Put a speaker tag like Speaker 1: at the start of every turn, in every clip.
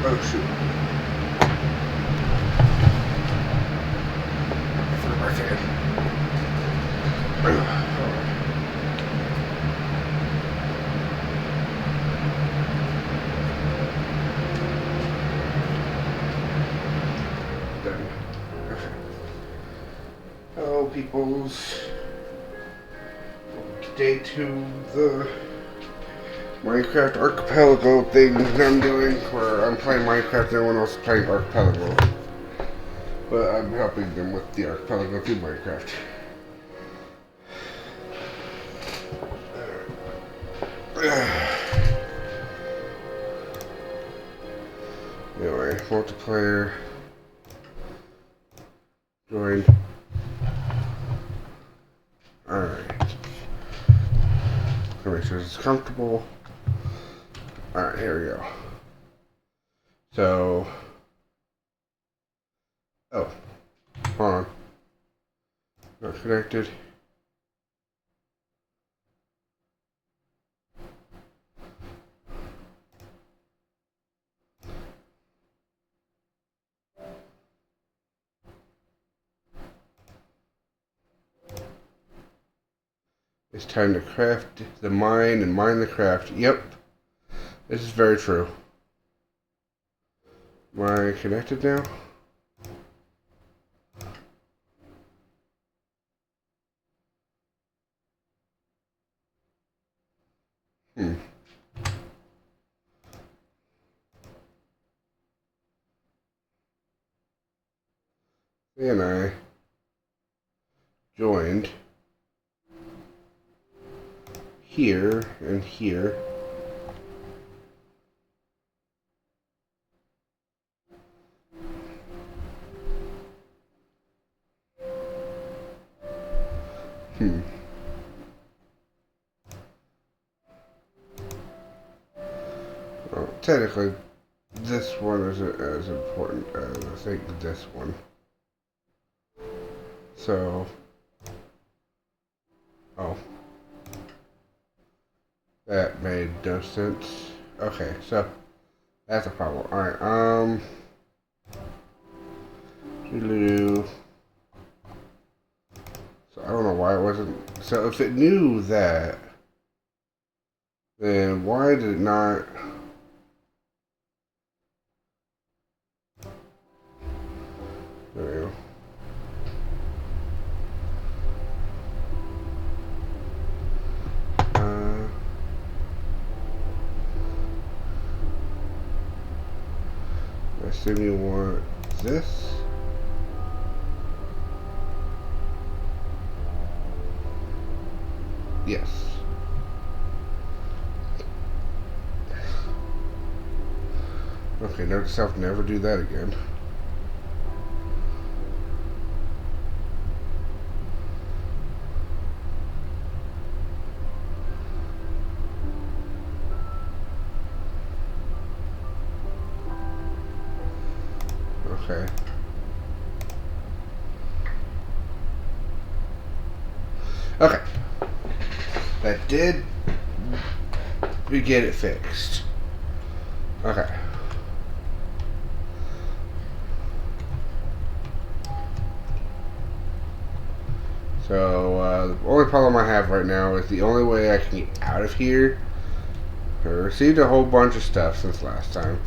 Speaker 1: Oh shoot. For my fan. Done. Okay. Hello, peoples. Today to the Minecraft Archipelago thing that I'm doing, where I'm playing Minecraft and everyone else is playing Archipelago. But I'm helping them with the Archipelago through Minecraft. Anyway, multiplayer. Join. Alright. Make sure it's comfortable. Alright, here we go. So. Oh. Hold on. Not connected. It's time to craft the mine and mine the craft. Yep. This is very true. Am I connected now? And I joined here and here. Well, technically, this one isn't as important as I think this one. So, oh, that made no sense. Okay, so that's a problem. All right, so I don't know why it wasn't. So if it knew that, then why did it not? There we go. I assume you want this. Yes. Okay, note to self, never do that again. Okay. Okay. That did we get it fixed. Okay. So, the only problem I have right now is the only way I can get out of here. I received a whole bunch of stuff since last time.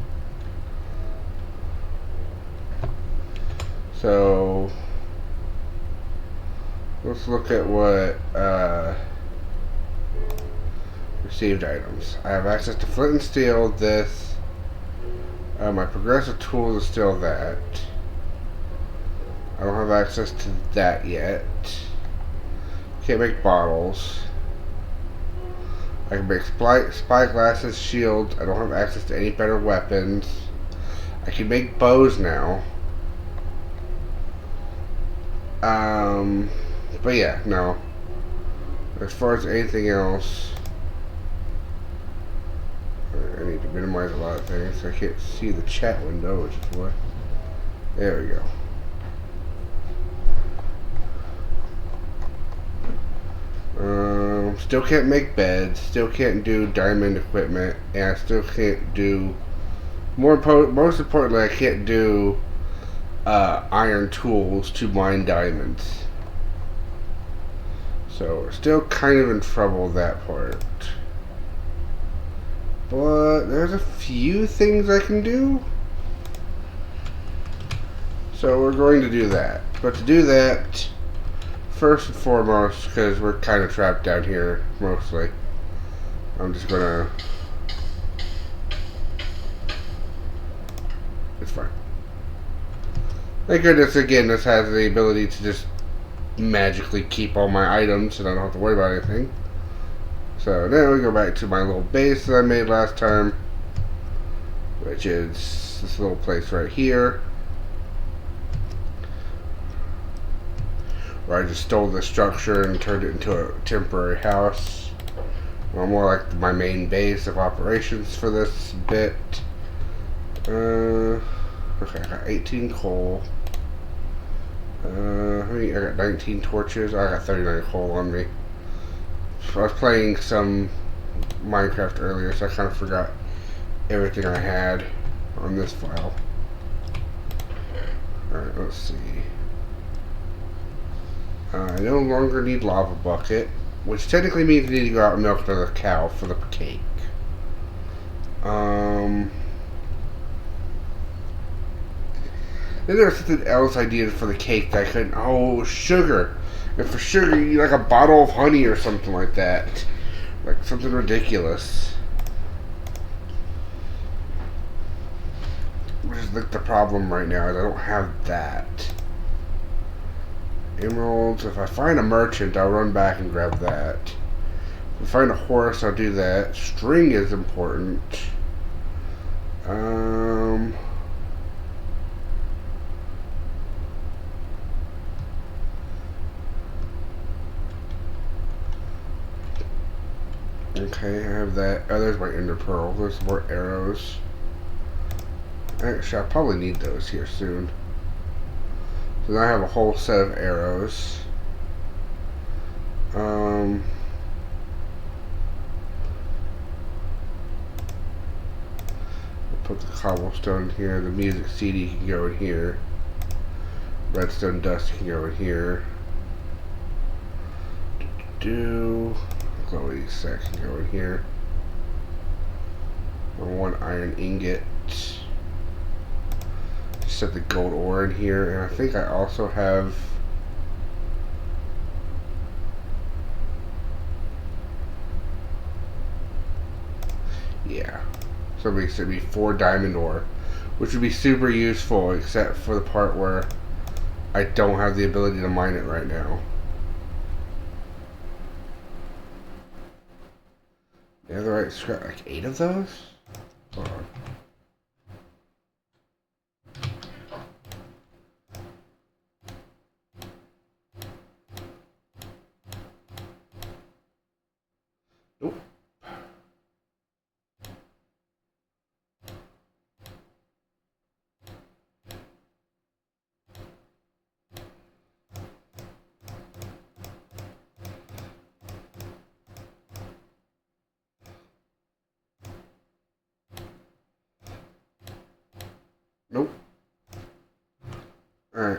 Speaker 1: So, let's look at what, received items. I have access to flint and steel, this. My progressive tools is still that. I don't have access to that yet. Can't make bottles. I can make spy glasses, shields. I don't have access to any better weapons. I can make bows now. But yeah, no. As far as anything else, I need to minimize a lot of things. I can't see the chat window, which is what. There we go. Still can't make beds, still can't do diamond equipment, and I still can't do Most importantly, I can't do iron tools to mine diamonds. So we're still kind of in trouble with that part. But there's a few things I can do. So we're going to do that. But to do that, first and foremost, because we're kind of trapped down here mostly, I'm just gonna... It's fine. Thank goodness, again, this has the ability to just magically keep all my items and I don't have to worry about anything. So now we go back to my little base that I made last time, which is this little place right here, where I just stole the structure and turned it into a temporary house. Well, more like my main base of operations for this bit. Okay, I got 18 coal. I got 19 torches. I got 39 coal on me. I was playing some Minecraft earlier, so I kind of forgot everything I had on this file. Alright, let's see. I no longer need lava bucket, which technically means I need to go out and milk another cow for the cake. Then there was something else I needed for the cake that I couldn't. Oh, sugar. And for sugar, you need like a bottle of honey or something like that. Like something ridiculous. Which is like the problem right now, is I don't have that. Emeralds. If I find a merchant, I'll run back and grab that. If I find a horse, I'll do that. String is important. Okay, I have that. Oh, there's my ender pearl. There's more arrows. Actually, I'll probably need those here soon. So now I have a whole set of arrows. Put the cobblestone here. The music CD can go in here. Redstone dust can go in here. Glowy sack can go in here. One iron ingot. Just set the gold ore in here, and I think I also have so it should be 4 diamond ore, which would be super useful except for the part where I don't have the ability to mine it right now. Netherite scrap, like 8 of those? Hold on. Nope. Nope. Alright.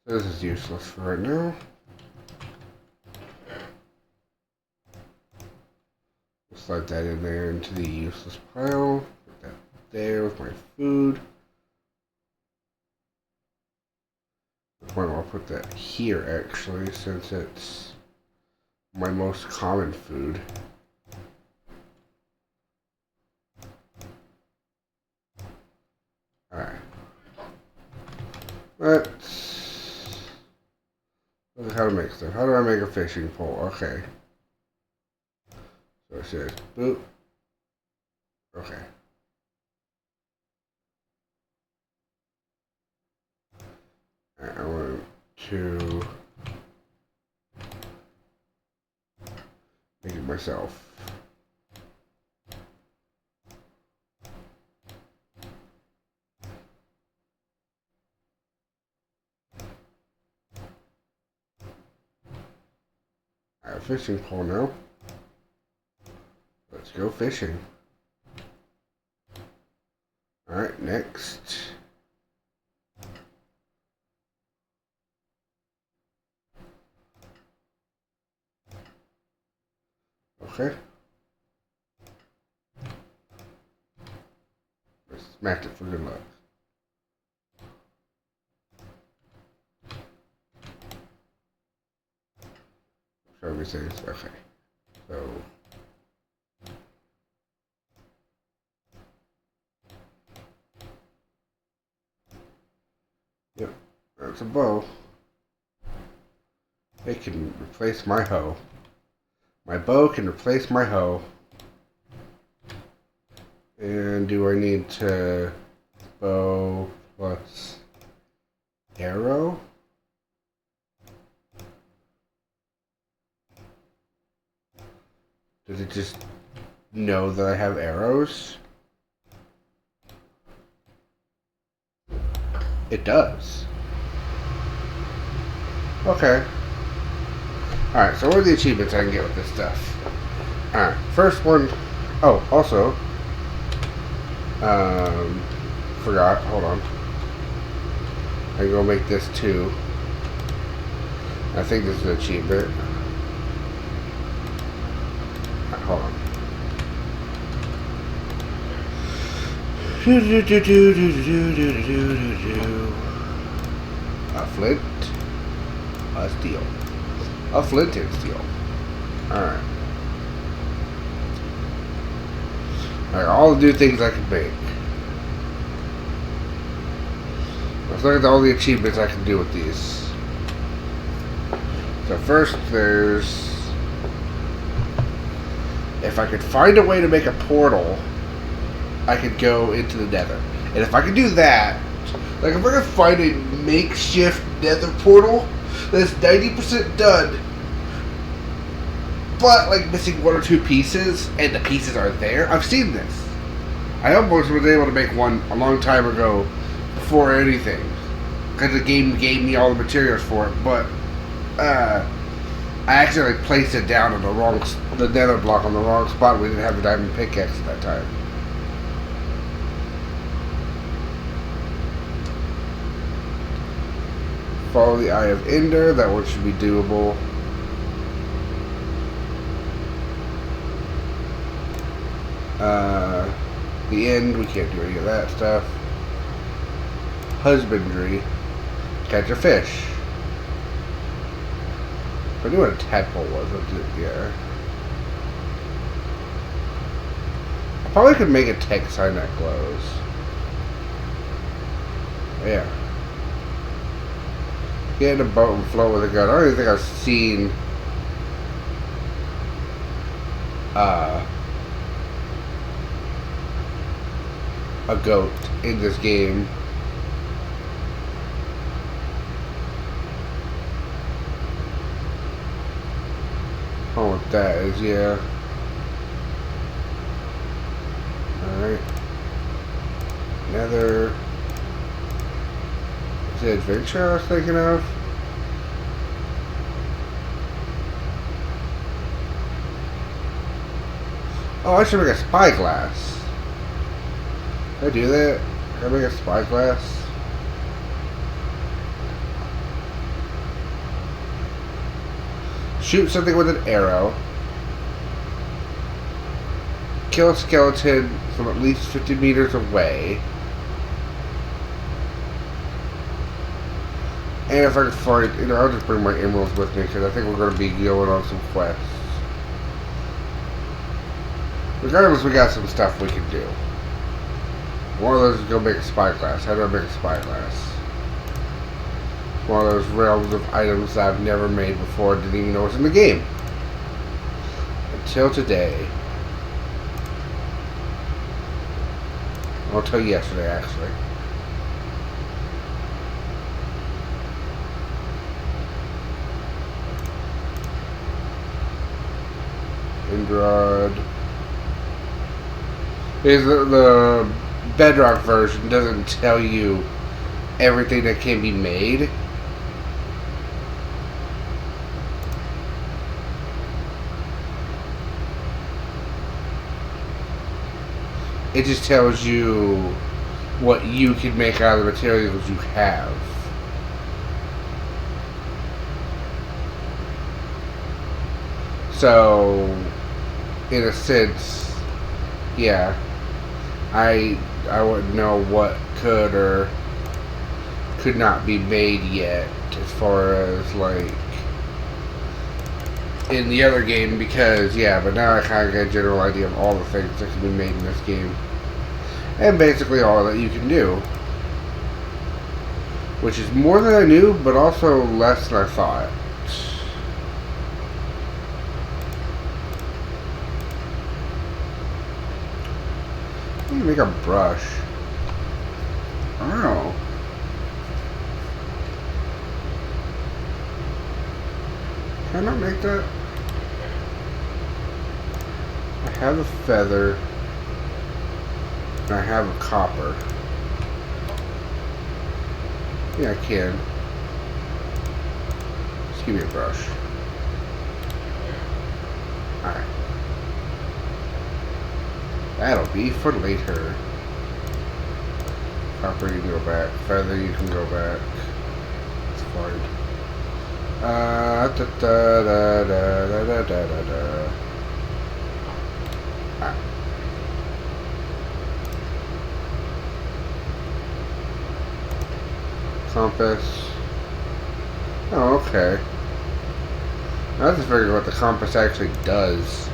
Speaker 1: This is useless for right now. Slide that in there into the useless pile. Put that there with my food. I'll put that here actually, since it's my most common food. Alright. Let's look at how to make stuff. How do I make a fishing pole? Okay. So it says boop. Okay. I want to make it myself. I have a fishing pole now. Let's go fishing. Alright, next. Okay. Let's smash it for good luck. Show me things. Okay. So. Yep. That's a bow. It can replace my hoe. My bow can replace my hoe. And do I need to bow plus arrow? Does it just know that I have arrows? It does. Okay. Alright, so what are the achievements I can get with this stuff? Alright, first one. Oh, also. Forgot. Hold on. I can go make this too. I think this is an achievement. Hold on. A flint. A steel. A flint and steel. Alright. Alright, all the new things I can make. Let's look at all the achievements I can do with these. So first there's... If I could find a way to make a portal, I could go into the Nether. And if I could do that, like if I could find a makeshift Nether portal that's 90% done, but like missing one or two pieces, and the pieces are there, I've seen this. I almost was able to make one a long time ago before anything, because the game gave me all the materials for it, but I accidentally placed it down on the nether block on the wrong spot. We didn't have the diamond pickaxe at that time. Follow the Eye of Ender. That one should be doable. The end, we can't do any of that stuff. Husbandry. Catch a fish. I knew what a tadpole was. Yeah. I probably could make a text sign that glows. Yeah. Get in a boat and float with a gun. I don't even think I've seen a goat in this game. I don't know what that is, yeah. Alright. Nether. Is it adventure I was thinking of? Oh, I should make a spyglass. Can I do that? Can I make a spyglass? Shoot something with an arrow. Kill a skeleton from at least 50 meters away. And if I can find, I'll just bring my emeralds with me because I think we're going to be going on some quests. Regardless, we got some stuff we can do. One of those is go make a spyglass. How do I make a spyglass? One of those realms of items that I've never made before. Didn't even know was in the game. Until today. Until yesterday, actually. Indrad. Is the Bedrock version doesn't tell you everything that can be made. It just tells you what you can make out of the materials you have. So, in a sense, yeah, I wouldn't know what could or could not be made yet, as far as like in the other game, because yeah, but now I kind of get a general idea of all the things that can be made in this game, and basically all that you can do, which is more than I knew, but also less than I thought. How do you make a brush? I don't know. Can I not make that? I have a feather. And I have a copper. Yeah, I can. Just give me a brush. Alright. That'll be for later. Copper, you can go back. Feather, you can go back. It's fine. Da da da da da da da da. Ah. Compass. Oh, okay. I have to figure out what the compass actually does.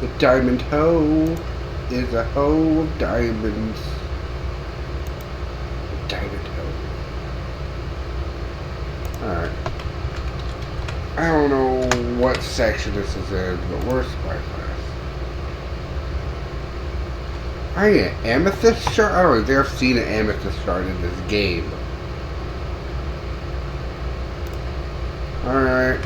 Speaker 1: The diamond hoe is a hoe of diamonds. The diamond hoe. Alright. I don't know what section this is in, but we're spy class. An amethyst shard? I don't think I've seen an amethyst shard in this game. Alright.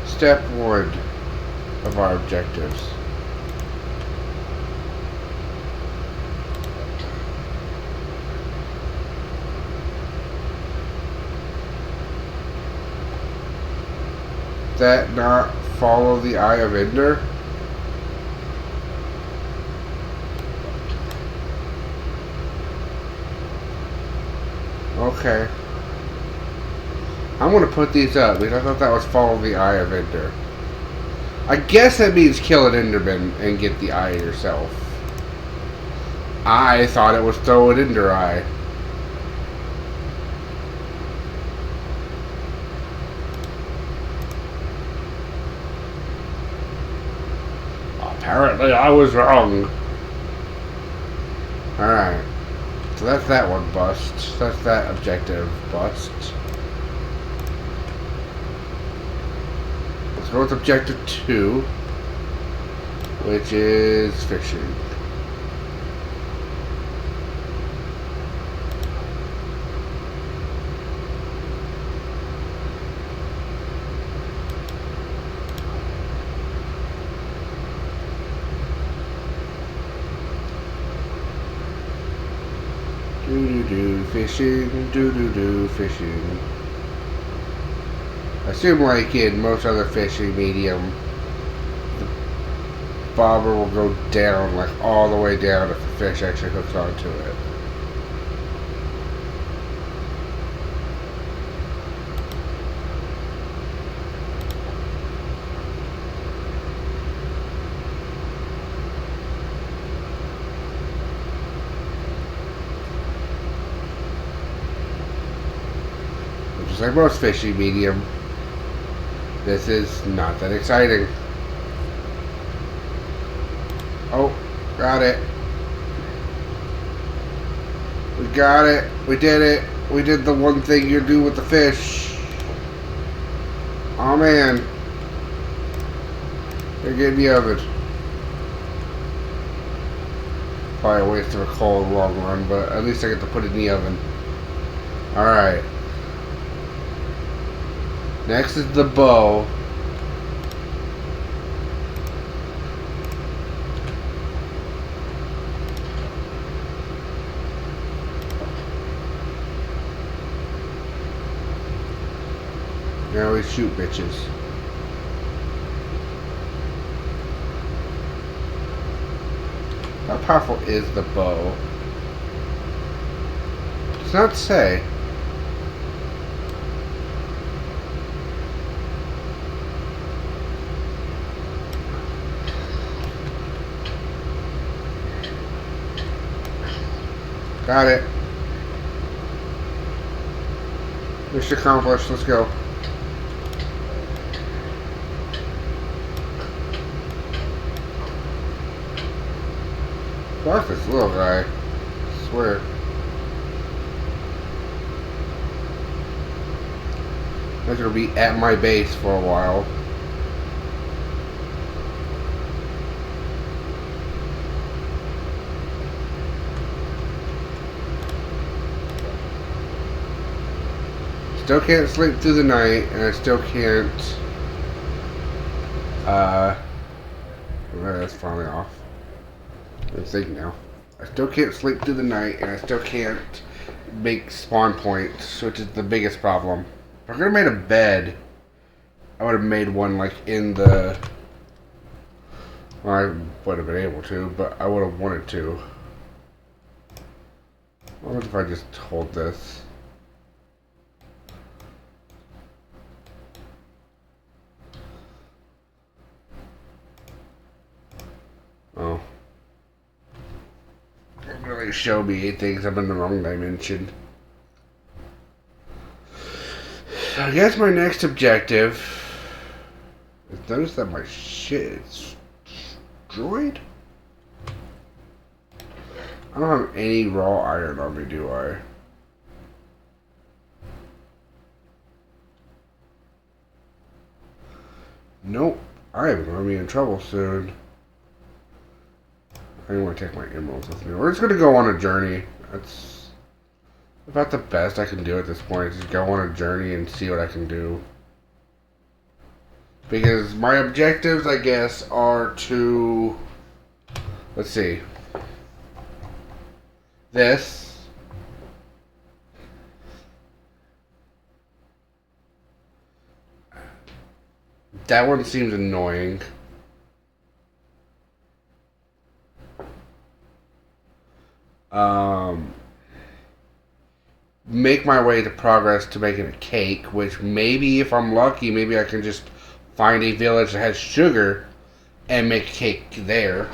Speaker 1: Step 1 of our objectives. That not follow the Eye of Ender? Okay. I'm gonna put these up because I thought that was follow the Eye of Ender. I guess that means kill an Enderman and get the eye yourself. I thought it was throw an Ender Eye. Apparently I was wrong. Alright. So that's that one bust. That's that objective bust. Let's go with objective 2, which is fishing. Do-do-do, fishing, do-do-do, fishing. I assume like in most other fishing medium, the bobber will go down, like all the way down if the fish actually hooks onto it. Just like most fishing medium, this is not that exciting. Oh, got it. We got it. We did it. We did the one thing you do with the fish. Oh man. They're getting the oven. Probably a waste of a coal in the long run, but at least I get to put it in the oven. Alright. Next is the bow. Now we shoot bitches. How powerful is the bow? Does not say. Got it. Mission accomplished. Let's go. Fuck this little guy. I swear. I'm gonna be at my base for a while. Still can't sleep through the night, and I still can't. That's finally off. I think now. I still can't sleep through the night, and I still can't make spawn points, which is the biggest problem. If I could have made a bed, I would have made one like in the. Well, I would have been able to, but I would have wanted to. What if I just hold this? Oh. It really show me things I'm in the wrong dimension. So I guess my next objective is notice that my shit is destroyed. I don't have any raw iron on me, do I? Nope. I am going to be in trouble soon. I don't want to take my emeralds with me. We're just going to go on a journey. That's about the best I can do at this point. Just go on a journey and see what I can do. Because my objectives, I guess, are to... Let's see. This. That one seems annoying. Make my way to progress to making a cake, which maybe if I'm lucky, maybe I can just find a village that has sugar and make a cake there.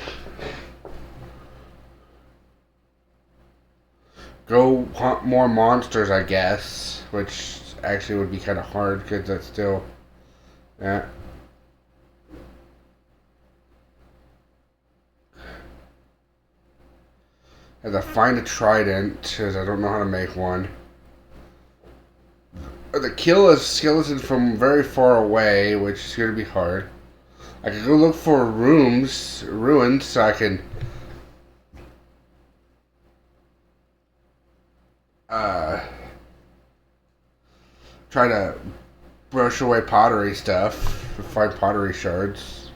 Speaker 1: Go hunt more monsters, I guess, which actually would be kind of hard because that's still... Yeah. I have to find a trident because I don't know how to make one. The kill a skeleton from very far away, which is going to be hard. I can go look for ruins, so I can try to brush away pottery stuff, find pottery shards.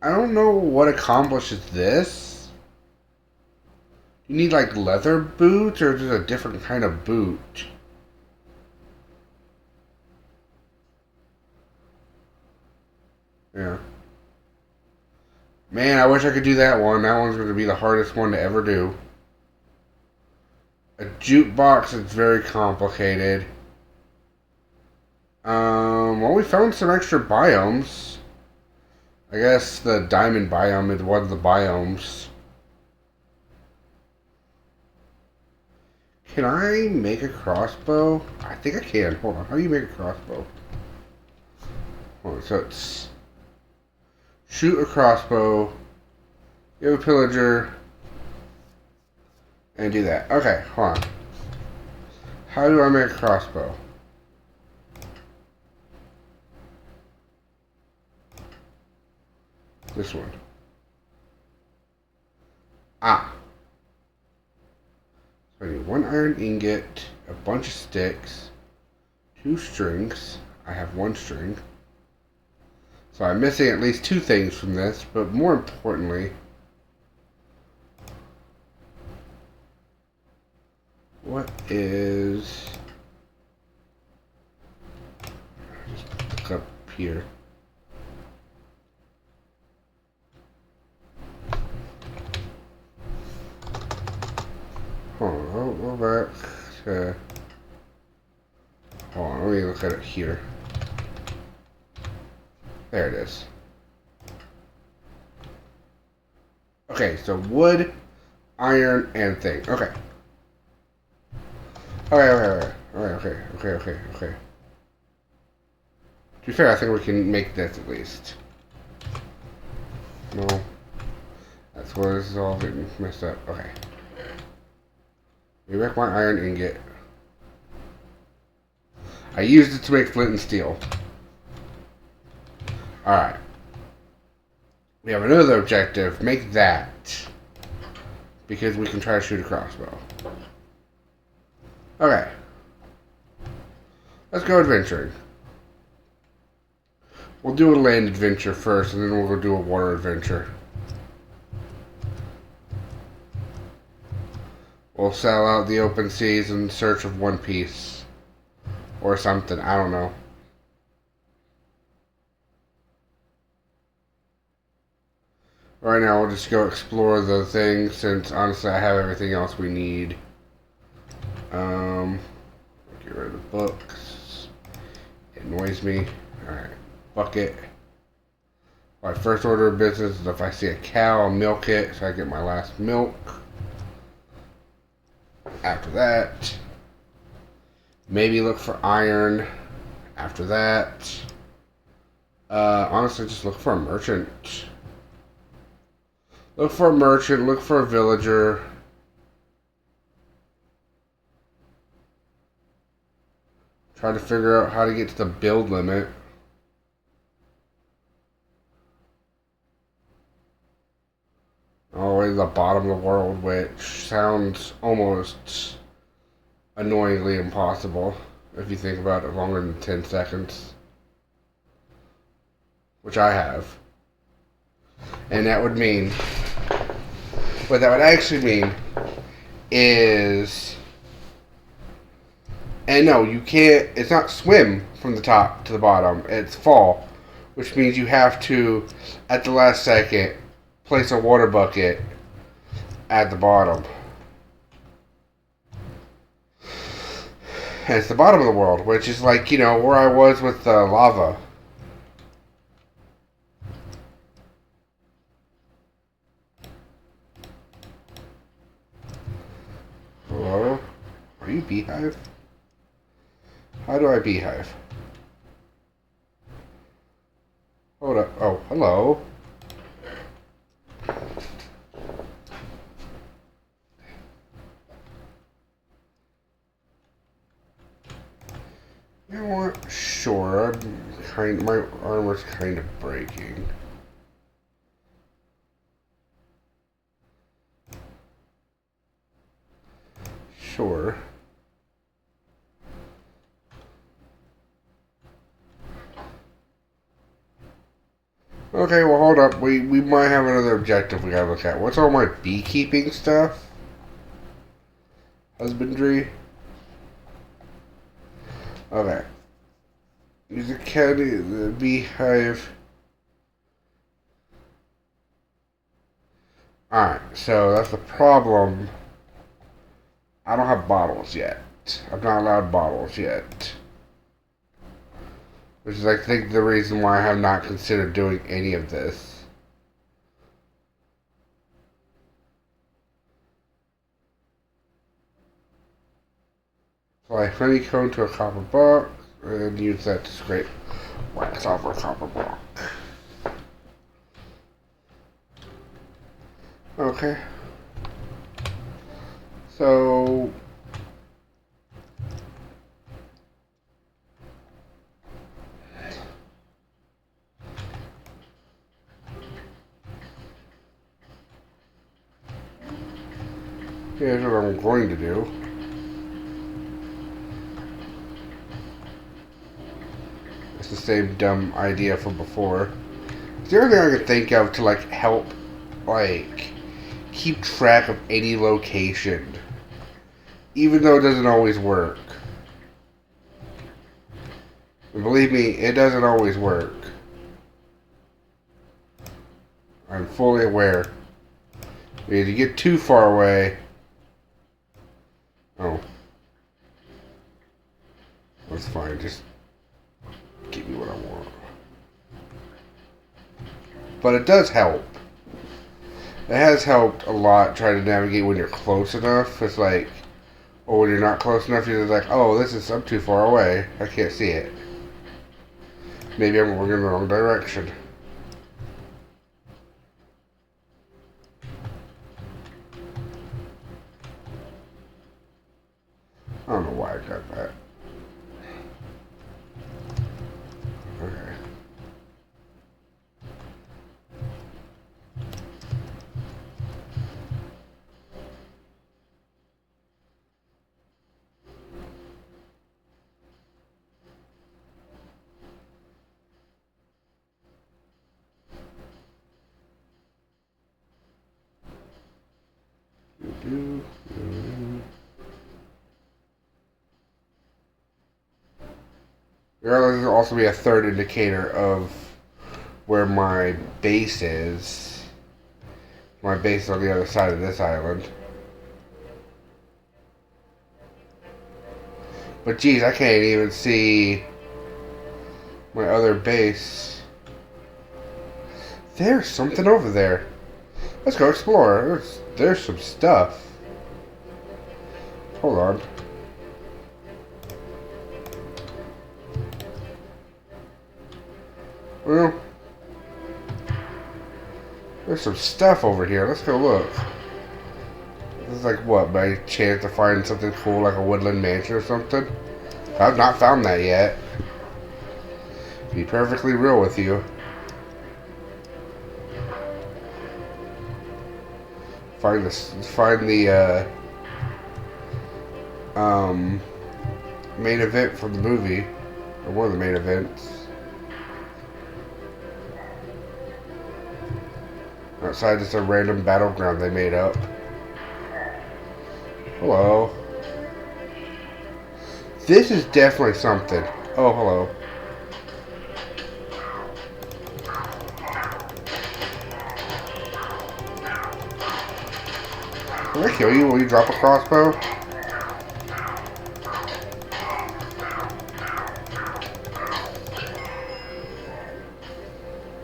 Speaker 1: I don't know what accomplishes this. You need like leather boots or just a different kind of boot? Yeah. Man, I wish I could do that one. That one's going to be the hardest one to ever do. A jukebox is very complicated. Well, we found some extra biomes. I guess the diamond biome is one of the biomes. Can I make a crossbow? I think I can. Hold on. How do you make a crossbow? Hold on. So it's shoot a crossbow, you have a pillager, and do that. Okay, hold on. How do I make a crossbow? This one. Ah. So I need one iron ingot, a bunch of sticks, 2 strings. I have 1 string. So I'm missing at least 2 things from this, but more importantly, What is... Just look up here. Hold on, I'll go back to... Hold on, let me look at it here. There it is. Okay, so wood, iron, and thing. Okay. Okay. To be fair, I think we can make this at least. No. That's where this is all getting messed up. Okay. We make my iron ingot. I used it to make flint and steel. Alright. We have another objective. Make that. Because we can try to shoot a crossbow. Okay. Let's go adventuring. We'll do a land adventure first, and then we'll go do a water adventure. We'll sail out the open seas in search of One Piece. Or something, I don't know. Right now, we'll just go explore the thing, since honestly I have everything else we need. Get rid of the books. It annoys me. Alright, bucket. My first order of business is if I see a cow, I'll milk it so I get my last milk. After that, maybe look for iron. After that, honestly, just look for a merchant. Look for a merchant, look for a villager. Try to figure out how to get to the build limit. All the way to the bottom of the world, which sounds almost annoyingly impossible if you think about it longer than 10 seconds. Which I have. And that would mean... What that would actually mean is... And no, you can't... It's not swim from the top to the bottom. It's fall. Which means you have to, at the last second, place a water bucket at the bottom. And it's the bottom of the world, which is like, you know, where I was with the lava. Hello? Are you beehive? How do I beehive? Hold up. Oh, hello. You know what? Sure. My armor's kind of breaking. Sure. Okay, well hold up. We might have another objective we gotta look at. What's all my beekeeping stuff? Husbandry. Okay. Use a caddy, the beehive. Alright, so that's the problem. I don't have bottles yet. I'm not allowed bottles yet. Which is, I think, the reason why I have not considered doing any of this. Apply honeycomb to a copper block, and use that to scrape wax off a copper block. Okay. So... here's what I'm going to do. It's the same dumb idea from before. It's the only thing I can think of to, like, help, like, keep track of any location Even though it doesn't always work. And believe me, it doesn't always work. I'm fully aware. If you get too far away... Oh. That's fine, just give me what I want. But it does help. It has helped a lot trying to navigate when you're close enough. It's like, or when you're not close enough, you're just like, oh, I'm too far away. I can't see it. Maybe I'm going in the wrong direction. I don't know why I got that. Okay. There will also be a third indicator of where my base is. My base is on the other side of this island. But geez, I can't even see my other base. There's something over there. Let's go explore. There's some stuff. Hold on. Well, there's some stuff over here. Let's go look. This is like what, my chance to find something cool like a woodland mansion or something? I've not found that yet. To be perfectly real with you. Find the main event from the movie, or one of the main events. Outside just a random battleground they made up. Hello. This is definitely something. Oh, hello. Can I kill you when you drop a crossbow?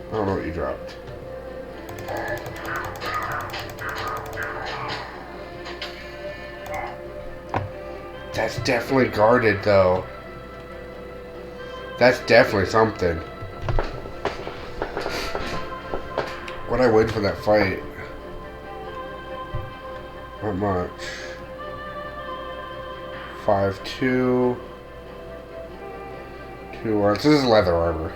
Speaker 1: I don't know what you dropped. That's definitely guarded, though. That's definitely something. What'd I win for that fight? Not much. 5-2. 2-1. This is leather armor.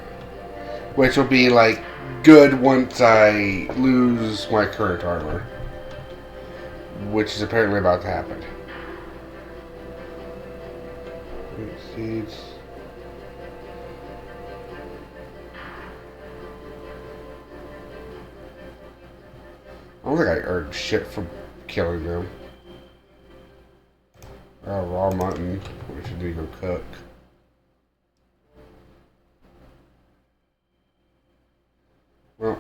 Speaker 1: Which will be, like, good once I lose my current armor. Which is apparently about to happen. Seeds. I don't think I earned shit from killing them. Raw mutton, which didn't even cook. Well,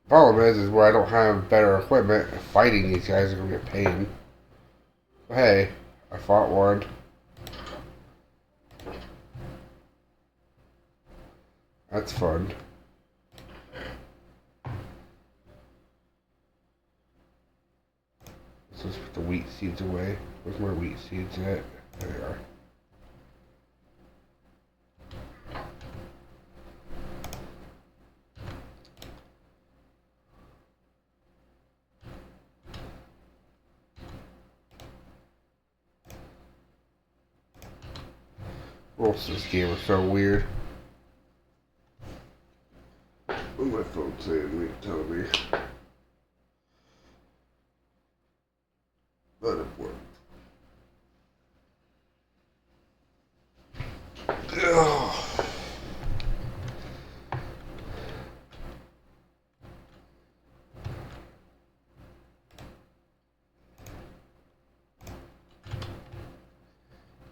Speaker 1: problem is where I don't have better equipment, fighting these guys is gonna be a pain. But hey, I fought one. That's fun. Let's just put the wheat seeds away. Where's my wheat seeds at? There they are. Rules of this game are so weird. What my phone saying? Telling me. Let it work. Ugh.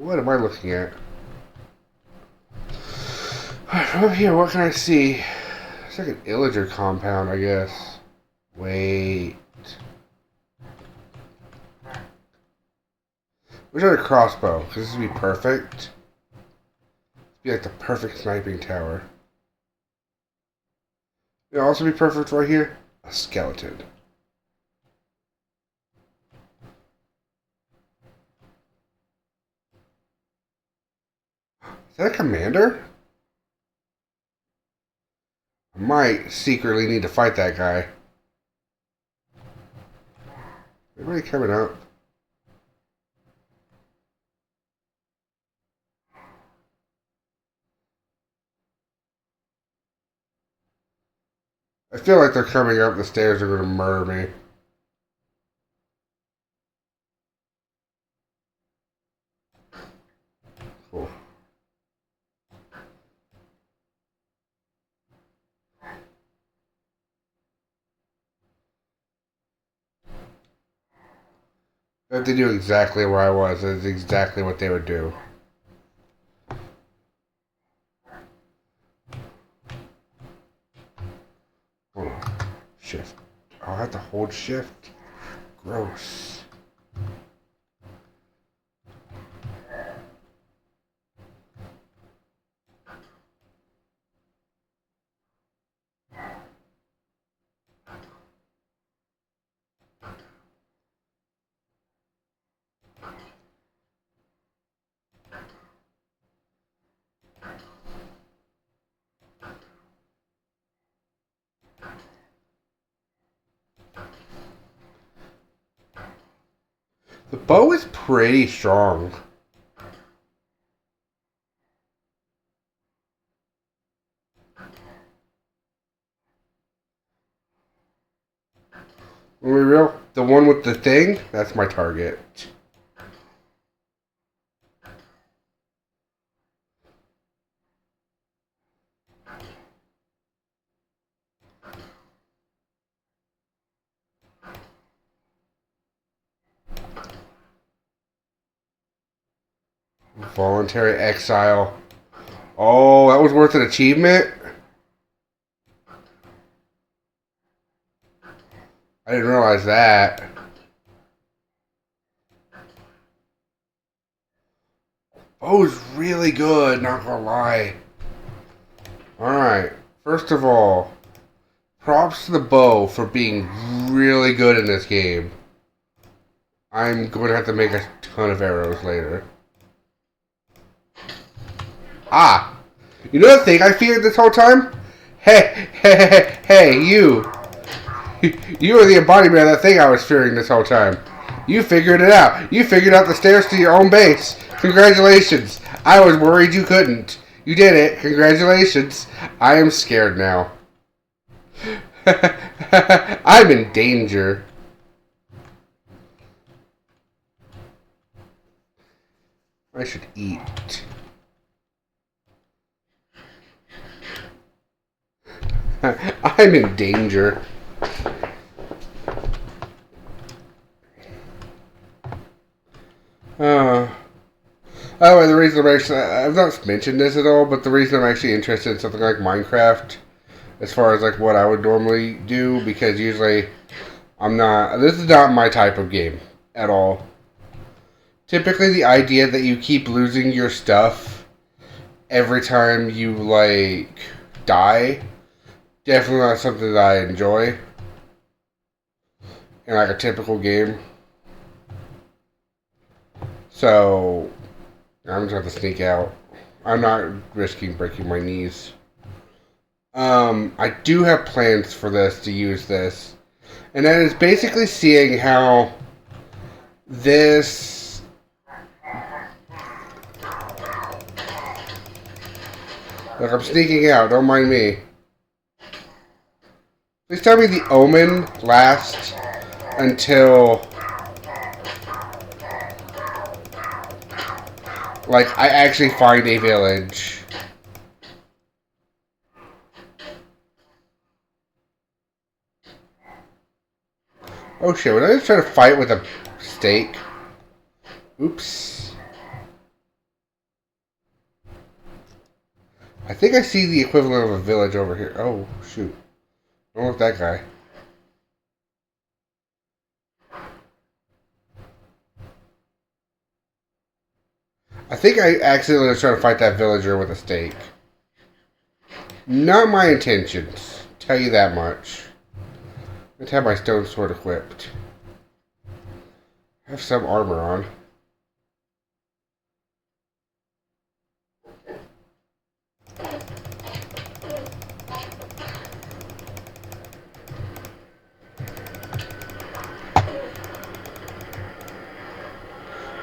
Speaker 1: What am I looking at? From here, what can I see? It's like an illager compound, I guess. Wait. Wish I had a crossbow, because this would be perfect. It'd be like the perfect sniping tower. It'd also be perfect right here. A skeleton. Is that a commander? I might secretly need to fight that guy. Everybody coming up? I feel like they're coming up the stairs. They're going to murder me. Cool. If they knew exactly where I was, that's exactly what they would do. Hold on. Shift. I'll have to hold shift. Gross. The bow is pretty strong. Are we real? The one with the thing? That's my target. Voluntary exile. Oh, that was worth an achievement? I didn't realize that. Oh, it's really good, not gonna lie. Alright, first of all, props to the bow for being really good in this game. I'm going to have to make a ton of arrows later. Ah! You know the thing I feared this whole time? Hey, you! You are the embodiment of that thing I was fearing this whole time. You figured it out. You figured out the stairs to your own base. Congratulations. I was worried you couldn't. You did it. Congratulations. I am scared now. I'm in danger. I should eat. I'm in danger. Oh, and the reason I've not mentioned this at all, but the reason I'm actually interested in something like Minecraft, as far as like what I would normally do, because usually this is not my type of game at all. Typically the idea that you keep losing your stuff every time you like die, definitely not something that I enjoy in like a typical game. So I'm just going to sneak out. I'm not risking breaking my knees. I do have plans for this, to use this. And that is basically seeing how this... Look, I'm sneaking out, don't mind me. Please tell me the omen lasts until... like, I actually find a village. Oh shit, was I just trying to fight with a stake? Oops. I think I see the equivalent of a village over here. Oh, shoot. I don't know if that guy. I think I accidentally was trying to fight that villager with a stake. Not my intentions. Tell you that much. Let's have my stone sword equipped. I have some armor on.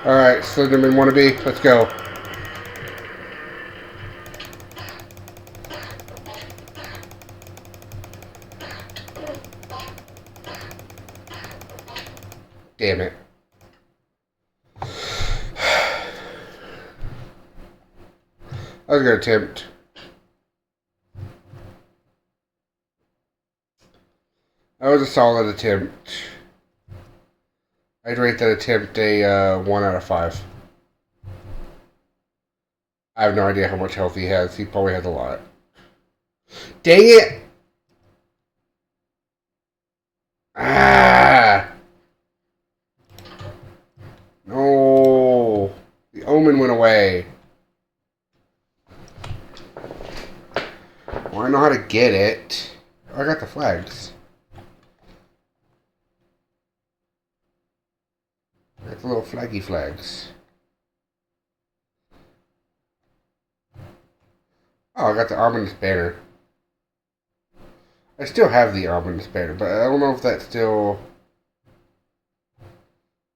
Speaker 1: Alright, Slenderman wannabe, let's go. Damn it. I was gonna attempt. That was a solid attempt. I'd rate that attempt a 1 out of 5. I have no idea how much health he has. He probably has a lot. Dang it! Ah! No! The omen went away. Well, I know how to get it. Oh, I got the flags. I got the little flaggy flags. Oh, I got the ominous banner. I still have the ominous banner, but I don't know if that still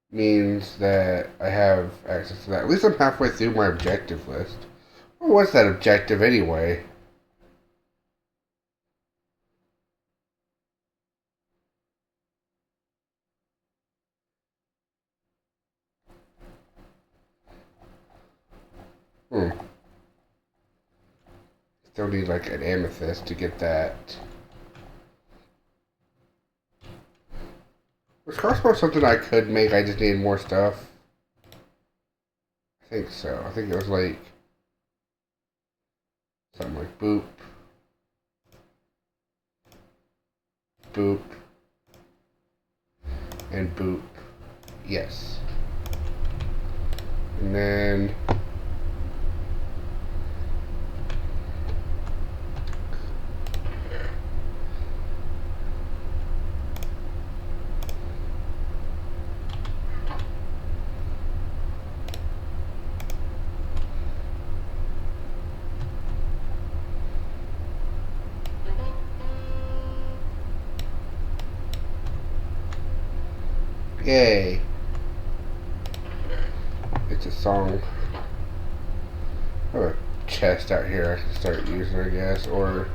Speaker 1: means that I have access to that. At least I'm halfway through my objective list. What was that objective anyway? Still need like an amethyst to get that. Was crossbow something I could make? I just need more stuff. I think so. I think it was like something like boop, boop, and boop. Yes. And then yay. It's a song. I have a chest out here I can start using, I guess, or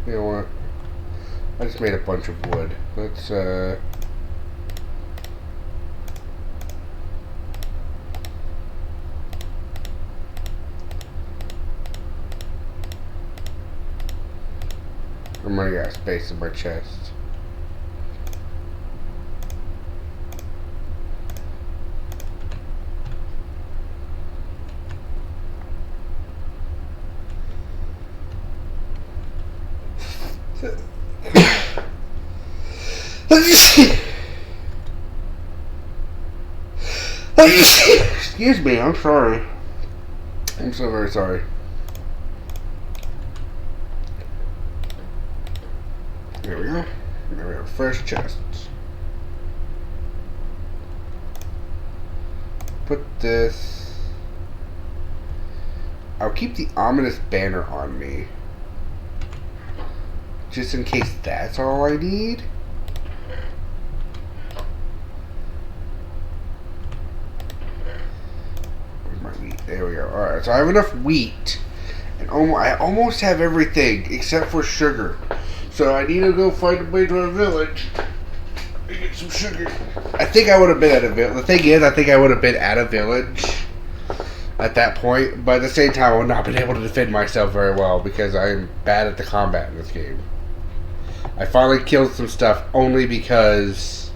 Speaker 1: you know what? I just made a bunch of wood. Let's I'm running out of space in my chest. Excuse me, I'm sorry. I'm so very sorry. There we go. There we have fresh chests. Put this. I'll keep the ominous banner on me. Just in case that's all I need. Where's my wheat? There we go. Alright, so I have enough wheat. And I almost have everything except for sugar. So I need to go find a way to a village and get some sugar. I think I would have been at a village. The thing is, I think I would have been at a village at that point. But at the same time, I would not have been able to defend myself very well because I am bad at the combat in this game. I finally killed some stuff only because,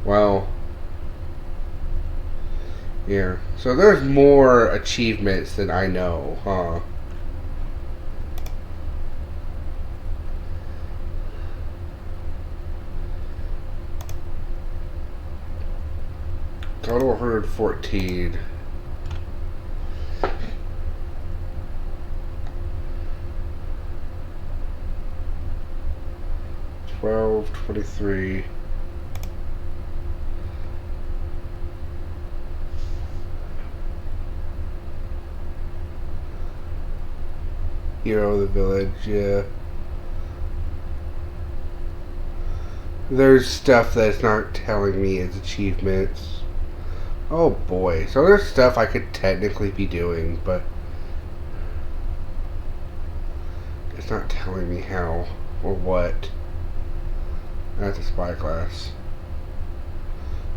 Speaker 1: well, Yeah. So there's more achievements than I know, huh? Total 114. $12, 23. Hero of the village, yeah. There's stuff that's not telling me is achievements. Oh boy. So there's stuff I could technically be doing, but it's not telling me how or what. That's a spyglass.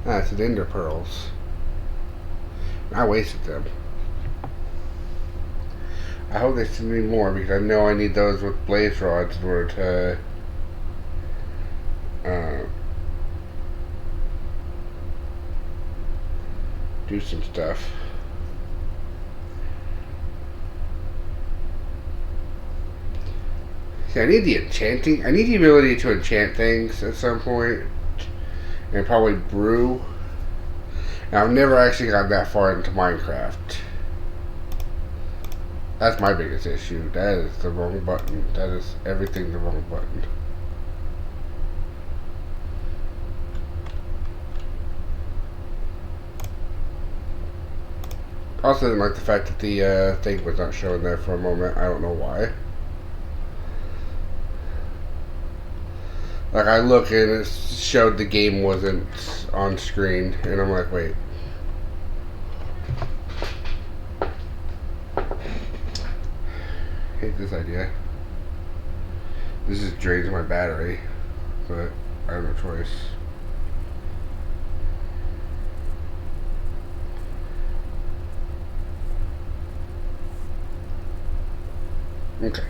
Speaker 1: That's an ender pearls. I wasted them. I hope they send me more because I know I need those with blaze rods in order to do some stuff. See, I need the enchanting. I need the ability to enchant things at some point, and probably brew. Now, I've never actually got that far into Minecraft. That's my biggest issue. That is the wrong button. That is everything the wrong button. Also didn't like the fact that the thing was not showing there for a moment. I don't know why. Like, I look and it showed the game wasn't on screen, and I'm like, wait. Hate this idea. This just drains my battery, but I have no choice. Okay.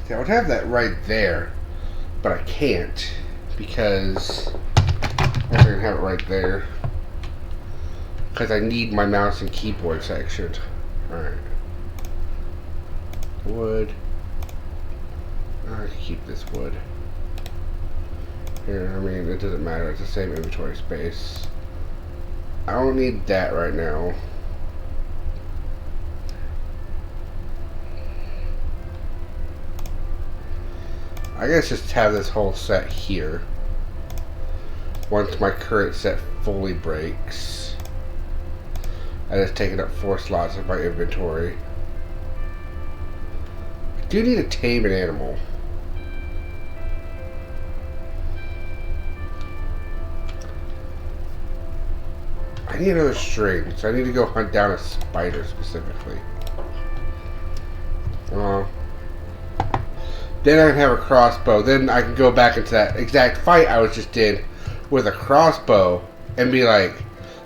Speaker 1: See, I would have that right there, but I can't because I'm going to have it right there because I need my mouse and keyboard section. Alright. Wood. I can keep this wood. Here, I mean, it doesn't matter. It's the same inventory space. I don't need that right now. I guess just have this whole set here. Once my current set fully breaks, I just taken up 4 slots of my inventory. I do need to tame an animal. I need another string, so I need to go hunt down a spider specifically. Then I can have a crossbow. Then I can go back into that exact fight I was just in with a crossbow and be like,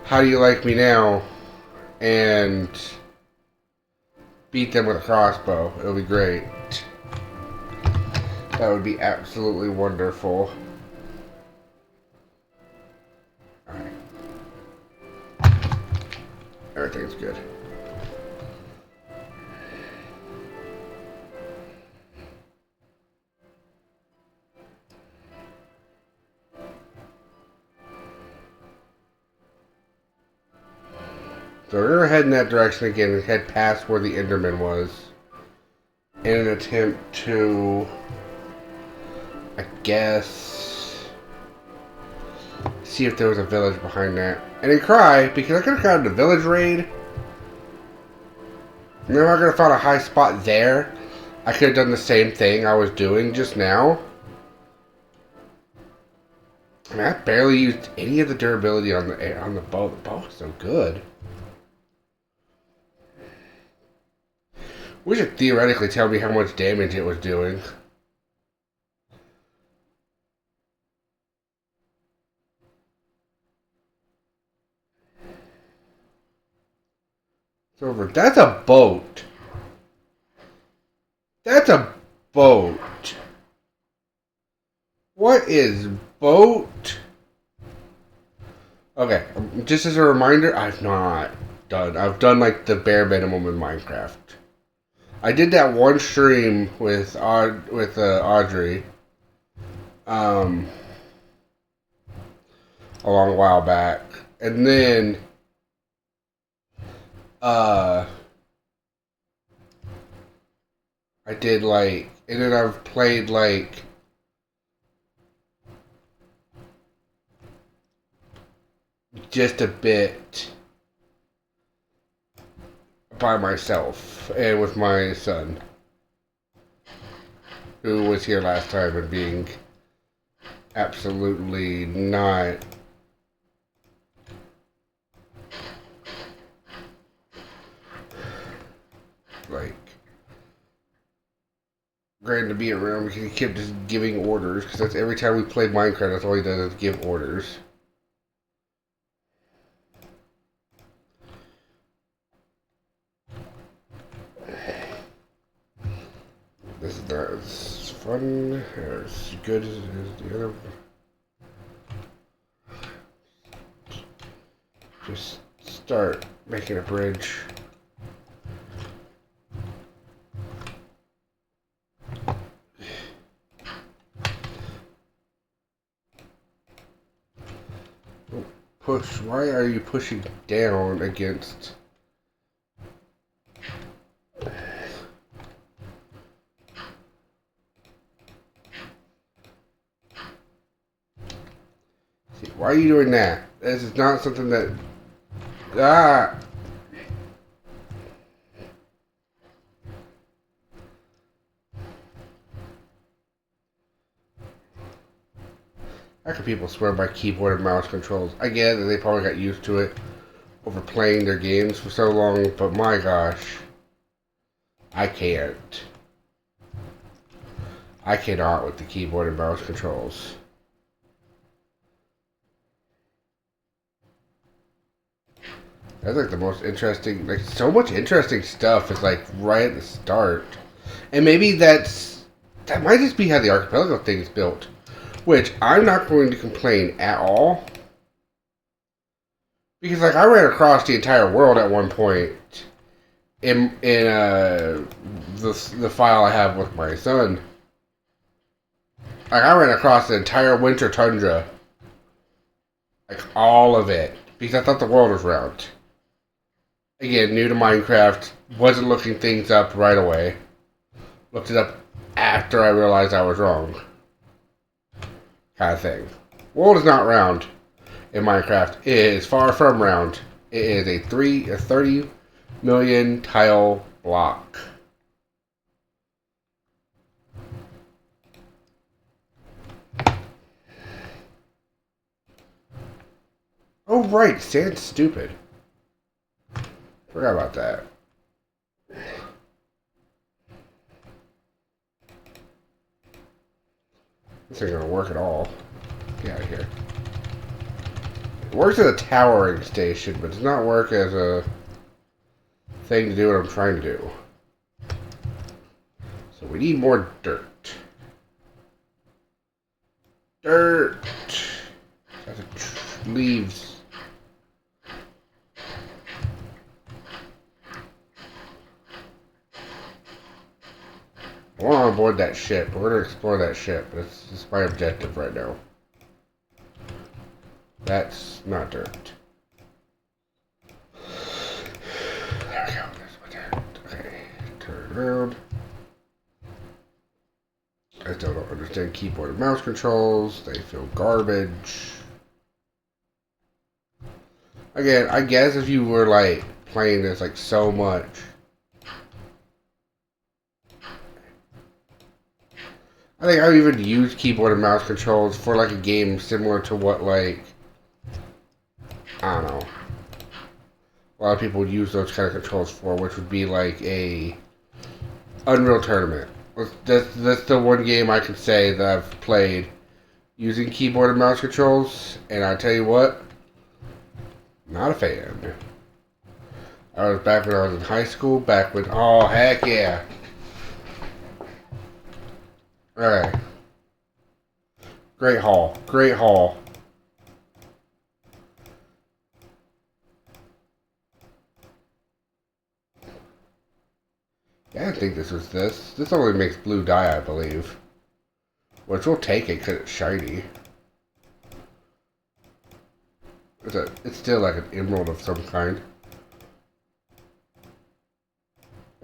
Speaker 1: how do you like me now? And beat them with a crossbow. It'll be great. That would be absolutely wonderful. Alright. Everything's good. So we're going to head in that direction again and head past where the Enderman was in an attempt to, I guess, see if there was a village behind that. And then cry, because I could have gotten a village raid. And then I could have found a high spot there. I could have done the same thing I was doing just now. I mean, I barely used any of the durability on the bow. The bow is so good. We should theoretically tell me how much damage it was doing. It's over. That's a boat. That's a boat. What is boat? Okay, just as a reminder, I've done like the bare minimum in Minecraft. I did that one stream with Audrey, um, a long while back, and then I did like, and then I've played like just a bit by myself and with my son, who was here last time and being absolutely not like great to be around because he kept just giving orders. Because that's every time we played Minecraft, that's all he does is give orders. This is not as fun or as good as the other. Just start making a bridge. Push. Why are you pushing down against? See, why are you doing that? This is not something that. Ah! How can people swear by keyboard and mouse controls? I get that they probably got used to it over playing their games for so long, but my gosh. I can't. I cannot with the keyboard and mouse controls. That's like the most interesting, like so much interesting stuff is like right at the start. And maybe that might just be how the Archipelago thing is built. Which I'm not going to complain at all. Because like I ran across the entire world at one point in the file I have with my son. Like I ran across the entire winter tundra. Like all of it. Because I thought the world was round. Again, new to Minecraft, wasn't looking things up right away. Looked it up after I realized I was wrong. Kind of thing. World is not round in Minecraft. It is far from round. It is a 30 million tile block. Oh right, sand's stupid. Forgot about that. This ain't gonna work at all. Get out of here. It works as a towering station, but does not work as a thing to do what I'm trying to do. So we need more dirt. Dirt! Leaves. I want to board that ship. We're going to explore that ship. That's my objective right now. That's not dirt. There we go. That's my dirt. Okay. Turn around. I still don't understand keyboard and mouse controls. They feel garbage. Again, I guess if you were like playing this like so much. I think I've even used keyboard and mouse controls for like a game similar to what like, I don't know, a lot of people would use those kind of controls for, which would be like a Unreal Tournament. That's the one game I can say that I've played using keyboard and mouse controls, and I tell you what, not a fan. I was back when I was in high school, back when, oh heck yeah. Alright. Great haul. Great haul. Yeah, I didn't think this was this. This only makes blue dye, I believe. Which we'll take it because it's shiny. It's still like an emerald of some kind.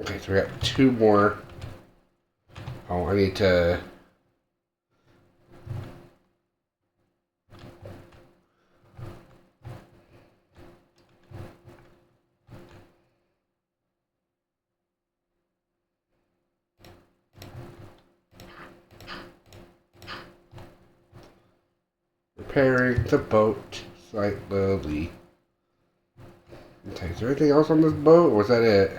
Speaker 1: Okay, so we got 2 more. Oh, I need to... Repairing the boat slightly. Okay, is there anything else on this boat, or was that it?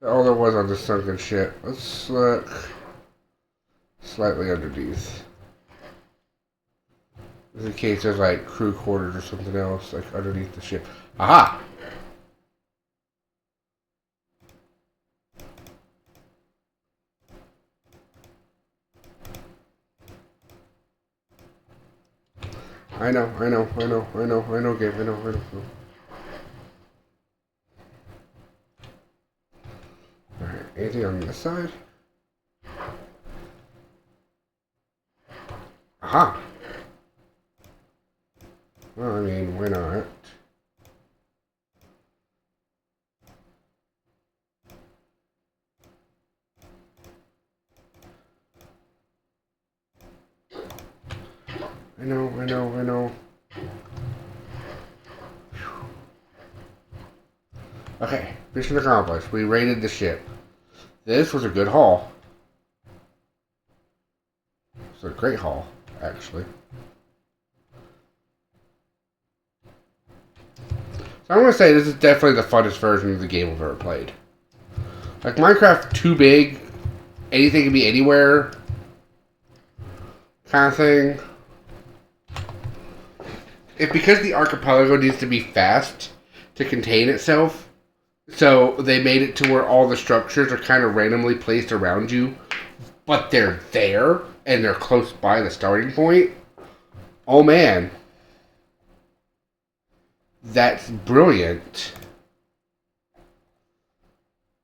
Speaker 1: All there was on this sunken ship. Let's look slightly underneath. Just in case there's like crew quarters or something else like underneath the ship. Aha! I know, game, I know. Alright, anything on this side? Aha! Well, I mean, why not? I know. Okay, mission accomplished. We raided the ship. This was a good haul. It's a great haul, actually. So I'm going to say this is definitely the funnest version of the game I've ever played. Like, Minecraft, too big. Anything can be anywhere. Kind of thing. If because the archipelago needs to be fast to contain itself, so they made it to where all the structures are kind of randomly placed around you, but they're there and they're close by the starting point. Oh man. That's brilliant.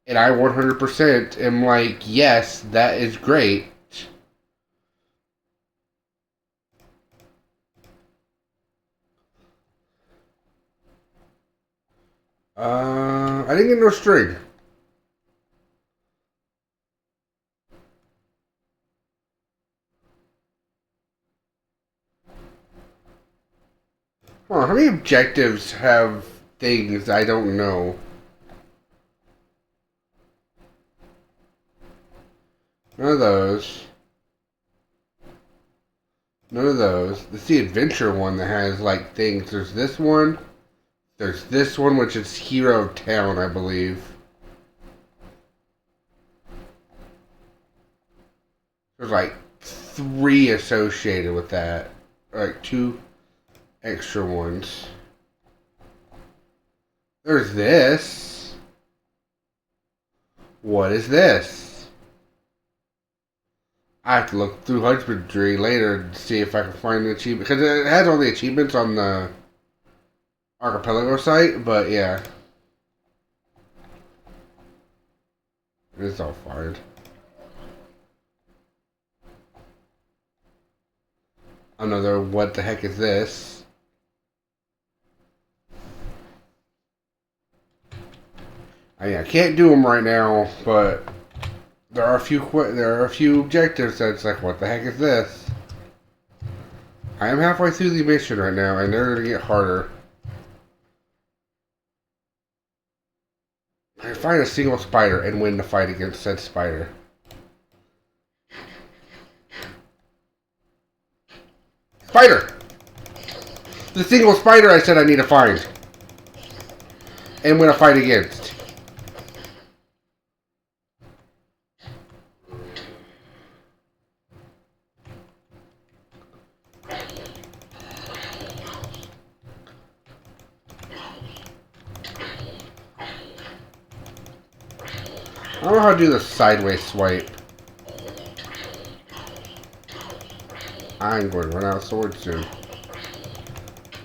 Speaker 1: And I 100% am like, yes, that is great. I didn't get no string. Huh, how many objectives have things I don't know? None of those. None of those. It's the adventure one that has, like, things. There's this one. There's this one, which is Hero Town, I believe. There's, like, 3 associated with that. Like, 2 extra ones. There's this. What is this? I have to look through husbandry later to see if I can find the achievement. Because it has all the achievements on the Archipelago site, but yeah. It's all fine. Another, what the heck is this? I can't do them right now, but there are a few objectives that's like, what the heck is this? I am halfway through the mission right now, and they're gonna get harder. I can find a single spider and win the fight against said spider. Spider! The single spider I said I need to find. And win a fight against. I don't know how to do the sideways swipe. I'm going to run out of swords soon. And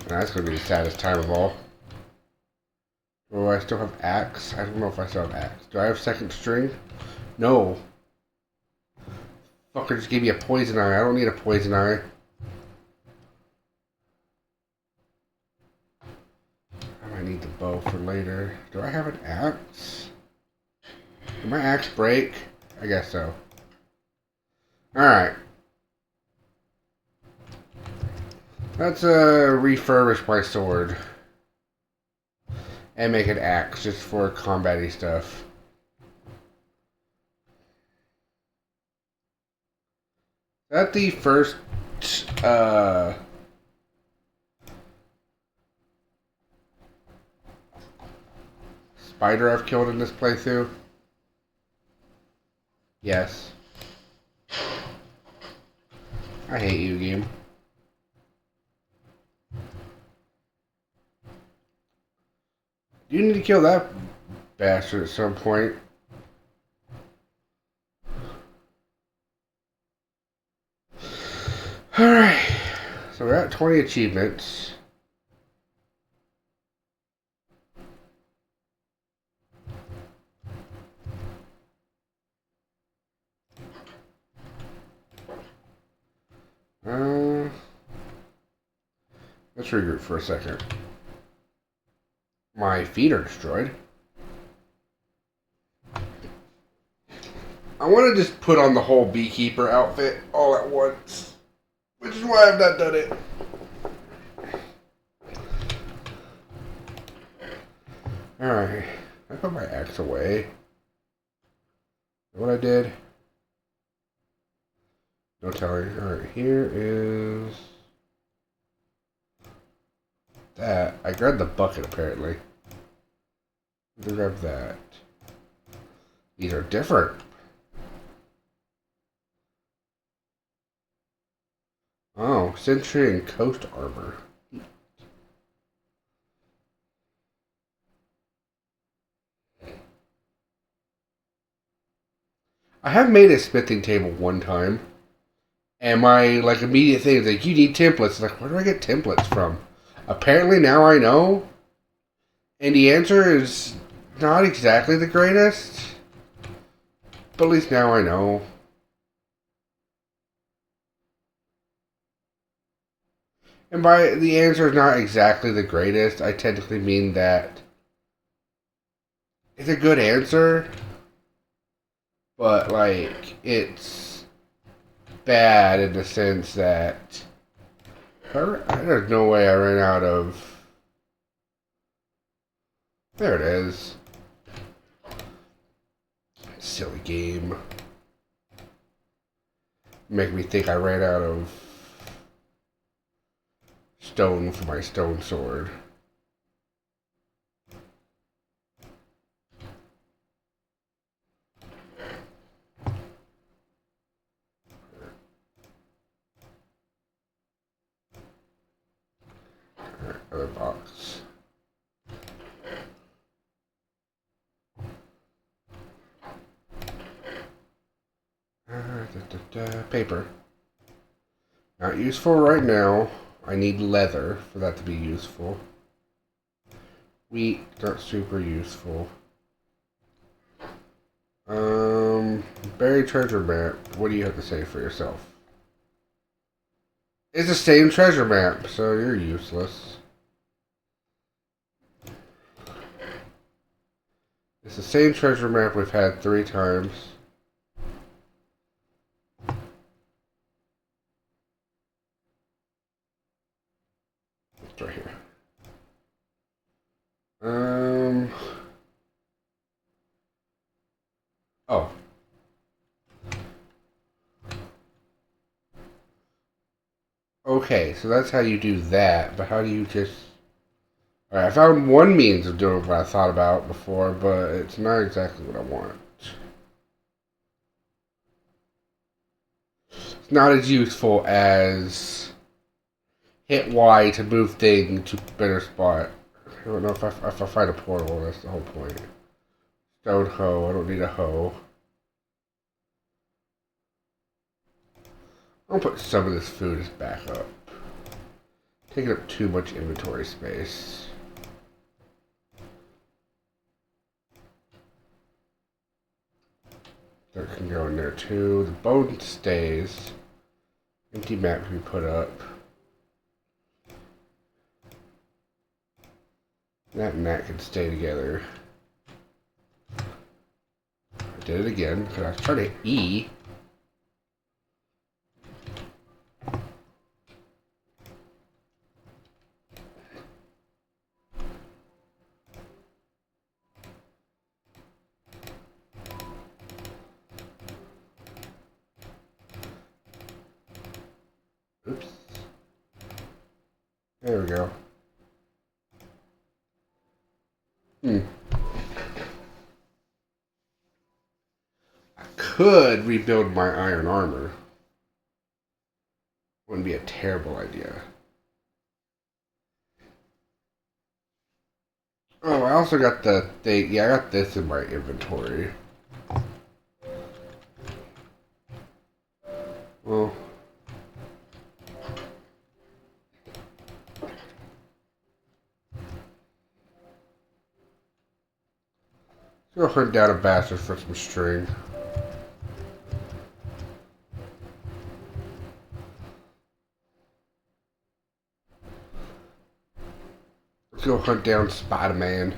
Speaker 1: that's going to be the saddest time of all. Oh, I still have axe? I don't know if I still have axe. Do I have second string? No. Fucker just gave me a poison eye. I don't need a poison eye. I might need the bow for later. Do I have an axe? Did my axe break? I guess so. Alright. Let's refurbish my sword. And make an axe just for combat-y stuff. Is that the first spider I've killed in this playthrough? Yes. I hate you, game. You need to kill that bastard at some point. Alright. So we're at 20 achievements. Let's regroup for a second. My feet are destroyed. I want to just put on the whole beekeeper outfit all at once, which is why I've not done it. Alright, I put my axe away. What I did? No telling. Alright, here is that. I grabbed the bucket apparently. I grab that. These are different. Oh, sentry and coast armor. I have made a smithing table one time. And my immediate thing is like, you need templates. Like, where do I get templates from? Apparently now I know. And the answer is not exactly the greatest. But at least now I know. And by the answer is not exactly the greatest, I technically mean that it's a good answer. But, it's bad in the sense that there's no way I ran out of... There it is. Silly game. Make me think I ran out of stone for my stone sword. Other box. Paper. Not useful right now. I need leather for that to be useful. Wheat, not super useful. Buried treasure map. What do you have to say for yourself? It's the same treasure map, so you're useless. It's the same treasure map we've had 3 times. It's right here. Oh. Okay, so that's how you do that, but how do you just... Alright, I found one means of doing what I thought about before, but it's not exactly what I want. It's not as useful as hit Y to move thing to better spot. I don't know if I find a portal, that's the whole point. Stone hoe, I don't need a hoe. I'll put some of this food as backup. Taking up too much inventory space. That can go in there too. The bone stays. Empty map can be put up. That and that can stay together. I did it again because I was trying to E. Oops. There we go. I could rebuild my iron armor. Wouldn't be a terrible idea. Oh, I also got the thing. Yeah, I got this in my inventory. Well, go hunt down a bastard for some string. Let's go hunt down Spider-Man.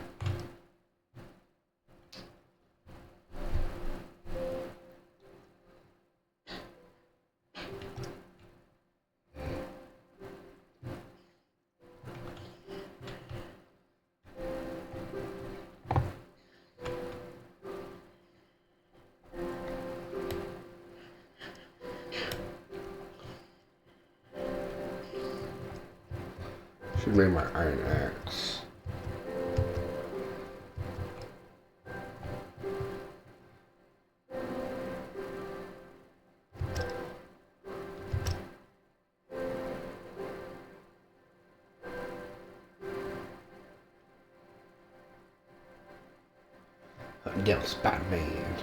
Speaker 1: Should make my iron axe. Hunting down Spider-Man.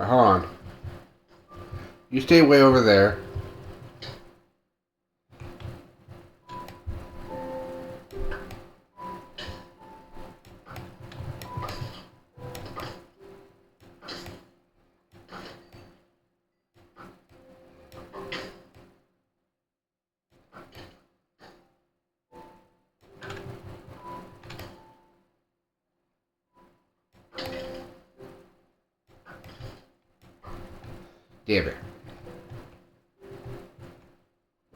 Speaker 1: Hold on. You stay way over there. Damn it.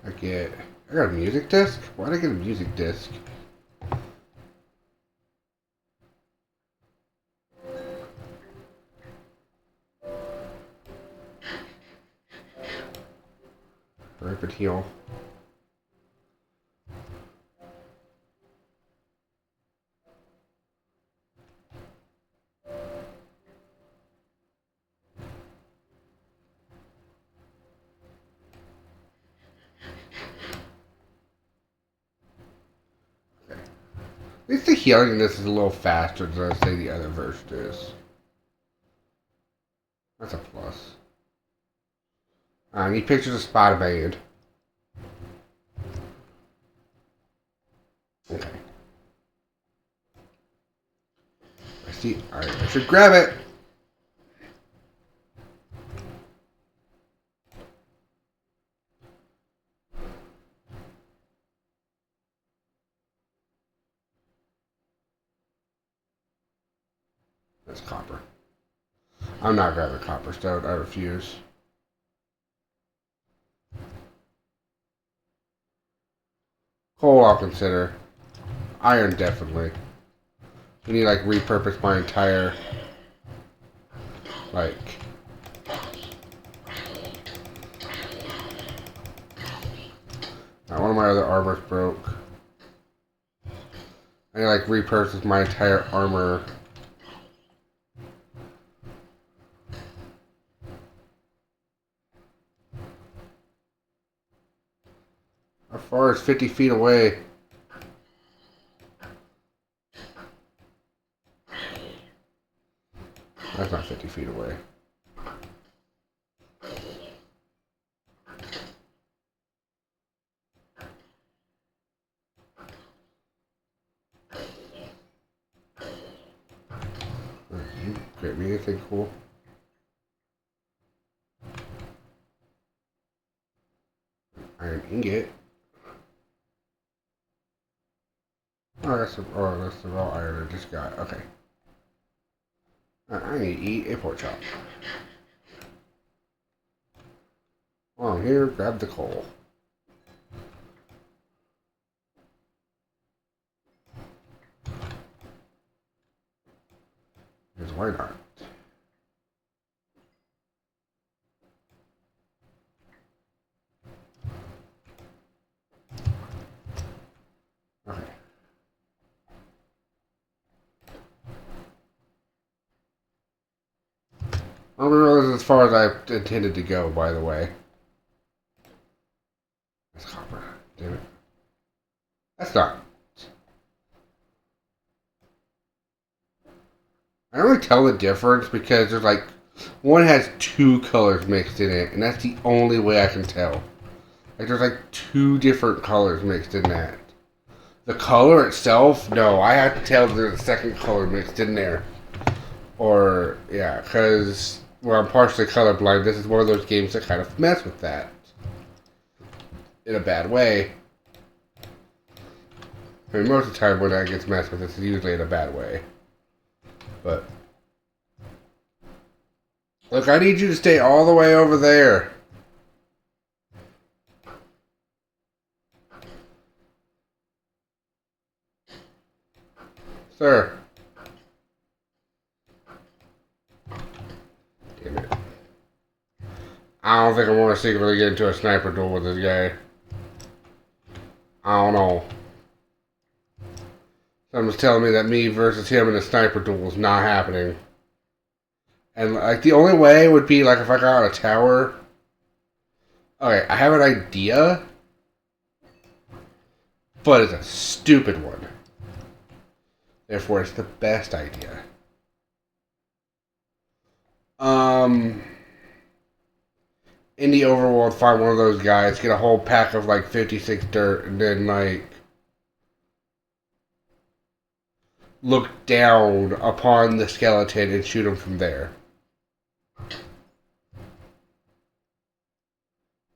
Speaker 1: I got a music disc? Why did I get a music disc? Rapid heal. At least the healing in this is a little faster than I say the other version is. That's a plus. I need pictures of Spider-Man. Okay. I see. Alright, I should grab it. That's copper. I'm not grabbing copper stone. I refuse. Coal I'll consider. Iron definitely. We need like repurpose my entire like one of my other armors broke. I need like repurpose my entire armor. How far is 50 feet away? That's not 50 feet away. Iron ingot. Oh, that's the raw iron I just got. Okay. I need to eat a pork chop. Oh, here, grab the coal. Because why not? Okay. I don't know this is as far as I intended to go, by the way. That's copper. Damn it. That's not. I don't really tell the difference because there's like one has two colors mixed in it, and that's the only way I can tell. Like there's like two different colors mixed in that. The color itself, no, I have to tell there's a second color mixed in there. Or yeah, because well, I'm partially colorblind. This is one of those games that kind of mess with that in a bad way. I mean, most of the time when that gets messed with, it's usually in a bad way. But look, I need you to stay all the way over there. Sir. Damn it. I don't think I want to secretly get into a sniper duel with this guy. I don't know. Someone's telling me that me versus him in a sniper duel is not happening. And like the only way would be like if I got on a tower. Okay, I have an idea. But it's a stupid one. Therefore, it's the best idea. In the overworld, find one of those guys, get a whole pack of like 56 dirt, and then like look down upon the skeleton and shoot him from there.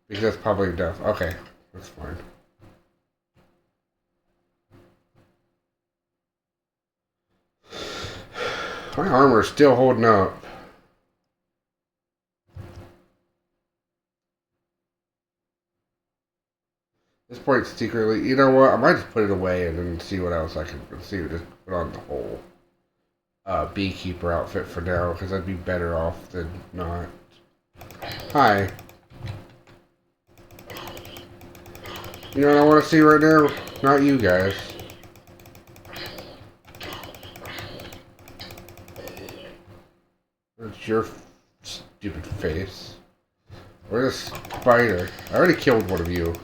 Speaker 1: Because that's probably enough. Okay, that's fine. My armor is still holding up. At this point, secretly, you know what? I might just put it away and then see what else I can see. Just put on the whole beekeeper outfit for now, because I'd be better off than not. Hi. You know what I want to see right now? Not you guys. That's your stupid face. Where's the spider? I already killed one of you.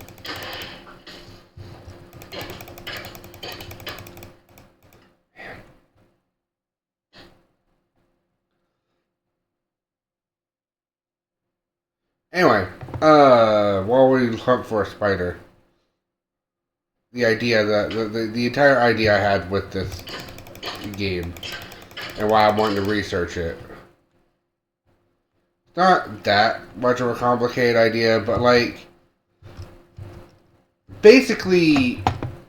Speaker 1: Man. Anyway, while we hunt for a spider, the idea that the entire idea I had with this game and why I'm wanting to research it. Not that much of a complicated idea, but like basically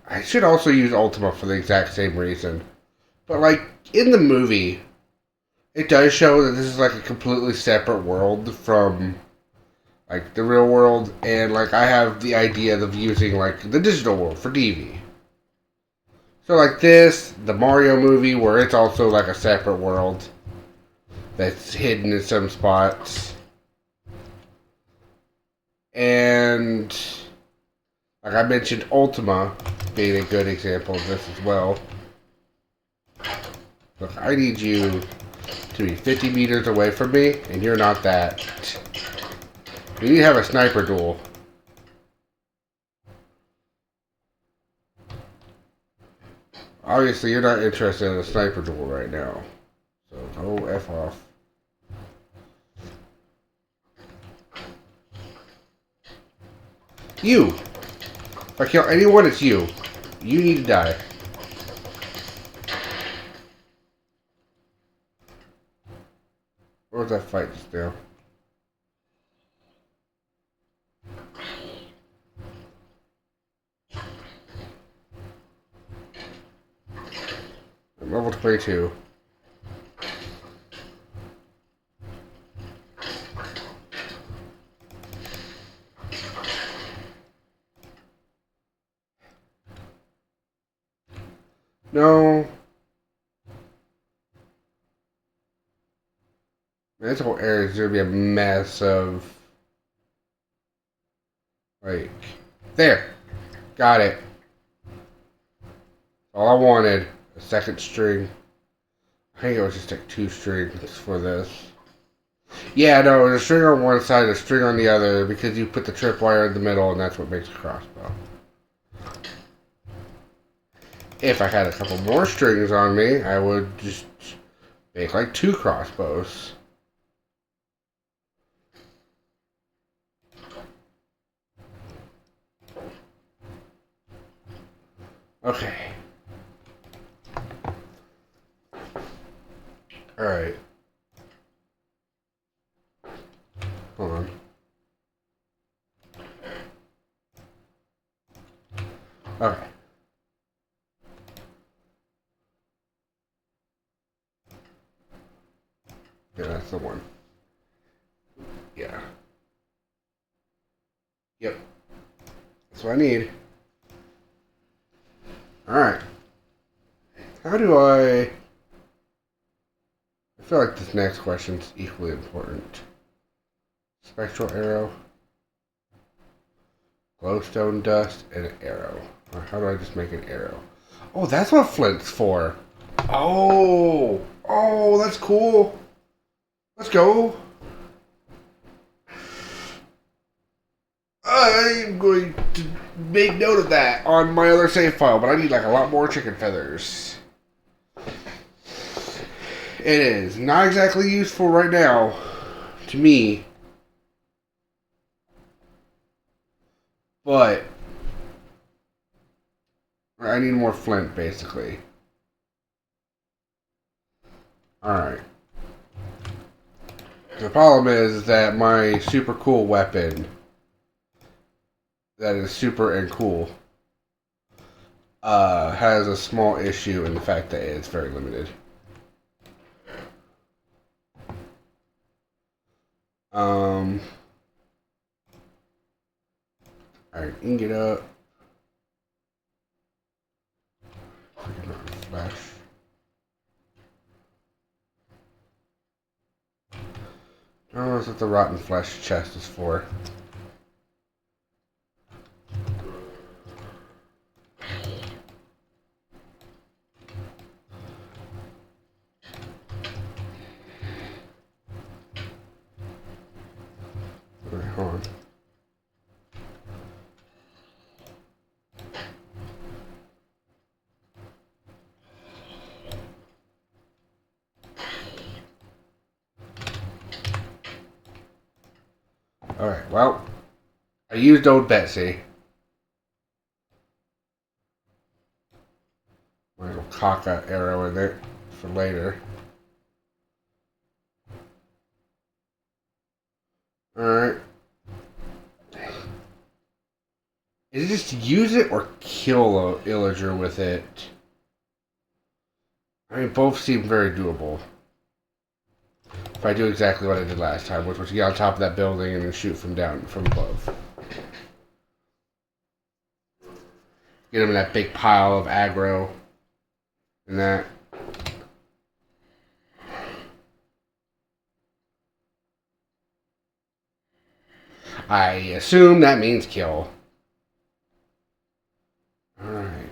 Speaker 1: I should also use Ultima for the exact same reason. But like in the movie, it does show that this is like a completely separate world from like the real world, and like I have the idea of using like the digital world for DV. So like this, the Mario movie, where it's also like a separate world that's hidden in some spots. And like I mentioned, Ultima being a good example of this as well. Look, I need you to be 50 meters away from me, and you're not that. We need to have a sniper duel. Obviously, you're not interested in a sniper duel right now. So, go F off. You! If I kill anyone, it's you. You need to die. Where was that fight just now? 22. No. This whole area is going to be a mess of... Like... There! Got it. All I wanted. A second string. I think it was just like 2 strings for this. Yeah, no, there's a string on one side, a string on the other, because you put the tripwire in the middle, and that's what makes a crossbow. If I had a couple more strings on me, I would just make like 2 crossbows. Okay. Alright. Hold on. Okay. Yeah, that's the one. Yeah. Yep. That's what I need. Alright. How do I feel like this next question's equally important. Spectral arrow. Glowstone dust and an arrow. Or how do I just make an arrow? Oh, that's what flint's for. Oh! Oh, that's cool. Let's go. I'm going to make note of that on my other save file, but I need like a lot more chicken feathers. It is not exactly useful right now to me, but I need more flint basically. Alright. The problem is that my super cool weapon, that is super and cool, has a small issue in the fact that it's very limited. Alright, ingot up. Flash. I don't know what the rotten flesh chest is for. Alright, hold on. Alright, well, I used old Betsy. Might as well cock an arrow in it for later. Alright. Is it just use it or kill a illager with it? I mean, both seem very doable. If I do exactly what I did last time, which was get on top of that building and then shoot from above. Get him in that big pile of aggro. And that. I assume that means kill. Alright,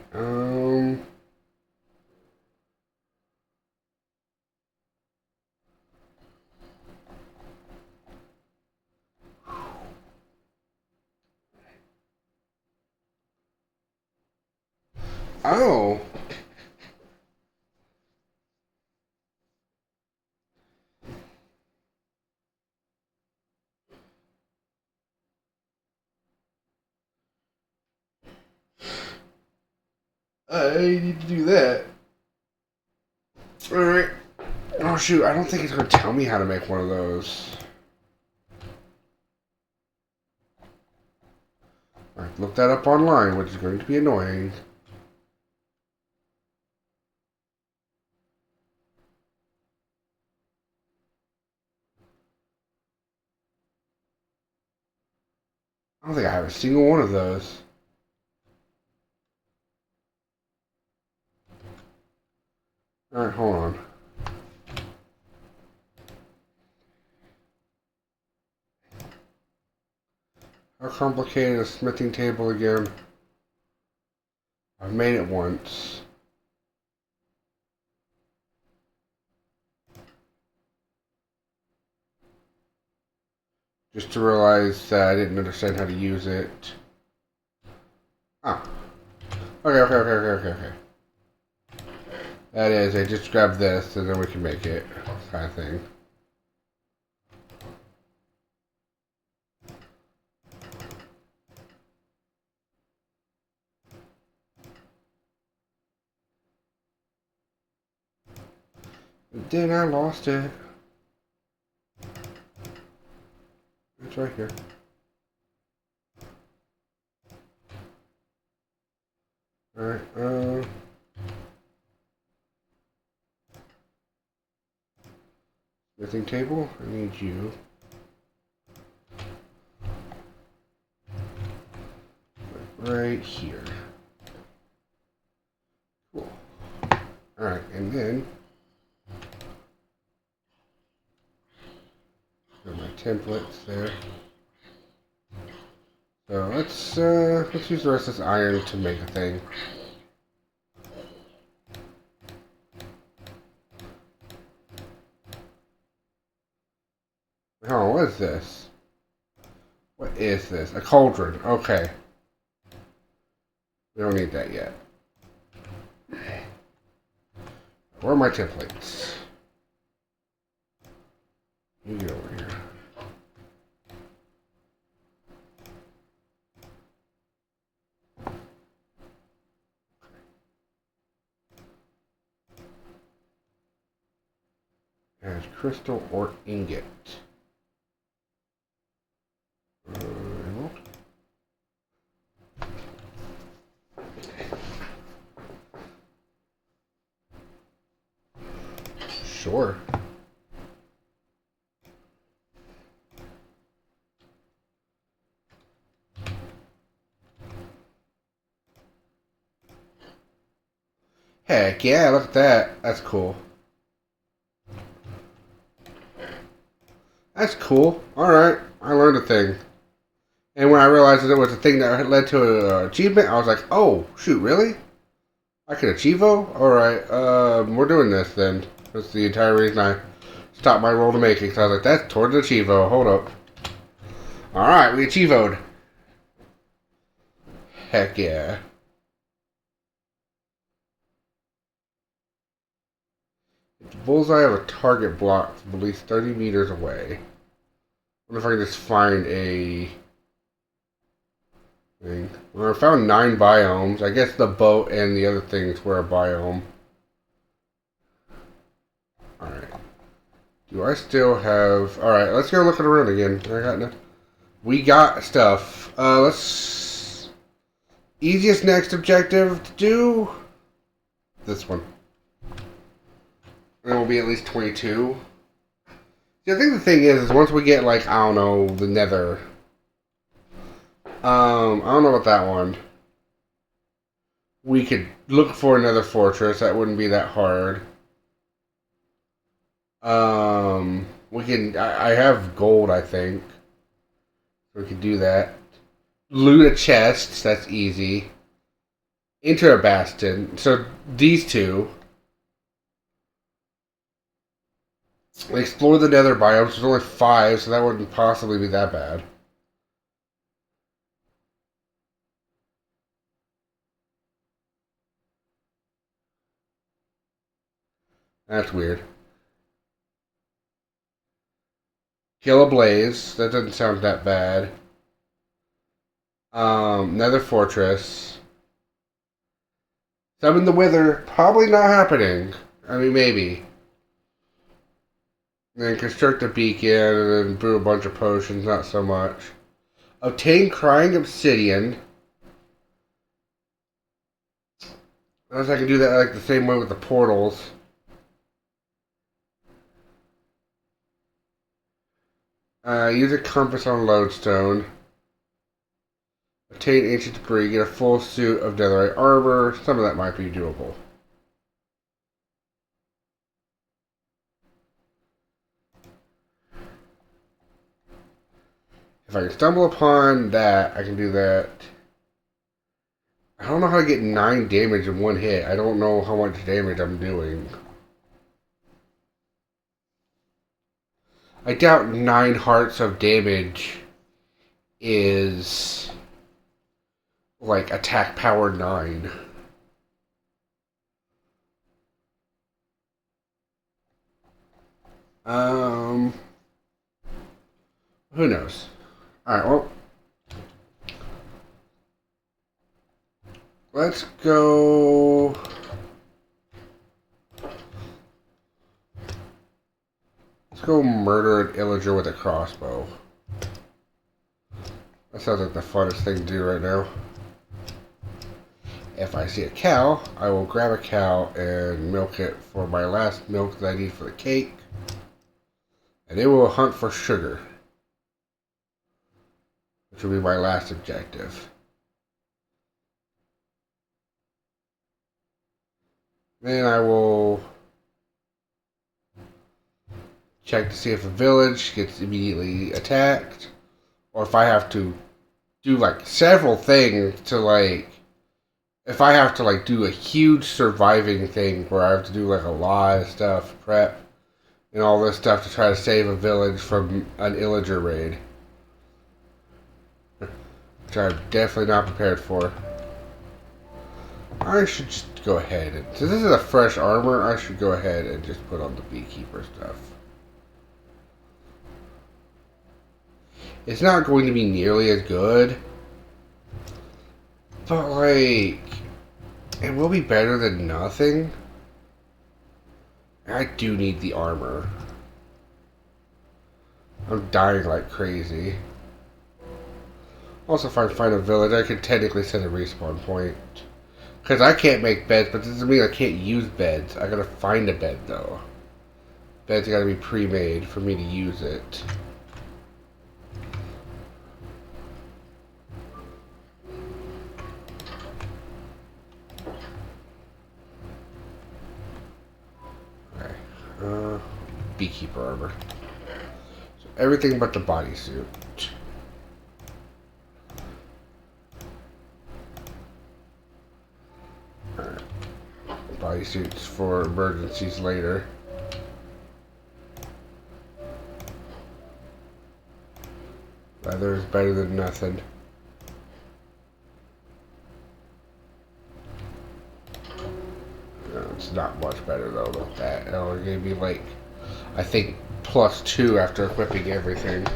Speaker 1: Oh. I need to do that. Alright. Oh shoot, I don't think it's going to tell me how to make one of those. Alright, look that up online, which is going to be annoying. I don't think I have a single one of those. Alright, hold on. How complicated is a smithing table again? I've made it once. Just to realize that I didn't understand how to use it. Ah. Okay. That is, I just grab this and then we can make it. Kind of thing. And then I lost it. It's right here. Alright, smithing table, I need you. Right here. Cool. Alright, and then got my templates there. So let's use the rest of this iron to make a thing. Oh, what is this? What is this? A cauldron. Okay. We don't need that yet. Where are my templates? You get over here. As crystal or ingot. Emerald. Sure. Heck yeah, look at that. That's cool. That's cool. Alright, I learned a thing. And when I realized that it was a thing that led to an achievement, I was like, oh, shoot, really? I can achievo? Alright, we're doing this then. That's the entire reason I stopped my roll to make it. Because I was like, that's towards achievo. Hold up. Alright, we achievoed. Heck yeah. The bullseye of a target blocked from at least 30 meters away. I wonder if I can just find a thing. Well, I found 9 biomes. I guess the boat and the other things were a biome. Alright. Do I still have... Alright, let's go look around again. I got no... We got stuff. Let's... Easiest next objective to do... This one. It will be at least 22. See, I think the thing is once we get, like, I don't know, the Nether. I don't know about that one. We could look for another fortress. That wouldn't be that hard. We can... I have gold, I think. We could do that. Loot a chest. That's easy. Enter a bastion. So, these two... Explore the Nether biomes. There's only 5, so that wouldn't possibly be that bad. That's weird. Kill a blaze. That doesn't sound that bad. Nether Fortress. Summon the Wither. Probably not happening. I mean, maybe. Then construct a beacon and then brew a bunch of potions. Not so much. Obtain crying obsidian. Unless I can do that like the same way with the portals. Use a compass on lodestone. obtain ancient debris, get a full suit of netherite armor. Some of that might be doable. If I can stumble upon that, I can do that. I don't know how to get 9 damage in one hit. I don't know how much damage I'm doing. I doubt 9 hearts of damage is like attack power 9. Who knows? Alright, well, let's go. Let's go murder an illager with a crossbow. That sounds like the funnest thing to do right now. If I see a cow, I will grab a cow and milk it for my last milk that I need for the cake. And it will hunt for sugar, which will be my last objective. Then I will check to see if a village gets immediately attacked, or if I have to do like several things to like, if I have to like do a huge surviving thing where I have to do like a lot of stuff, prep, and all this stuff to try to save a village from an illager raid. Which I'm definitely not prepared for. I should just go ahead and, since this is a fresh armor, I should go ahead and just put on the beekeeper stuff. It's not going to be nearly as good, but like, it will be better than nothing. I do need the armor. I'm dying like crazy. Also, if I find a village, I could technically set a respawn point. Because I can't make beds, but this doesn't mean I can't use beds. I gotta find a bed, though. Beds gotta be pre-made for me to use it. Okay. Beekeeper armor. So everything but the bodysuit. Bodysuits for emergencies later. Leather is better than nothing. No, it's not much better though than that. It'll give me like, I think, +2 after equipping everything.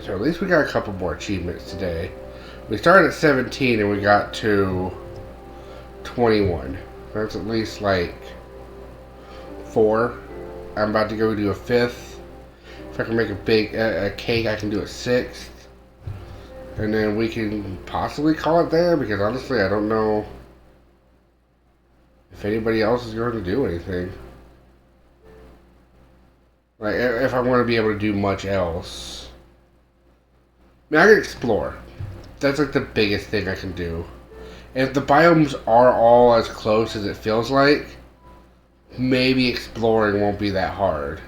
Speaker 1: So at least we got a couple more achievements today. We started at 17 and we got to 21. That's at least like 4. I'm about to go do a 5th. If I can make a big a cake, I can do a 6th. And then we can possibly call it there, because honestly I don't know if anybody else is going to do anything. Like, if I want to be able to do much else. I mean, I can explore. That's like the biggest thing I can do. And if the biomes are all as close as it feels like, maybe exploring won't be that hard.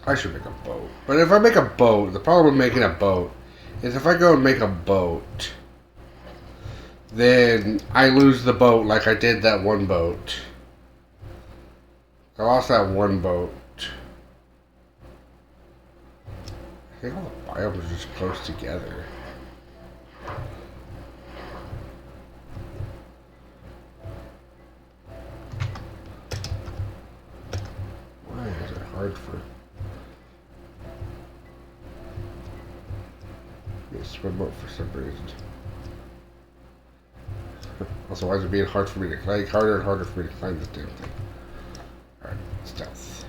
Speaker 1: I should make a boat. But if I make a boat, the problem with making a boat is if I go and make a boat, then I lose the boat like I did that one boat. I lost that one boat. I think all the biomes are just close together. Why is it hard for me to swim up for some reason? Also, why is it being hard for me to climb? Harder and harder for me to climb this damn thing. Alright, stealth.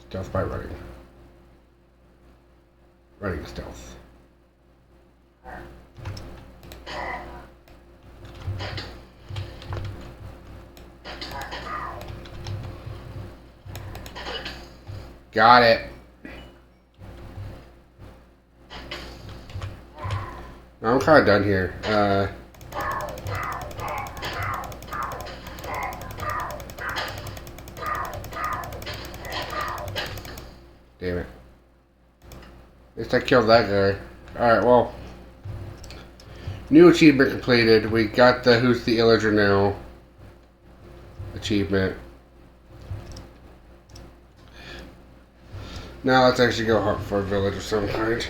Speaker 1: Stealth by running. Running stealth. Got it. I'm kind of done here. Damn it. At least I killed that guy. Alright, well. New achievement completed. We got the Who's the Illager now achievement. Now let's actually go hunt for a village of some kind.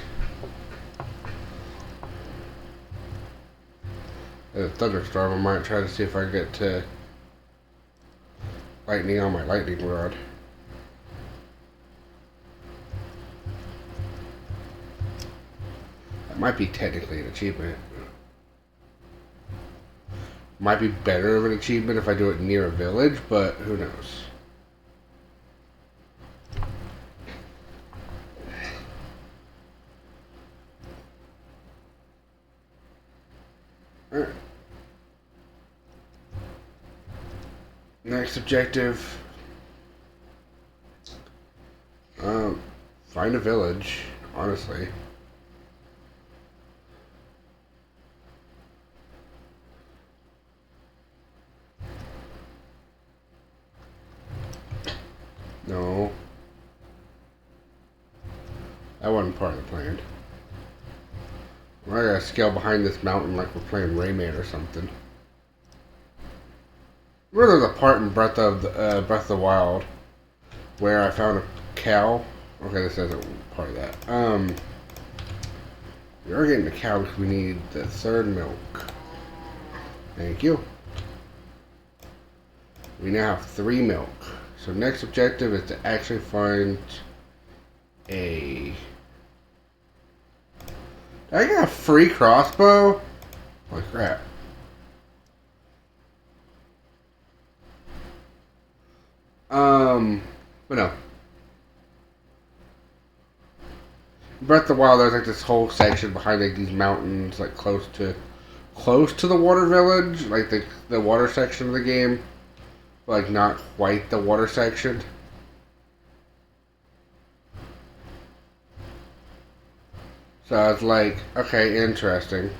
Speaker 1: There's a thunderstorm. I might try to see if I can get to lightning on my lightning rod. That might be technically an achievement. Might be better of an achievement if I do it near a village, but who knows. Alright. Next objective. Find a village, honestly. No. That wasn't part of the plan. We're gonna scale behind this mountain like we're playing Rayman or something. Remember there's a part in Breath of the Wild where I found a cow. Okay, this isn't part of that. We are getting the cow because we need the third milk. Thank you. We now have 3 milk. So next objective is to actually find a... I got a free crossbow? Holy crap. But no. Breath of the Wild, there's like this whole section behind like these mountains, like close to the water village, like the water section of the game, but like not quite the water section. So I was like, okay, interesting.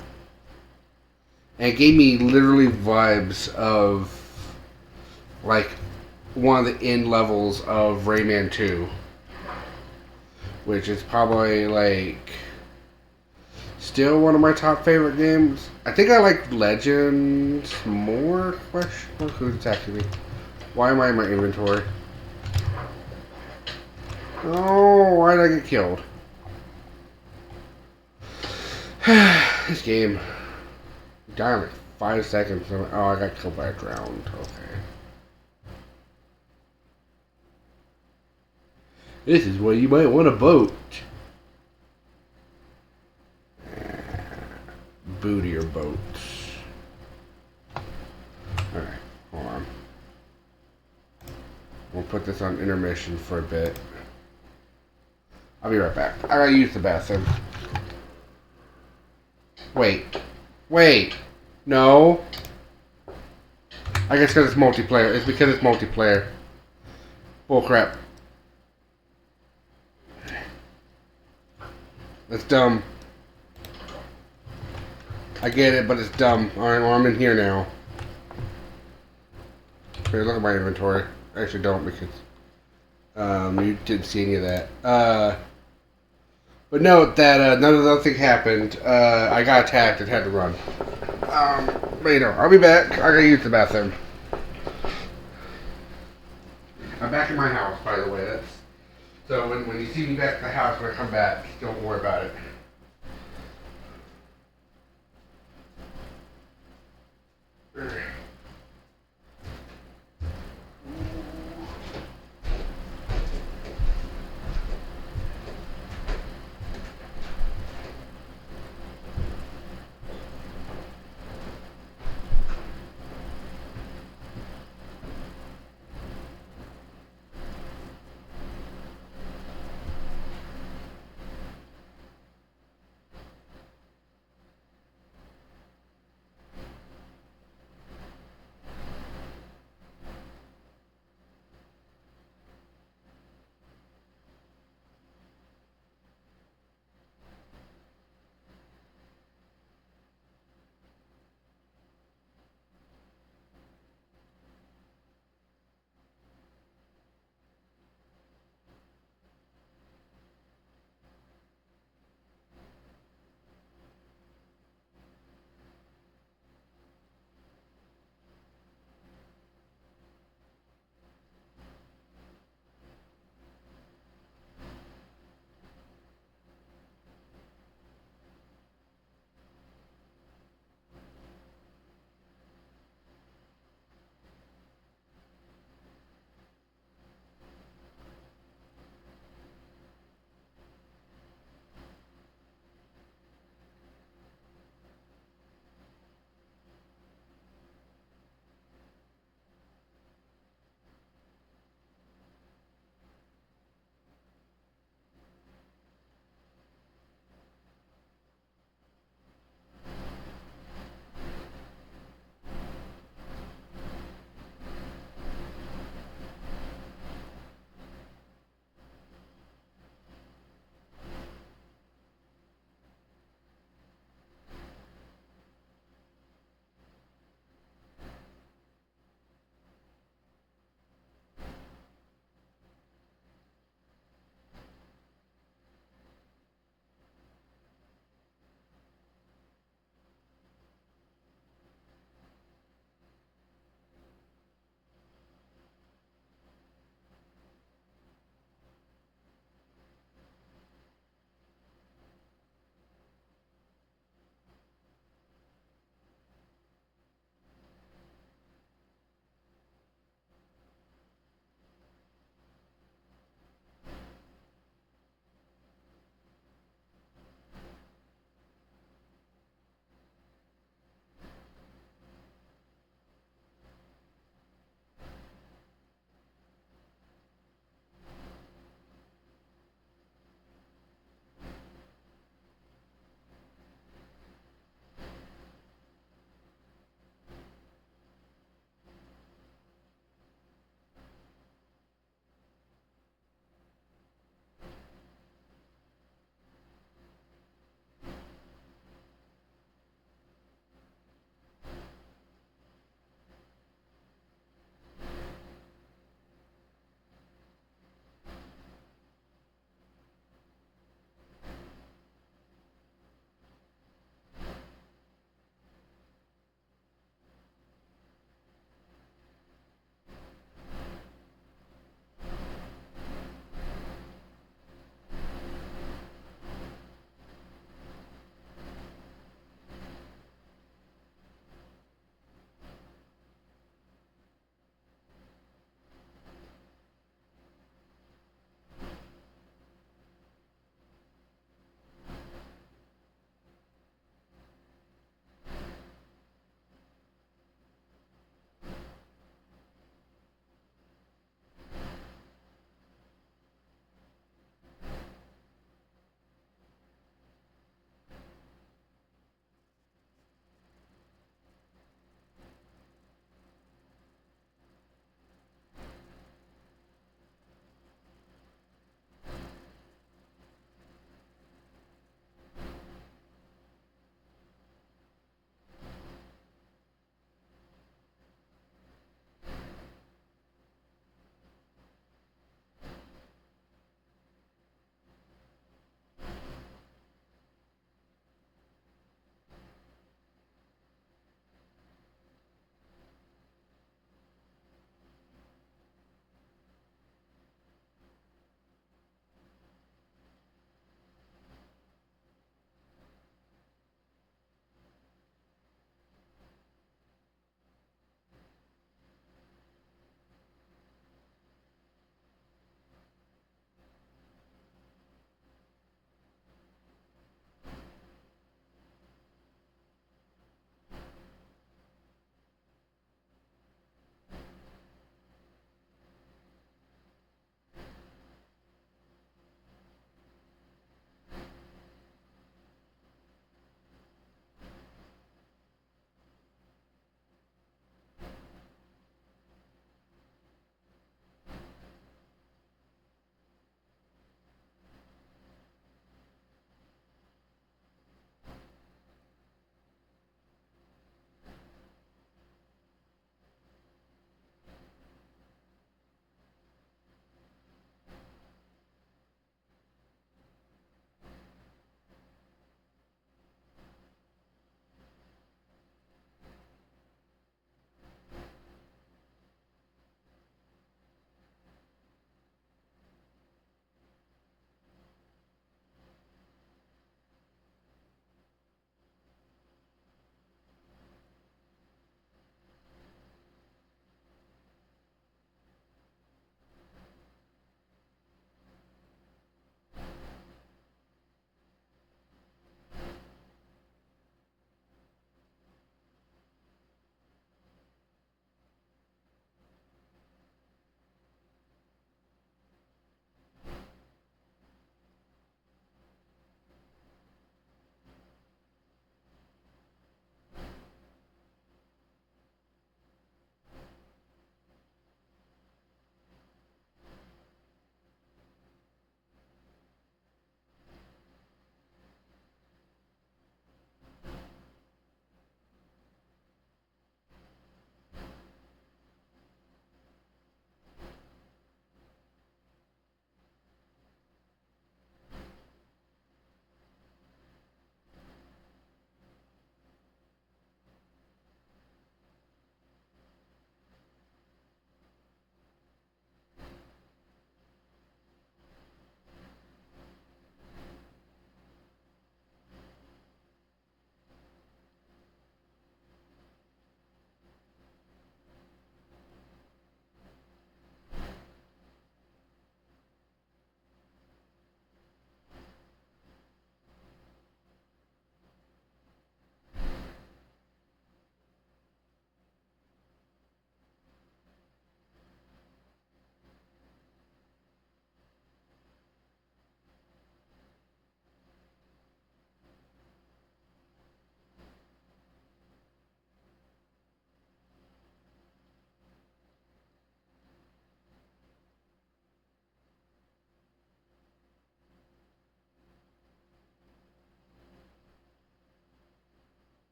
Speaker 1: And it gave me literally vibes of like one of the end levels of Rayman 2. Which is probably like still one of my top favorite games. I think I like Legends more. Question mark, who's attacking me? Why am I in my inventory? Oh, why did I get killed? This game. Died in like 5 seconds. Oh, I got killed by a drowned. Okay. This is where you might want to vote. Bootier boats. Alright, hold on. We'll put this on intermission for a bit. I'll be right back. I gotta use the bathroom. Wait. No. I guess because it's multiplayer. It's because it's multiplayer. Bullcrap. That's dumb. I get it, but it's dumb. Alright, well, I'm in here now. Here, look at my inventory. I actually don't because you didn't see any of that. But note that none of those things happened. I got attacked and had to run. But you know, I'll be back. I gotta use the bathroom. I'm back in my house, by the way. So when you see me back at the house when I come back, don't worry about it.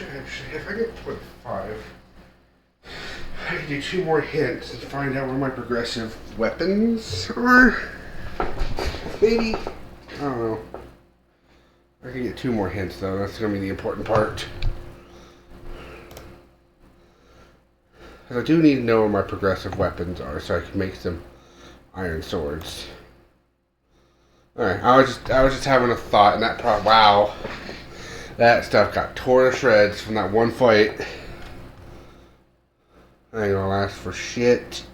Speaker 1: actually, if I get 25, I can do 2 more hints and find out where my progressive weapons are. Maybe. I don't know. I can get 2 more hints though. That's going to be the important part. Because I do need to know where my progressive weapons are so I can make some iron swords. Alright, I was just having a thought, and wow. That stuff got torn to shreds from that one fight. I ain't gonna last for shit.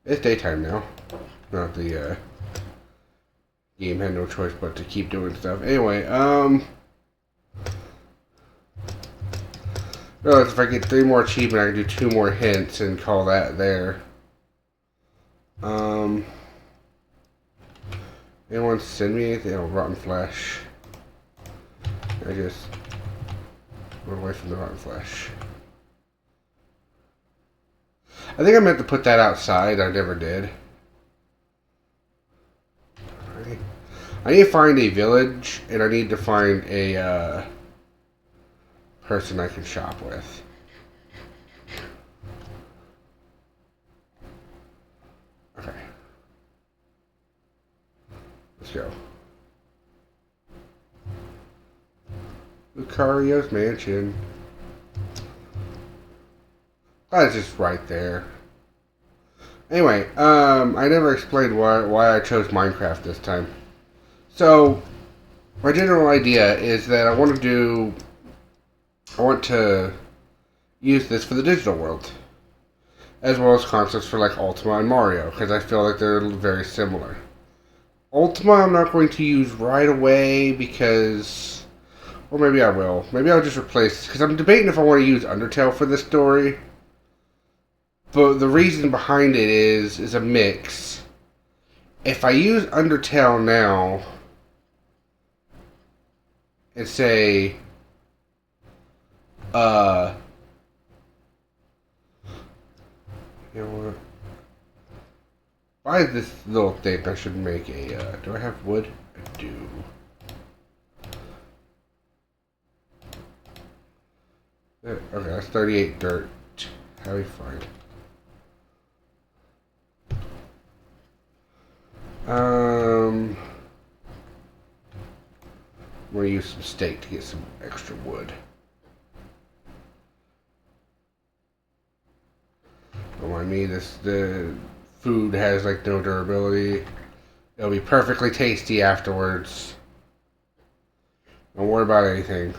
Speaker 1: It's daytime now. Not the, game had no choice but to keep doing stuff. Anyway, if I get 3 more achievements, I can do 2 more hints and call that there. Anyone send me anything? Oh, rotten flesh. I just went away from the rotten flesh. I think I meant to put that outside. I never did. I need to find a village, and I need to find a person I can shop with. Okay. Let's go. Lucario's mansion. That's just right there. Anyway, I never explained why I chose Minecraft this time. So, my general idea is that I want to use this for the digital world, as well as concepts for like Ultima and Mario, because I feel like they're very similar. Ultima I'm not going to use right away because, or maybe I will. Maybe I'll just replace, because I'm debating if I want to use Undertale for this story. But the reason behind it is a mix. If I use Undertale now and say, you know what? Why is this little thing? I should make a, do I have wood? I do. Okay, that's 38 dirt. How do we find? I'm gonna use some steak to get some extra wood. Don't mind me, the food has like no durability. It'll be perfectly tasty afterwards. Don't worry about anything.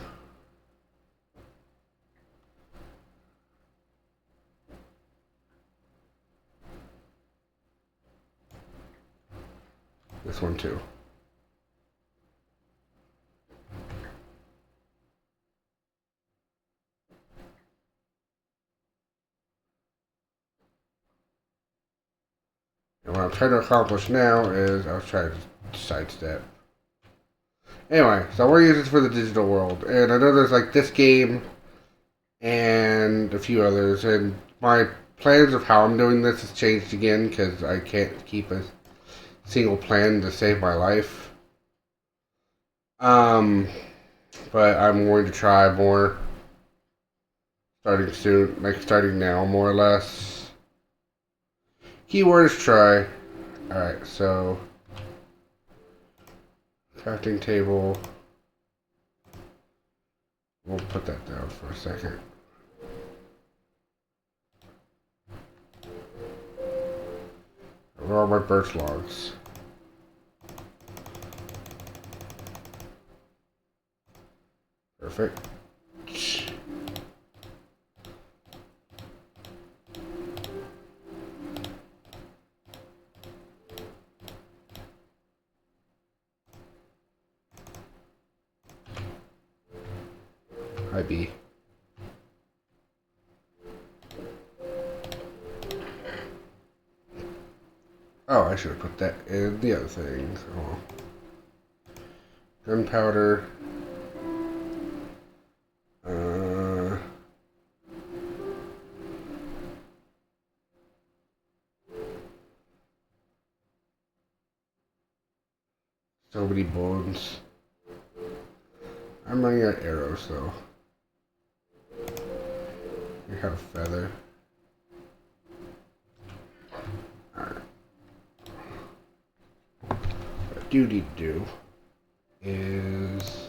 Speaker 1: This one too. And what I'm trying to accomplish now is I was trying to sidestep. Anyway, so we're using this for the digital world, and I know there's like this game and a few others, and my plans of how I'm doing this has changed again because I can't keep a single plan to save my life. But I'm going to try more starting soon, like starting now, more or less. Keyword is try. Alright, so crafting table. We'll put that down for a second. Where are my birch logs? Perfect. Hi, B. Oh, I should have put that in the other thing. Oh. Gunpowder. So many bones. I'm running out of arrows though. We have a feather. Alright. What I do need to do is...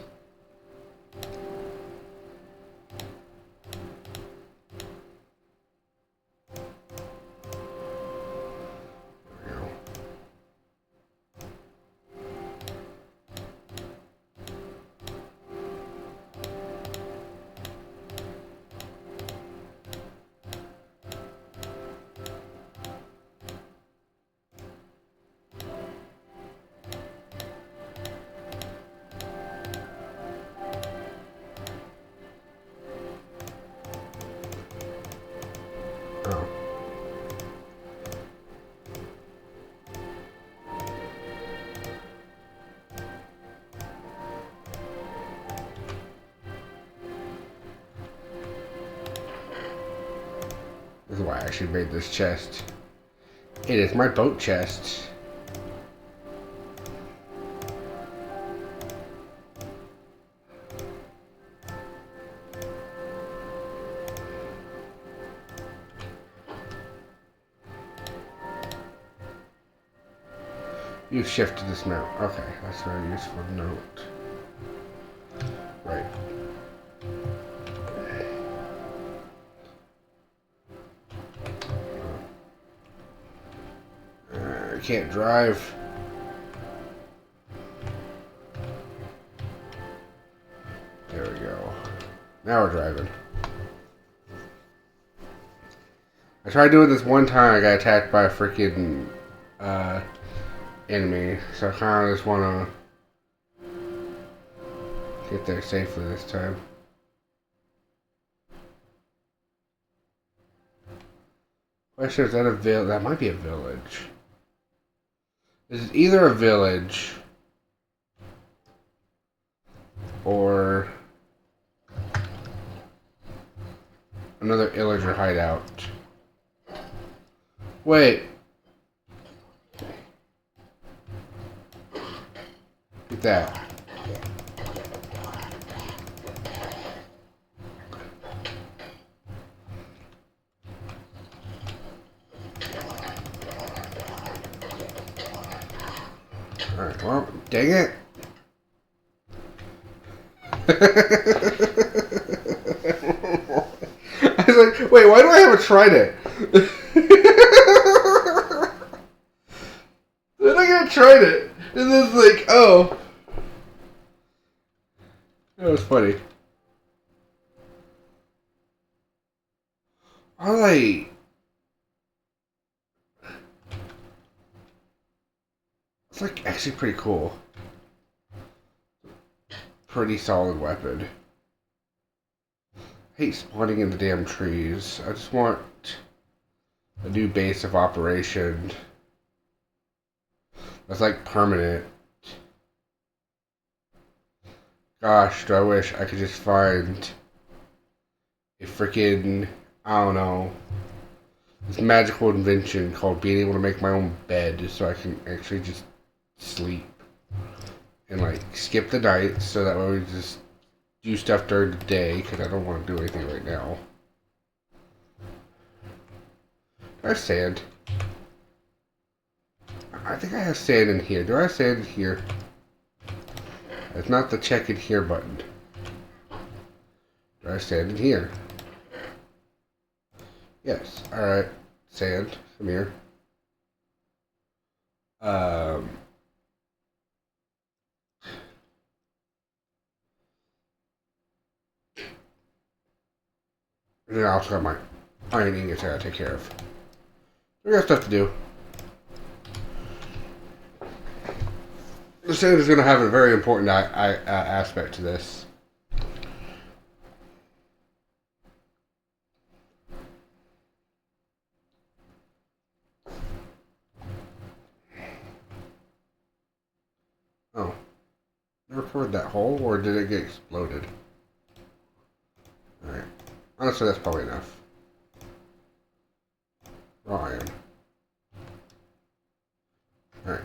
Speaker 1: This is why I actually made this chest. It is my boat chest. Use shift to dismount. Okay, that's a very useful note. Right. I can't drive. There we go. Now we're driving. I tried doing this one time. I got attacked by a freaking enemy, so I kind of just want to get there safely this time. Question, is that a village? That might be a village. This is either a village or another illager hideout. Wait. Look at that. Alright, well, dang it. I was like, wait, why do I have a trident? Then I got a trident. And then it's like, oh. That was funny. I like... It's like actually pretty cool. Pretty solid weapon. I hate spawning in the damn trees. I just want a new base of operation that's like permanent. Gosh, do I wish I could just find a freaking, I don't know, this magical invention called being able to make my own bed so I can actually just sleep and like skip the night so that way we just do stuff during the day because I don't want to do anything right now. There's sand. I think I have sand in here. Do I have sand in here? It's not the check in here button. Do I have sand in here? Yes. Alright. Sand. Come here. And then I also got my iron ingots I gotta take care of. We got stuff to do. The sand is going to have a very important aspect to this. Oh. Never poured that hole, or did it get exploded? Alright. Honestly, that's probably enough. Raw iron. Alright.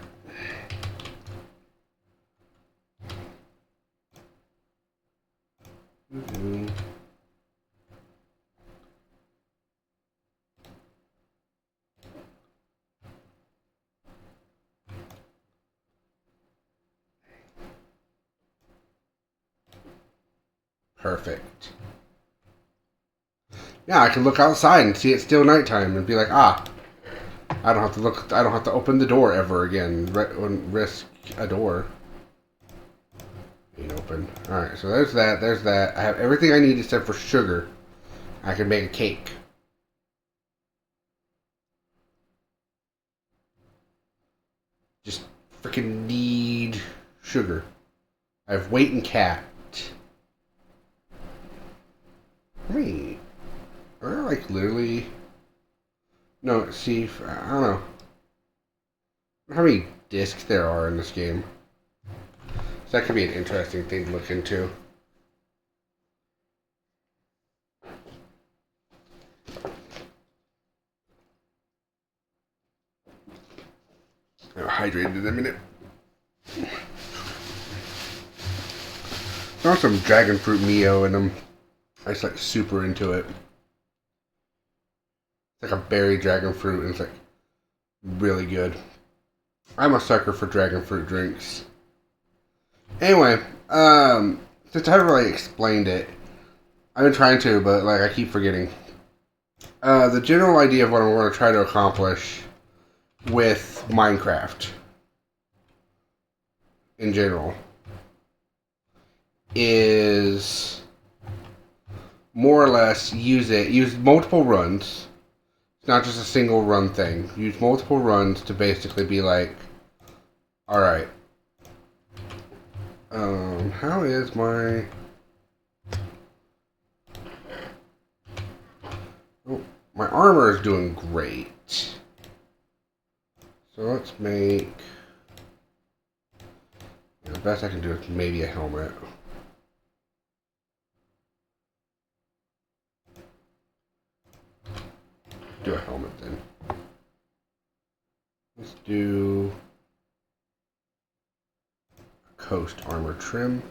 Speaker 1: Perfect. Yeah, I can look outside and see it's still nighttime and be like, ah, I don't have to look. I don't have to open the door ever again. Risk a door being open. All right, so there's that. There's that. I have everything I need except for sugar. I can make a cake. Just freaking need sugar. I have weight and cat. Wait, are there like literally? No, see, I don't know how many discs there are in this game. So that could be an interesting thing to look into. I'll hydrate it in a minute. There's some dragon fruit Mio in them. I just like super into it. It's like a berry dragon fruit, and it's like really good. I'm a sucker for dragon fruit drinks. Anyway, since I haven't really explained it, I've been trying to, but like I keep forgetting. The general idea of what I'm going to try to accomplish with Minecraft in general is more or less use multiple runs. It's not just a single run thing. Use multiple runs to basically be like, alright, how is my... Oh, my armor is doing great. So let's make... The best I can do is maybe a helmet. Do a helmet then. Let's do a coast armor trim.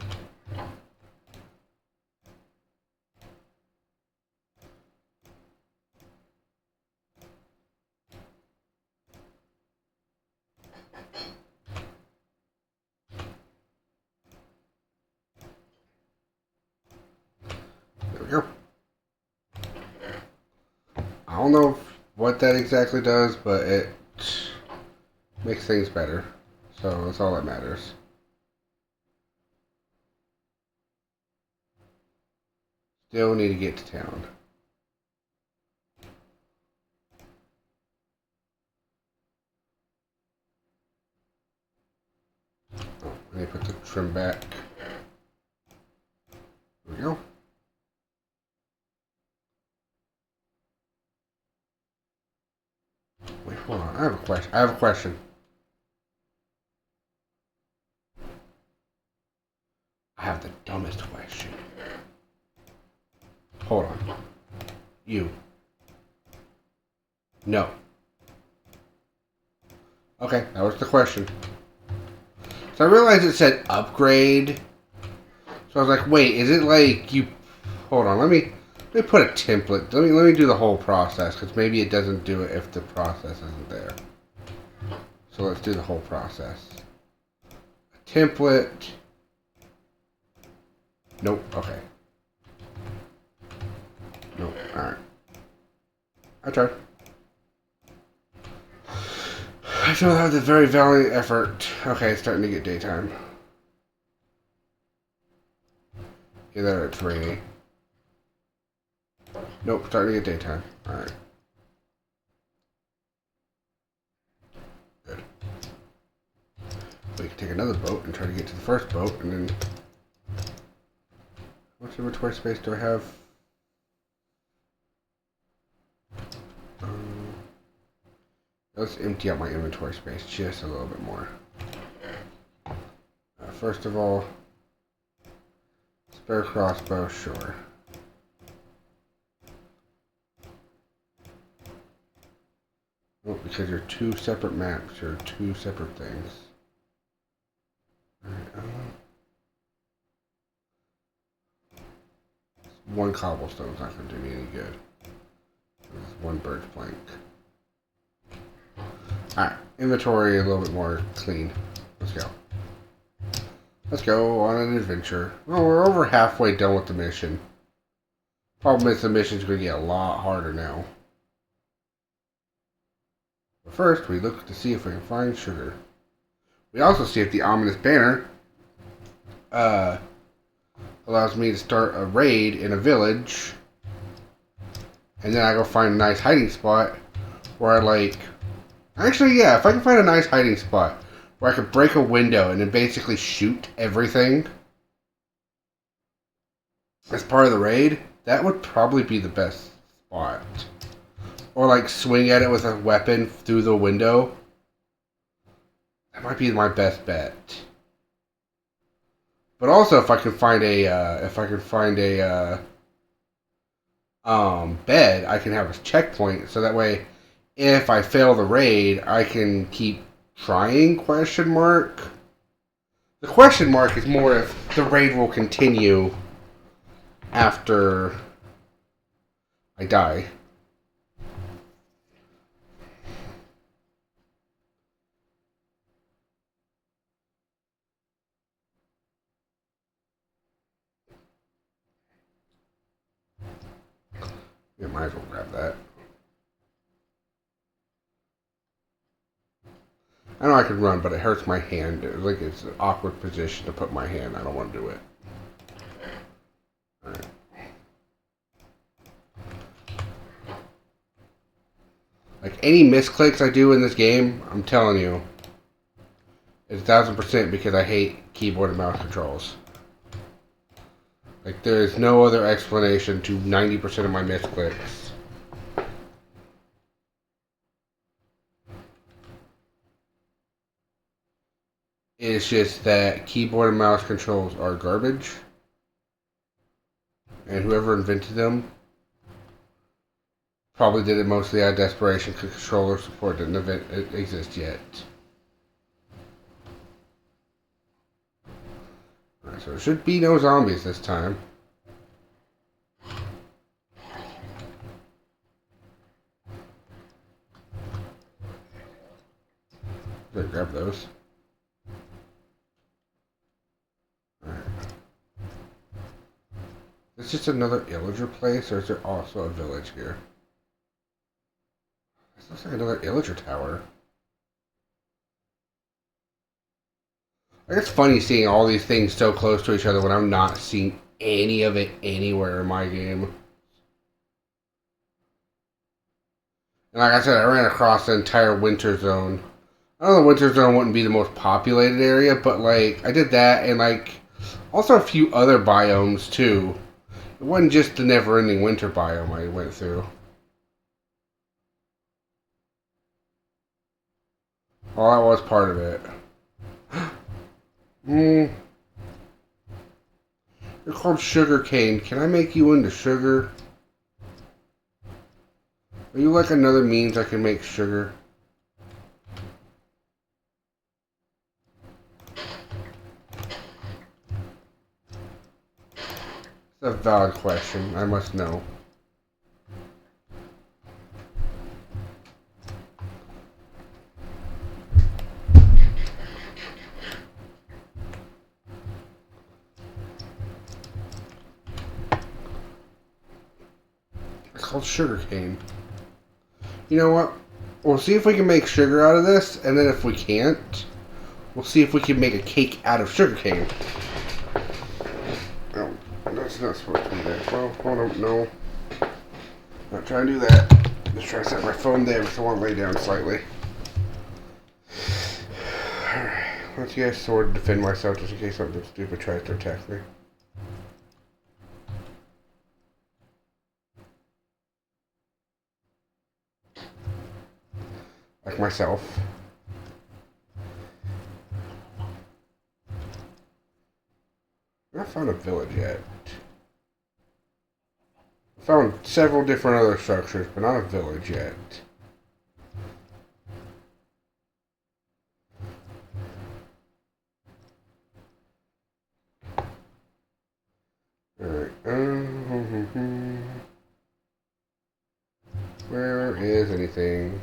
Speaker 1: There we go. I don't know what that exactly does, but it makes things better. So that's all that matters. Still need to get to town. Oh, let me put the trim back. There we go. Wait, hold on. I have a question. I have the dumbest question. Hold on. You. No. Okay, that was the question. So I realized it said upgrade. So I was like, wait, is it like you... Hold on, let me put a template. Let me do the whole process, because maybe it doesn't do it if the process isn't there. So let's do the whole process. A template. Nope, okay. Nope, alright. I tried. I feel that was a very valiant effort. Okay, it's starting to get daytime. Either there it's rainy. Nope, starting to get daytime. Alright. Good. We can take another boat and try to get to the first boat, and then... How much inventory space do I have? Let's empty out my inventory space just a little bit more. First of all, spare crossbow, sure. Oh, because you're two separate maps, you're two separate things. Alright, one cobblestone's not going to do me any good. There's one birch plank. Alright, inventory a little bit more clean. Let's go. Let's go on an adventure. Oh, we're over halfway done with the mission. Problem is the mission's going to get a lot harder now. But first, we look to see if we can find sugar. We also see if the ominous banner allows me to start a raid in a village. And then I go find a nice hiding spot where I like... Actually, yeah, if I can find a nice hiding spot where I could break a window and then basically shoot everything as part of the raid, that would probably be the best spot. Or like swing at it with a weapon through the window. That might be my best bet. But also, if I can find a bed, I can have a checkpoint, so that way, if I fail the raid, I can keep trying, question mark. The question mark is more if the raid will continue after I die. Yeah, might as well grab that. I know I can run, but it hurts my hand. Like it's an awkward position to put my hand. I don't want to do it. Alright. Like any misclicks I do in this game, I'm telling you, it's 1000% because I hate keyboard and mouse controls. Like there is no other explanation to 90% of my misclicks. It's just that keyboard and mouse controls are garbage. And whoever invented them probably did it mostly out of desperation because controller support didn't exist yet. Alright, so there should be no zombies this time. Gonna grab those. Alright. Is this just another illager place, or is there also a village here? This looks like another illager tower. Like it's funny seeing all these things so close to each other when I'm not seeing any of it anywhere in my game. And like I said, I ran across the entire winter zone. I know the winter zone wouldn't be the most populated area, but like I did that and like also a few other biomes too. It wasn't just the never-ending winter biome I went through. Well, that was part of it. You're called sugarcane. Can I make you into sugar? Are you like another means I can make sugar? It's a valid question. I must know. It's called sugarcane. You know what? We'll see if we can make sugar out of this, and then if we can't, we'll see if we can make a cake out of sugarcane. Oh, that's not supposed to be there. Well, hold on, no. Not trying to do that. Just trying to set my phone there because I want to lay down slightly. Alright, let's get a sword to defend myself just in case something stupid tries to attack me. Like myself. I haven't found a village yet. I found several different other structures, but not a village yet. Alright, where is anything?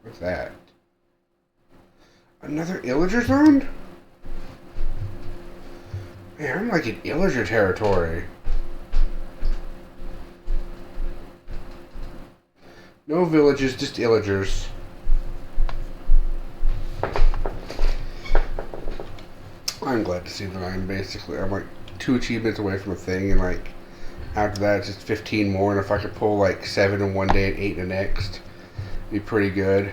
Speaker 1: What's that? Another illager zone? Man, I'm like in illager territory. No villages, just illagers. I'm glad to see that I'm basically, I'm like 2 achievements away from a thing, and like after that it's just 15 more, and if I could pull like 7 in one day and 8 in the next, it'd be pretty good.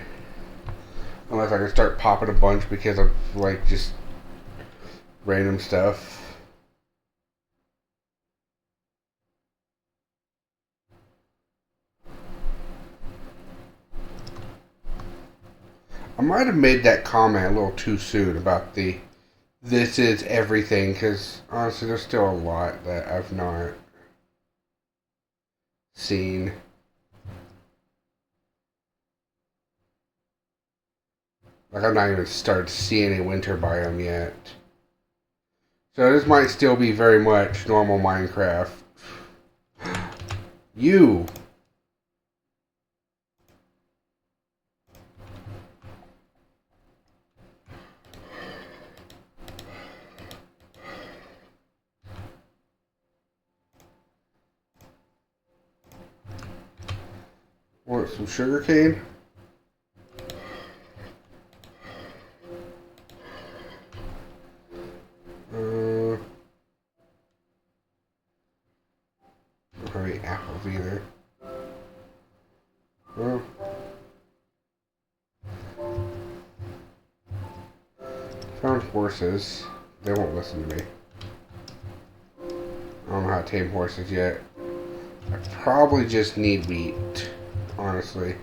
Speaker 1: Unless I can start popping a bunch because of like just random stuff. I might have made that comment a little too soon about the this is everything, because honestly there's still a lot that I've not seen. Like I've not even started seeing a winter biome yet. So this might still be very much normal Minecraft. You! Want some sugar cane? Don't have any apples either. Well, found horses. They won't listen to me. I don't know how to tame horses yet. I probably just need wheat, honestly.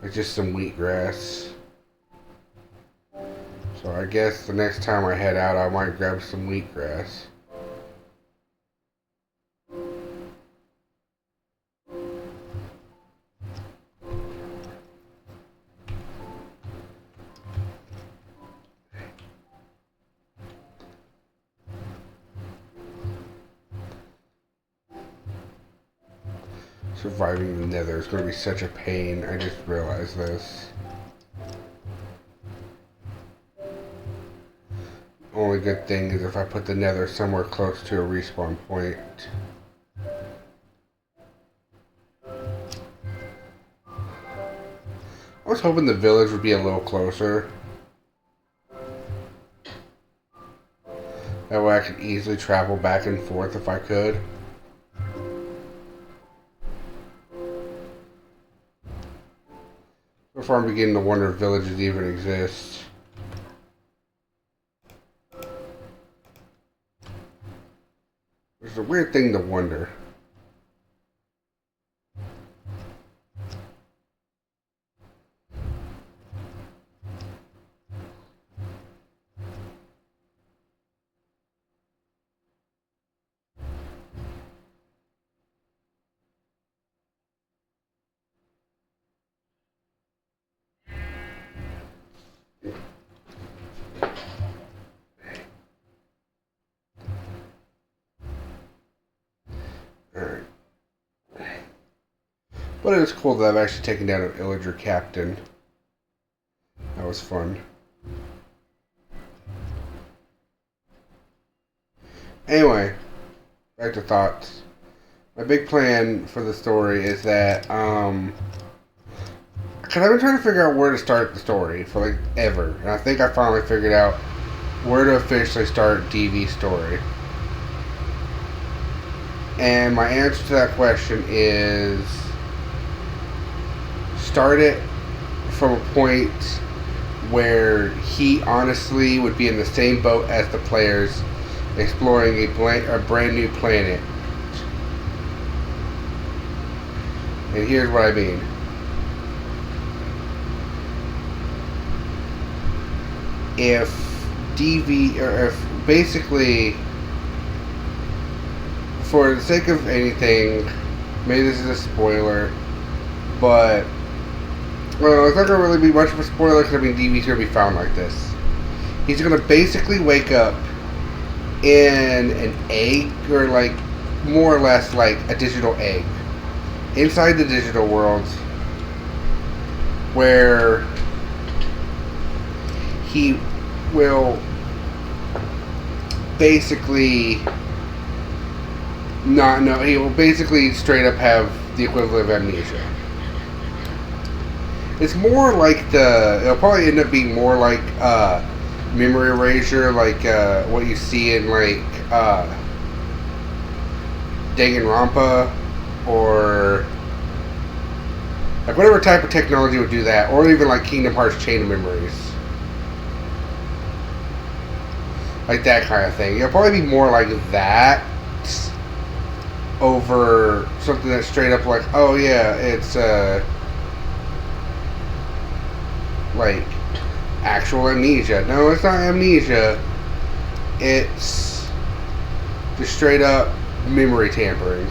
Speaker 1: Like just some wheatgrass. So I guess the next time I head out, I might grab some wheatgrass. Surviving the Nether is going to be such a pain. I just realized this. Only good thing is if I put the Nether somewhere close to a respawn point. I was hoping the village would be a little closer. That way I could easily travel back and forth if I could. Before I'm beginning to wonder if villages even exist. It's a weird thing to wonder. Alright. But it is cool that I've actually taken down an illager captain. That was fun. Anyway, back to thoughts. My big plan for the story is that, because I've been trying to figure out where to start the story for like ever. And I think I finally figured out where to officially start DV's story. And my answer to that question is start it from a point where he honestly would be in the same boat as the players, exploring a brand new planet. And here's what I mean. If DV, or if basically, for the sake of anything, maybe this is a spoiler, but, well, it's not going to really be much of a spoiler because, I mean, DV's going to be found like this. He's going to basically wake up in an egg, or like, more or less like a digital egg, inside the digital world, where he will basically not know. He will basically straight up have the equivalent of amnesia. It's more like it'll probably end up being more like memory erasure, like what you see in like Danganronpa, or like whatever type of technology would do that, or even like Kingdom Hearts Chain of Memories. Like that kind of thing. It'll probably be more like that over something that's straight up like, oh yeah, it's like actual amnesia. No, it's not amnesia. It's just straight up memory tampering.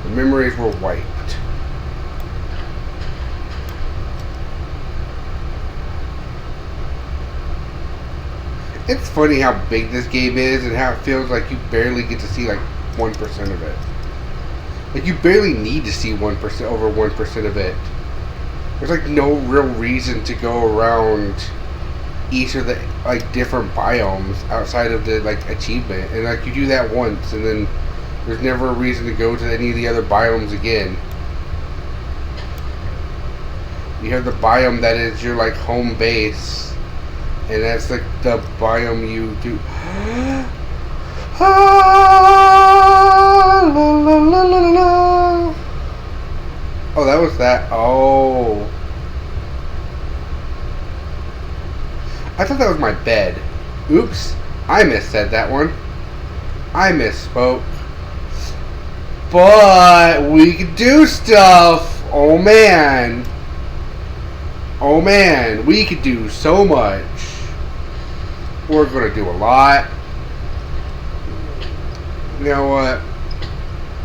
Speaker 1: The memories were wiped. It's funny how big this game is and how it feels like you barely get to see like 1% of it. Like, you barely need to see 1%, over 1% of it. There's, like, no real reason to go around each of the, like, different biomes outside of the, like, achievement. And, like, you do that once, and then there's never a reason to go to any of the other biomes again. You have the biome that is your, like, home base. And that's, like, the biome you do... Oh, that was that. Oh. I thought that was my bed. Oops. I missaid that one. I misspoke. But we can do stuff. Oh, man. Oh, man. We could do so much. We're going to do a lot. You know what?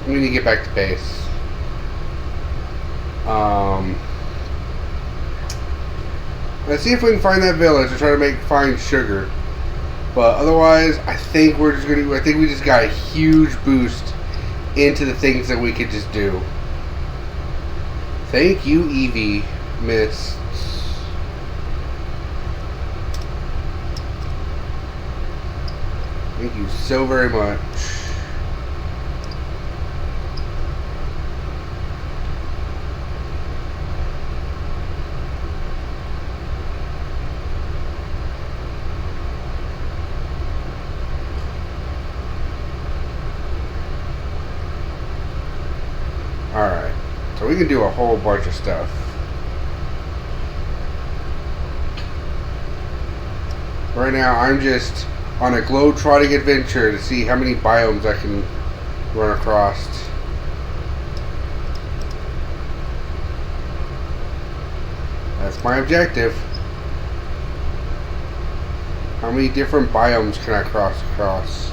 Speaker 1: We need to get back to base. Let's see if we can find that village and try to find sugar. But otherwise, I think we're just gonna. I think we just got a huge boost into the things that we could just do. Thank you, Evie, Miss. Thank you so very much. Alright, so we can do a whole bunch of stuff. Right now, I'm just on a globe-trotting adventure to see how many biomes I can run across. That's my objective. How many different biomes can I cross across?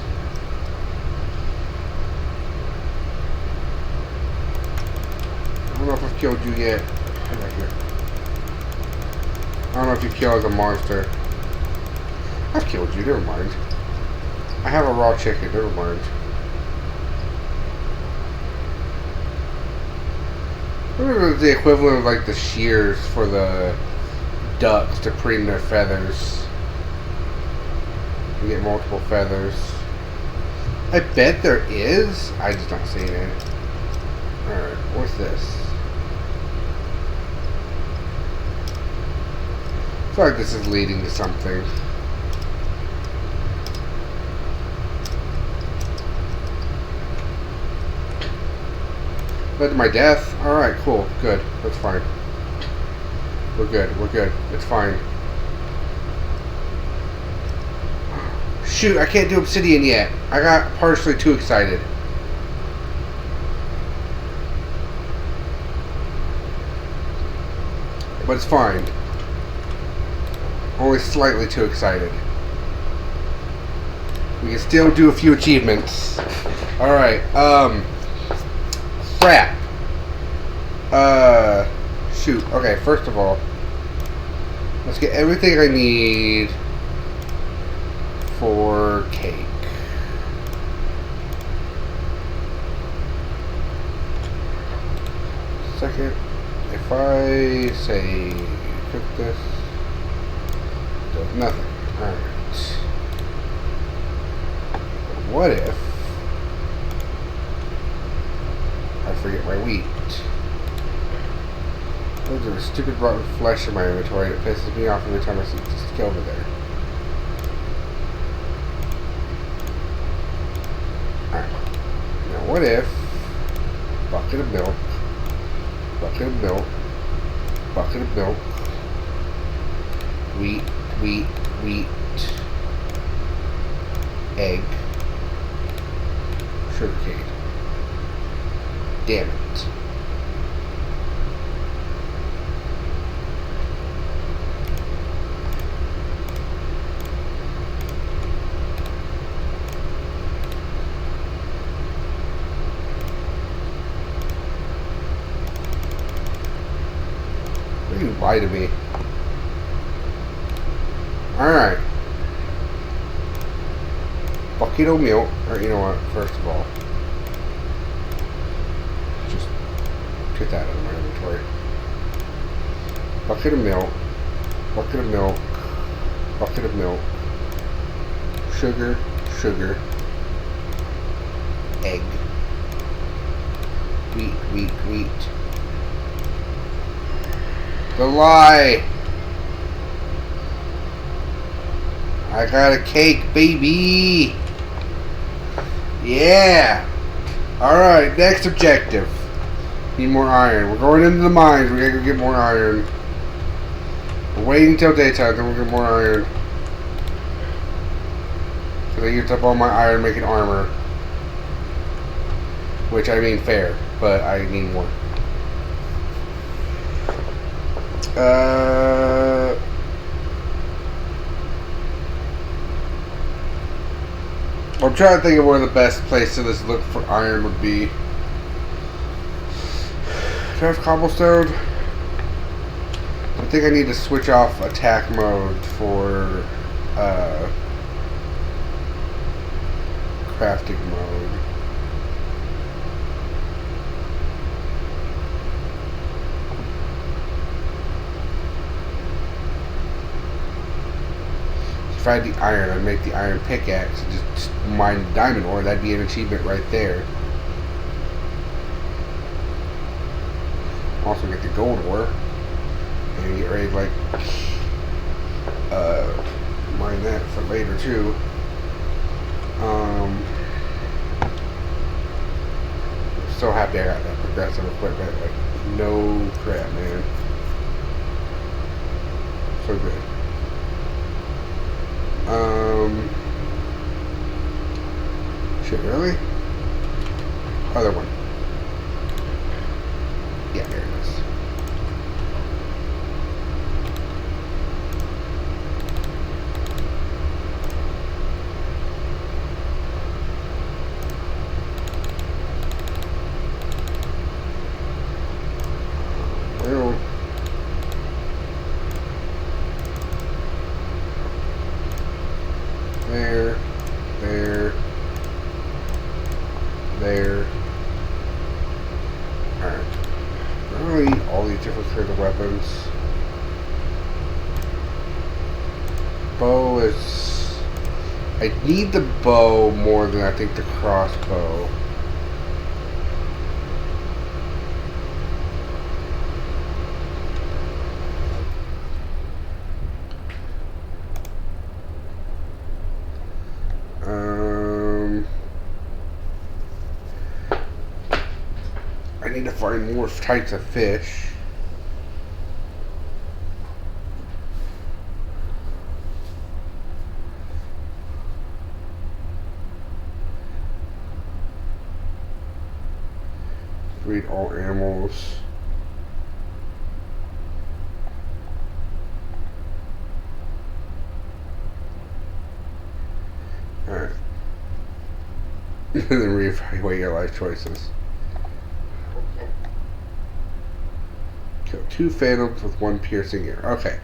Speaker 1: I don't know if I've killed you yet. Come back here. I don't know if you kill as a monster. I've killed you, never mind. I have a raw chicken, never mind. It's the equivalent of like the shears for the ducks to preen their feathers. You get multiple feathers. I bet there is. I just not seeing it. Alright, what's this? I feel like this is leading to something. Led to my death? Alright, cool. Good. That's fine. We're good. We're good. It's fine. Shoot, I can't do obsidian yet. I got partially too excited. But it's fine. Only slightly too excited. We can still do a few achievements. Alright, crap. Shoot. Okay, first of all, let's get everything I need for cake. Second. if I say cook this, does nothing. Alright. What if I forget my wheat? There's a stupid rotten flesh in my inventory that pisses me off every time I see just go over there. Alright. Now what if bucket of milk, bucket of milk, bucket of milk, wheat, wheat, wheat, egg, sugarcane. Damn it. You lie to me. Alright. Bucket of milk. Or you know what, first of all. Just get that out of my inventory. Bucket of milk. Bucket of milk. Bucket of milk. Sugar. Sugar. Egg. Wheat, wheat, wheat. The lie. I got a cake, baby. Yeah. Alright, next objective. Need more iron. We're going into the mines. We gotta go get more iron. We're waiting until daytime, then we'll get more iron. Because I used up all my iron making armor. Which I mean fair, but I need more. I'm trying to think of where the best place to look for iron would be. Do I have cobblestone? I think I need to switch off attack mode for crafting mode. If I had the iron, I'd make the iron pickaxe and just mine the diamond ore. That'd be an achievement right there. Also get the gold ore and get ready to like mine that for later too. I'm so happy I got that progressive equipment. Like no crap, man. So good. Shit, really? Other one. Yeah, there it is. Well. There. Alright. I don't really need all these different kinds of weapons. Bow is... I need the bow more than I think the crossbow. I need to find more types of fish. Breed all animals. Alright. And then reevaluate your life choices. Kill 2 phantoms with 1 piercing ear. Okay.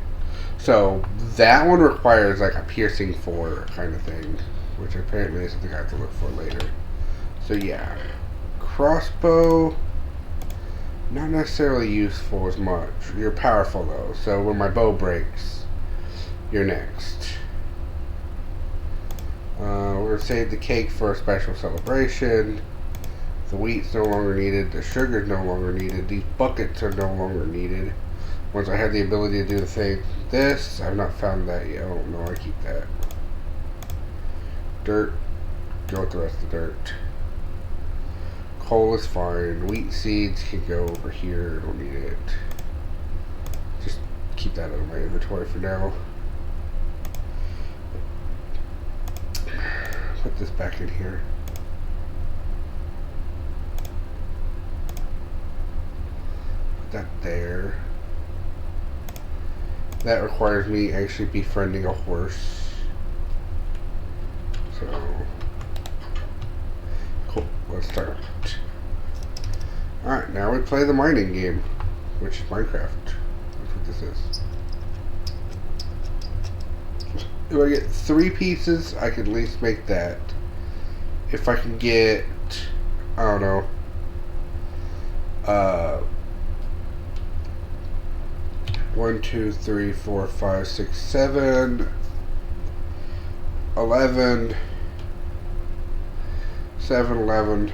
Speaker 1: So, that one requires like a piercing 4 kind of thing. Which apparently is something I have to look for later. So yeah. Crossbow. Not necessarily useful as much. You're powerful though, so when my bow breaks, you're next. We're going to save the cake for a special celebration. The wheat's no longer needed. The sugar's no longer needed. These buckets are no longer needed. Once I have the ability to do the thing. This, I've not found that yet. Oh no, I keep that. Dirt. Go with the rest of the dirt. Coal is fine. Wheat seeds can go over here. I don't need it. Just keep that out of my inventory for now. Put this back in here. Put that there. That requires me actually befriending a horse. So, cool. Let's start. Alright, now we play the mining game, which is Minecraft. That's what this is. If I get 3 pieces, I can at least make that. If I can get, I don't know, 1, 2, 3, 4, 5, 6, 7, 11, 7, 11.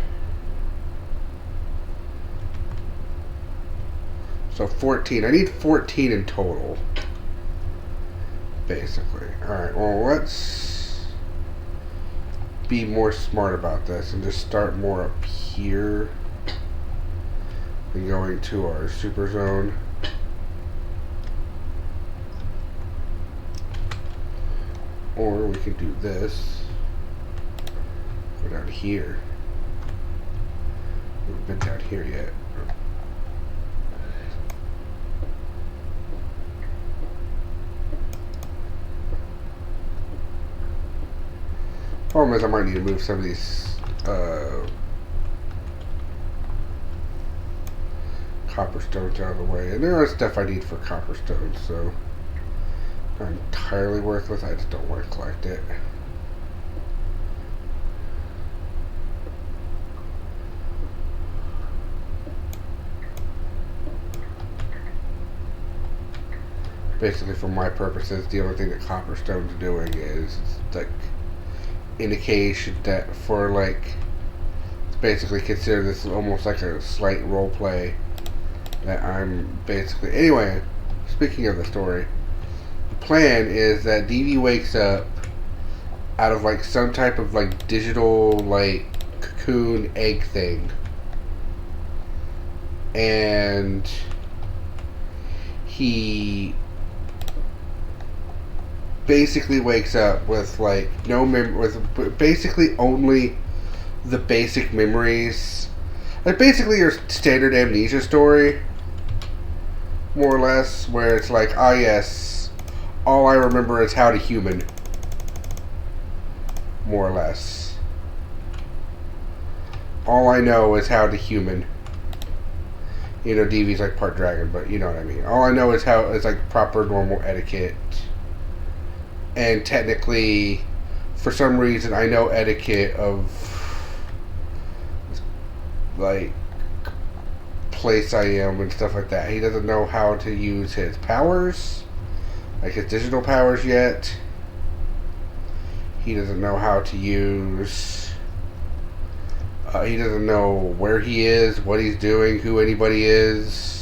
Speaker 1: So 14. I need 14 in total. Basically. Alright, well, let's be more smart about this and just start more up here and going to our super zone. Or we can do this. Go down here. We haven't been down here yet. Problem is I might need to move some of these copper stones out of the way. And there is stuff I need for copper stones, so not entirely worthless. I just don't want to collect it. Basically, for my purposes, the only thing that copper stone's doing is like indication that for like, it's basically considered this almost like a slight role play that I'm basically. Anyway, speaking of the story, the plan is that DV wakes up out of like some type of like digital like cocoon egg thing, and he basically wakes up with like no with basically only the basic memories, like basically your standard amnesia story, more or less, where it's like, ah yes, all I remember is how to human, more or less. All I know is how to human. You know, DV's like part dragon, but you know what I mean. All I know is how it's like proper normal etiquette. And technically, for some reason, I know etiquette of like place I am and stuff like that. He doesn't know how to use his powers, like his digital powers yet. He doesn't know how to use. He doesn't know where he is, what he's doing, who anybody is.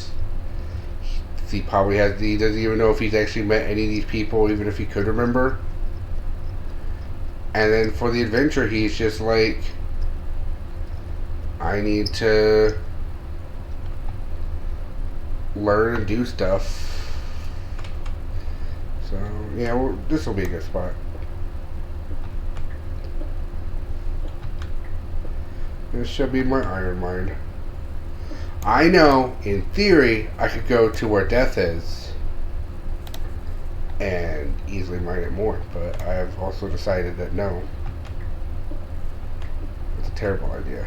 Speaker 1: He probably has. He doesn't even know if he's actually met any of these people, even if he could remember. And then for the adventure, he's just like, I need to learn and do stuff. So yeah, well, this will be a good spot. This should be my iron mine. I know, in theory, I could go to where death is and easily mine it more, but I have also decided that no. It's a terrible idea.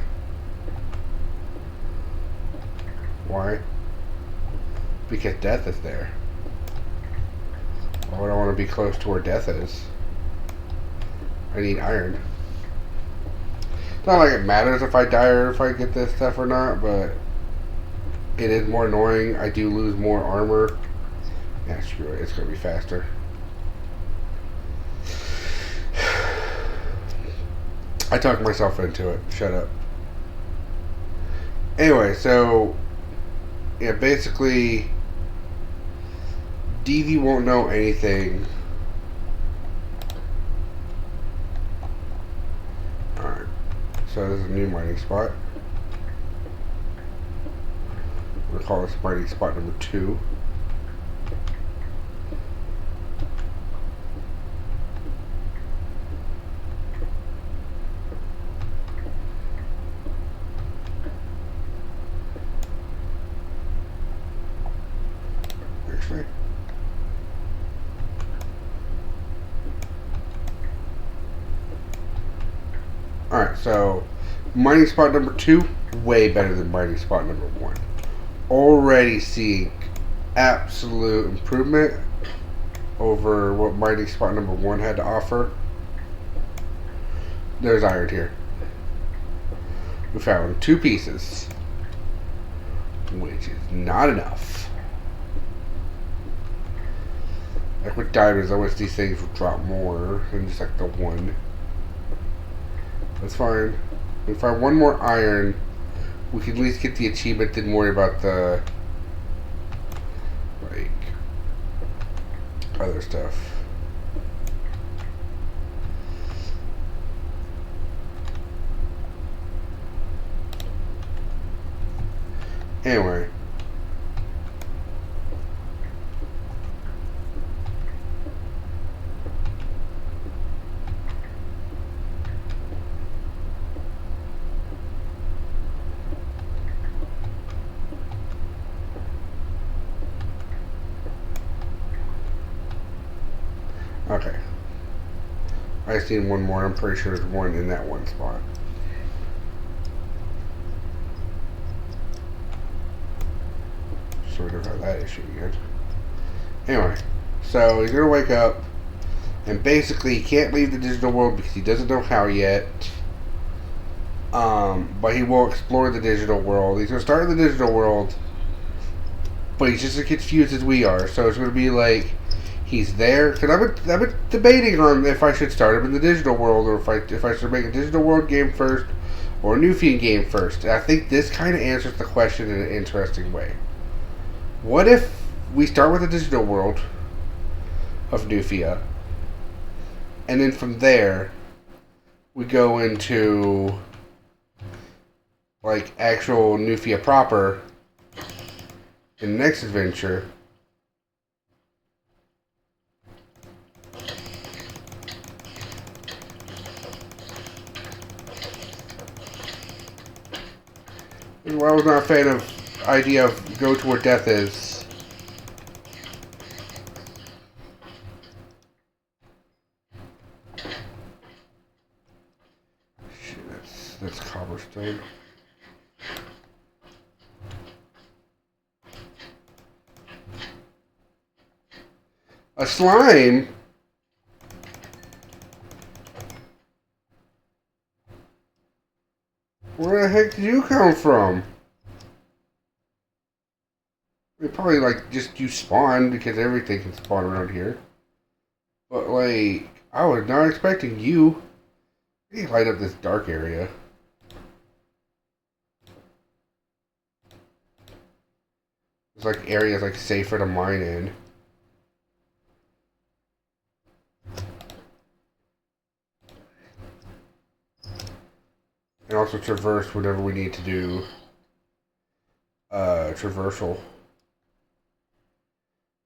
Speaker 1: Why? Because death is there. Why would I want to be close to where death is? I need iron. It's not like it matters if I die or if I get this stuff or not, but It is more annoying. I do lose more armor. Yeah, screw it. It's going to be faster. I talked myself into it. Shut up. Anyway, so yeah, basically DV won't know anything. Alright. So this is a new mining spot. We'll call this mining spot number 2. Actually. Alright, so mining spot number 2, way better than mining spot number 1. Already seeing absolute improvement over what mining spot number 1 had to offer. There's iron here. We found 2 pieces, which is not enough. Like with diamonds, I wish these things would drop more than just like the 1. That's fine. If we find 1 more iron, we can at least get the achievement, didn't worry about the like other stuff. Anyway. Okay. I just need 1 more. I'm pretty sure there's 1 in that 1 spot. So we don't have that issue again. Anyway, so he's gonna wake up, and basically he can't leave the digital world because he doesn't know how yet. But he will explore the digital world. He's gonna start in the digital world, but he's just as confused as we are. So it's gonna be like he's there, because I've been debating on if I should start him in the digital world or if I should make a digital world game first or a Newfian game first. And I think this kind of answers the question in an interesting way. What if we start with the digital world of Newfia, and then from there we go into like actual Newfia proper in the next adventure? Well, I was not a fan of the idea of go to where death is. Shit, that's cobblestone. A slime? Where the heck did you come from? We probably like just you spawned because everything can spawn around here. But like, I was not expecting you. You light up this dark area. There's like areas like safer to mine in. And also traverse whenever we need to do traversal.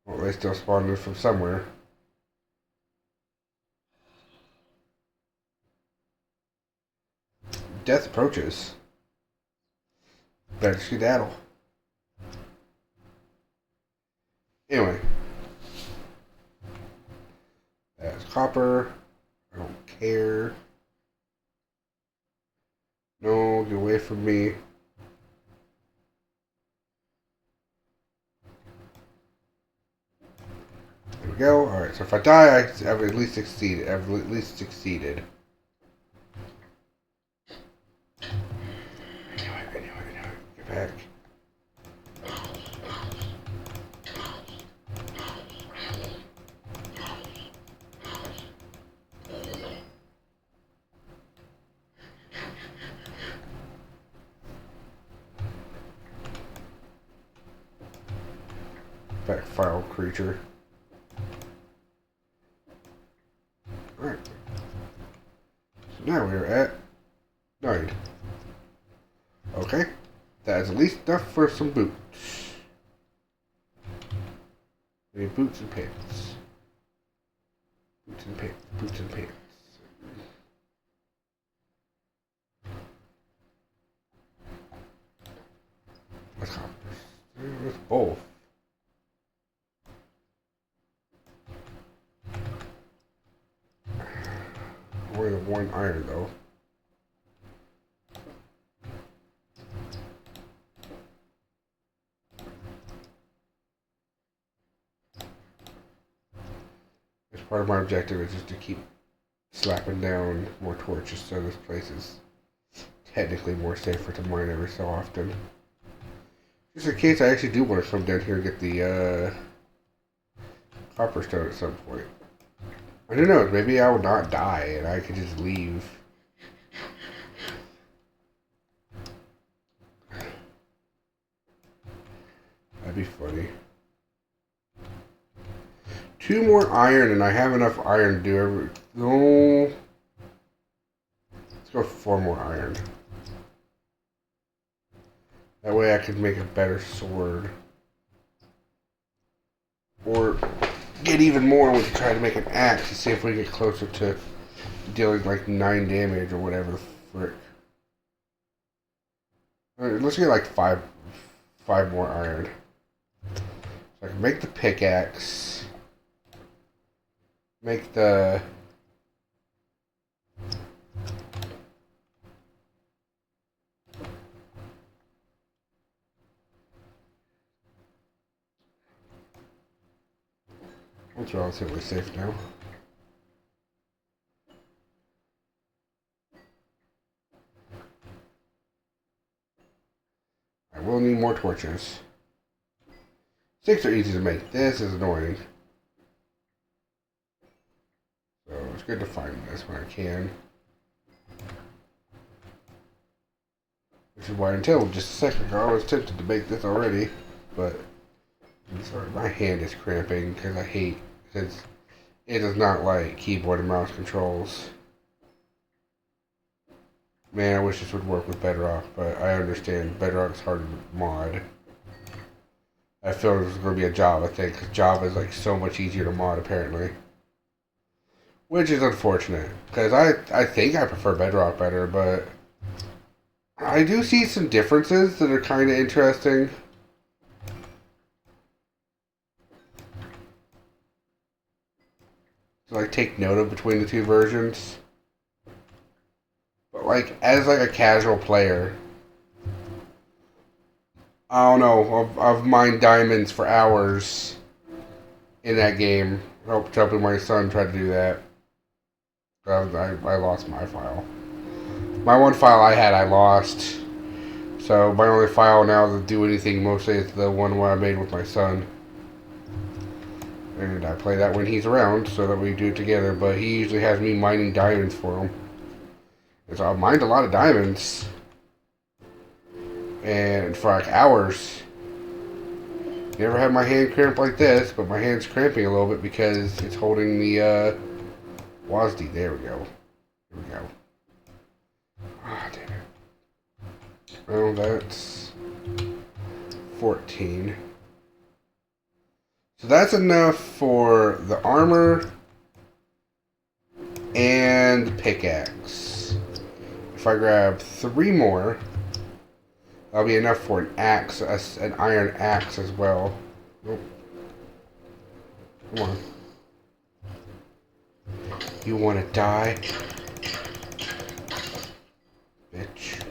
Speaker 1: Well, they still spawned in from somewhere. Death approaches. Better skedaddle. Anyway. That's copper. I don't care. No, get away from me. There we go. Alright, so if I die, I've at least succeeded. I've at least succeeded. I knew it. Get back. backfile creature. Alright. So now we're at 9. Okay. That is at least enough for some boots. We need boots and pants. Boots and pants. Boots and pants. Let's both. Only the 1 iron though. As part of my objective is just to keep slapping down more torches so this place is technically more safer to mine every so often. Just in case I actually do want to come down here and get the copper stone at some point. I don't know, maybe I will not die and I could just leave. That'd be funny. 2 more iron and I have enough iron to do every... No. Let's go 4 more iron. That way I could make a better sword. Or get even more and we can try to make an axe to see if we get closer to dealing like 9 damage or whatever the frick. Alright, let's get like 5 more iron. So I can make the pickaxe. Make the... It's relatively safe now. I will need more torches. 6 are easy to make. This is annoying. So it's good to find this when I can. Which is why until just a second ago I was tempted to make this already, but I'm sorry, my hand is cramping because because it does not like keyboard and mouse controls. Man, I wish this would work with Bedrock, but I understand Bedrock's hard to mod. I feel there's going to be a Java thing, because Java is like so much easier to mod apparently. Which is unfortunate, because I think I prefer Bedrock better, but I do see some differences that are kind of interesting. So like take note of between the 2 versions. But like as like a casual player, I don't know, I've mined diamonds for hours in that game. Helping my son try to do that. I lost my file. My 1 file I had I lost. So my only file now to do anything mostly is the one where I made with my son. And I play that when he's around so that we do it together, but he usually has me mining diamonds for him. And so I've mined a lot of diamonds. And for like hours. Never had my hand cramp like this, but my hand's cramping a little bit because it's holding the WASD. There we go. Here we go. Ah, damn it. Well, that's 14. So that's enough for the armor and the pickaxe. If I grab 3 more, that'll be enough for an axe, an iron axe as well. Nope. Come on. You want to die? Bitch.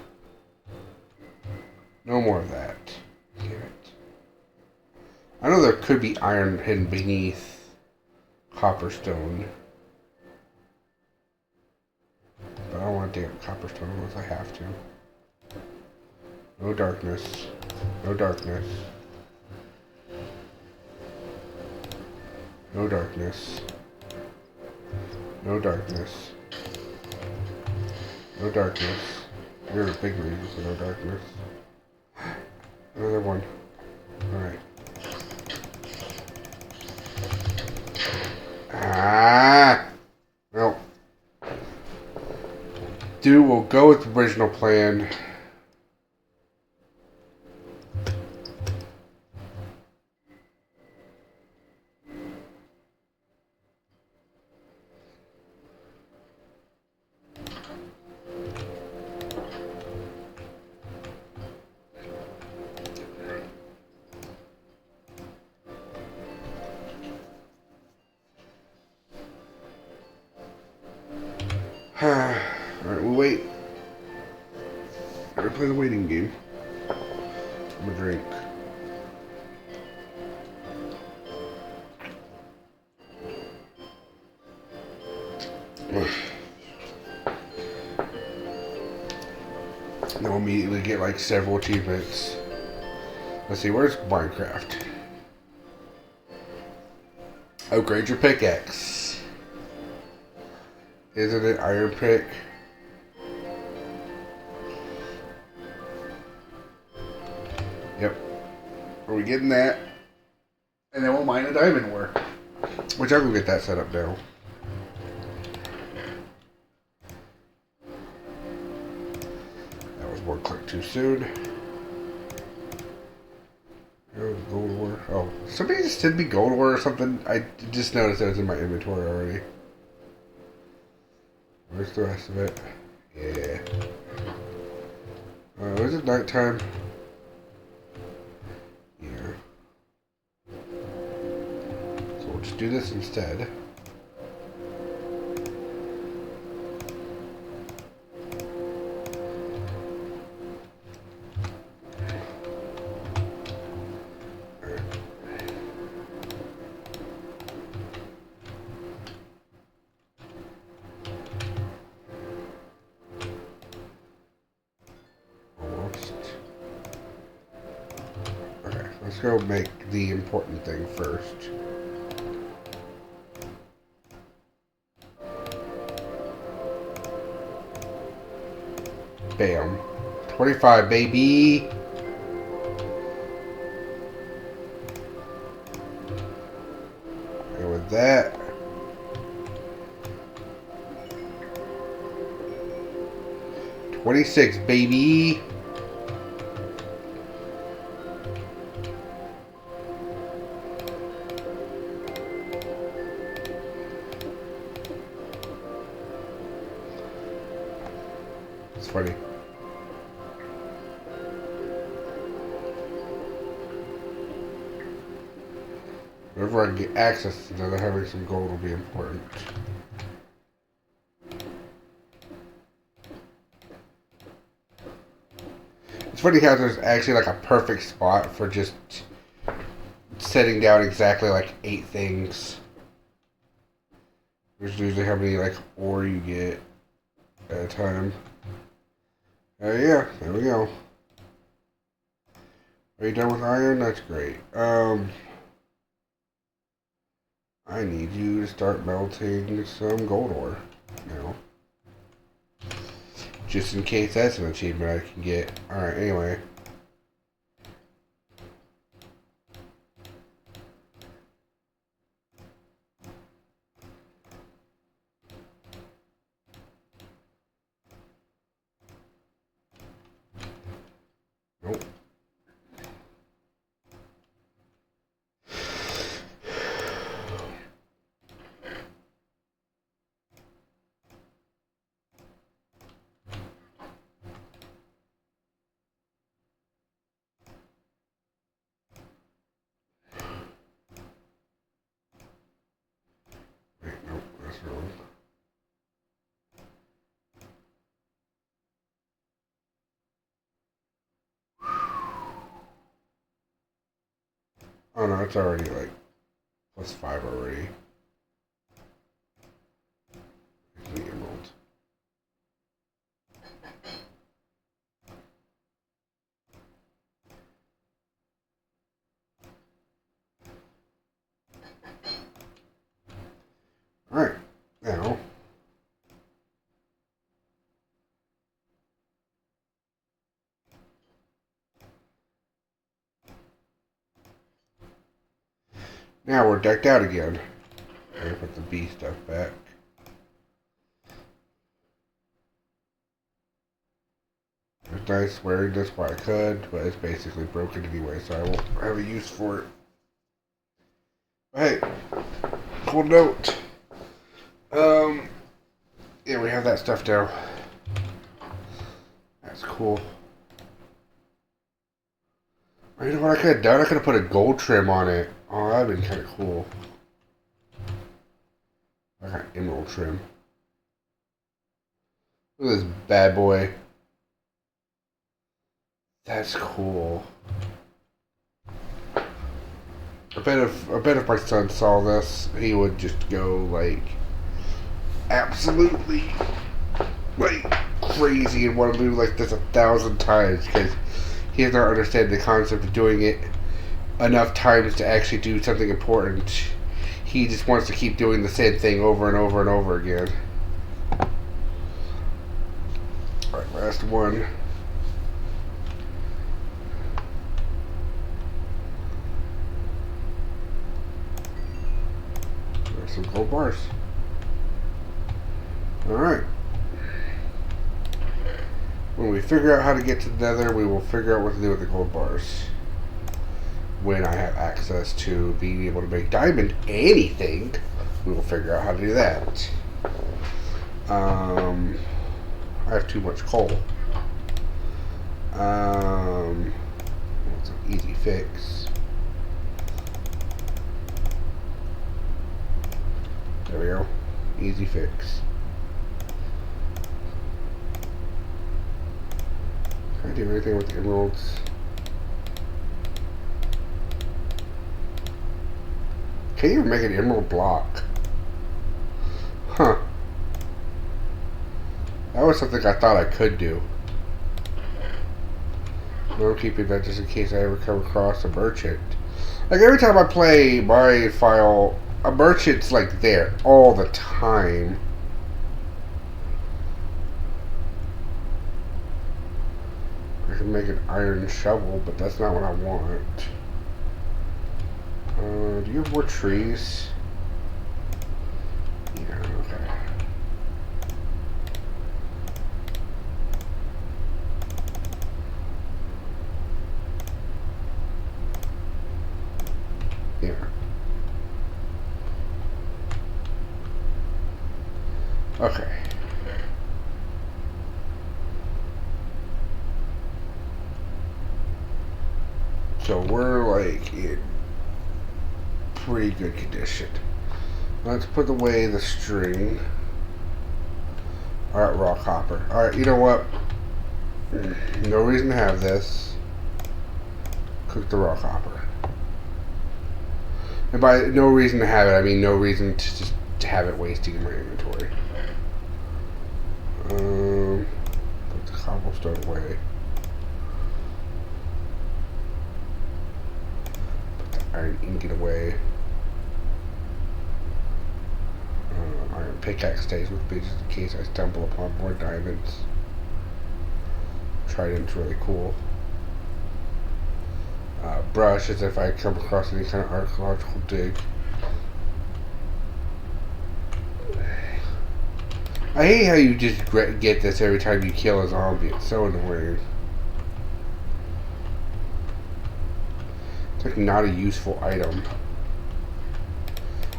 Speaker 1: No more of that. Damn it. I know there could be iron hidden beneath copperstone. But I don't want to dig up copperstone unless I have to. No darkness. No darkness. No darkness. No darkness. No darkness. You're a big reason for no darkness. Another one. Alright. do, we'll go with the original plan. Alright, we'll wait. I'm gonna play the waiting game. I'm gonna drink. Then we'll immediately get like several achievements. Let's see, where's Minecraft? Upgrade your pickaxe. Isn't it iron pick? Yep. Are we getting that? And then we'll mine a diamond ore. Which I will get that set up now. That was one click too soon. Gold ore. Oh, somebody just sent me gold ore or something. I just noticed that was in my inventory already. Where's the rest of it? Yeah. Is it nighttime? Yeah. So we'll just do this instead. Let's go make the important thing first. Bam. 25, baby! And with that... $26, baby! It's funny. Whenever I get access to that, having some gold will be important. It's funny how there's actually like a perfect spot for just setting down exactly like 8 things. There's usually how many like ore you get at a time. Yeah, there we go. Are you done with iron? That's great. I need you to start melting some gold ore now. Just in case that's an achievement I can get. Alright, anyway. Nope. Wait, nope, that's wrong. Oh no, it's already like +5 already. The emerald. Alright, now. Now we're decked out again. I'm gonna put the bee stuff back. look nice wearing this while I could, but it's basically broken anyway, so I won't have a use for it. Hey, cool note. Yeah, we have that stuff now. That's cool. You know what I could have done? I could have put a gold trim on it. Oh, that would have been kind of cool. I got emerald trim. Look at this bad boy. That's cool. I bet if my son saw this, he would just go like absolutely like crazy and want to do like this 1,000 times because he does not understand the concept of doing it enough times to actually do something important. He just wants to keep doing the same thing over and over and over again. Alright, last one. There's some gold bars. Alright. When we figure out how to get to the Nether, we will figure out what to do with the gold bars. When I have access to being able to make diamond anything, we will figure out how to do that. I have too much coal. It's an easy fix. There we go. Easy fix. Can I do anything with the emeralds? Can you even make an emerald block? Huh. That was something I thought I could do. I'm keeping that just in case I ever come across a merchant. Like every time I play my file, a merchant's like there all the time. I can make an iron shovel, but that's not what I want. Do you have more trees? Yeah, okay. Yeah. Okay. So we're like in pretty good condition. Let's put away the string. Alright, rock hopper. Alright, you know what? No reason to have this. Cook the rock hopper. And by no reason to have it, I mean no reason to just have it wasting in my inventory. Put the cobblestone away. Put the iron ingot away. Iron pickaxe stays with me just in case I stumble upon more diamonds. Trident's really cool. Brush as if I come across any kind of archaeological dig. I hate how you just get this every time you kill a zombie. It's so annoying. It's like not a useful item.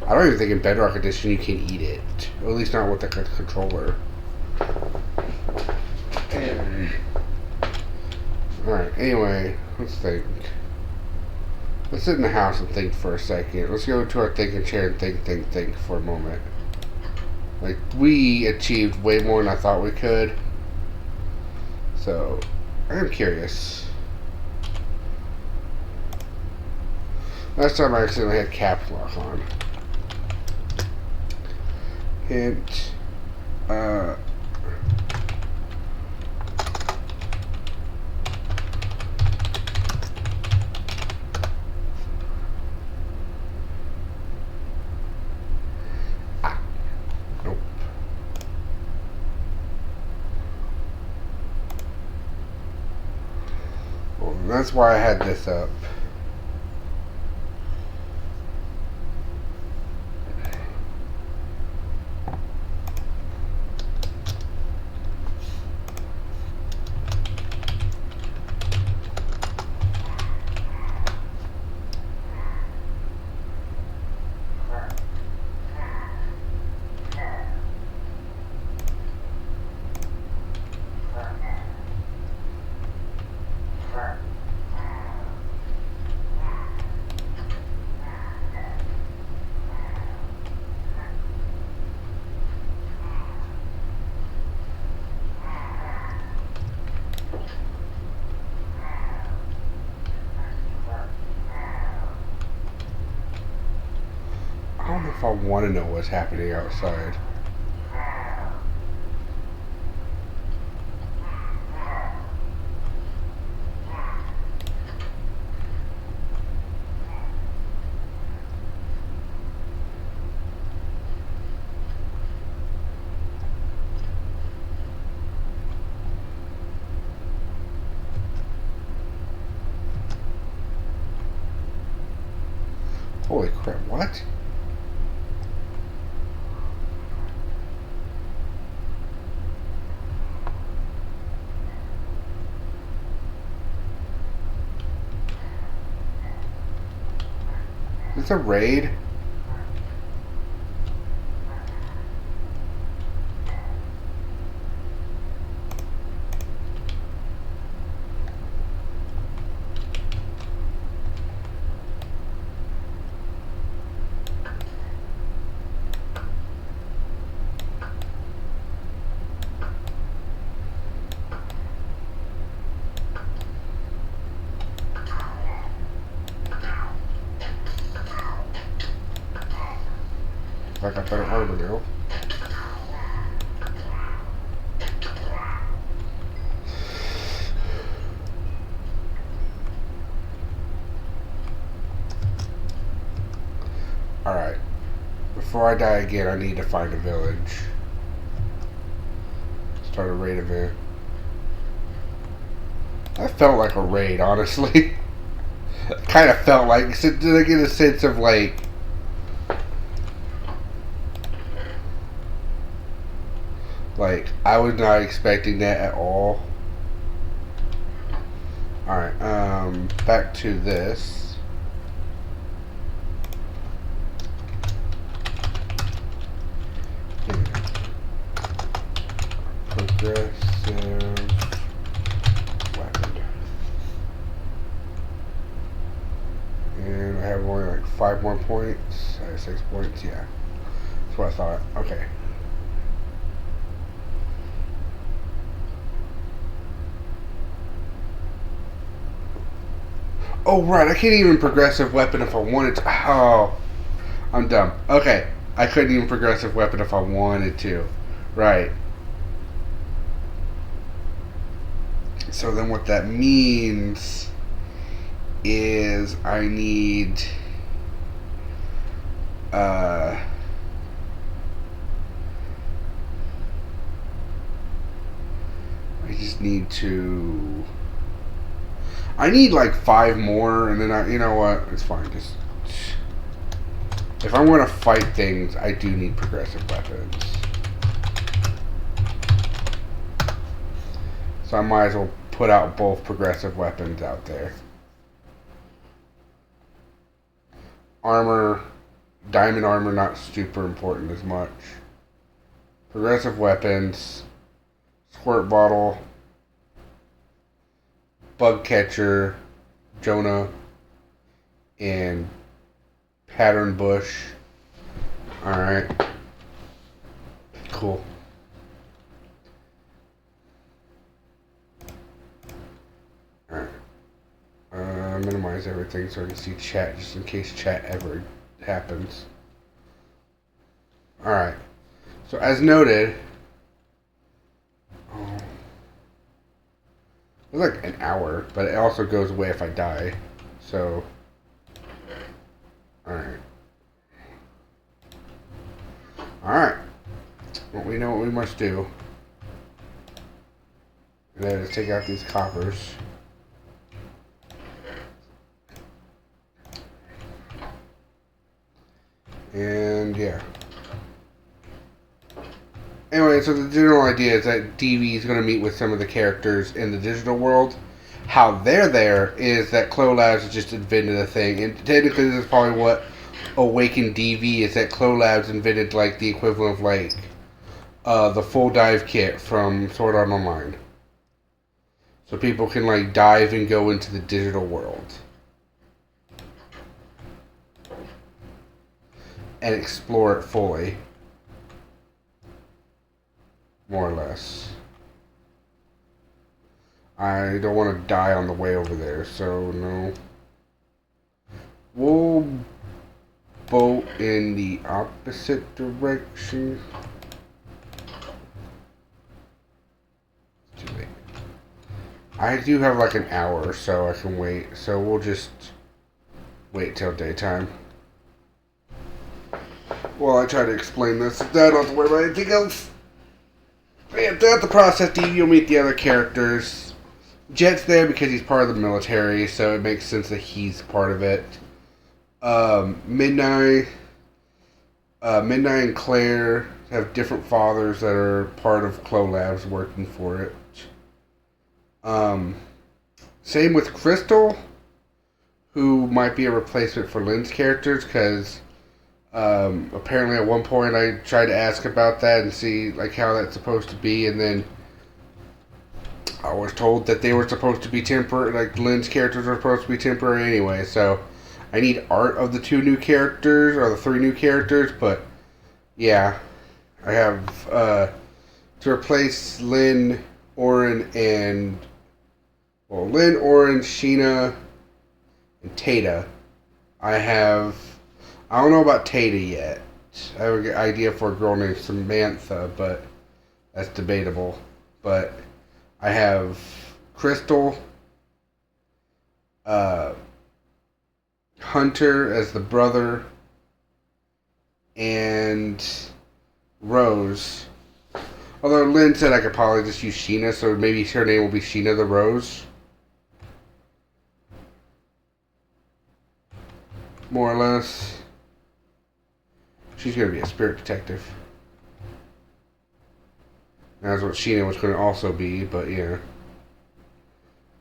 Speaker 1: I don't even think in Bedrock Edition you can eat it. Or at least not with the controller. Alright, anyway, let's think. Let's sit in the house and think for a second. Let's go to our thinking chair and think for a moment. Like, we achieved way more than I thought we could. So, I'm curious. Last time I accidentally had caps lock on. Hint. Nope. Well, that's why I had this up. I want to know what's happening outside. Holy crap, what? Is this a raid? I got better armor now. Alright. Before I die again, I need to find a village. Start a raid event. That felt like a raid, honestly. Kind of felt like... Did I get a sense of, like... Like, I was not expecting that at all. Alright, back to this. Progressive weapon. And I have only like 5 more points. I have 6 points, yeah. That's what I thought. Okay. Oh, right, I can't even progressive weapon if I wanted to. Oh, I'm dumb. Okay, I couldn't even progressive weapon if I wanted to. Right. So then what that means is I need... I just need to... I need like 5 more, and then you know what? It's fine. Just if I want to fight things, I do need progressive weapons. So I might as well put out both progressive weapons out there. Armor, diamond armor, not super important as much. Progressive weapons, squirt bottle, bug catcher, Jonah, and pattern bush. Alright. Cool. Alright. Minimize everything so I can see chat just in case chat ever happens. Alright. So as noted, it's like an hour, but it also goes away if I die. So, alright. Alright. Well, we know what we must do. And that is take out these coppers. And yeah. Anyway, so the general idea is that DV is going to meet with some of the characters in the digital world. How they're there is that Collab has just invented a thing. And technically this is probably what awakened DV is that Collab invented like the equivalent of like the full dive kit from Sword Art Online. So people can like dive and go into the digital world. And explore it fully. More or less. I don't want to die on the way over there, so no. We'll boat in the opposite direction. Too late. I do have like an hour, so I can wait. So we'll just wait till daytime. Well, I try to explain this. I don't have to worry about anything else. And throughout the process, Devi will meet the other characters. Jet's there because he's part of the military, so it makes sense that he's part of it. Midnight and Claire have different fathers that are part of Collab working for it. Same with Crystal, who might be a replacement for Lynn's characters, because apparently at one point I tried to ask about that and see like how that's supposed to be, and then I was told that they were supposed to be temporary, like Lynn's characters are supposed to be temporary anyway, so I need art of the 2 new characters, or the 3 new characters, but yeah, I have to replace Lynn, Oren, Sheena, and Tata. I don't know about Tata yet. I have an idea for a girl named Samantha, but that's debatable. But I have Crystal, Hunter as the brother, and Rose. Although Lynn said I could probably just use Sheena, so maybe her name will be Sheena the Rose. More or less. She's going to be a spirit detective. That's what Sheena was going to also be, but yeah.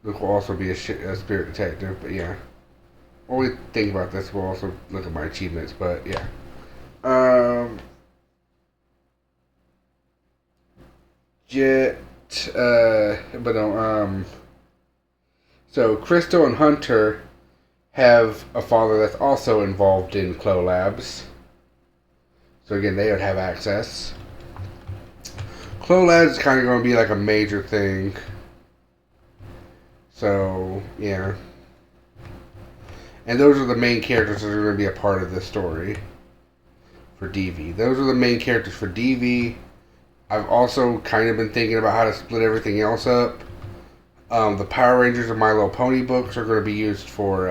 Speaker 1: Luke will also be a spirit detective, but yeah. While we think about this, we'll also look at my achievements, but yeah. So Crystal and Hunter have a father that's also involved in Collabs. So again, they would have access. Collabs is kind of going to be like a major thing. So, yeah. And those are the main characters that are going to be a part of this story for DV. Those are the main characters for DV. I've also kind of been thinking about how to split everything else up. The Power Rangers and My Little Pony books are going to be used for,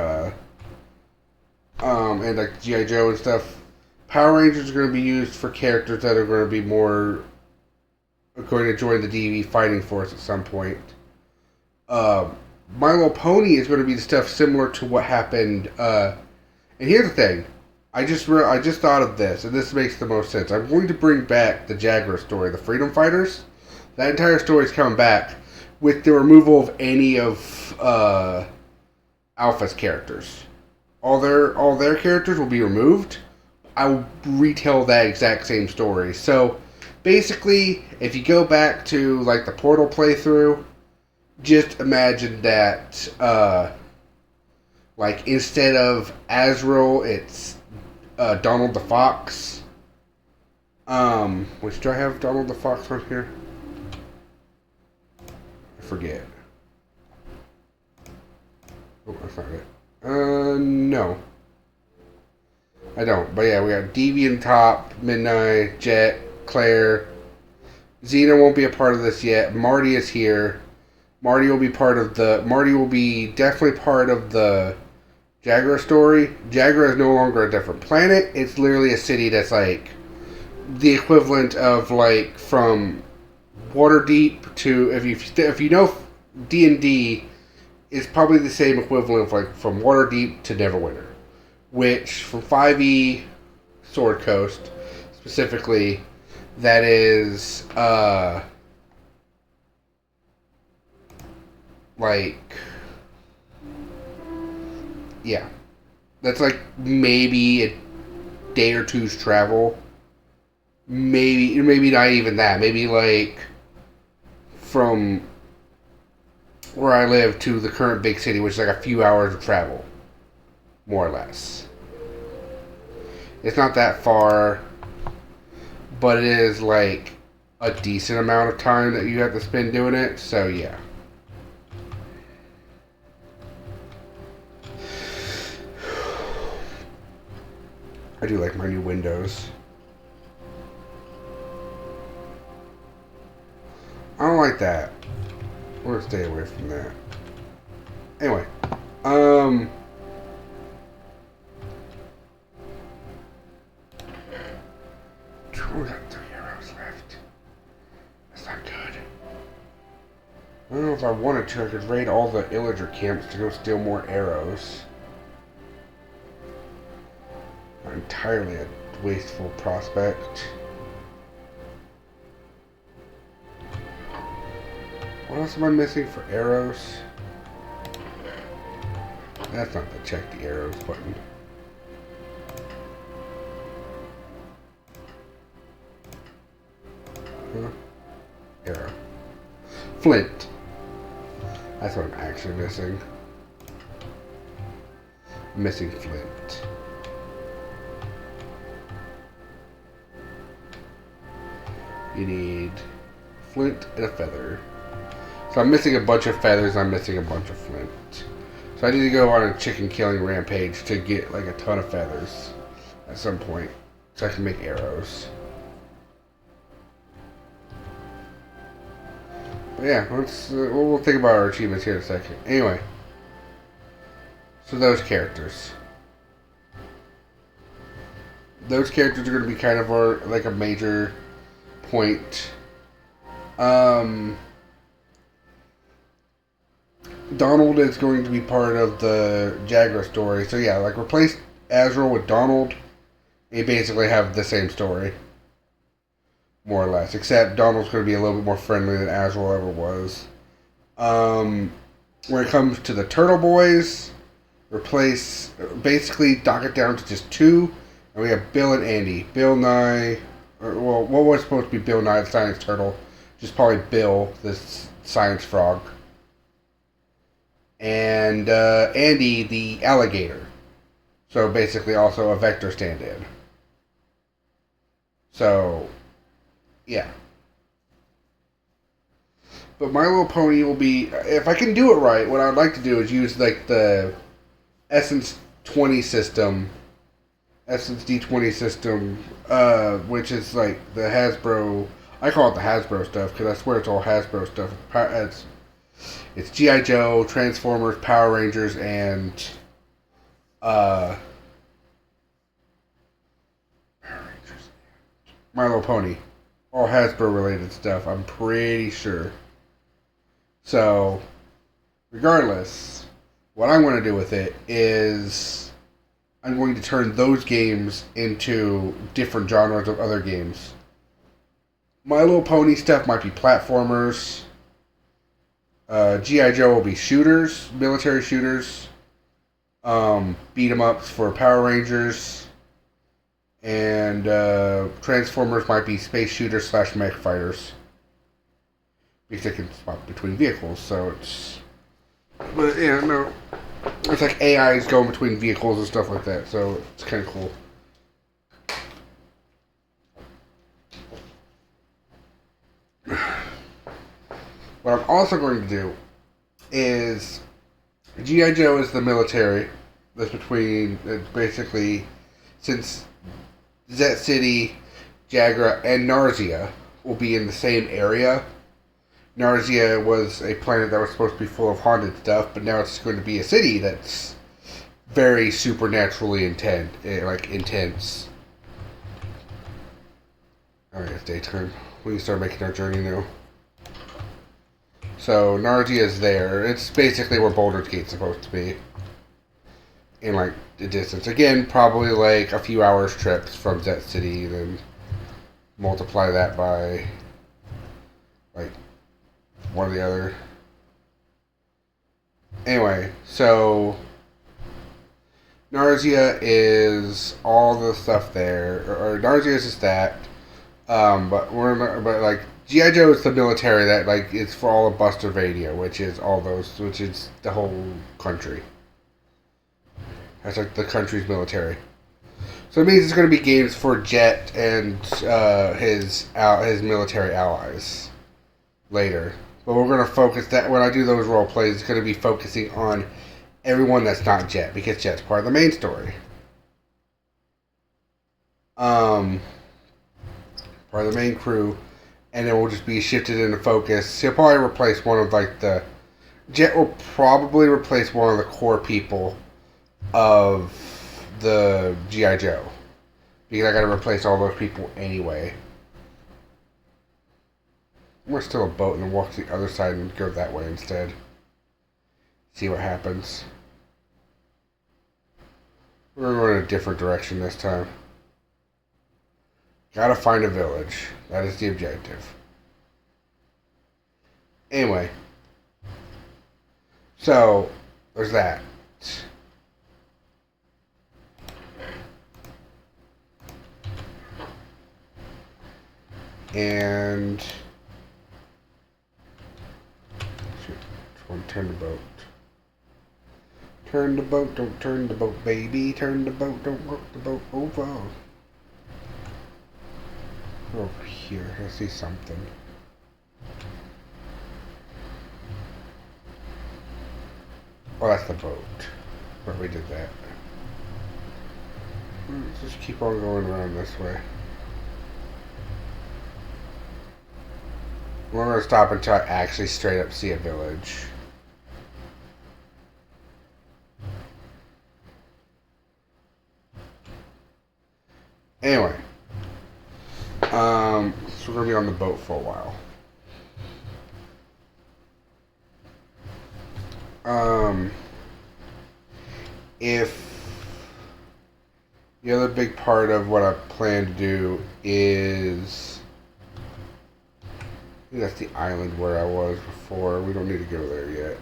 Speaker 1: and like G.I. Joe and stuff. Power Rangers are going to be used for characters that are going to be going to join the DV fighting force at some point. My Little Pony is going to be the stuff similar to what happened. And here's the thing. I just thought of this, and this makes the most sense. I'm going to bring back the Jaguar story, the Freedom Fighters. That entire story is coming back with the removal of any of Alpha's characters. All their characters will be removed. I will retell that exact same story. So, basically, if you go back to, like, the Portal playthrough, just imagine that, like, instead of Azrael, it's Donald the Fox. Which, do I have Donald the Fox on here? I forget. Oh, that's not it. No. I don't. But yeah, we got Deviant Top, Midnight, Jet, Claire. Xena won't be a part of this yet. Marty is here. Marty will be definitely part of the Jaguar story. Jaguar is no longer a different planet. It's literally a city that's like the equivalent of like from Waterdeep to if you know D&D, it's probably the same equivalent of like from Waterdeep to Neverwinter. Which, from 5e Sword Coast, specifically, that is, yeah. That's like maybe a day or two's travel. Maybe not even that. Maybe like from where I live to the current big city, which is like a few hours of travel. More or less. It's not that far, but it is like a decent amount of time that you have to spend doing it, so yeah. I do like my new windows. I don't like that. We're gonna stay away from that. Anyway, we got 3 arrows left. That's not good. I don't know if I wanted to. I could raid all the illager camps to go steal more arrows. Not entirely a wasteful prospect. What else am I missing for arrows? That's not the check the arrows button. Huh? Arrow. Flint. That's what I'm actually missing. I'm missing flint. You need flint and a feather. So I'm missing a bunch of feathers, I'm missing a bunch of flint. So I need to go on a chicken killing rampage to get like a ton of feathers at some point. So I can make arrows. But yeah, we'll think about our achievements here in a second. Anyway. So those characters. Those characters are going to be kind of like a major point. Donald is going to be part of the Jagger story. So yeah, like replace Azrael with Donald. They basically have the same story. More or less. Except Donald's going to be a little bit more friendly than Azrael ever was. When it comes to the Turtle Boys, basically dock it down to just 2. And we have Bill and Andy. Bill Nye, what was supposed to be Bill Nye, the science turtle. Just probably Bill, this science frog. And Andy, the alligator. So basically also a vector stand-in. So, yeah. But My Little Pony will be, if I can do it right, what I'd like to do is use like the Essence 20 system, Essence D20 system, which is like the Hasbro, I call it the Hasbro stuff because I swear it's all Hasbro stuff. It's G.I. Joe, Transformers, Power Rangers, and My Little Pony. All Hasbro related stuff, I'm pretty sure. So, regardless, what I'm going to do with it is I'm going to turn those games into different genres of other games. My Little Pony stuff might be platformers. G.I. Joe will be shooters, military shooters. Beat 'em ups for Power Rangers. And Transformers might be space shooters / mech fighters. Because they can swap between vehicles, so it's... But yeah, no. It's like AIs going between vehicles and stuff like that, so it's kind of cool. What I'm also going to do is G.I. Joe is the military that's between, basically, since Zet City, Jagra, and Narzia will be in the same area. Narzia was a planet that was supposed to be full of haunted stuff, but now it's going to be a city that's very supernaturally intense. Alright, it's daytime. We can start making our journey now. So, Narzia is there. It's basically where Baldur's Gate's supposed to be. In, like, the distance. Again, probably, like, a few hours trips from Zet City, then multiply that by, like, one or the other. Anyway, so Narzia is all the stuff there. Or Narzia is just that. But like G.I. Joe is the military that like it's for all of Bustervadia, which is all those, which is the whole country. That's like the country's military. So it means it's going to be games for Jet and his military allies later. But we're going to focus that when I do those role plays, it's going to be focusing on everyone that's not Jet because Jet's part of the main story. Or the main crew, and it will just be shifted into focus. He'll probably replace one of like the Jet will probably replace one of the core people of the G.I. Joe, because I got to replace all those people anyway. I'm gonna steal a boat and then walk to the other side and go that way instead. See what happens. We're gonna go in a different direction this time. Gotta find a village. That is the objective. Anyway. So, there's that. And... shoot, turn the boat. Turn the boat, don't turn the boat, baby. Turn the boat, don't rock the boat over. Over here, I see something. Oh, that's the boat. But we did that. Let's just keep on going around this way. We're going to stop until I actually straight up see a village. Anyway. So we're going to be on the boat for a while. If the other big part of what I plan to do is, I think that's the island where I was before. We don't need to go there yet.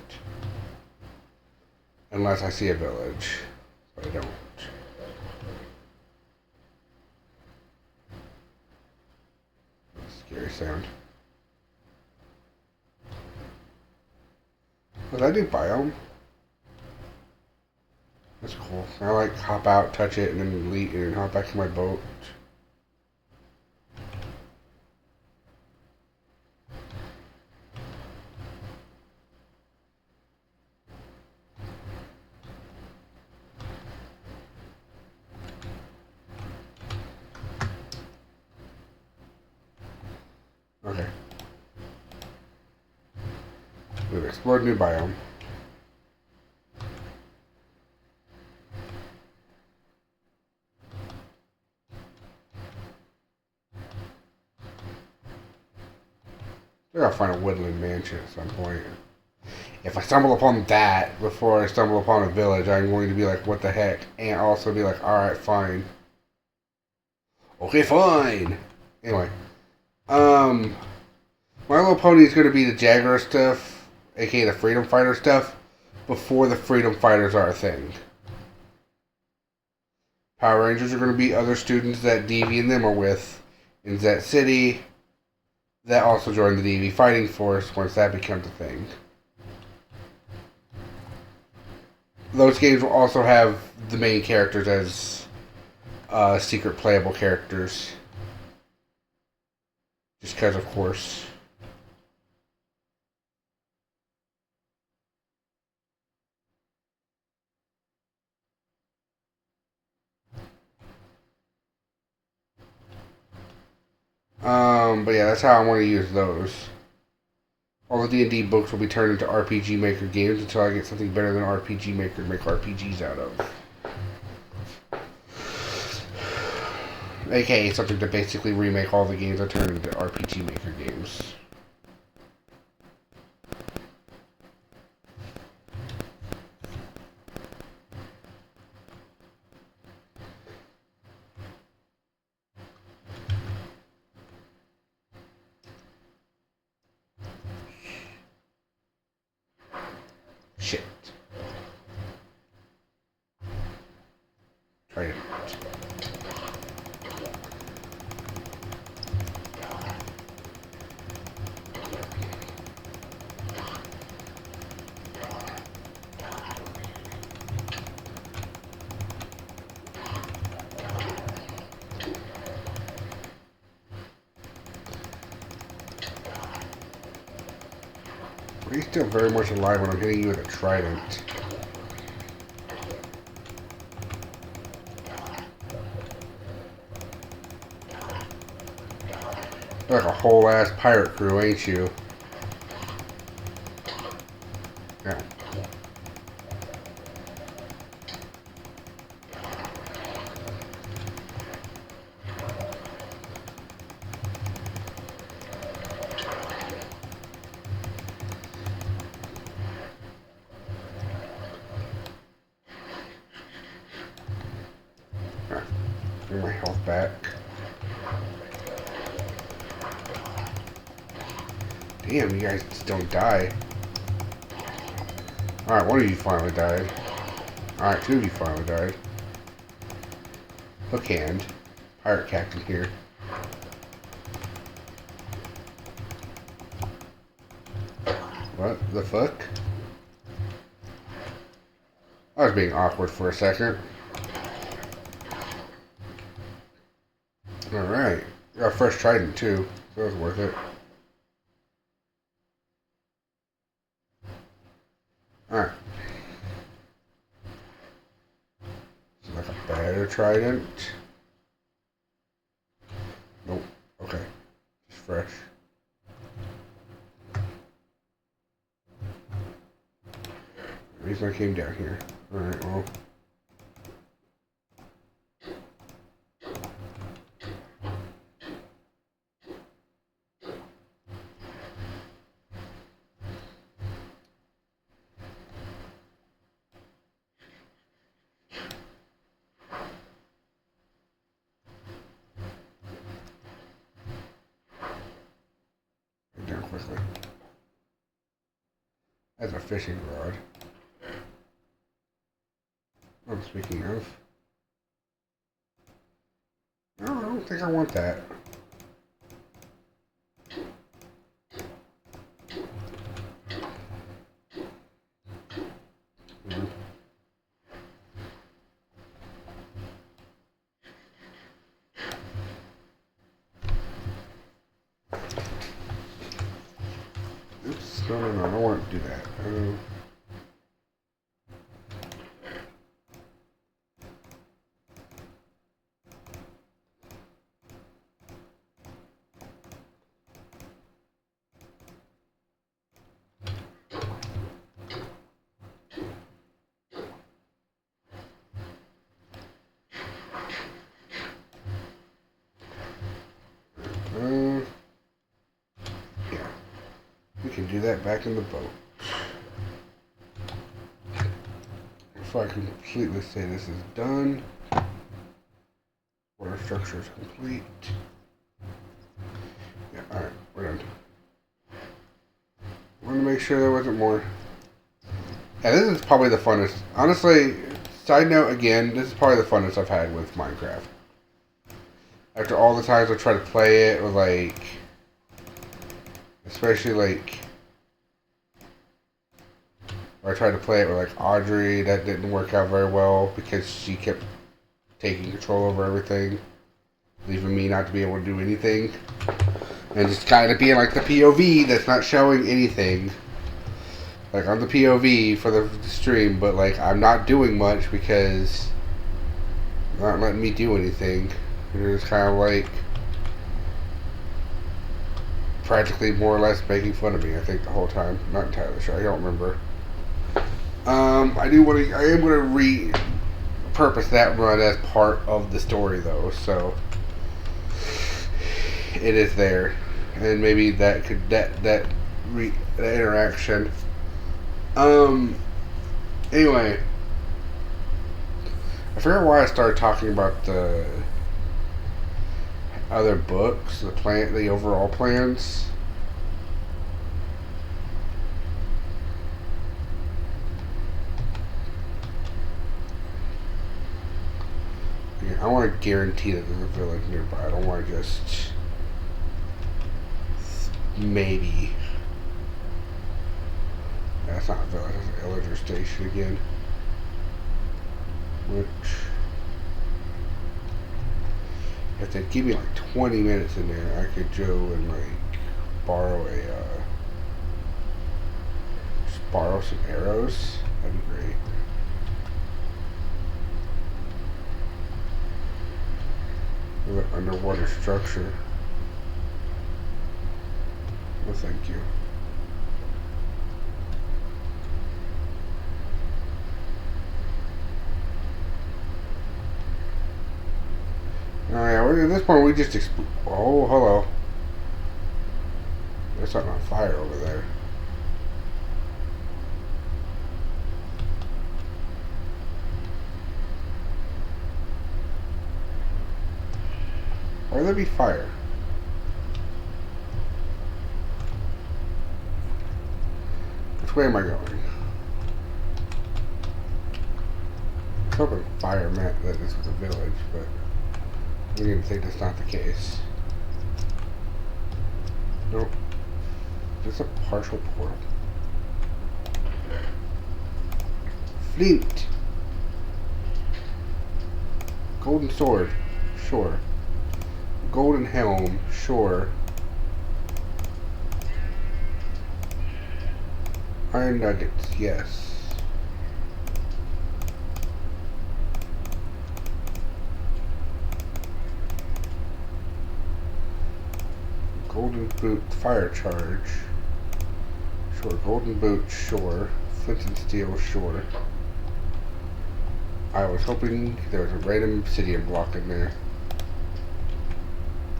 Speaker 1: Unless I see a village. But I don't. Scary sound. Was that a new biome? That's cool. I like hop out, touch it, and then leave and hop back to my boat. Okay. We've explored new biome. I gotta find a woodland mansion at some point. If I stumble upon that before I stumble upon a village, I'm going to be like, what the heck? And also be like, alright, fine. Okay, fine! Anyway. My Little Pony is going to be the Jaguar stuff, aka the Freedom Fighter stuff, before the Freedom Fighters are a thing. Power Rangers are going to be other students that DV and them are with in Zet City, that also join the DV Fighting Force once that becomes a thing. Those games will also have the main characters as secret playable characters. Just because, of course. But yeah, that's how I want to use those. All the D&D books will be turned into RPG Maker games until I get something better than RPG Maker to make RPGs out of. AKA something to basically remake all the games I turned into RPG Maker games. Shit. Try it. He's still very much alive when I'm hitting you with a trident. Like a whole ass pirate crew, ain't you? Yeah. Bring my health back. Damn, you guys just don't die. Alright, one of you finally died. Alright, two of you finally died. Hook hand. Pirate captain here. What the fuck? I was being awkward for a second. Alright. Got a fresh trident too, so it was worth it. Alright. So like a better trident. Nope. Okay. Just fresh. The reason I came down here. Alright, well. Down quickly. That's a fishing rod. Oh, speaking of. No, I don't think I want that. Oops, no, I don't want to do that. Yeah, we can do that back in the boat. If I can completely say this is done, water structure is complete. Yeah, alright, we're done. I wanted to make sure there wasn't more. Yeah, this is probably the funnest. Honestly, side note again, this is probably the funnest I've had with Minecraft. After all the times I tried to play it with like, especially like, I tried to play it with like Audrey, that didn't work out very well because she kept taking control over everything, leaving me not to be able to do anything, and just kind of being like the POV that's not showing anything. Like I'm the POV for the stream, but like I'm not doing much because they're not letting me do anything. They're just kind of like practically more or less making fun of me, I think, the whole time. Not entirely sure. I don't remember. I am going to repurpose that run as part of the story, though. So it is there, and maybe that could that interaction. Anyway, I forget why I started talking about the other books, the overall plans. Yeah, I want to guarantee that there's a village nearby. I don't want to just maybe. That's not a village, that's an villager station again. Which, if they give me like 20 minutes in there, I could go and like borrow just borrow some arrows. That'd be great. An underwater structure. No, thank you. Oh yeah, at this point we just oh, hello. There's something on fire over there. Why would there be fire? Which way am I going? I was hoping fire meant that this was a village, but I didn't think that's not the case. Nope. There's a partial portal. Flint. Golden sword. Sure. Golden helm. Sure. Iron nuggets. Yes. Golden boot. Fire charge. Sure. Golden boot. Sure. Flint and steel. Sure. I was hoping there was a random obsidian block in there.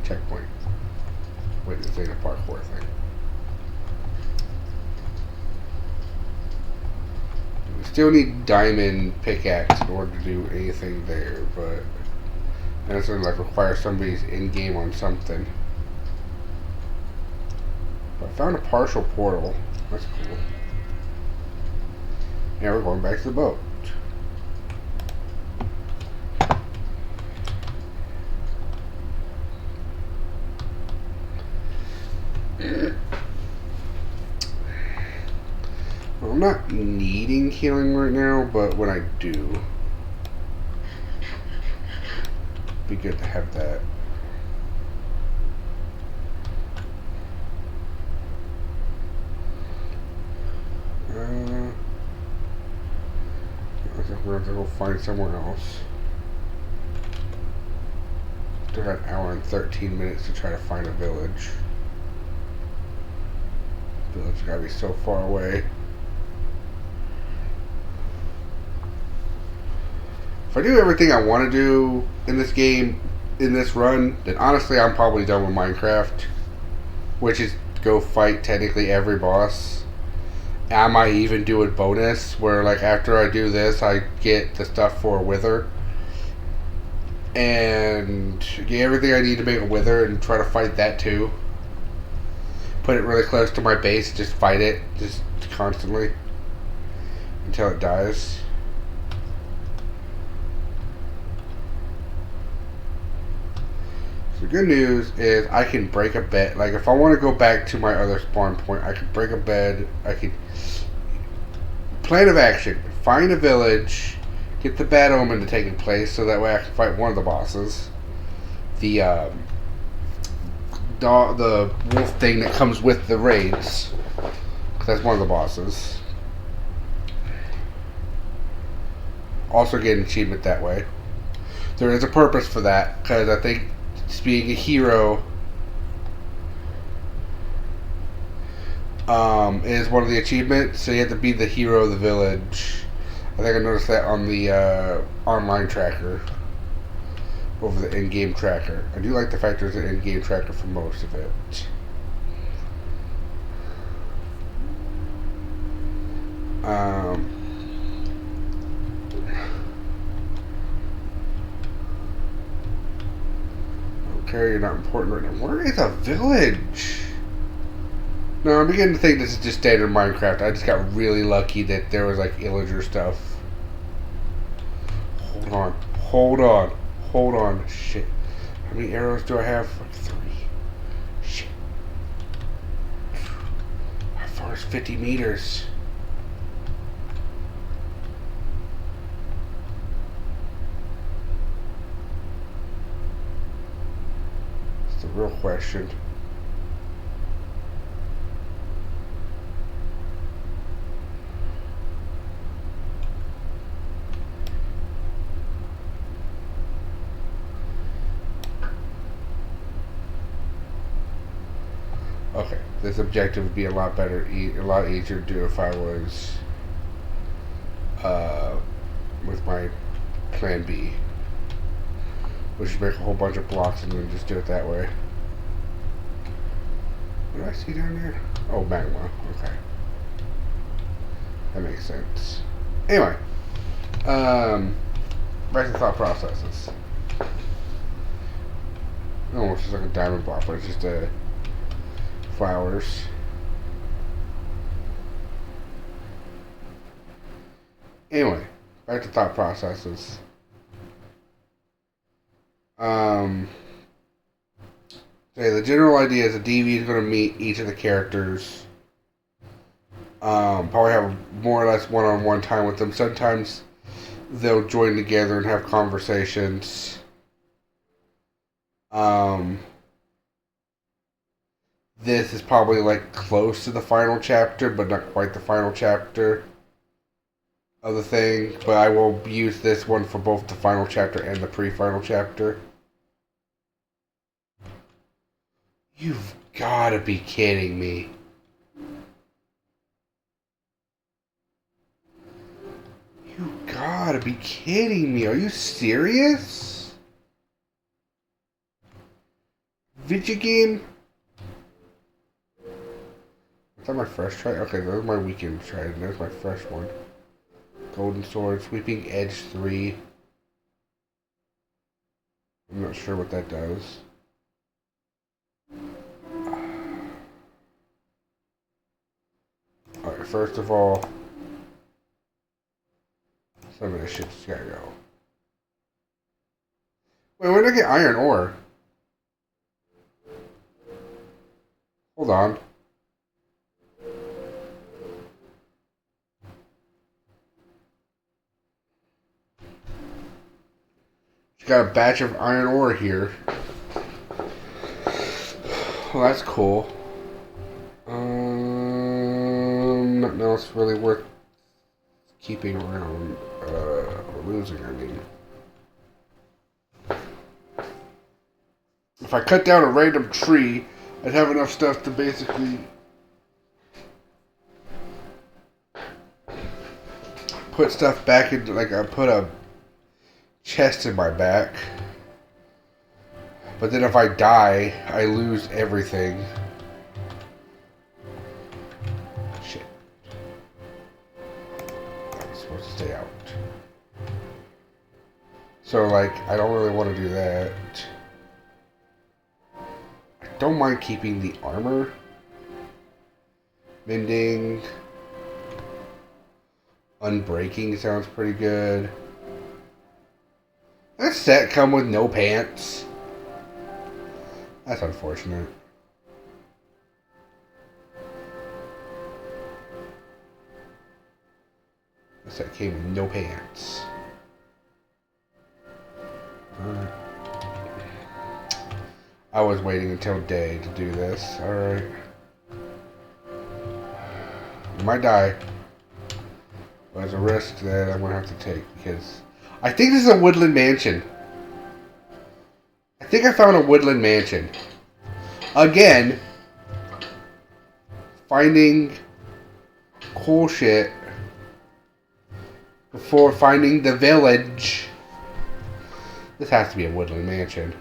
Speaker 1: Checkpoint. Wait, this ain't a parkour thing. We still need diamond pickaxe in order to do anything there, but that's gonna like require somebody's in-game on something. But I found a partial portal. That's cool. Now we're going back to the boat. Well, I'm not needing healing right now, but when I do, it'd be good to have that. I think we're going to go find somewhere else. Still got an hour and 13 minutes to try to find a village. Village gotta be so far away. If I do everything I want to do in this game, in this run, then honestly I'm probably done with Minecraft. Which is go fight technically every boss. I might even do a bonus where like after I do this I get the stuff for a wither. And get everything I need to make a wither and try to fight that too. Put it really close to my base, just fight it, just constantly. Until it dies. The good news is I can break a bed. Like if I want to go back to my other spawn point, I can break a bed. I could plan of action: find a village, get the bad omen to take place, so that way I can fight one of the bosses. The wolf thing that comes with the raids. That's one of the bosses. Also get an achievement that way. There is a purpose for that, because I think being a hero is one of the achievements, so you have to be the hero of the village. I think I noticed that on the online tracker over the in-game tracker. I do like the fact there's an in-game tracker for most of it. Okay, you're not important right now. Where is a village? No, I'm beginning to think this is just standard Minecraft. I just got really lucky that there was like illager stuff. Hold on. Hold on. Hold on. Shit. How many arrows do I have? Like 3. Shit. How far is 50 meters? That's the real question. Okay, this objective would be a lot better, a lot easier to do if I was with my plan B, which is make a whole bunch of blocks and then just do it that way. What do I see down there? Oh, magma. Okay, that makes sense. Anyway, back to thought processes. Almost just like a diamond block, but it's just flowers. Anyway, back to thought processes. So the general idea is a DV is going to meet each of the characters. Probably have more or less one-on-one time with them. Sometimes they'll join together and have conversations. This is probably like close to the final chapter, but not quite the final chapter of the thing. But I will use this one for both the final chapter and the pre-final chapter. You've gotta be kidding me. You gotta be kidding me. Are you serious? Video game? Is that my first try? Okay, that was my weekend try. That's my first one. Golden Sword, Sweeping Edge 3. I'm not sure what that does. Alright, first of all, some of this shit's gotta go. Wait, where did I get iron ore? Hold on. Got a batch of iron ore here. Well, that's cool. Nothing else really worth keeping around, or losing, I mean. If I cut down a random tree, I'd have enough stuff to basically put stuff back into, like, I put a chest in my back. But then if I die, I lose everything. Shit. I'm supposed to stay out. So, like, I don't really want to do that. I don't mind keeping the armor. Mending. Unbreaking sounds pretty good. That set come with no pants. That's unfortunate. That set came with no pants. Alright. I was waiting until day to do this. Alright. I might die. But it's a risk that I'm going to have to take because I think this is a woodland mansion. I think I found a woodland mansion. Again, finding cool shit before finding the village. This has to be a woodland mansion.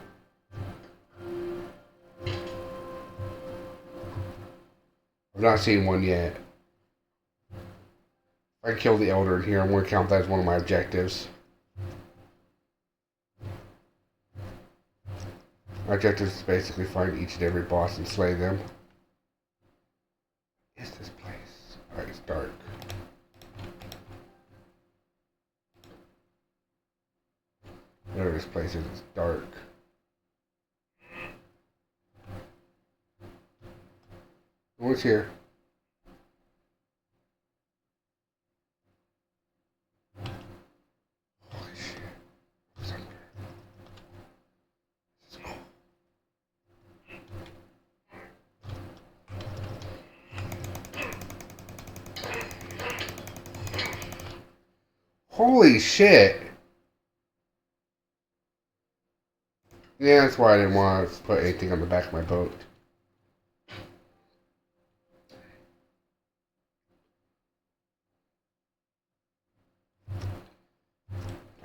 Speaker 1: I've not seen one yet. If I kill the elder in here, I'm going to count that as one of my objectives. My objective is to basically find each and every boss and slay them. What is this place? Alright, it's dark. Whatever this place is, it's dark. No one's here. Holy shit. What's up there? This is cool. Holy shit. Yeah, that's why I didn't want to put anything on the back of my boat.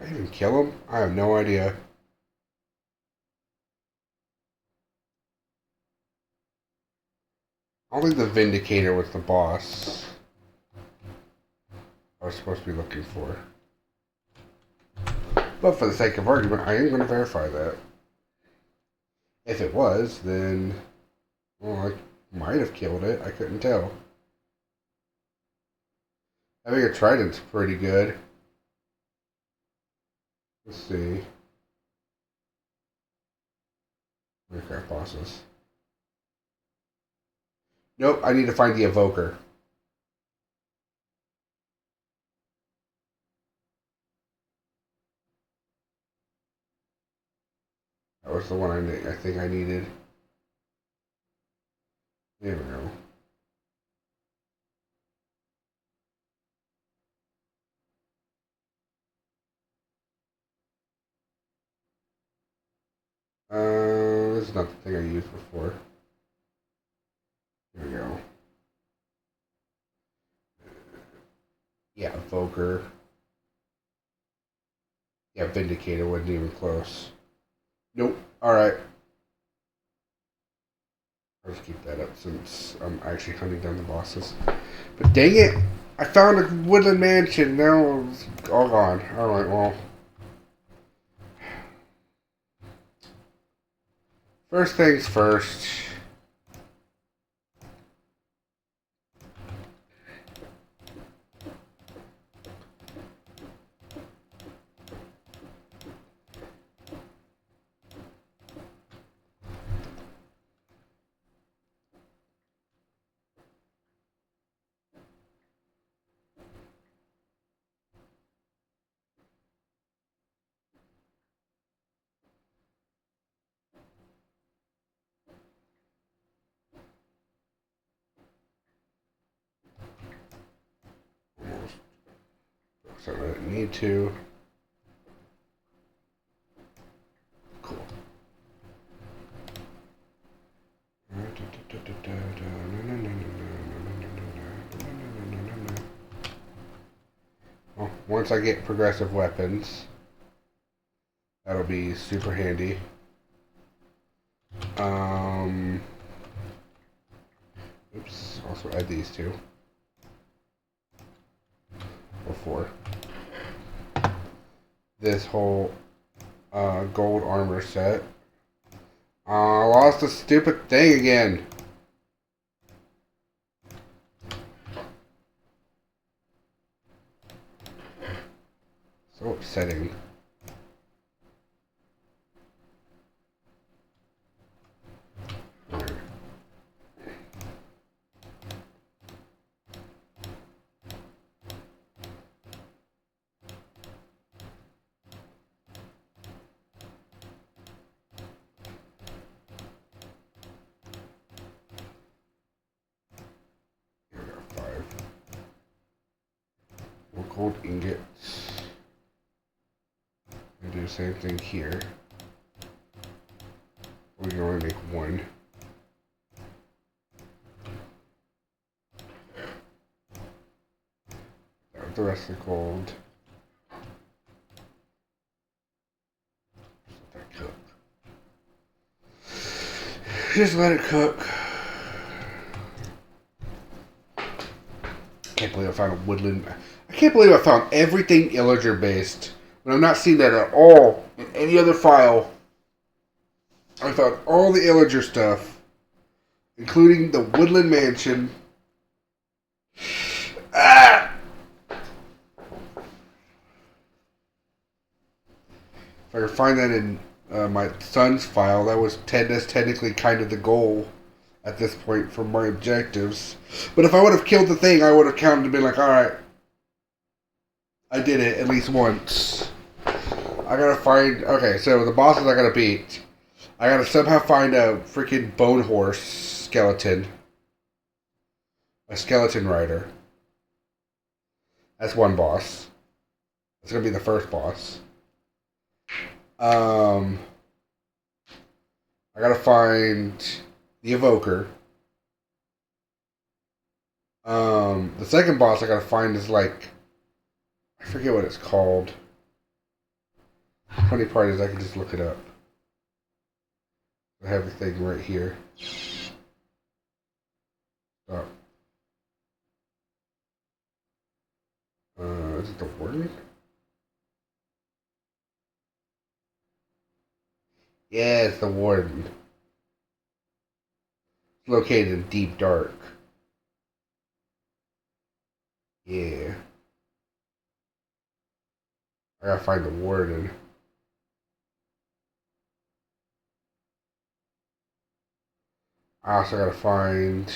Speaker 1: I even kill him? I have no idea. I don't think the Vindicator was the boss I was supposed to be looking for. But for the sake of argument, I am going to verify that. If it was, then... well, I might have killed it. I couldn't tell. Having a trident's pretty good. Let's see. Minecraft bosses. Nope, I need to find the evoker. That was the one I think I needed. There we go. This is not the thing I used before. Here we go. Yeah, evoker. Yeah, Vindicator wasn't even close. Nope. Alright. I'll just keep that up since I'm actually hunting down the bosses. But dang it! I found a woodland mansion. Now it's all gone. Alright, well. First things first. So I didn't need to. Cool. Well, once I get progressive weapons, that'll be super handy. Oops, also add these two. Before this whole gold armor set. I lost the stupid thing again. So upsetting. Gold ingots. And do the same thing here. We can only make one. The rest of the gold. Just let it cook. I can't believe I found a woodland. I can't believe I found everything illager based when I'm not seeing that at all in any other file. I found all the illager stuff, including the woodland mansion. Ah! If I could find that in my son's file, that's technically kind of the goal at this point for my objectives. But if I would have killed the thing, I would have counted and been like, alright, I did it at least once. I gotta find... okay, so the bosses I gotta beat. I gotta somehow find a freaking bone horse skeleton. A skeleton rider. That's one boss. That's gonna be the first boss. I gotta find the evoker. The second boss I gotta find is like... I forget what it's called. funny part is I can just look it up. I have the thing right here. Oh. Is it the warden? Yeah, it's the warden. It's located in deep dark. Yeah. I gotta find the warden. I also gotta find...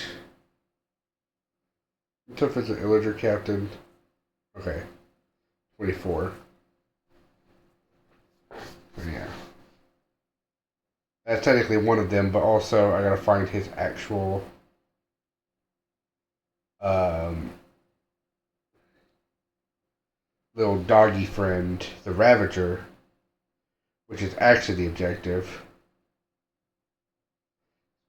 Speaker 1: What if it's an illager captain? Okay. 24. Yeah. That's technically one of them, but also I gotta find his actual little doggy friend, the Ravager, which is actually the objective.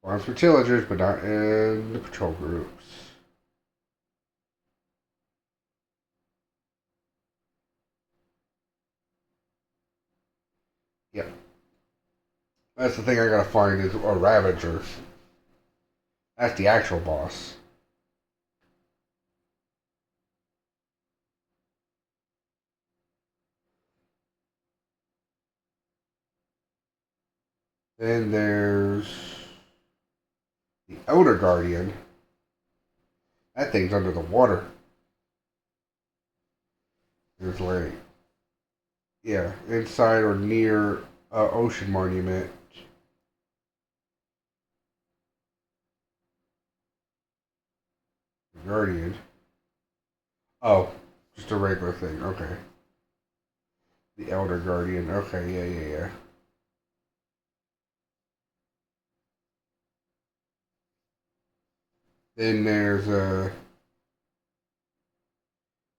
Speaker 1: Spawns for tillagers, but not in the patrol groups. Yep. That's the thing I gotta find is a Ravager. That's the actual boss. Then there's the Elder Guardian. That thing's under the water. There's like, yeah, inside or near Ocean Monument. Guardian. Oh, just a regular thing. Okay. The Elder Guardian. Okay, yeah. Then there's I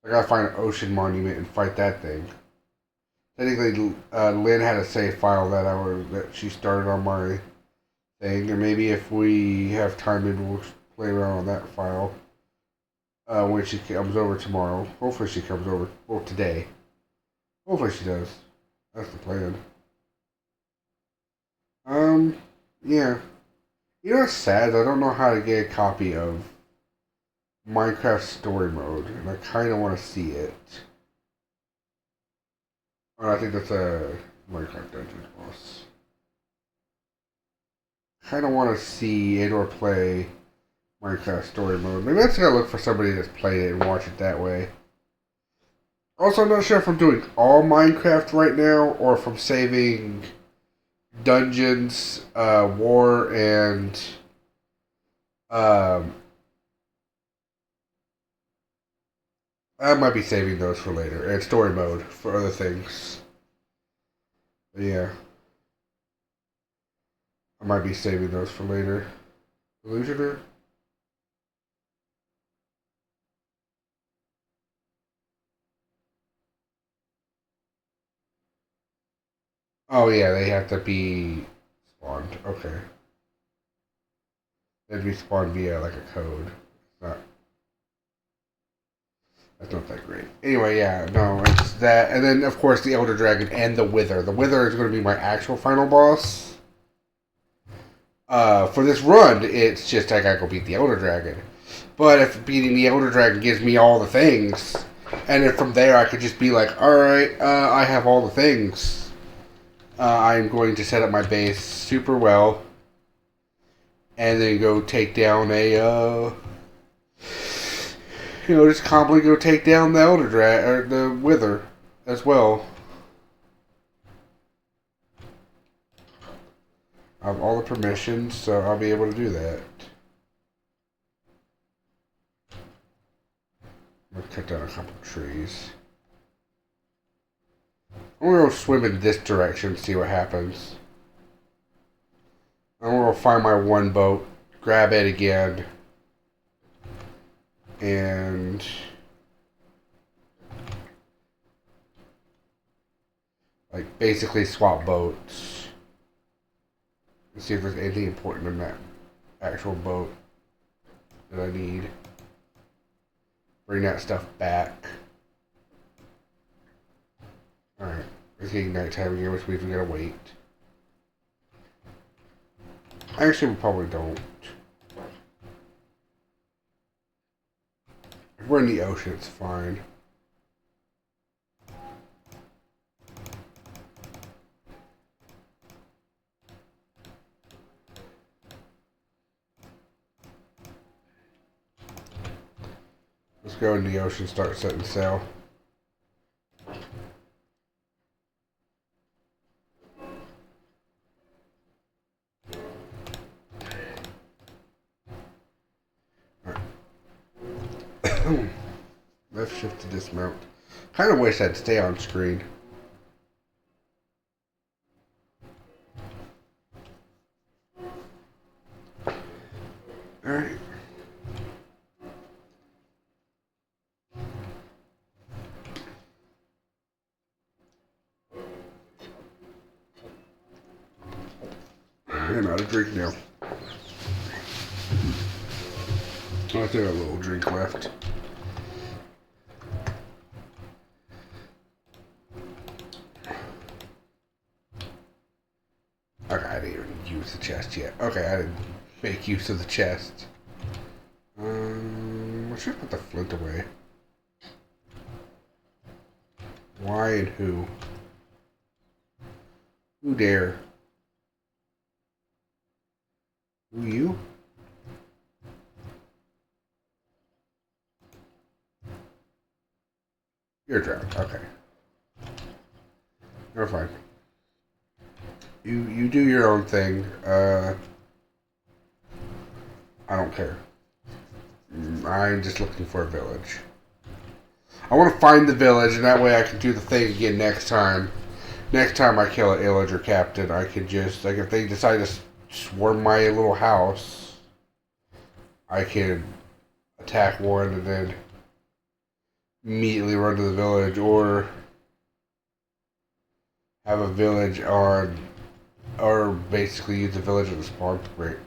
Speaker 1: gotta find an Ocean Monument and fight that thing. Technically, Lynn had a save file that she started on my thing, and maybe if we have time, maybe we'll play around on that file when she comes over tomorrow. Hopefully, she comes over. Well, today. Hopefully, she does. That's the plan. Yeah. You know what's sad? I don't know how to get a copy of Minecraft Story Mode, and I kind of want to see it. Oh, I think that's a Minecraft Dungeons boss. Kind of want to see and or play Minecraft Story Mode. Maybe I just gotta look for somebody that's played it and watch it that way. Also, I'm not sure if I'm doing all Minecraft right now or if I'm saving Dungeons, War, and I might be saving those for later, and Story Mode for other things. But yeah. I might be saving those for later. Illusioner? Oh yeah, they have to be spawned. Okay. They'd be spawned via like a code. Not, that's not that great. Anyway, yeah, no, it's that. And then, of course, the Elder Dragon and the Wither. The Wither is going to be my actual final boss. For this run, it's just I gotta go beat the Elder Dragon. But if beating the Elder Dragon gives me all the things, and then from there I could just be like, alright, I have all the things. I'm going to set up my base super well. And then go take down a, just calmly go take down the Elder Dragon, or the Wither, as well. I have all the permissions, so I'll be able to do that. I'm going to cut down a couple of trees. I'm going to go swim in this direction and see what happens. I'm going to find my one boat, grab it again, and like basically swap boats and see if there's anything important in that actual boat that I need. Bring that stuff back. Alright, It's getting nighttime again, which means we gotta wait. Actually, we probably don't. If we're in the ocean, it's fine. Let's go in the ocean, start setting sail. Left shift to dismount. Kind of wish I'd stay on screen. Alright. I'm out of drink now. I think I have a little drink left. Okay, I didn't even use the chest yet. Okay, I didn't make use of the chest. I should put the flint away. Why and who? Who dare? Who, you? You're drowned. Okay. You're fine. You do your own thing. I don't care. I'm just looking for a village. I want to find the village, and that way I can do the thing again next time. Next time I kill an illager captain, I can just, like, if they decide to swarm my little house, I can attack one and then immediately run to the village, or have a village on, or basically use the village as a spawn point.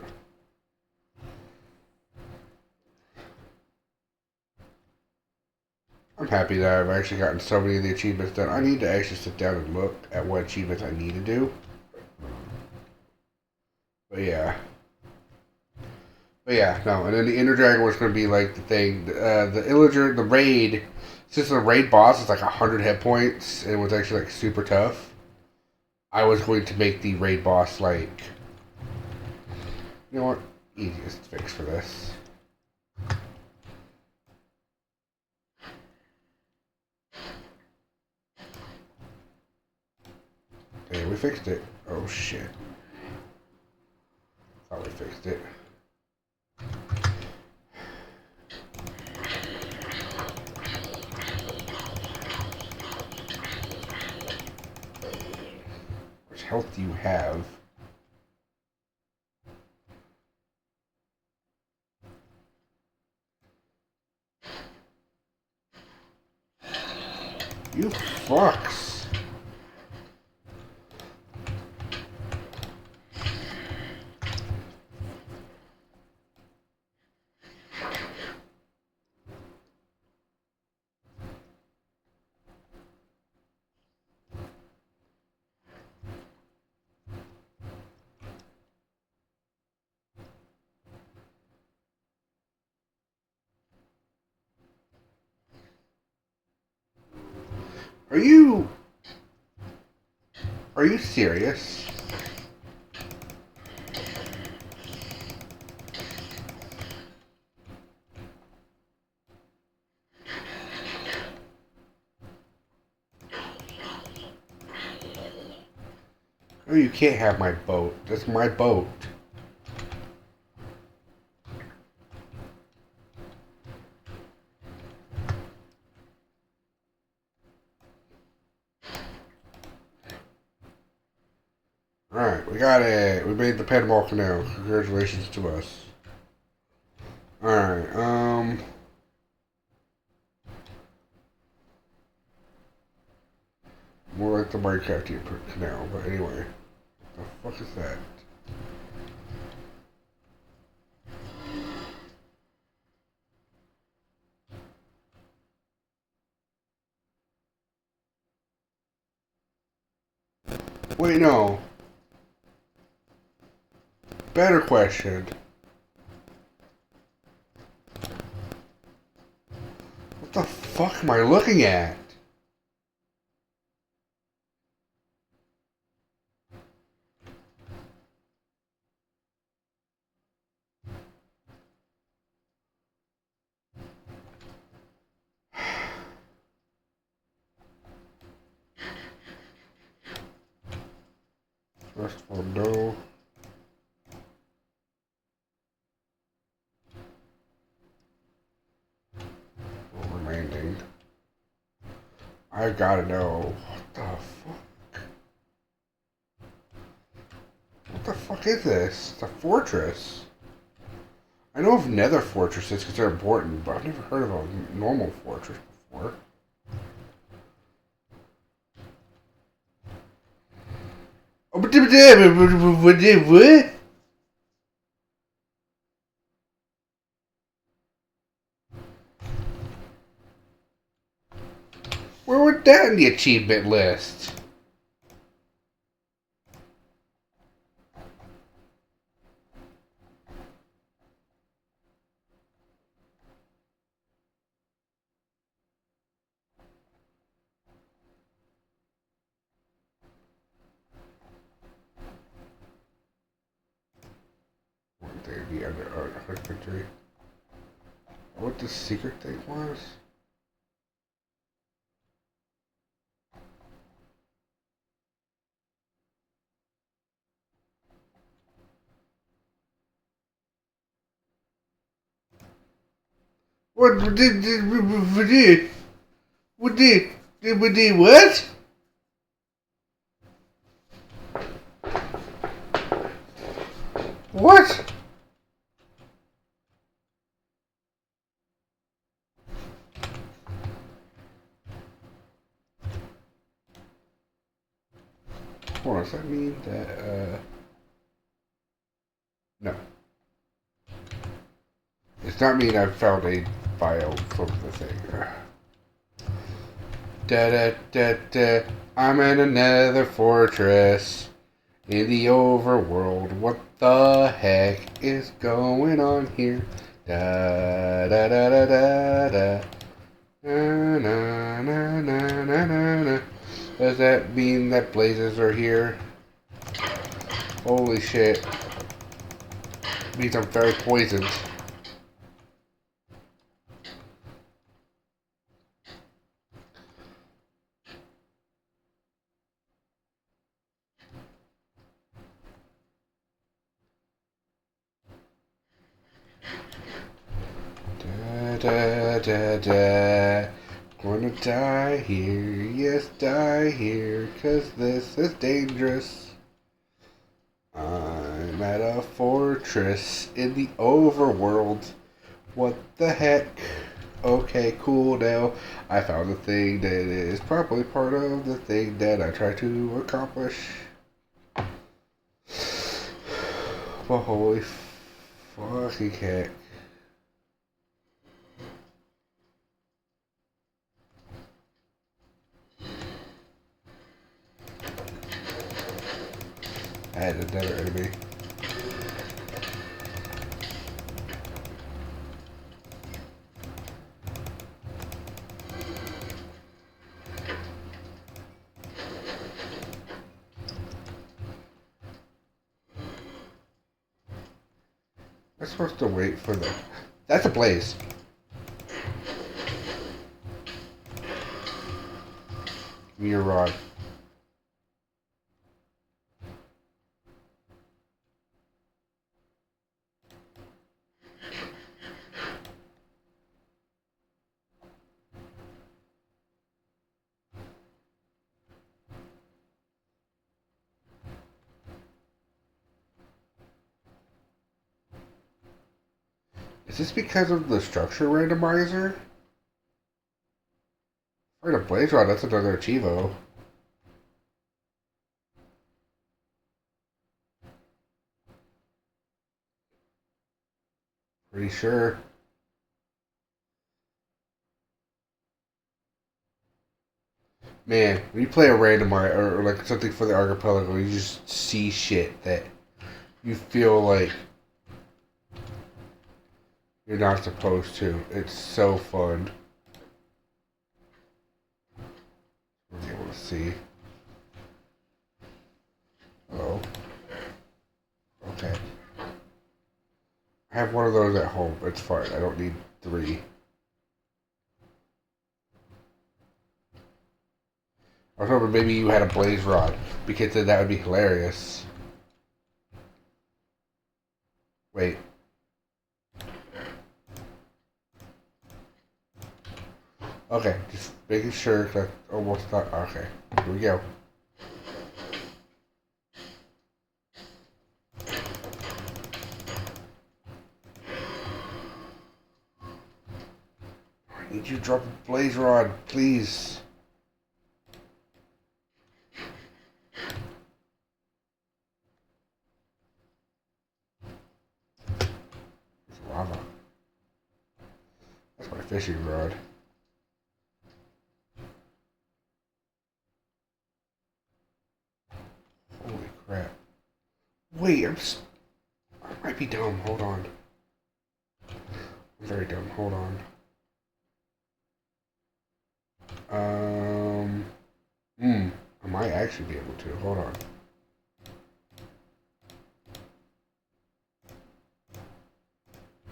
Speaker 1: I'm happy that I've actually gotten so many of the achievements done. I need to actually sit down and look at what achievements I need to do. But yeah. But yeah, no. And then the Ender Dragon was going to be like the thing. The Illager, the raid, since the raid boss is like 100 hit points and it was actually like super tough, I was going to make the raid boss like, you know what? Easiest fix for this. Okay, we fixed it. Oh shit. Thought we fixed it. How much health do you have? You fucks. Are you serious? Oh, you can't have my boat. That's my boat. Alright, we got it. We made the Panama Canal. Congratulations to us. Alright, more like the Minecraft canal, but anyway. What the fuck is that? Wait, no. Better question. What the fuck am I looking at? First of all, no. Remaining. I gotta know. What the fuck? What the fuck is this? It's a fortress. I know of Nether Fortresses because they're important, but I've never heard of a normal fortress before. Oh, but what? Where was that in the achievement list? What the other art victory? What the secret thing was? What did what? What? Hold on, does that mean that no. It's not mean I found a file from the thing. Da da da da. I'm in another fortress in the overworld. What the heck is going on here? Da da da da da da. Na na na na na na na. Does that mean that blazes are here? Holy shit. It means I'm very poisoned. Da da da da. Gonna die here, yes, die here, 'cause this is dangerous. I'm at a fortress in the overworld. What the heck? Okay, cool, now I found the thing that is probably part of the thing that I tried to accomplish. But holy fucking heck. I had another enemy. I'm supposed to wait for the... That's a blaze. Give me your rod. Is this because of the structure randomizer? Or a blaze rod, that's another Chivo. Pretty sure. Man, when you play a randomizer or like something for the Archipelago, you just see shit that you feel like you're not supposed to. It's so fun. We're able to see. Oh. Okay. I have one of those at home. It's fine. I don't need 3. I was hoping maybe you had a blaze rod, because then that would be hilarious. Wait. Okay, just making sure that almost not. Okay, here we go. I need you to drop a blaze rod, please. It's lava. That's my fishing rod. Holy crap. Wait, I might be dumb. Hold on. I'm very dumb. Hold on. I might actually be able to. Hold on.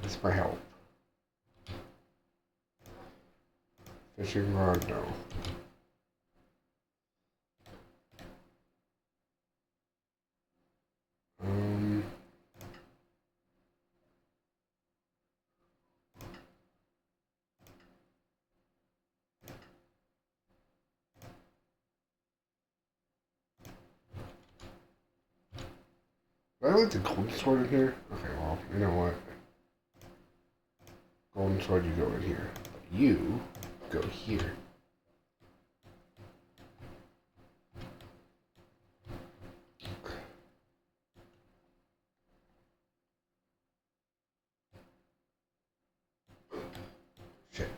Speaker 1: This might help. Fishing rod, no. Do I like the golden sword in here? Okay, well, you know what? Golden sword, you go in here. But you go here. Shit.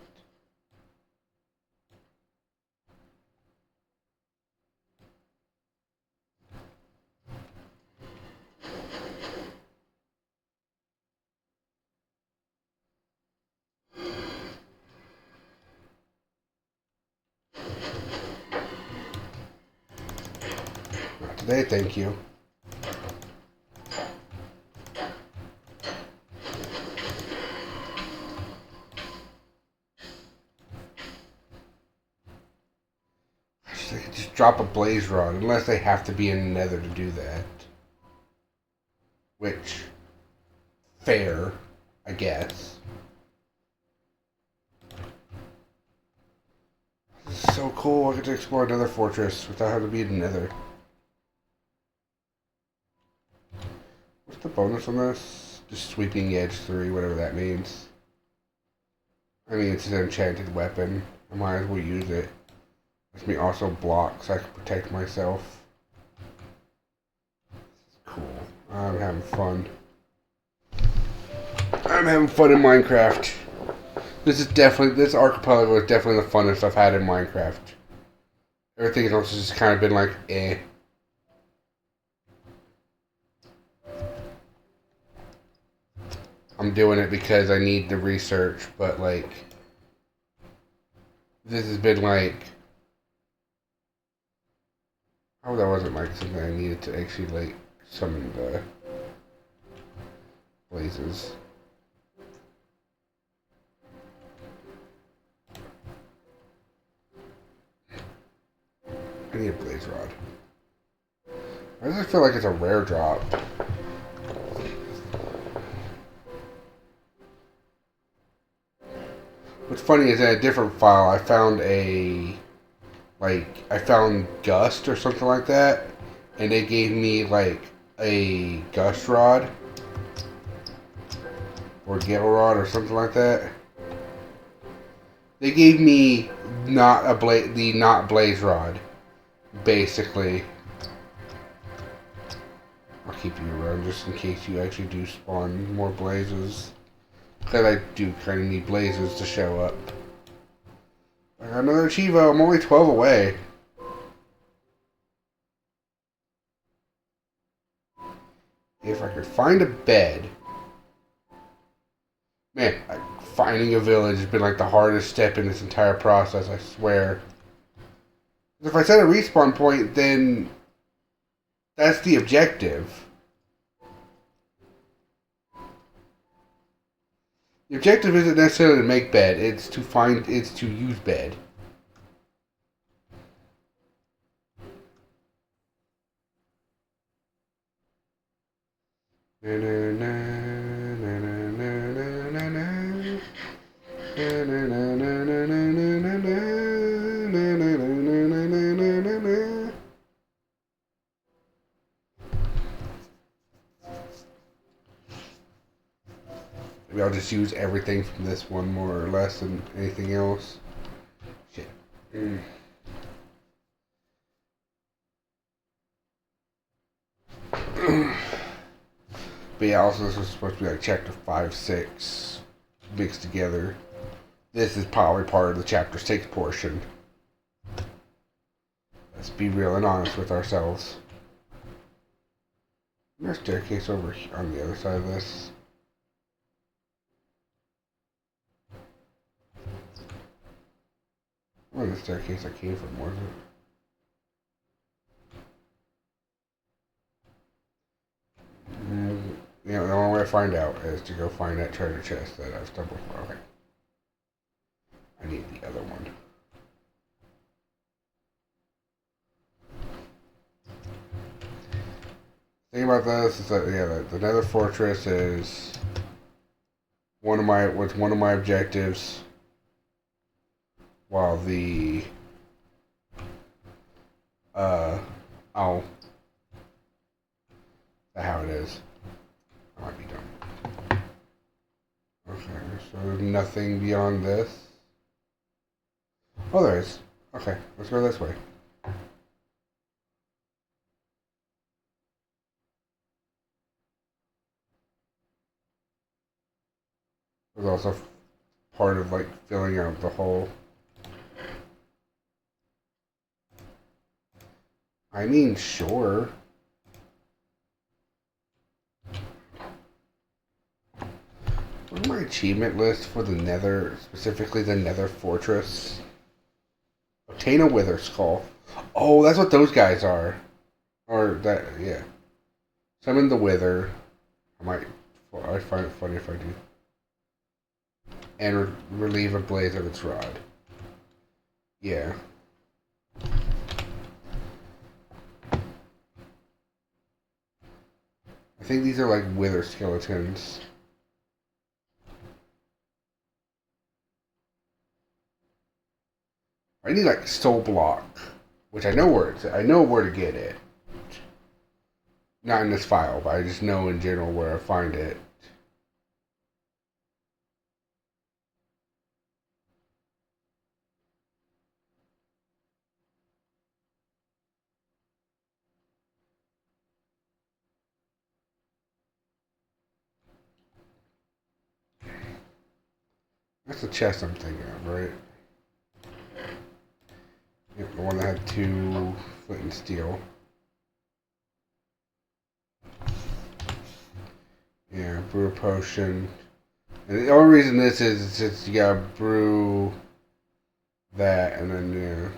Speaker 1: Not today, thank you. They could just drop a blaze rod, unless they have to be in the Nether to do that. Which, fair, I guess. This is so cool. I get to explore Nether Fortress without having to be in the Nether. What's the bonus on this? Just sweeping edge 3, whatever that means. I mean, it's an enchanted weapon. I might as well use it. Let me also block so I can protect myself. Cool. I'm having fun. I'm having fun in Minecraft. This Archipelago is definitely the funnest I've had in Minecraft. Everything else has just kind of been like, eh. I'm doing it because I need the research, but like, this has been like, oh, that wasn't like something I needed to actually like summon the blazes. I need a blaze rod. I just feel like it's a rare drop. What's funny is in a different file I found I found Gust or something like that, and they gave me like a Gust rod or Gale rod or something like that. They gave me not blaze rod, basically. I'll keep you around just in case you actually do spawn more blazes. Because I do kind of need blazes to show up. I got another Chivo. I'm only 12 away. If I could find a bed. Man, finding a village has been like the hardest step in this entire process, I swear. If I set a respawn point, then that's the objective. The objective isn't necessarily to make bed, it's to use bed. Maybe I'll just use everything from this one more or less than anything else. Shit. But yeah, also this was supposed to be like chapter 5, 6 mixed together. This is probably part of the chapter 6 portion. Let's be real and honest with ourselves. There's a staircase over here on the other side of this. Where's the staircase I came from, was it? The only way to find out is to go find that treasure chest that I've stumbled for. Okay. I need the other one. The thing about this is that the Nether Fortress is one of my objectives, while the how it is. I might be done. Okay, so there's nothing beyond this. Oh, there is. Okay, let's go this way. There's also part of like filling out the hole. I mean, sure. What's my achievement list for the Nether, specifically the Nether Fortress? Obtain a Wither Skull. Oh, that's what those guys are. Or that, yeah. Summon the Wither. I find it funny if I do. And relieve a blaze of its rod. Yeah. I think these are like Wither skeletons. I need like soul block, which I know where to get it. Not in this file, but I just know in general where I find it. That's the chest I'm thinking of, right? Yep, the one that had 2 flint and steel. Yeah, brew a potion. And the only reason this is just you gotta brew that and then,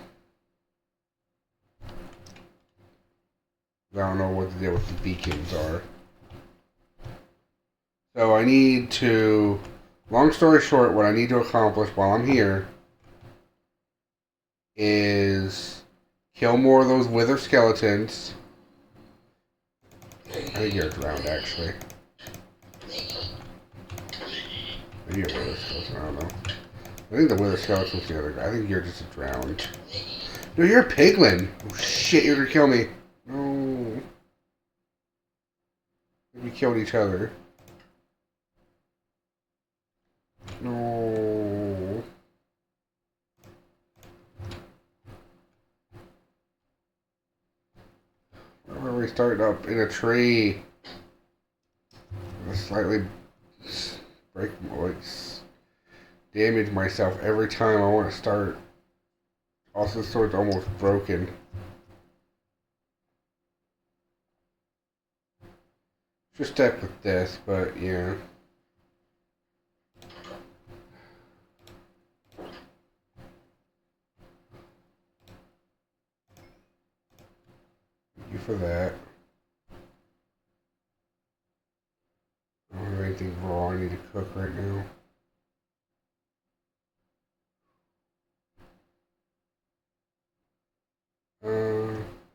Speaker 1: yeah. I don't know what the deal with the beacons are. So I need to, long story short, what I need to accomplish while I'm here is kill more of those wither skeletons. I think you're drowned, actually. Maybe you're a wither skeleton, I don't know. I think the wither skeleton's the other guy. I think you're just drowned. No, you're a piglin! Oh shit, you're gonna kill me. No. We killed each other. No. Why are we starting up in a tree? I slightly break my damage myself every time I want to start. Also, the sword's almost broken. Just stuck with this, but yeah. Thank you for that. I don't have anything raw I need to cook right now.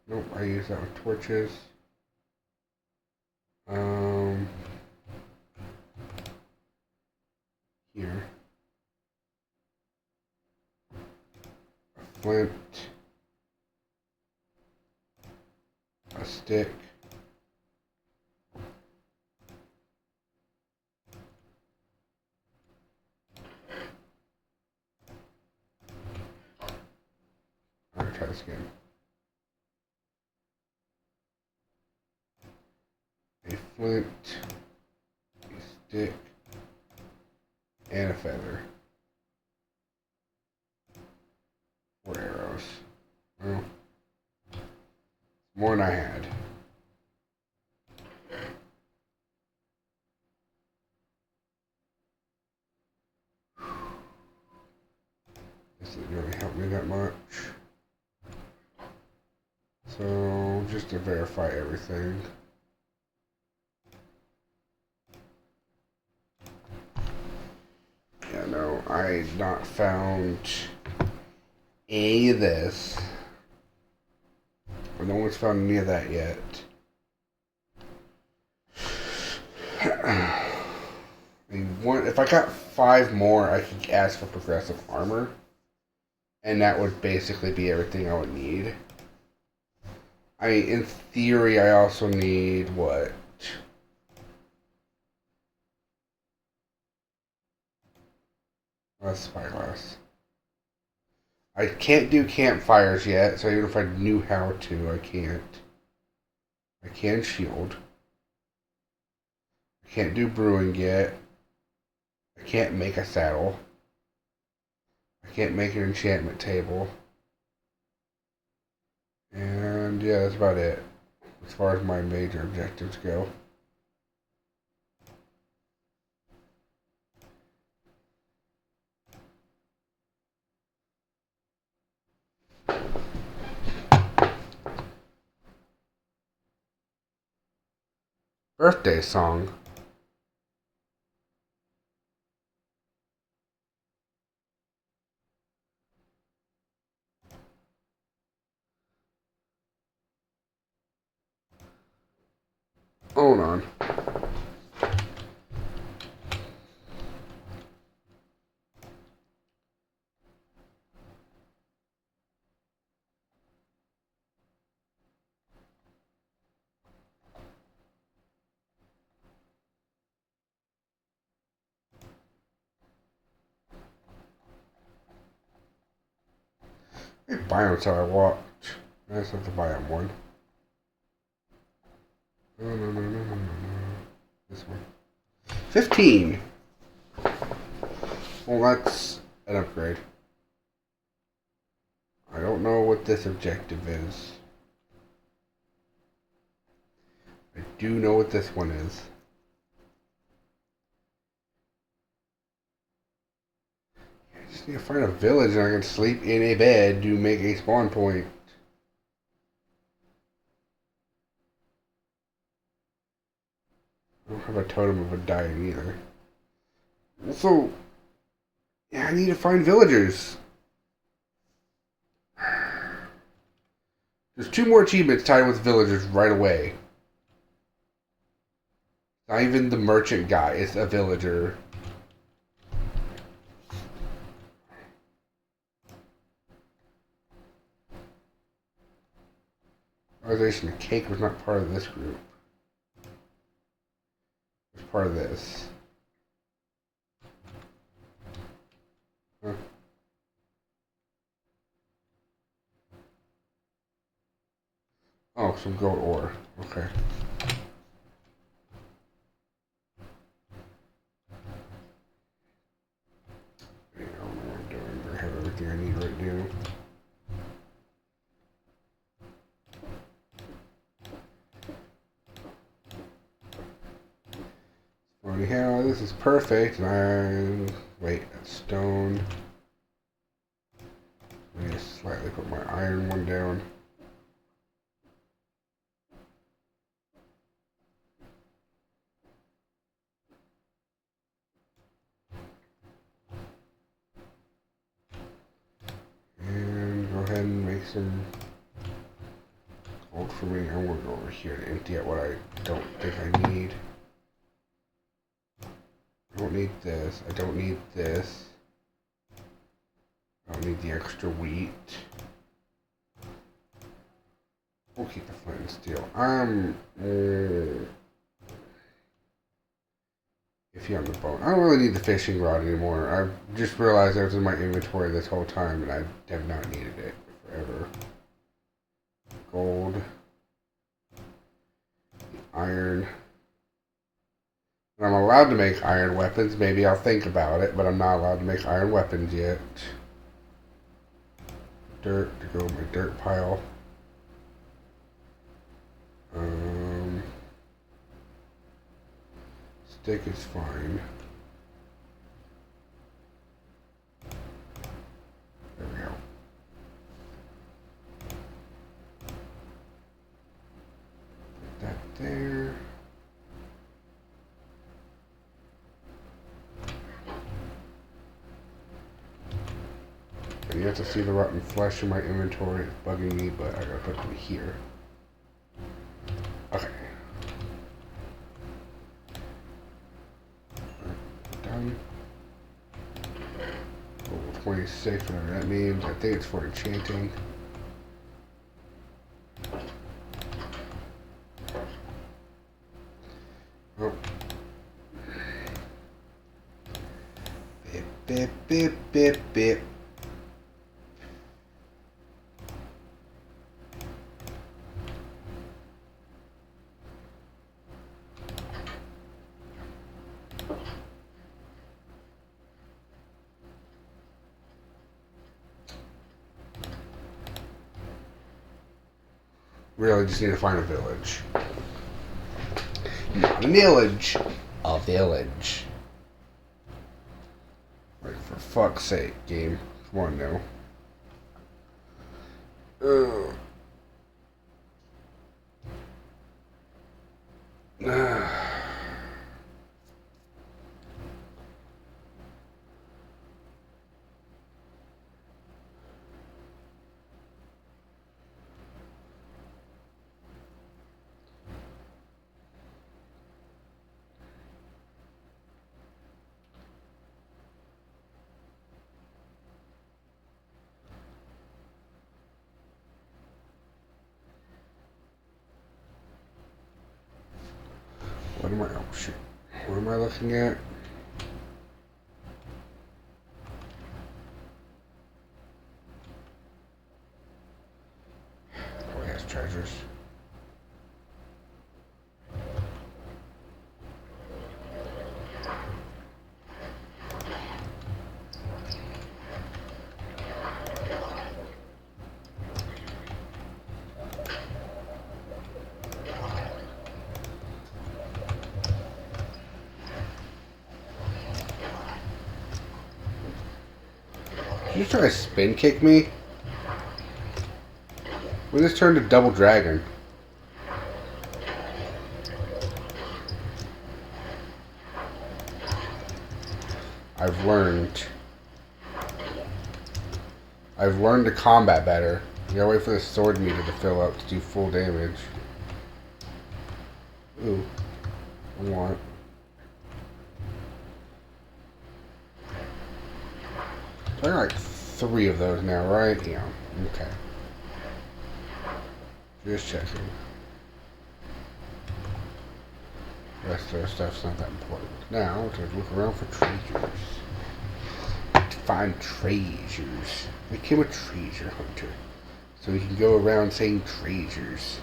Speaker 1: Nope, I use that with torches. Here. A flint. A stick. Alright, try this again. A flint, a stick, and a feather. 4 arrows. Well, more than I had. This didn't really help me that much. So, just to verify everything. Yeah, no, I not found any of this. No one's found any of that yet. I mean, if I got 5 more, I could ask for progressive armor. And that would basically be everything I would need. I mean, in theory, I also need what? That's spyglass. I can't do campfires yet, so even if I knew how to, I can't. I can shield. I can't do brewing yet. I can't make a saddle. I can't make an enchantment table. And yeah, that's about it. As far as my major objectives go. Birthday song. Hold on. Hey, biomes how I walked. That's not the biome one. No. This one. 15. Well, that's an upgrade. I don't know what this objective is. I do know what this one is. I just need to find a village and I can sleep in a bed to make a spawn point. I don't have a totem of a dying either. Also, yeah, I need to find villagers. There's 2 more achievements tied with villagers right away. Not even the merchant guy, it's a villager. Organization of Cake was not part of this group. It was part of this. Huh. Oh, some gold ore. Okay. I don't know what I'm doing. I have everything I need right now. Anyhow, this is perfect. And wait, that's stone. Let me just slightly put my iron one down. And go ahead and make some gold for me. I'm going to go over here to empty out what I don't think I need. I don't need this. I don't need this. I don't need the extra wheat. We'll keep the flint and steel. Iffy on the bone. I don't really need the fishing rod anymore. I just realized it was in my inventory this whole time and I have not needed it forever. Gold. Iron. And I'm allowed to make iron weapons. Maybe I'll think about it, but I'm not allowed to make iron weapons yet. Dirt to go in my dirt pile. Stick is fine. There we go. Put that there. And you have to see the rotten flesh in my inventory. It's bugging me, but I gotta put them here. Okay. Done. Level 26, whatever that means. I think it's for enchanting. Oh. Bip, bip, bip, bip, bip. Really just need to find a village. Not a village. A village. Like, for fuck's sake, game. Come on now. Ugh. What am I, oh shit. What am I looking at? Oh, he has treasures. Did you try to spin kick me? We just turned to double dragon. I've learned to combat better. You gotta wait for the sword meter to fill up to do full damage. Ooh. I want. I got like 3 of those now, right? Yeah. Okay. Just checking. The rest of their stuff's not that important. Now, to look around for treasures. To find treasures. I became a treasure hunter. So we can go around saying treasures.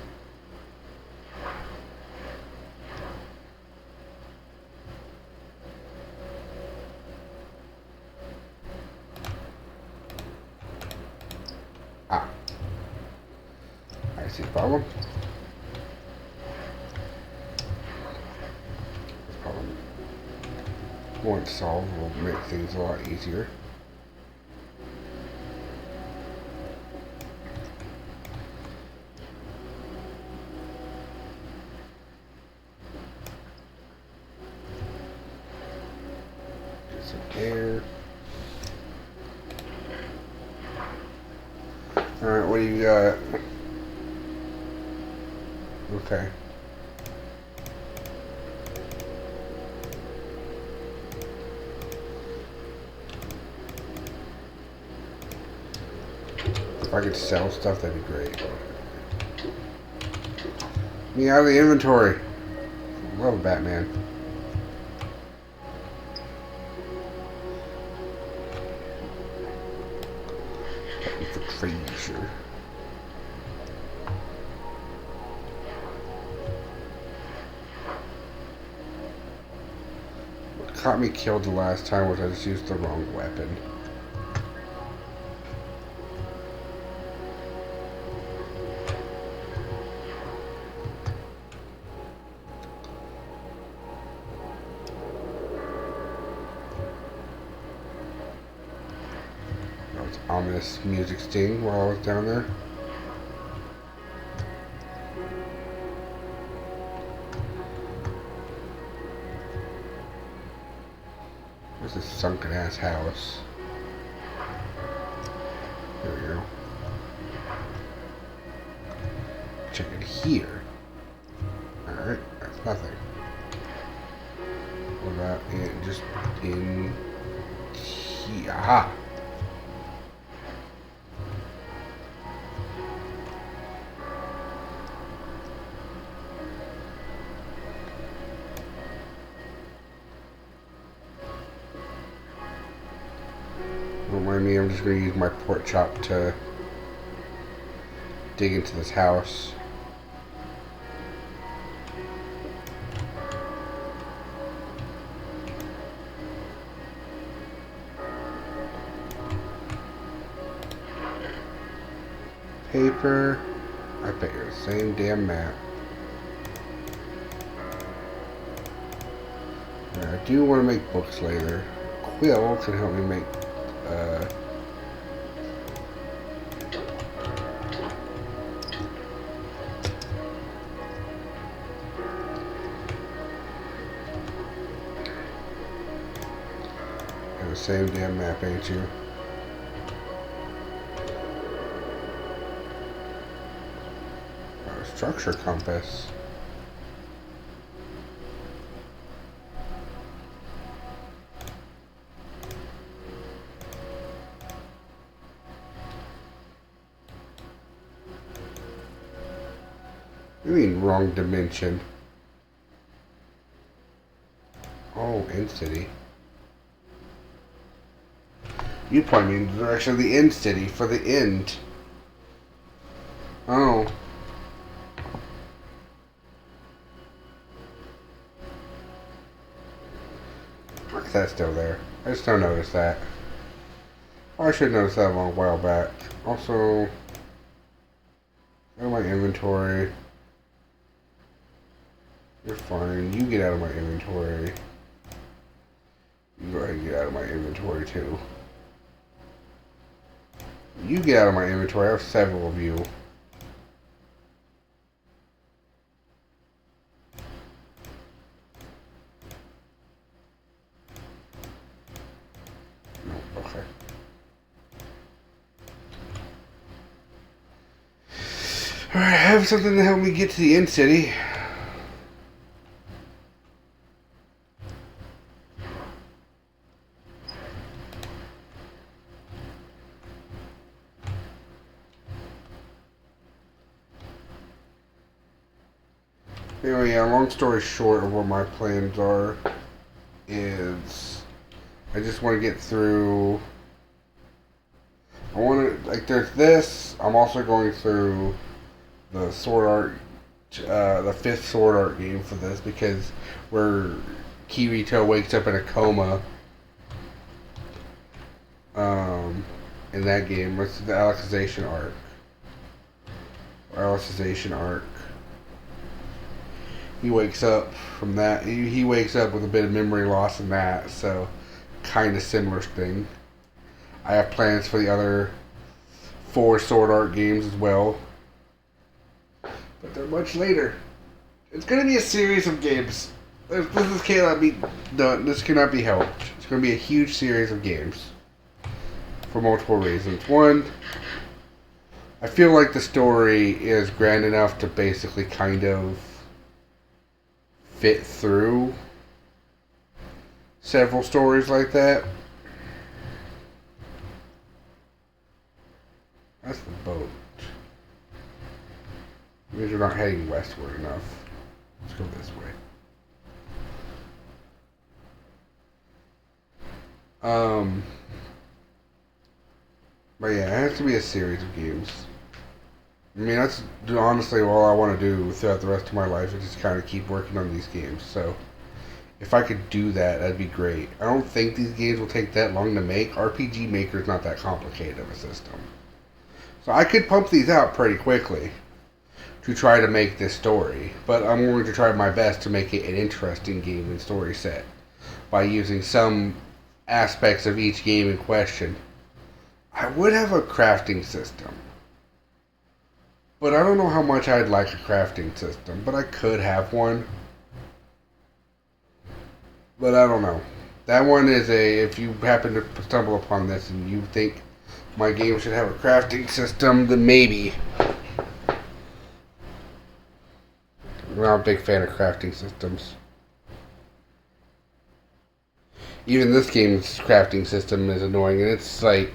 Speaker 1: Ah. I see the problem. once solved will make things a lot easier. Get some air. Alright, what do you got? Okay. If I could sell stuff, that'd be great. Me out of the inventory. Love Batman. For treasure. What caught me killed the last time was I just used the wrong weapon. Ominous music sting while I was down there. There's this sunken ass house. There we go. Check it here. Alright, that's nothing. What about it just in here? Aha! Don't mind me, I'm just going to use my pork chop to dig into this house. Paper. I bet you're the same damn map. I do want to make books later. Quill can help me make the same damn map, ain't you? Structure compass. You mean wrong dimension? Oh, end city. You point me in the direction of the end city for the end. Oh. Why is that still there? I just don't notice that. Oh, I should notice that a long while back. Also, out of my inventory. You're fine. You get out of my inventory. You go ahead and get out of my inventory too. You get out of my inventory. I have several of you. No, okay. Alright, I have something to help me get to the end city. Anyway, yeah, long story short of what my plans are is I just want to get through. I want to, like, there's this. I'm also going through the Sword Art, the 5th Sword Art game for this because where Kirito wakes up in a coma. In that game, it's the Alicization arc. He wakes up from that. He wakes up with a bit of memory loss in that, so kind of similar thing. I have plans for the other 4 Sword Art games as well, but they're much later. It's going to be a series of games. This cannot be done. This cannot be helped. It's going to be a huge series of games for multiple reasons. One, I feel like the story is grand enough to basically kind of fit through several stories like that. That's the boat. It means we're not heading westward enough. Let's go this way. But yeah, it has to be a series of games. I mean, that's honestly all I want to do throughout the rest of my life, is just kind of keep working on these games. So, if I could do that, that'd be great. I don't think these games will take that long to make. RPG Maker is not that complicated of a system. So I could pump these out pretty quickly to try to make this story. But I'm going to try my best to make it an interesting game and story set by using some aspects of each game in question. I would have a crafting system, but I don't know how much I'd like a crafting system, but I could have one. But I don't know. That one is if you happen to stumble upon this and you think my game should have a crafting system, then maybe. I'm not a big fan of crafting systems. Even this game's crafting system is annoying, and it's like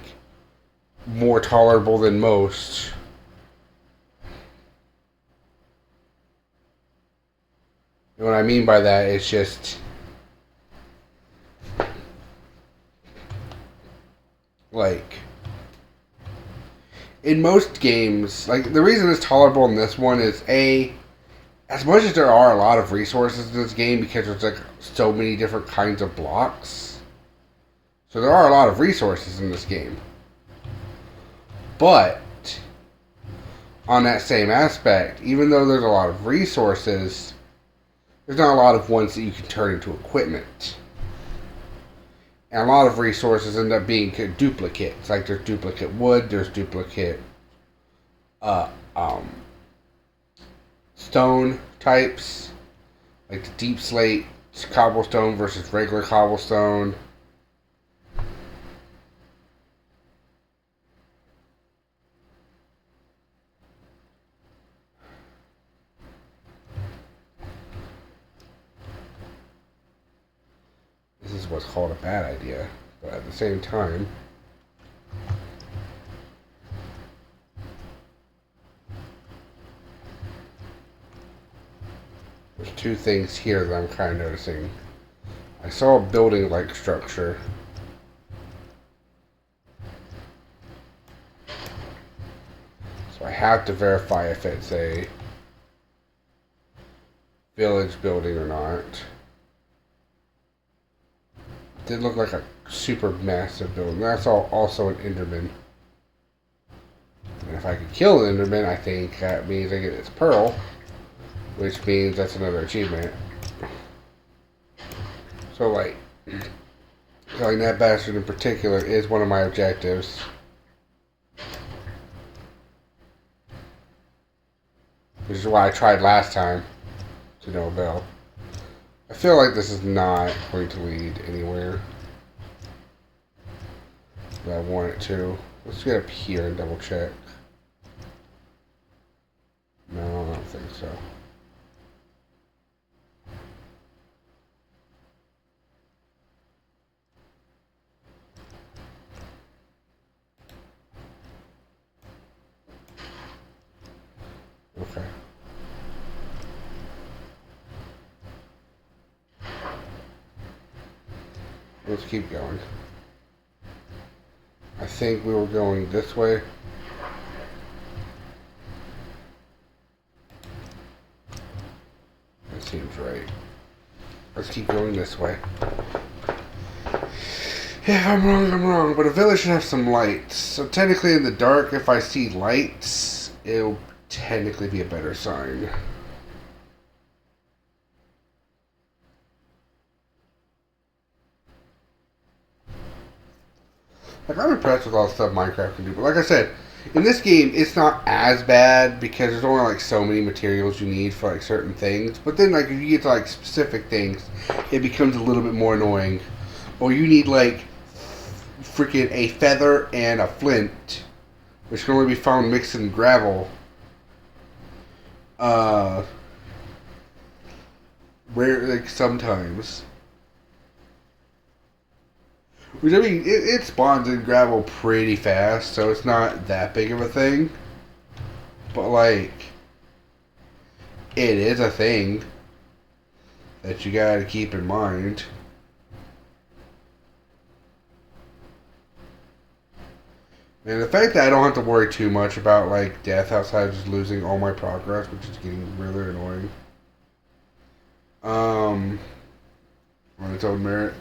Speaker 1: more tolerable than most. And what I mean by that is just like in most games, like the reason it's tolerable in this one is as much as there are a lot of resources in this game, because there's like so many different kinds of blocks. So there are a lot of resources in this game. But on that same aspect, even though there's a lot of resources, there's not a lot of ones that you can turn into equipment. And a lot of resources end up being duplicates. Like there's duplicate wood, there's duplicate stone types. Like the deep slate cobblestone versus regular cobblestone. This is what's called a bad idea, but at the same time, there's 2 things here that I'm kind of noticing. I saw a building-like structure. So I have to verify if it's a village building or not. It did look like a super massive building. That's also an Enderman. And if I could kill an Enderman, I think that means I get this pearl, which means that's another achievement. So like killing that bastard in particular is one of my objectives. Which is why I tried last time to no avail. I feel like this is not going to lead anywhere that I want it to. Let's get up here and double check. No, I don't think so. Okay. Let's keep going. I think we were going this way. That seems right. Let's keep going this way. Yeah, if I'm wrong, I'm wrong. But a village should have some lights. So technically in the dark, if I see lights, it'll technically be a better sign. Like, I'm impressed with all the stuff Minecraft can do. But like I said, in this game, it's not as bad because there's only like so many materials you need for like certain things. But then, like, if you get to like specific things, it becomes a little bit more annoying. Or you need like freaking a feather and a flint, which can only be found mixed in gravel. Rare, like sometimes. Which, I mean, it spawns in gravel pretty fast, so it's not that big of a thing. But, like, it is a thing that you gotta keep in mind. And the fact that I don't have to worry too much about, like, death outside of just losing all my progress, which is getting really annoying. On its own merit.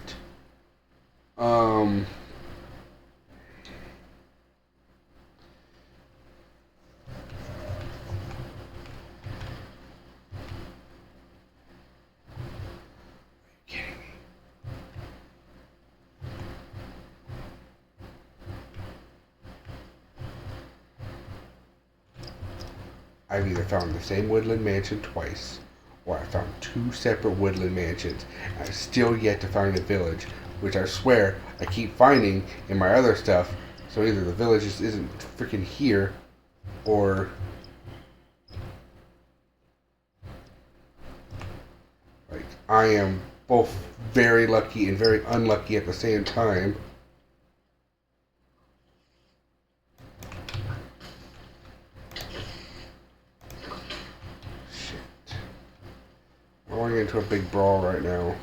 Speaker 1: I've either found the same woodland mansion twice, or I found two separate woodland mansions. I've still yet to find a village, which I swear I keep finding in my other stuff. So either the village just isn't freaking here, or like I am both very lucky and very unlucky at the same time. I want to get into a big brawl right now.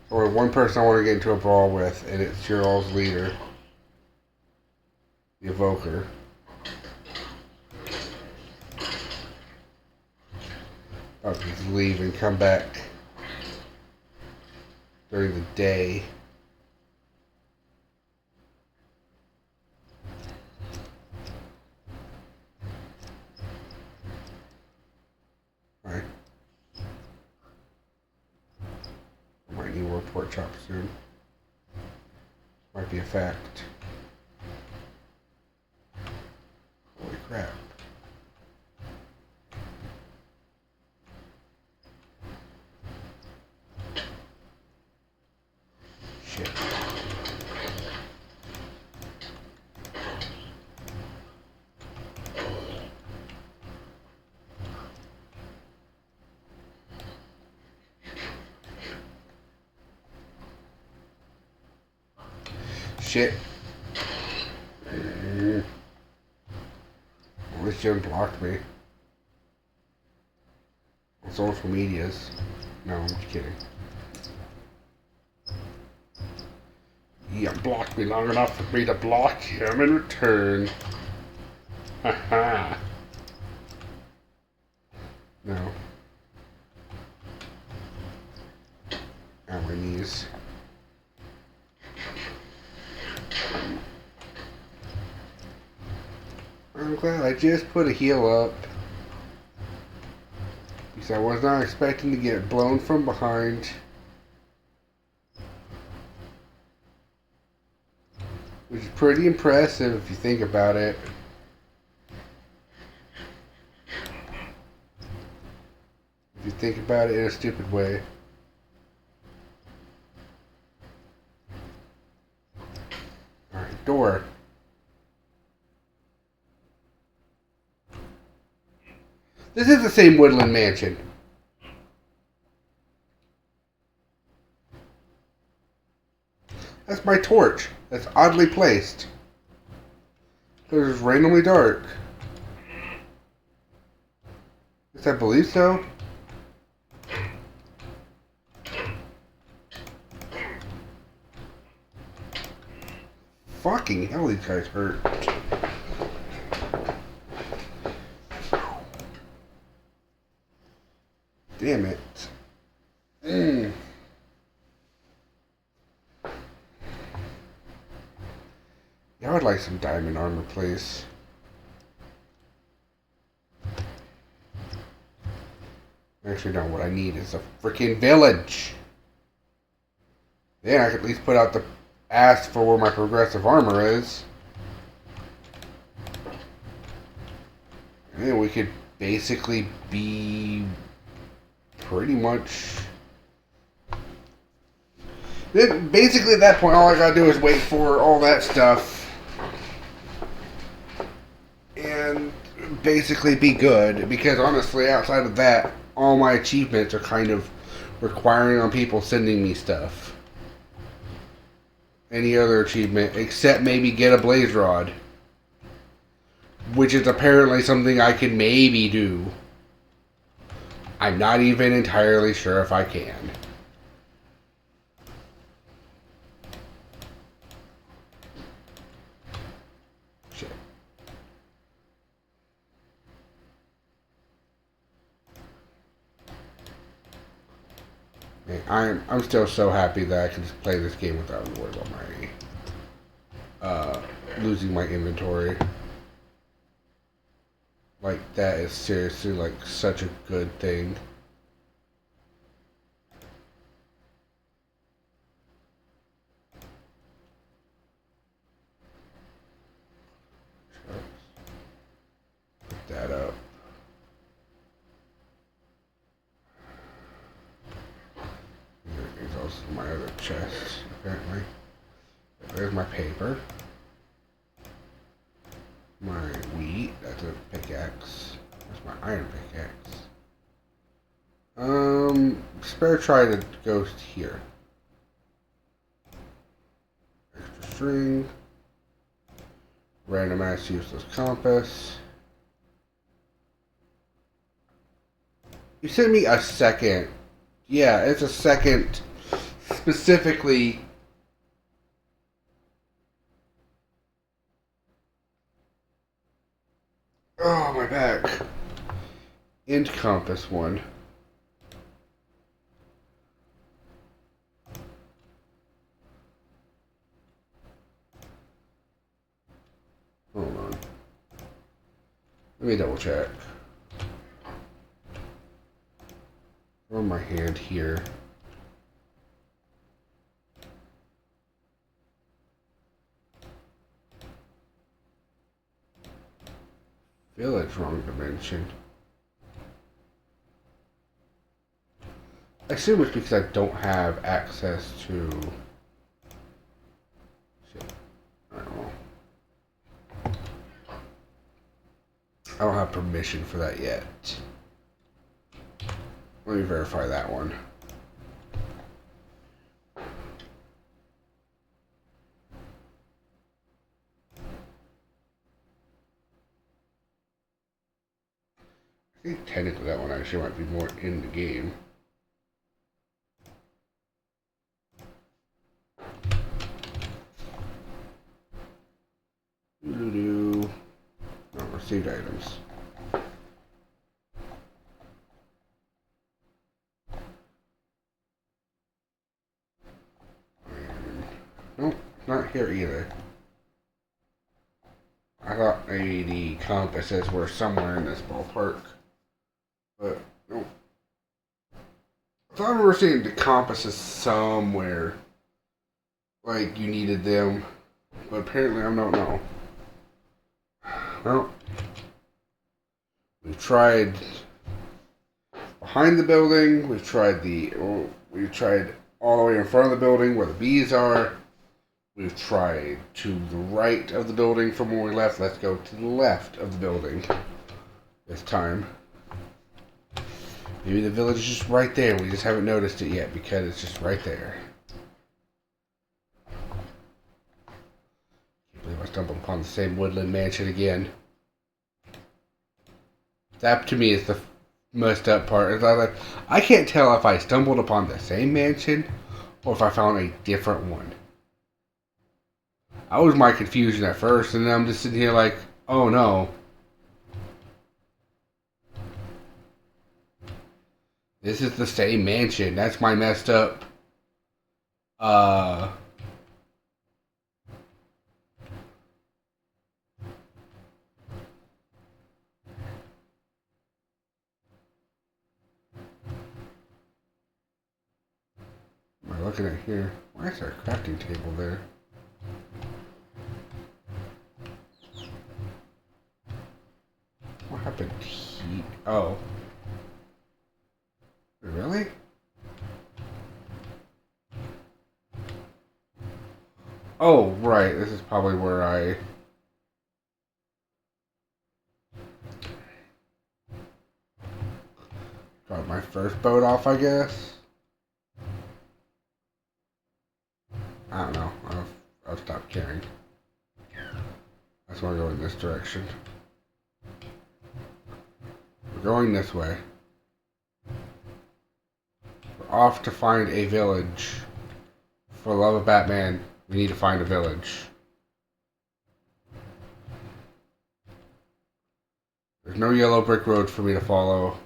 Speaker 1: Or one person I want to get into a brawl with, and it's your all's leader, the Evoker. I'll just leave and come back during the day. Alright. I might need more pork chops soon. Might be a fact. Holy crap. Shit. Shit. At least you unblocked me. On social medias. No, I'm just kidding. You blocked me long enough for me to block him in return. Haha. No. On my knees. I'm glad I just put a heal up. Because I was not expecting to get blown from behind. Which is pretty impressive if you think about it. If you think about it in a stupid way. Alright, door. This is the same woodland mansion. That's my torch. That's oddly placed. It's randomly dark. Yes, I believe so. Fucking hell, these guys hurt. Damn it. Yeah, I would like some diamond armor, please. Actually, no, what I need is a freaking village. Then I could at least put out the ask for where my progressive armor is. And then we could basically be pretty much... Then basically at that point, all I gotta do is wait for all that stuff. And basically be good. Because honestly, outside of that, all my achievements are kind of requiring on people sending me stuff. Any other achievement, except maybe get a blaze rod. Which is apparently something I can maybe do. I'm not even entirely sure if I can. Shit. Man, I'm still so happy that I can just play this game without worrying about my losing my inventory. Like, that is seriously, like, such a good thing. Put that up. There's also my other chest, apparently. There's my paper. My wheat, that's a pickaxe. That's my iron pickaxe. Spare trident goes here. Extra string. Random ass useless compass. You sent me a second. Yeah, it's a second specifically. Oh, my back. End compass one. Hold on. Let me double check. On my hand here. Village wrong dimension. I assume it's because I don't have access to... Shit. I don't know. I don't have permission for that yet. Let me verify that one. I think technically that one actually might be more in the game. No, received items. Nope, not here either. I thought maybe the compasses were somewhere in this ballpark. But, nope. I thought I remember seeing the compasses somewhere. Like, you needed them. But apparently I don't know. Well, we've tried behind the building. We've tried all the way in front of the building where the bees are. We've tried to the right of the building from where we left. Let's go to the left of the building this time. Maybe the village is just right there. We just haven't noticed it yet because it's just right there. Can't believe I stumbled upon the same woodland mansion again. That to me is the messed up part. I can't tell if I stumbled upon the same mansion or if I found a different one. That was my confusion at first, and then I'm just sitting here like, oh no. This is the same mansion. That's my messed up. My looking at here. Why is there a crafting table there? What happened here? Oh. Really? Oh, right. This is probably where I... got my first boat off, I guess. I don't know. I've stopped caring. I just want to go in this direction. We're going this way. We're off to find a village. For the love of Batman, we need to find a village. There's no yellow brick road for me to follow.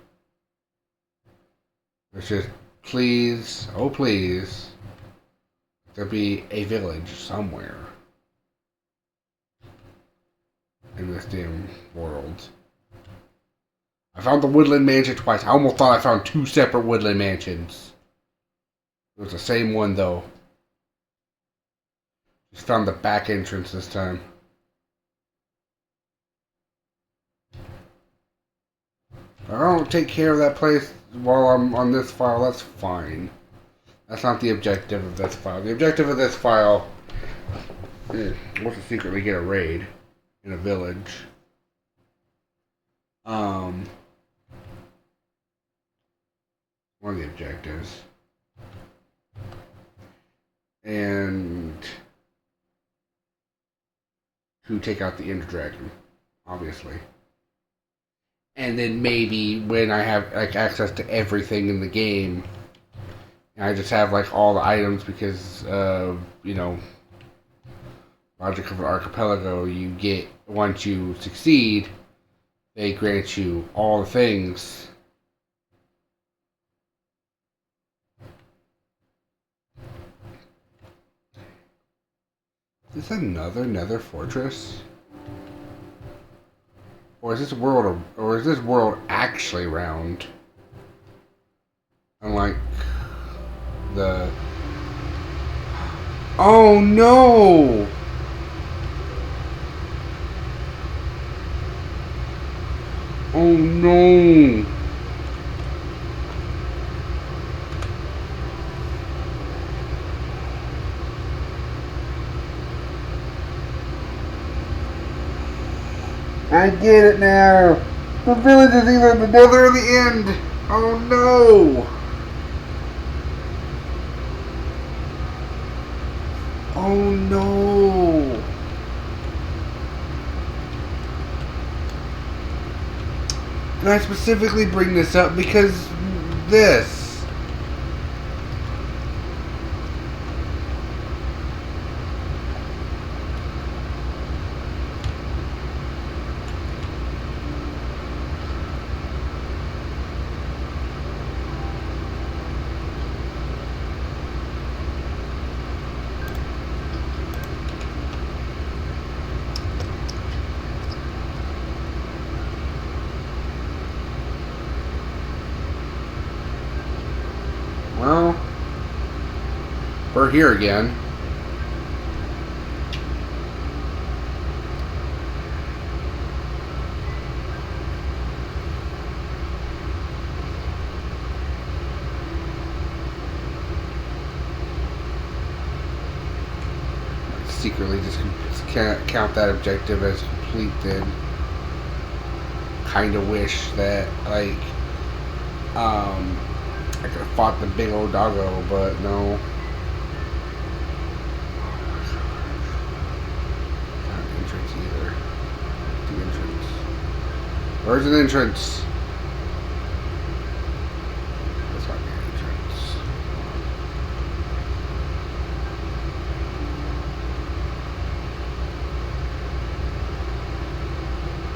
Speaker 1: There's just, please, oh please, there be a village somewhere in this damn world. I found the woodland mansion twice. I almost thought I found two separate woodland mansions. It was the same one though. Just found the back entrance this time. I don't take care of that place while I'm on this file, that's fine. That's not the objective of this file. The objective of this file was to secretly get a raid in a village. One of the objectives. And to take out the Ender Dragon, obviously. And then maybe when I have like access to everything in the game, and I just have like all the items because you know, logic of an archipelago, you get once you succeed, they grant you all the things. Is this another Nether Fortress? Or is this world actually round? Unlike the... Oh no! Oh no! I get it now. The village is either the nether or the end. Oh no. Oh no. And I specifically bring this up because this. Well, we're here again. Secretly just can't count that objective as completed. Kind of wish that, like, I could have fought the big old doggo, but no. Not an entrance either. The entrance. Where's an entrance? That's not the entrance.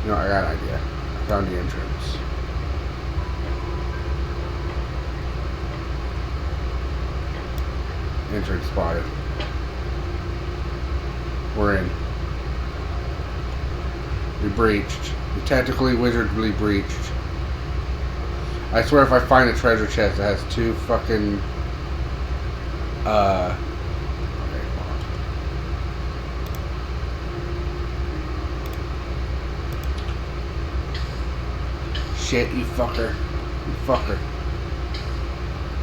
Speaker 1: No, I got an idea. I found the entrance. Entrance spotted. We're in. We breached. We tactically wizardly breached. I swear if I find a treasure chest that has two fucking Okay, hold on. Shit, you fucker. You fucker.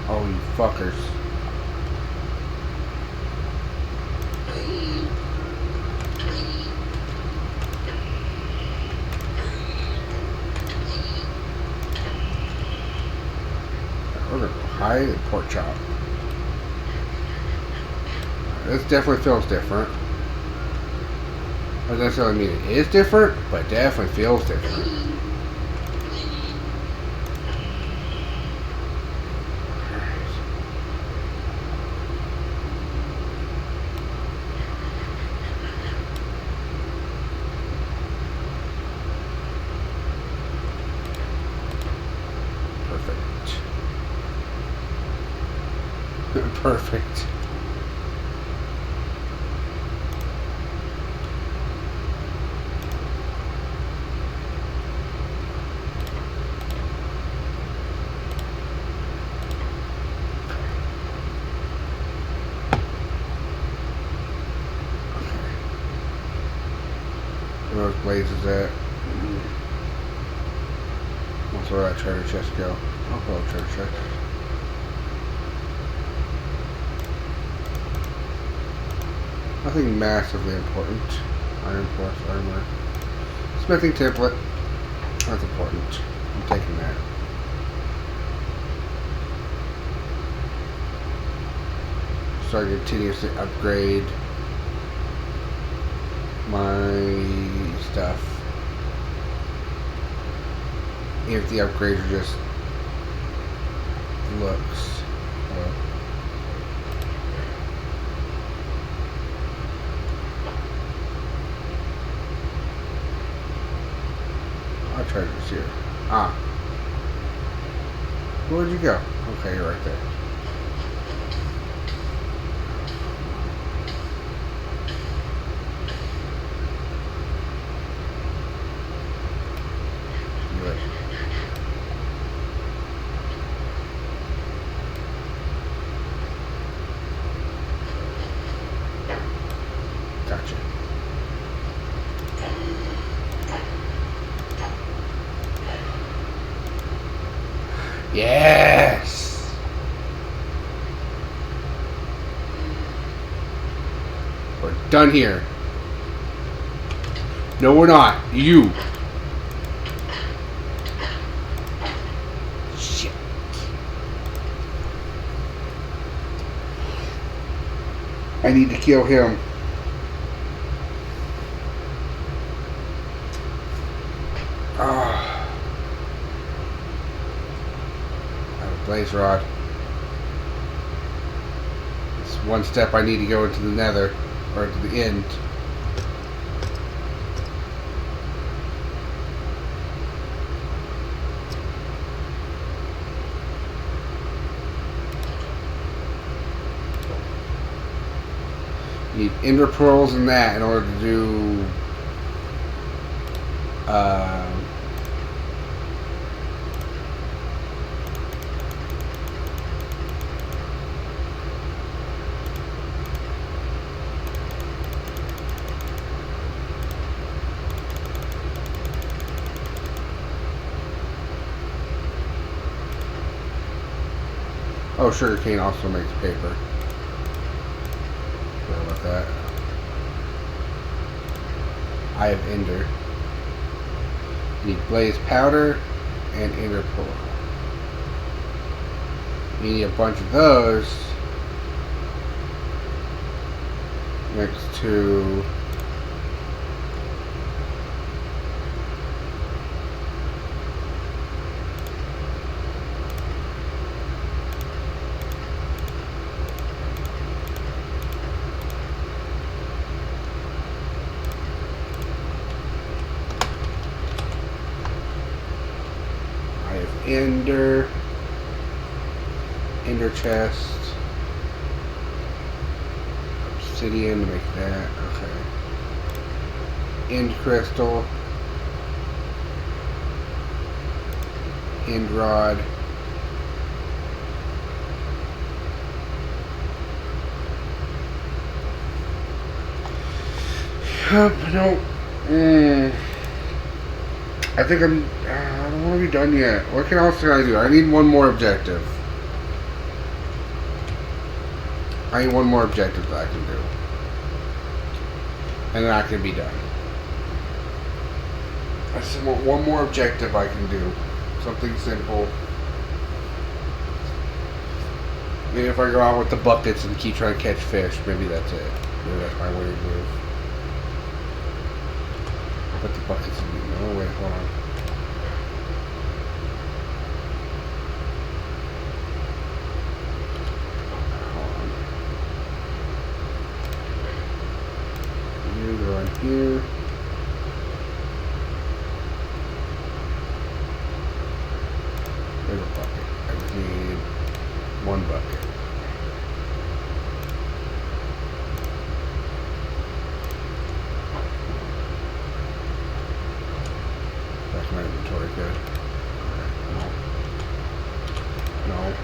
Speaker 1: Oh, you fuckers. We're gonna go high and pork chop. This definitely feels different. Doesn't necessarily mean it is different, but it definitely feels different. Perfect. Where those blazes at? That's where that treasure chest go. I'll go treasure chest. Nothing massively important. Iron plus armor. Smithing template. That's important. I'm taking that. So I continuously upgrade my stuff. If the upgrades are just looks. Our treasure's here. Ah. Where'd you go? Okay, you're right there. Gotcha. Yes! We're done here. No, we're not. You. Shit. I need to kill him. Blaze rod. It's one step I need to go into the nether, or to the end. You need ender pearls and that in order to do oh, sugarcane also makes paper. Forgot about that. I have ender. You need blaze powder and ender pearl. You need a bunch of those next to ender chest, obsidian to make that. Okay. End crystal, end rod, No. I think I don't want to be done yet. What else can I do? I need one more objective. I need one more objective that I can do. And then I can be done. I just want one more objective I can do. Something simple. Maybe if I go out with the buckets and keep trying to catch fish, maybe that's it. Maybe that's my weird move. I'll put the buckets in. No, wait, hold on. You go in here. There's a bucket. I just need one bucket. That's my inventory good. Alright, no. No.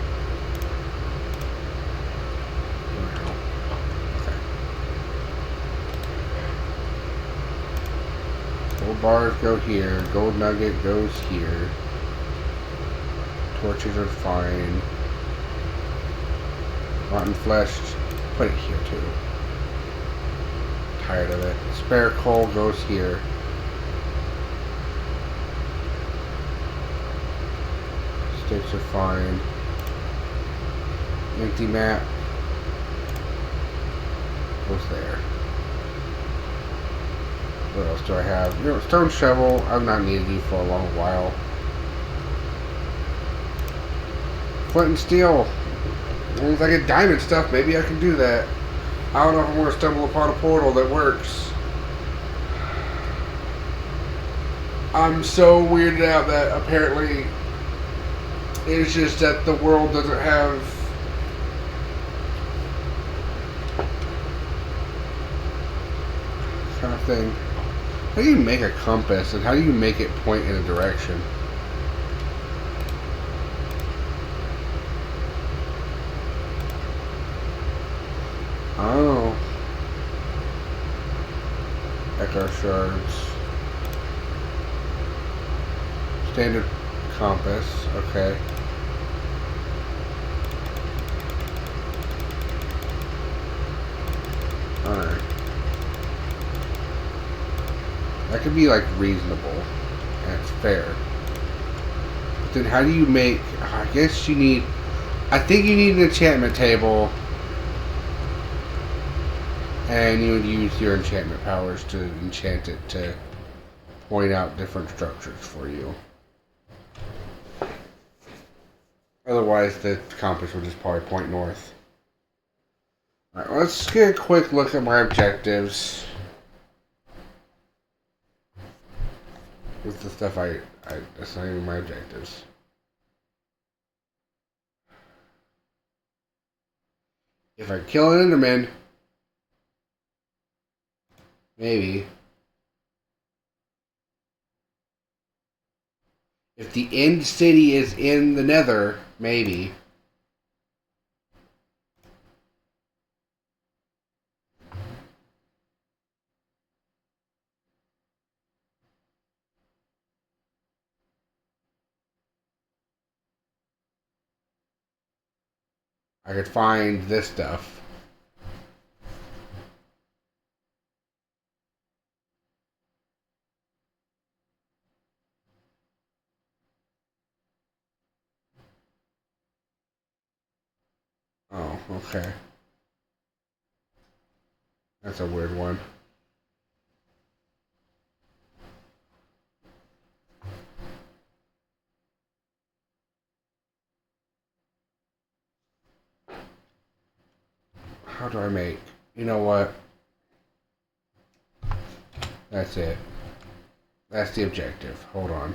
Speaker 1: Gold bars go here. Gold nugget goes here. Torches are fine. Rotten flesh, put it here too. Tired of it. Spare coal goes here. Sticks are fine. Empty map goes there. What else do I have? You know, stone shovel. I've not needed you for a long while. Flint and steel. Once I get diamond stuff, maybe I can do that. I don't know if I'm going to stumble upon a portal that works. I'm so weirded out that apparently it's just that the world doesn't have kind of thing. How do you make a compass and how do you make it point in a direction? Oh. Echo shards. Standard compass. Okay. Alright. That could be like reasonable. And it's fair. But then how do you make... I guess you need... I think you need an enchantment table. And you would use your enchantment powers to enchant it to point out different structures for you. Otherwise, the compass would just probably point north. Alright, let's get a quick look at my objectives. With the stuff that's not even my objectives. If I kill an Enderman, maybe. If the end city is in the Nether, maybe. I could find this stuff. Oh, okay. That's a weird one. How do I make? You know what? That's it. That's the objective. Hold on.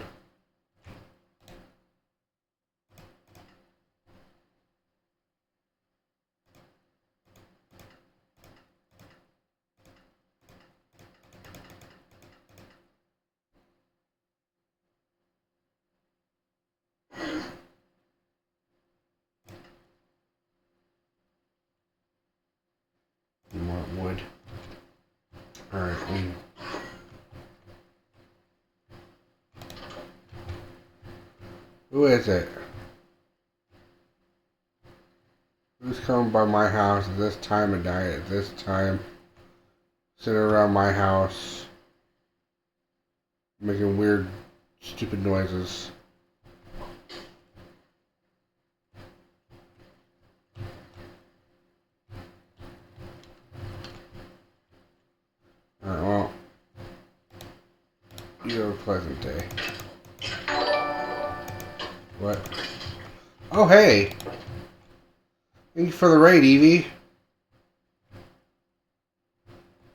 Speaker 1: You want wood? Alright. Who is it? Who's coming by my house at this time of night, at this time? Sitting around my house. Making weird, stupid noises. Alright, well. You have a pleasant day. What? Oh, hey! Thank you for the raid, Evie.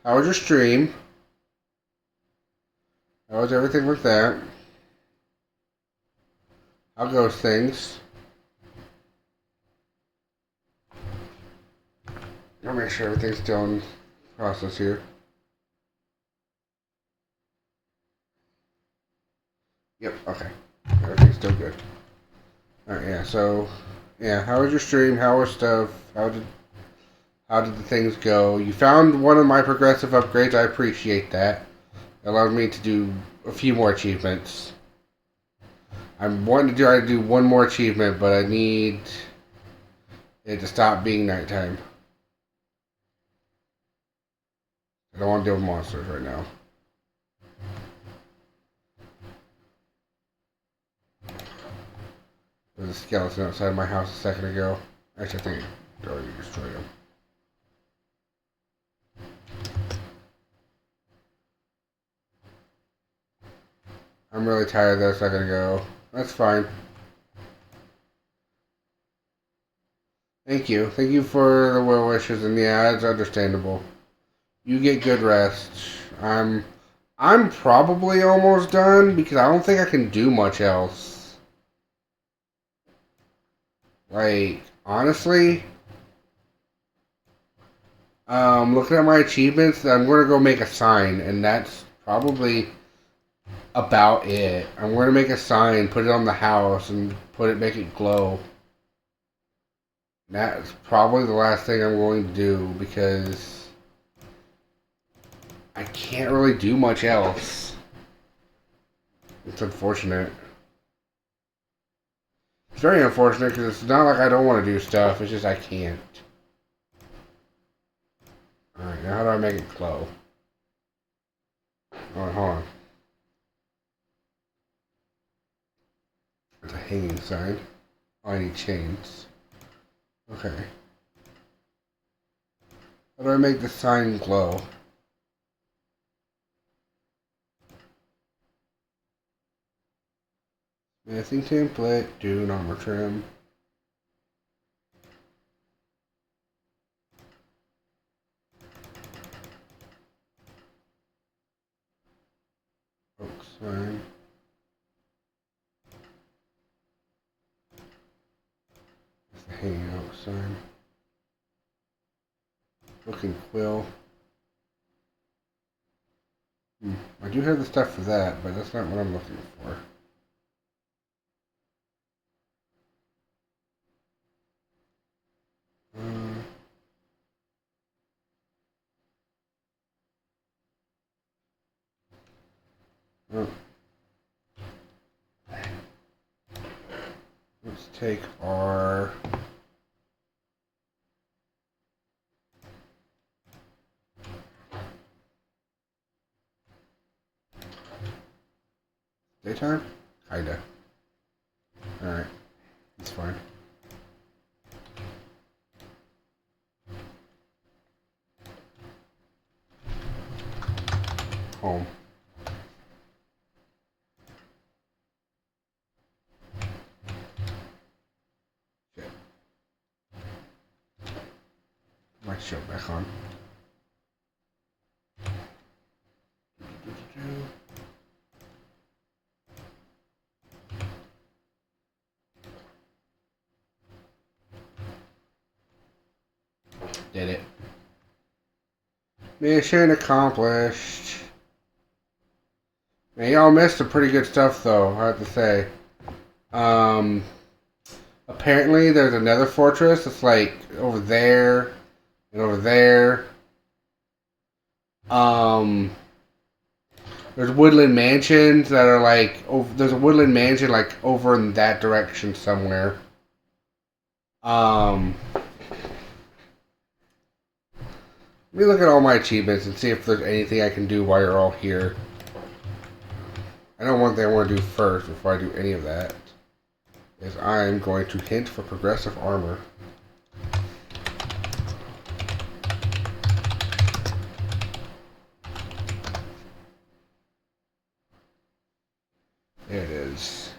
Speaker 1: How was your stream? How was everything with that? How goes things? I'll make sure everything's still in process here. Yep, okay. Everything's still good. Alright, yeah, so... Yeah, how was your stream? How was stuff? How did the things go? You found one of my progressive upgrades. I appreciate that. It allowed me to do a few more achievements. I'm wanting to try to do one more achievement, but I need it to stop being nighttime. I don't want to deal with monsters right now. There's a skeleton outside my house a second ago. Actually, I think I already destroyed him. I'm really tired of that a second ago. That's fine. Thank you. Thank you for the well wishes, and yeah, it's understandable. You get good rest. I'm probably almost done because I don't think I can do much else. Like, honestly, looking at my achievements, I'm gonna go make a sign, and that's probably about it. I'm gonna make a sign, put it on the house, and make it glow. That's probably the last thing I'm going to do because I can't really do much else. It's unfortunate. It's very unfortunate because it's not like I don't want to do stuff, it's just I can't. Alright, now how do I make it glow? Hold on. It's a hanging sign. Oh, I need chains. Okay. How do I make the sign glow? Missing template, do armor trim. Oak sign. That's the hanging oak sign. Looking quill. I do have the stuff for that, but that's not what I'm looking for. Oh. Let's take our daytime? Kinda. Alright. That's fine. Home. Okay. Might show back on. Did it. Mission accomplished. Man, y'all missed some pretty good stuff though, I have to say. Apparently there's a Nether Fortress that's like over there and over there. There's woodland mansions that are like there's a woodland mansion like over in that direction somewhere. Let me look at all my achievements and see if there's anything I can do while you're all here. I know one thing I want to do first before I do any of that is I'm going to hint for progressive armor. There it is.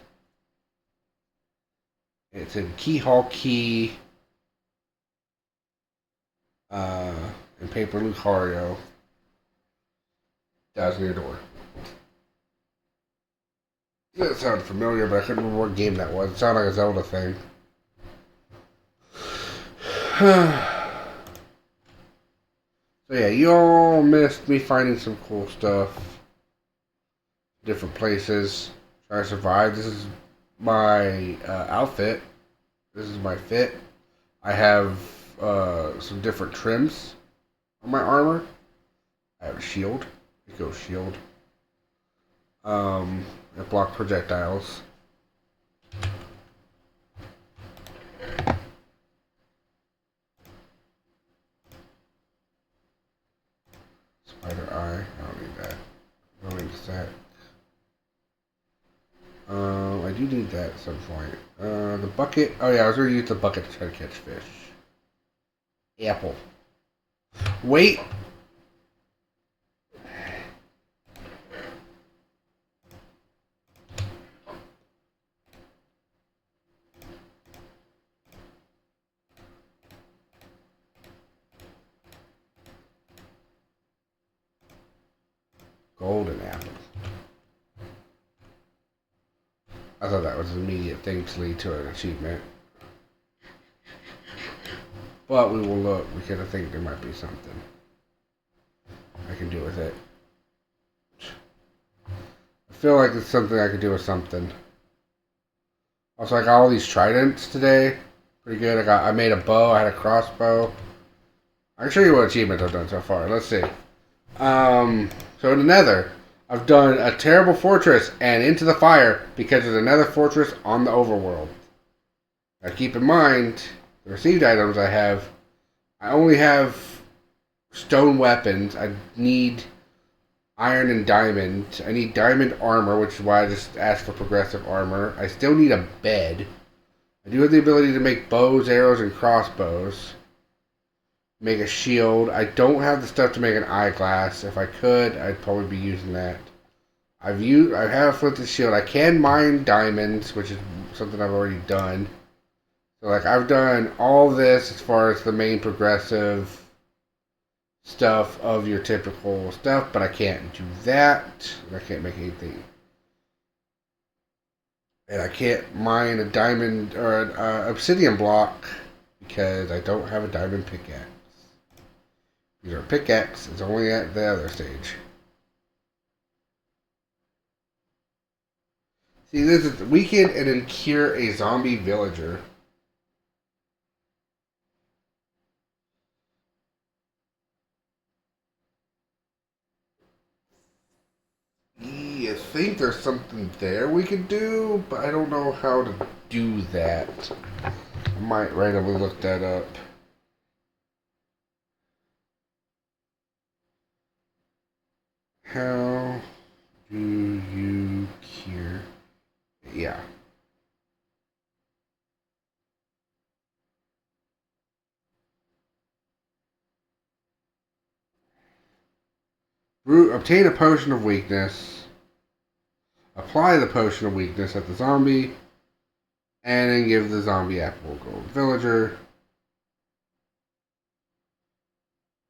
Speaker 1: It's in Keyhole Key and Paper Lucario. That was near your door. That sounded familiar, but I couldn't remember what game that was. It sounded like a Zelda thing. So yeah, you all missed me finding some cool stuff. Different places. Trying to survive. This is my outfit. This is my fit. I have some different trims on my armor. I have a shield. It goes shield. It blocks projectiles. Spider eye. I don't need that. I don't need that. I do need that at some point. The bucket. Oh yeah, I was going to use the bucket to try to catch fish. Apple. Wait. Golden apple. I thought that was an immediate thing to lead to an achievement. But we will look because I think there might be something I can do with it. I feel like it's something I could do with something. Also, I got all these tridents today. Pretty good. I made a bow. I had a crossbow. I can show you what achievements I've done so far. Let's see. So in the Nether, I've done a terrible fortress and into the fire because there's a Nether Fortress on the overworld. Now keep in mind, the received items I only have stone weapons. I need iron and diamond. I need diamond armor, which is why I just asked for progressive armor. I still need a bed. I do have the ability to make bows, arrows, and crossbows. Make a shield. I don't have the stuff to make an eyeglass. If I could, I'd probably be using that. I have a flinted shield. I can mine diamonds, which is something I've already done. So like I've done all this as far as the main progressive stuff of your typical stuff, but I can't do that. I can't make anything. And I can't mine a diamond or an obsidian block because I don't have a diamond pickaxe. These are pickaxe. It's only at the other stage. See, this is weaken and then cure a zombie villager. I think there's something there we could do, but I don't know how to do that. I might randomly look that up. How do you cure? Yeah. Obtain a potion of weakness. Apply the potion of weakness at the zombie. And then give the zombie apple gold villager.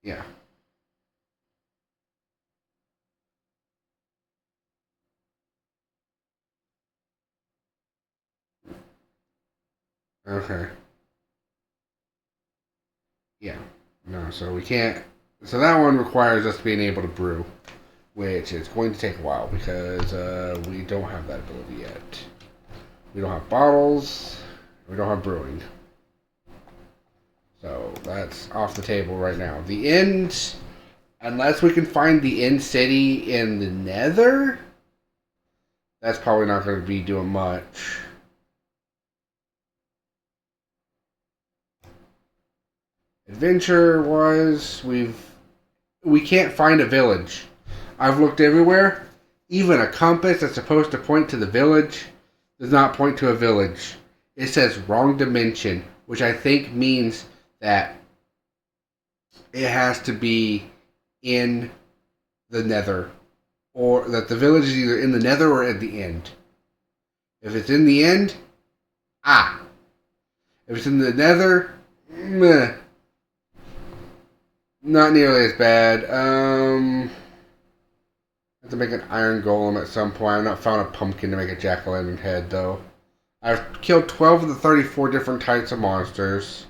Speaker 1: Yeah. Okay. Yeah. No, so we can't. So that one requires us being able to brew, which is going to take a while because we don't have that ability yet. We don't have bottles. We don't have brewing. So that's off the table right now. The end Unless we can find the end city in the Nether, that's probably not going to be doing much. Adventure-wise, we can't find a village. I've looked everywhere. Even a compass that's supposed to point to the village does not point to a village. It says wrong dimension, which I think means that it has to be in the Nether, or that the village is either in the Nether or at the end. If it's in the end, if it's in the Nether, meh, not nearly as bad. I have to make an iron golem at some point. I've not found a pumpkin to make a jack-o'-lantern head, though. I've killed 12 of the 34 different types of monsters.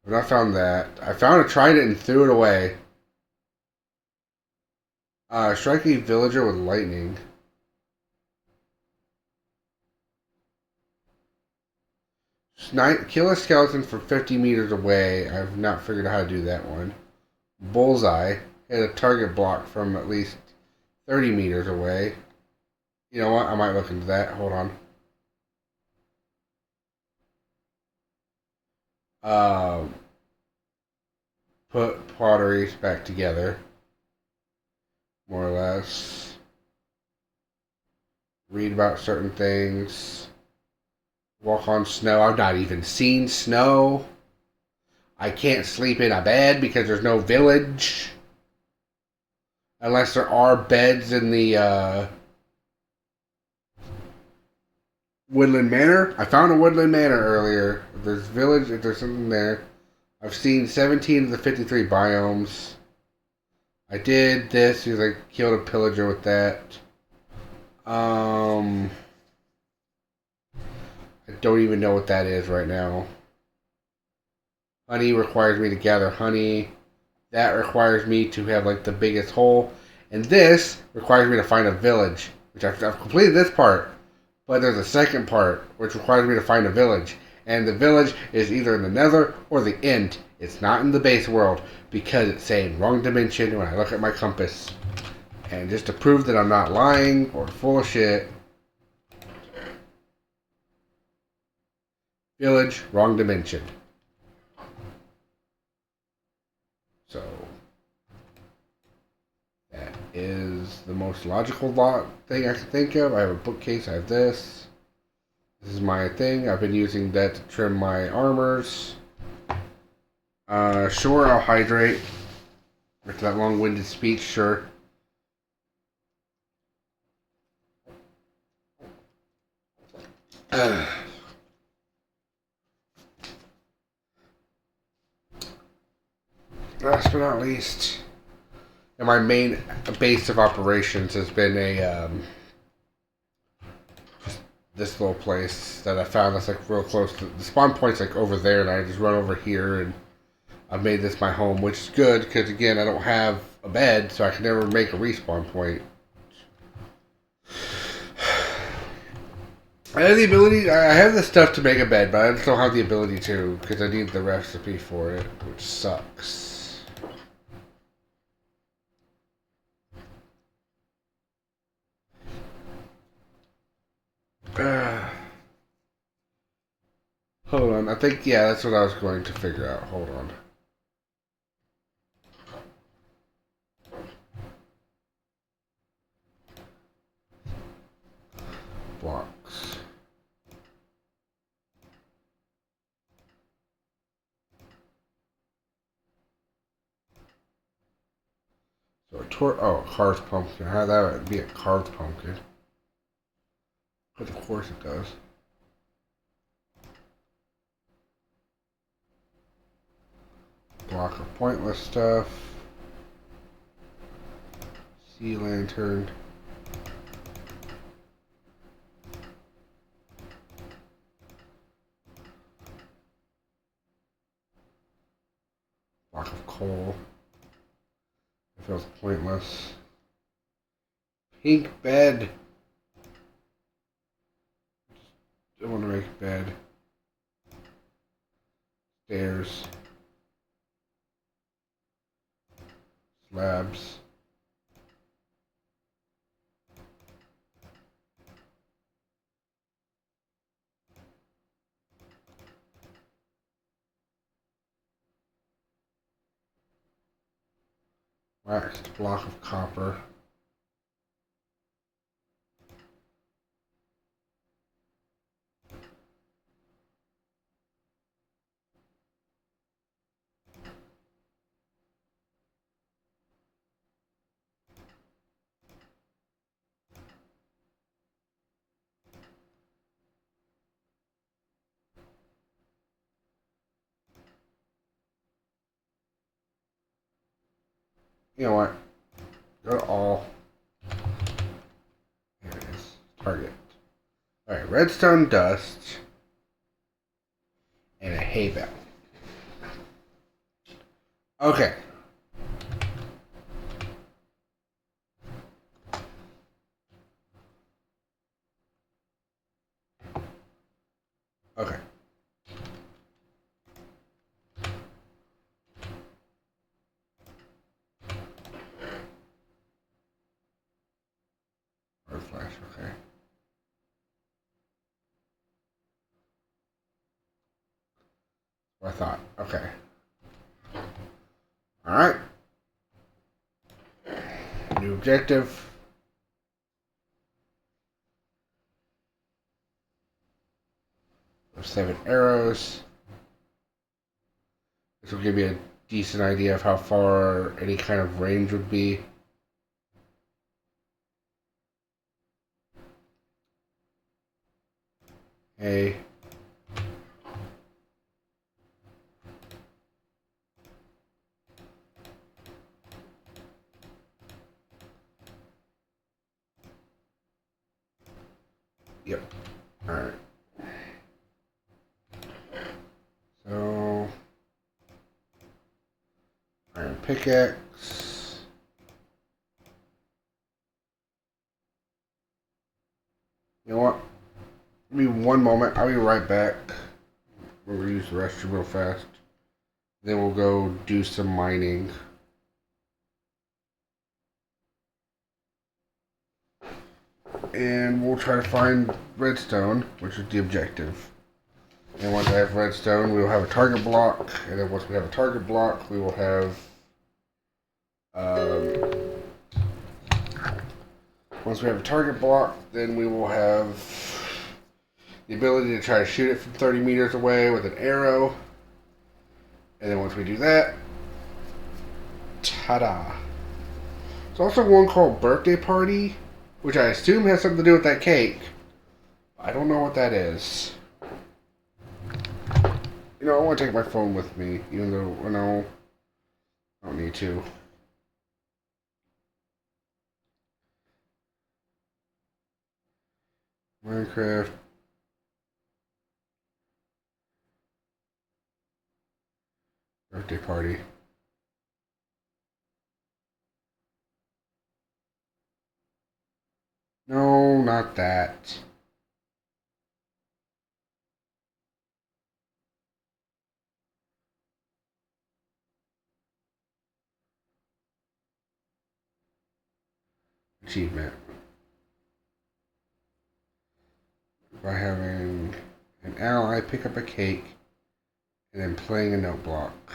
Speaker 1: I've not found that. I found a trident and threw it away. Strike a villager with lightning. Kill a skeleton from 50 meters away. I've not figured out how to do that one. Bullseye. Hit a target block from at least 30 meters away. You know what? I might look into that. Hold on. Put potteries back together. More or less. Read about certain things. Walk on snow. I've not even seen snow. I can't sleep in a bed because there's no village. Unless there are beds in the Woodland Manor. I found a Woodland Manor earlier. If there's village, if there's something there. I've seen 17 of the 53 biomes. I did this because I killed a pillager with that. I don't even know what that is right now. Honey requires me to gather honey. That requires me to have like the biggest hole. And this requires me to find a village. Which I've completed this part. But there's a second part which requires me to find a village. And the village is either in the Nether or the end. It's not in the base world because it's saying wrong dimension when I look at my compass. And just to prove that I'm not lying or full of shit. Village, wrong dimension. So that is the most logical thing I can think of. I have a bookcase, I have this. This is my thing. I've been using that to trim my armors. Sure, I'll hydrate. After that long-winded speech, sure. Last but not least, and my main base of operations has been a just this little place that I found that's like real close to the spawn point's like over there, and I just run over here, and I've made this my home, which is good because again I don't have a bed, so I can never make a respawn point. I have the ability. I have the stuff to make a bed, but I just don't have the ability to because I need the recipe for it, which sucks. Hold on. I think, yeah, that's what I was going to figure out. Hold on. Blocks. So a carved pumpkin. How that would be a carved pumpkin? But of course it does. Block of pointless stuff. Sea lantern. Block of coal. It feels pointless. Pink bed. I want to make a bed. Stairs. slabs. Waxed block of copper. You know what? Go to all. There it is. Target. Alright, redstone dust. And a hay bale. Okay. Okay. Red flash, okay. I thought. Okay. Alright. New objective. There's 7 arrows. This will give you a decent idea of how far any kind of range would be. Hey. Yep. Alright. So, iron pickaxe. You know what? Give me one moment. I'll be right back. We'll use the restroom real fast. Then we'll go do some mining. And we'll try to find redstone, which is the objective. And once I have redstone, we will have a target block. And then once we have a target block, we will have... once we have a target block, then we will have the ability to try to shoot it from 30 meters away with an arrow. And then once we do that, ta-da. There's also one called Birthday Party, which I assume has something to do with that cake. I don't know what that is. You know, I want to take my phone with me, even though, you know, I don't need to. Minecraft. Birthday party. No, not that. Achievement. By having an ally pick up a cake and then playing a note block.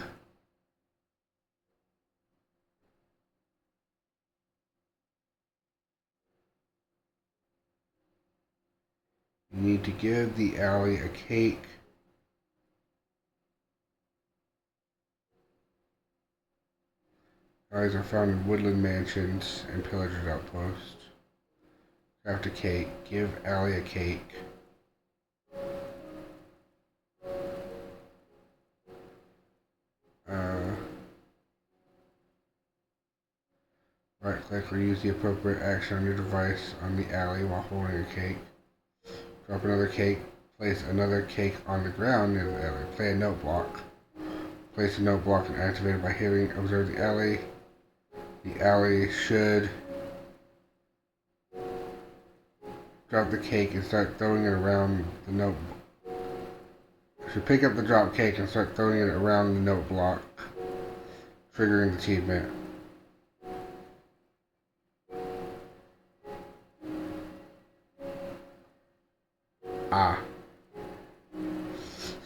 Speaker 1: You need to give the ally a cake. Allies are found in woodland mansions and pillagers outposts. Craft a cake. Give ally a cake. Right click or use the appropriate action on your device on the ally while holding a cake. Drop another cake. Place another cake on the ground near the ally. Play a note block. Place a note block and activate it by hitting observe the ally. The ally should drop the cake and start throwing it around the note. Should pick up the drop cake and start throwing it around the note block, triggering the achievement.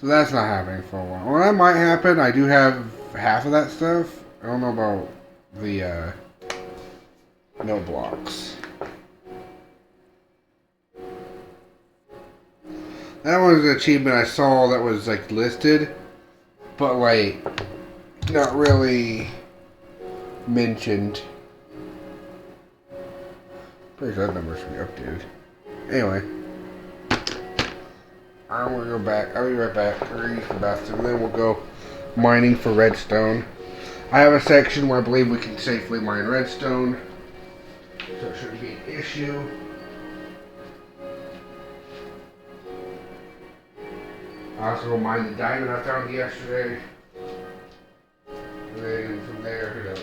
Speaker 1: So that's not happening for a while. Well, that might happen. I do have half of that stuff. I don't know about the no blocks. That was an achievement I saw that was like listed, but like not really mentioned. Pretty sure that number should be updated. Anyway, I'm gonna go back. I'll be right back. I'm gonna use the bathroom, and then we'll go mining for redstone. I have a section where I believe we can safely mine redstone, so it shouldn't be an issue. I also go mine the diamond I found yesterday. And then from there, who knows?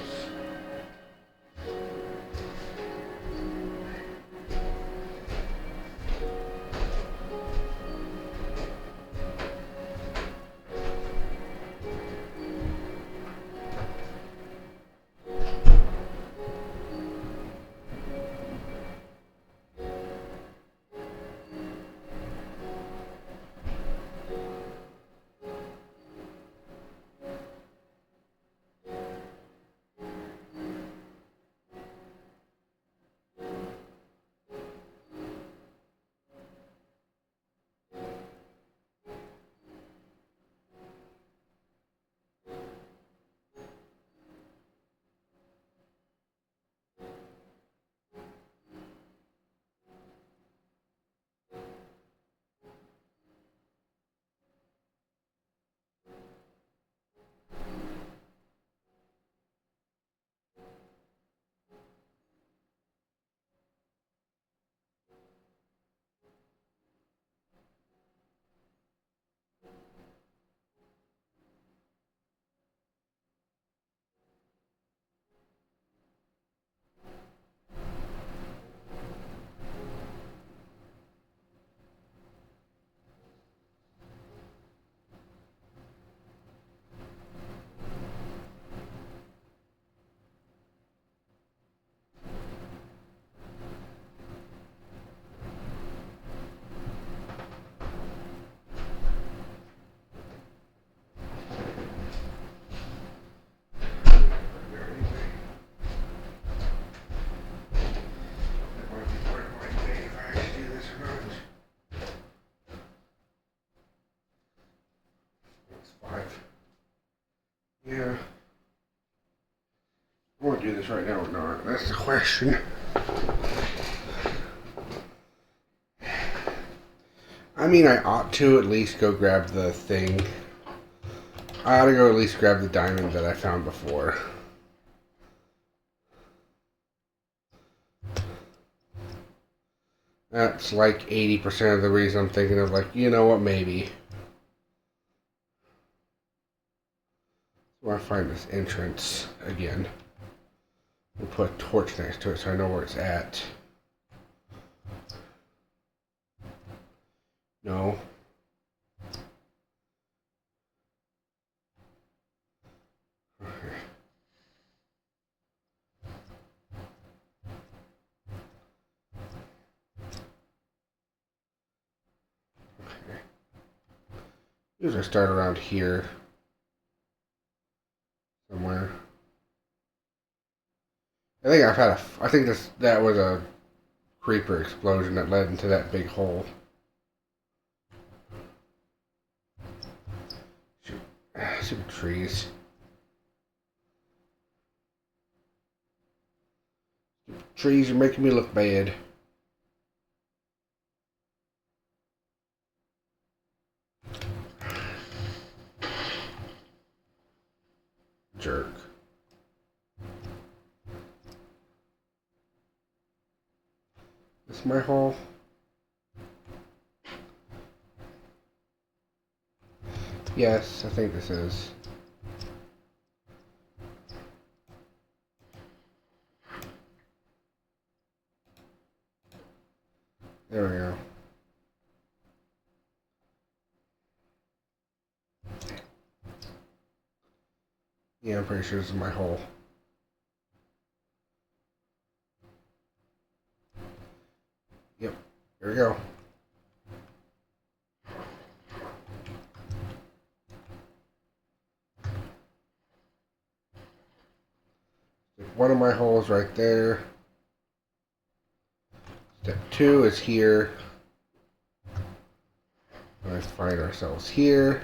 Speaker 1: Yeah. I want to do this right now or not. That's the question. I mean, I ought to at least go grab the thing. I ought to go at least grab the diamond that I found before. That's like 80% of the reason I'm thinking of, like, you know what, maybe. Where I find this entrance again. We'll put a torch next to it so I know where it's at. No. Okay. Okay. Usually start around here. Somewhere. I think that was a creeper explosion that led into that big hole. Stupid trees. Stupid trees are making me look bad. Jerk. This my hole? Yes, I think this is. There we go. Yeah, I'm pretty sure this is my hole. Yep, here we go. one of my holes right there. Step 2 is here. Let's find ourselves here.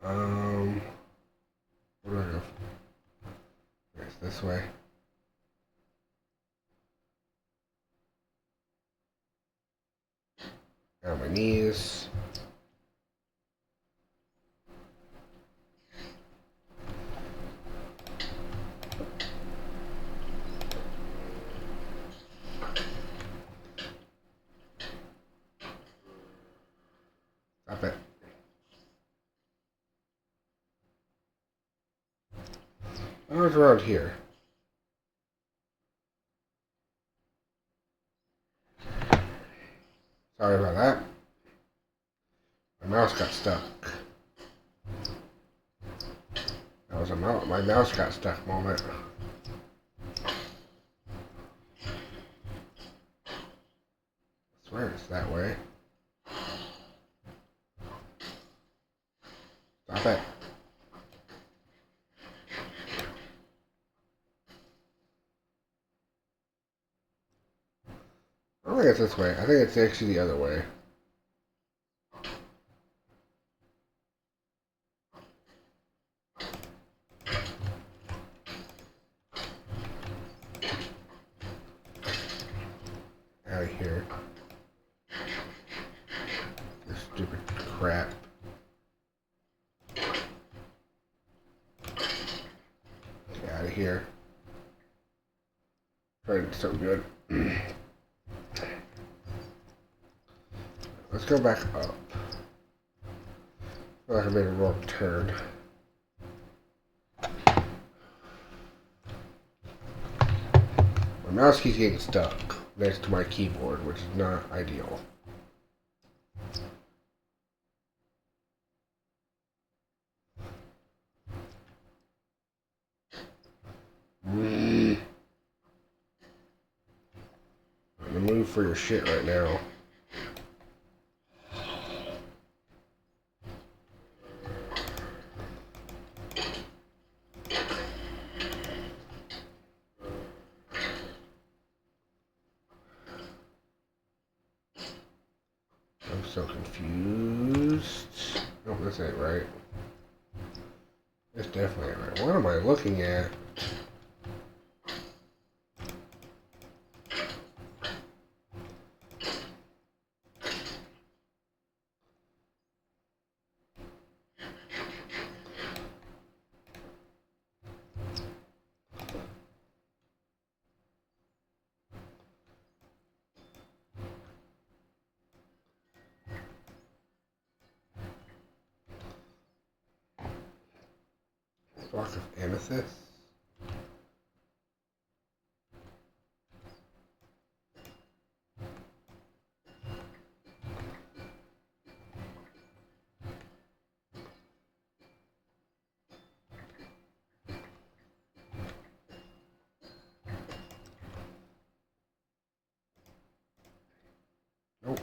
Speaker 1: Where do I go? It's this way. On my knees. Stop it. I was around here. Sorry about that. My mouse got stuck. That was my mouse got stuck moment. I swear it's that way. Stop it. I don't think it's this way. I think it's actually the other way. Out of here. This stupid crap. Get out of here. Trying to do so good. Let's go back up. I feel like I made a wrong turn. My mouse keeps getting stuck next to my keyboard, which is not ideal. I'm gonna move for your shit right now. I'm so confused. No, this ain't right. This definitely ain't right. What am I looking at? Block of amethyst? Nope,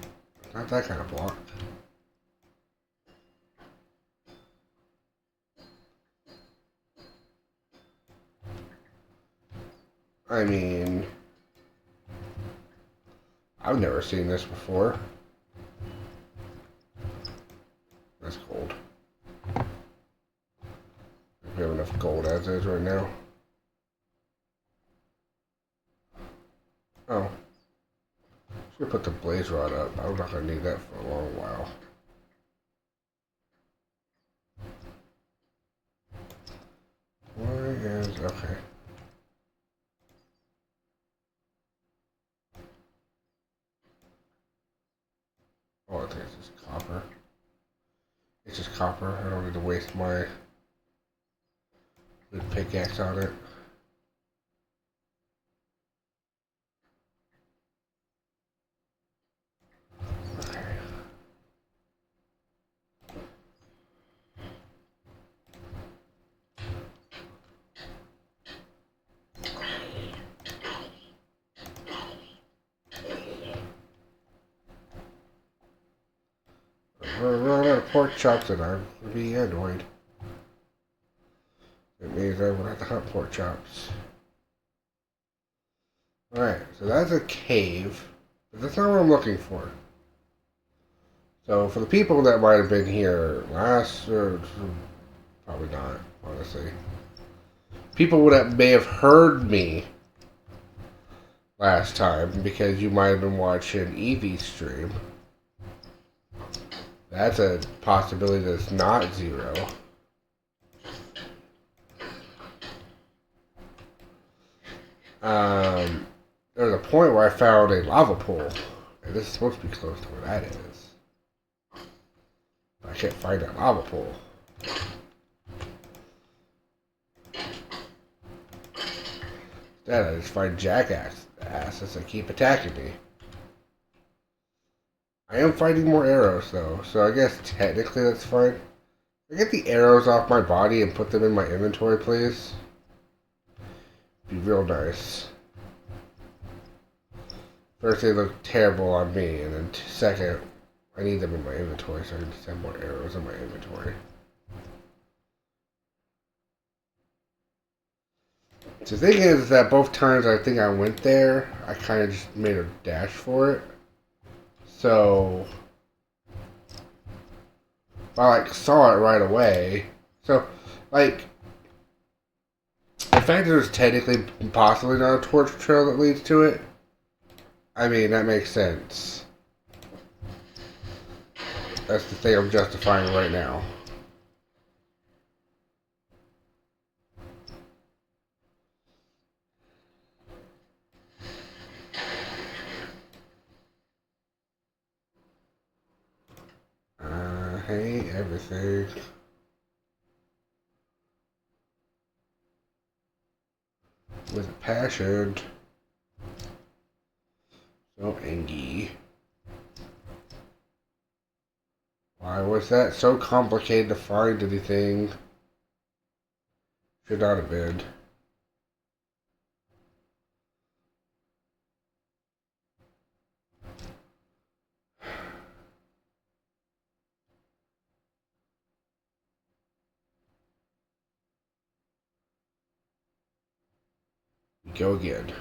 Speaker 1: not that kind of block. I mean, I've never seen this before. That's gold. We have enough gold as is right now. Oh. Should put the blaze rod up. I'm not gonna need that for a long while. Where is... okay. Oh, I think it's just copper. It's just copper. I don't need to waste my good pickaxe on it. Okay. If I run out of pork chops, and I'm gonna be annoyed. It means I would have to hunt pork chops. Alright, so that's a cave. But that's not what I'm looking for. So for the people that might have been here last, or probably not, honestly. People may have heard me last time because you might have been watching Evie's stream. That's a possibility that's not zero. There's a point where I found a lava pool. And this is supposed to be close to where that is. But I can't find that lava pool. Instead, I just find jackasses that keep attacking me. I am finding more arrows, though, so I guess technically that's fine. Can I get the arrows off my body and put them in my inventory, please? Be real nice. First, they look terrible on me, and then second, I need them in my inventory so I can just have more arrows in my inventory. The thing is that both times I think I went there, I kind of just made a dash for it. So, if I saw it right away. So, the fact that there's technically possibly not a torch trail that leads to it, I mean, that makes sense. That's the thing I'm justifying right now. I hate everything. With a passion. So angry. Why was that so complicated to find anything? Should not have been. Go again.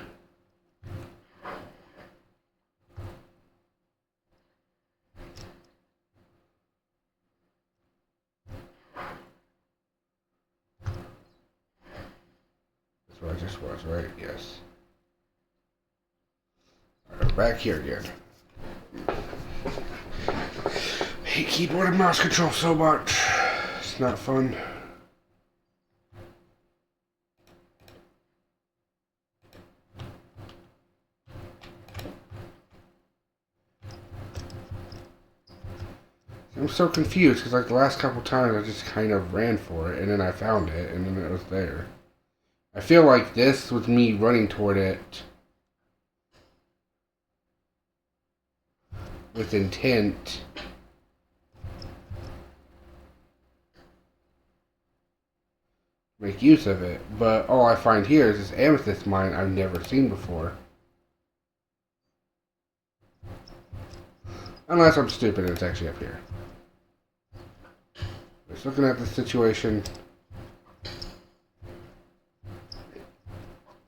Speaker 1: That's what I just was, right? Yes. Alright, back here again. I hate keyboard and mouse control so much. It's not fun. I'm so confused because the last couple times I just kind of ran for it and then I found it and then it was there. I feel like this was me running toward it with intent. Make use of it, but all I find here is this amethyst mine I've never seen before. Unless I'm stupid and it's actually up here. Just looking at the situation,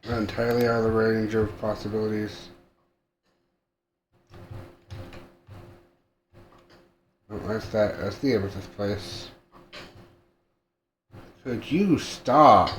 Speaker 1: not entirely out of the range of possibilities. Oh, that's the amethyst place. Could you stop?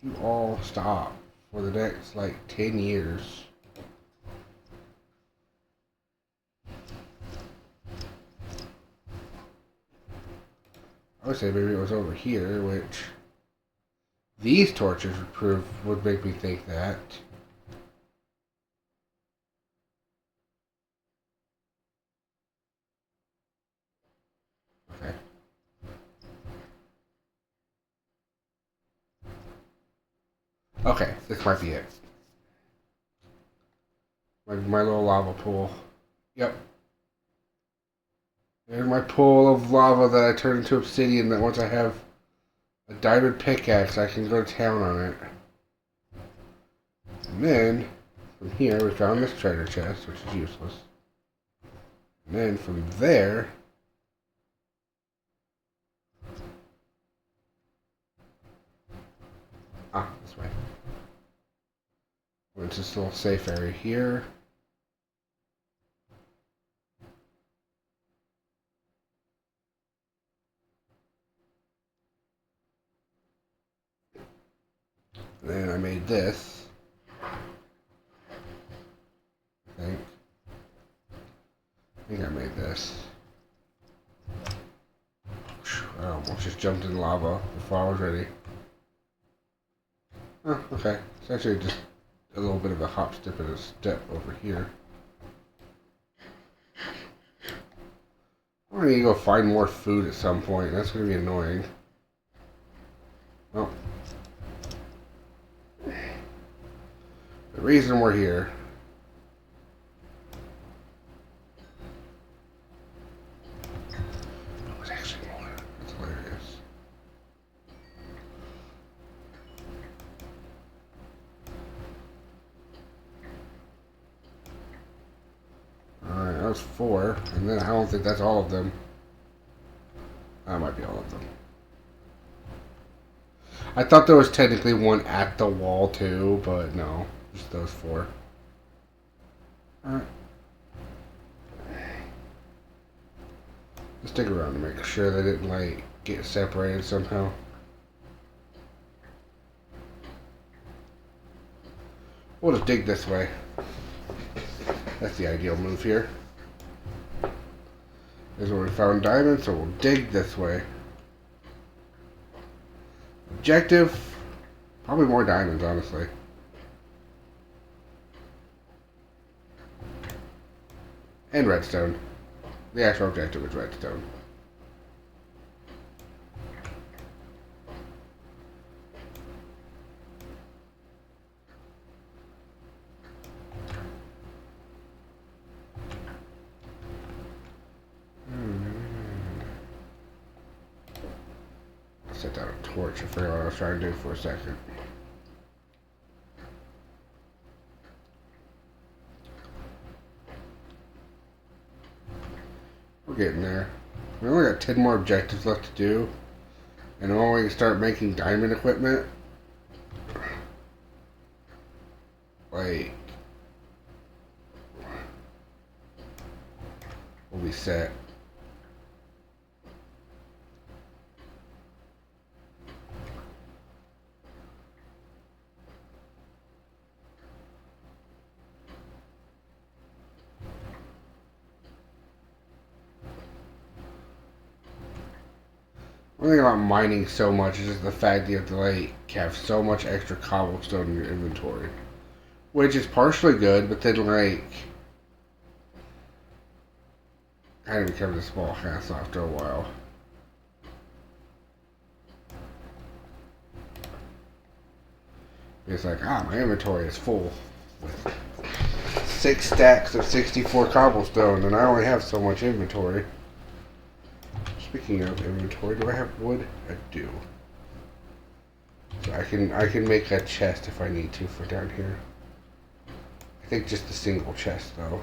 Speaker 1: You all stop for the next 10 years. I would say maybe it was over here, which these torches would make me think that. Okay. Okay, this might be it. My little lava pool. Yep. There's my pool of lava that I turned into obsidian that once I have a diamond pickaxe, I can go to town on it. And then, from here, we found this treasure chest, which is useless. And then from there... Ah, this way. Went to this little safe area here. And then I made this. I think I made this. I almost just jumped in lava before I was ready. Oh, okay. It's actually just a little bit of a hop, skip, and a step over here. I'm gonna need to go find more food at some point. That's gonna be annoying. Well, the reason we're here. Oh, it's actually more. That's hilarious. Alright, that was 4. And then I don't think that's all of them. That might be all of them. I thought there was technically one at the wall too, but no. Just those 4. Alright. Let's dig around to make sure they didn't, like, get separated somehow. We'll just dig this way. That's the ideal move here. This is where we found diamonds, so we'll dig this way. Objective, probably more diamonds, honestly. And redstone. The actual objective is redstone. Set down a torch. I forgot what I was trying to do for a second. We're getting there. We only got 10 more objectives left to do. And when we can start making diamond equipment, like, we'll be set. One thing about mining so much is just the fact that you have to, like, have so much extra cobblestone in your inventory. Which is partially good, but then, like, kind of becomes a small hassle after a while. It's like, my inventory is full with 6 stacks of 64 cobblestone, and I only have so much inventory. Speaking of inventory, do I have wood? I do. So I can make a chest if I need to for down here. I think just a single chest though.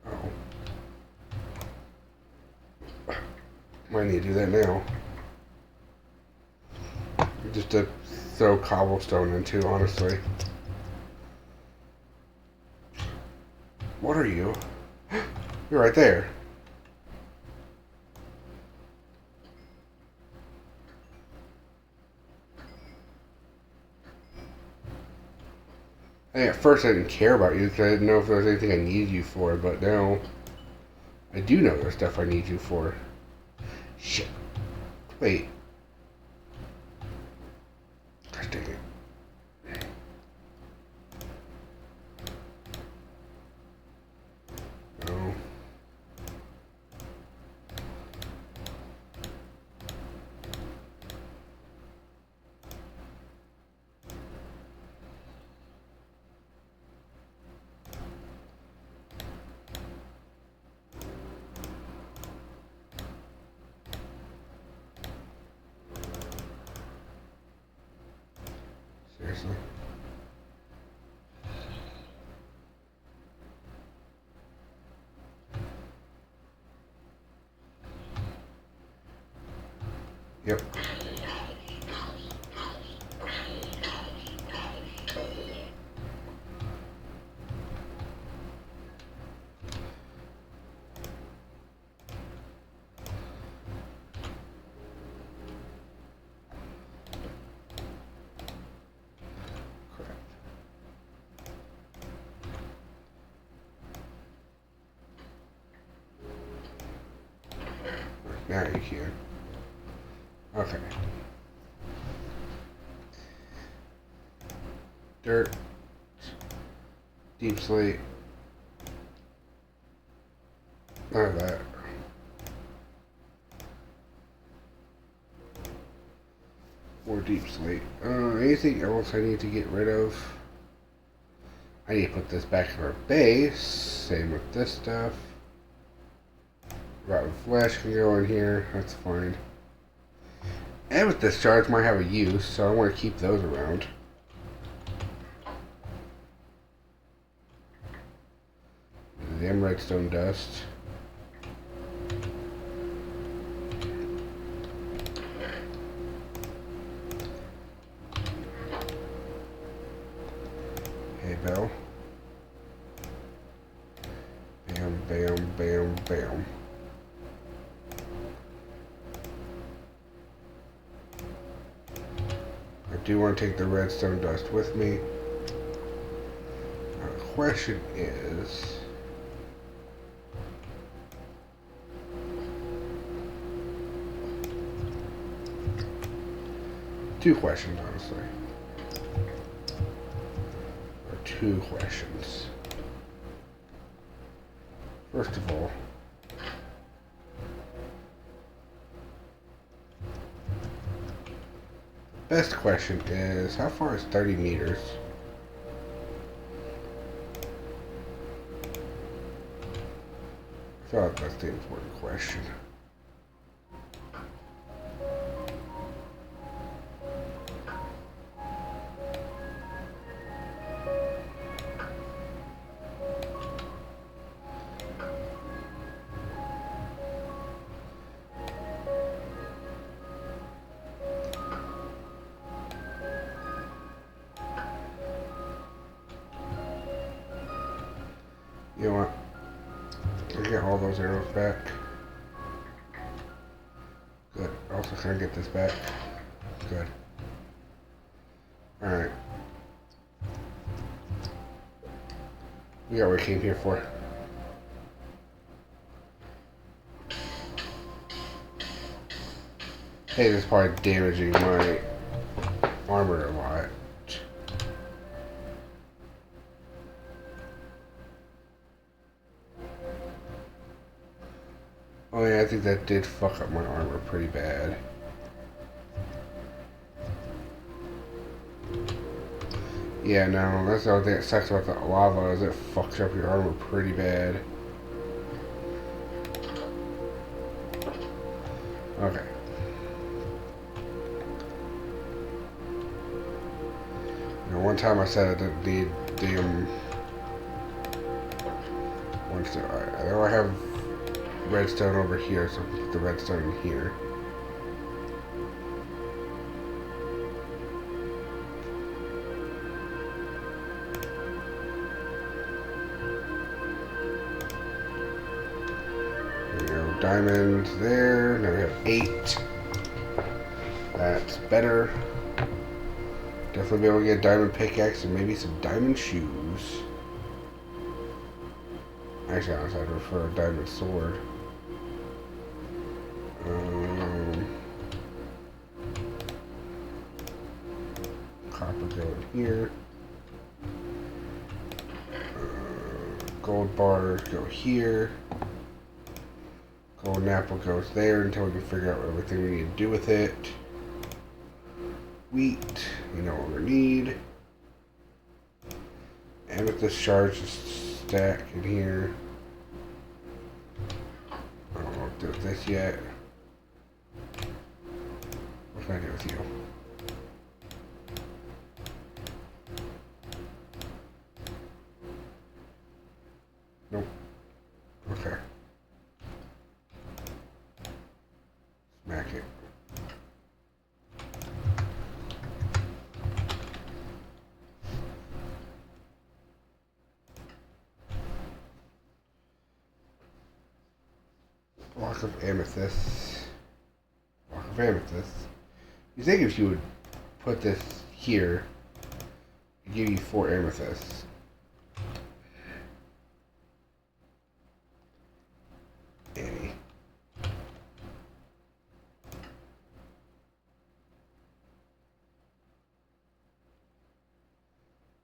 Speaker 1: Oh. Might need to do that now. Just to throw cobblestone into, honestly. What are you? You're right there. At first I didn't care about you because I didn't know if there was anything I needed you for, but now I do know there's stuff I need you for. Shit. Wait. Gosh dang it. No. Yep. Now you can. Okay. Dirt. Deep slate. None of that. More deep slate. Anything else I need to get rid of? I need to put this back in our base. Same with this stuff. Rotten flesh can go in here. That's fine. And with this shards might have a use, so I want to keep those around. Them redstone dust. Hey, Bell. Bam, bam, bam, bam. I do want to take the redstone dust with me. Now the question is... two questions, honestly. Or two questions. First of all, best question is, how far is 30 meters? I feel like that's the important question. You know what? I get all those arrows back. Good. Also, can I get this back? Good. Alright. We got what we came here for. Hey, this is probably damaging my armor a lot. Oh yeah, I think that did fuck up my armor pretty bad. Yeah, no, that's the only thing that sucks about the lava is it fucks up your armor pretty bad. Okay. Now, one time I said I didn't need damn... I know I have redstone over here, so put the redstone in here. There we go, diamonds there. Now we have 8. That's better. Definitely be able to get a diamond pickaxe and maybe some diamond shoes. Actually, honestly, I'd prefer a diamond sword. Copper go in here. Gold bars go here. Golden apple goes there until we can figure out everything we need to do with it. Wheat, we no longer need. And with this shard just stack in here. I don't know what to do with this yet. What can I do with you? Nope. Okay. Smack it. block of amethyst. Block of amethyst. You think if you would put this here, it'd give you 4 amethysts. Annie.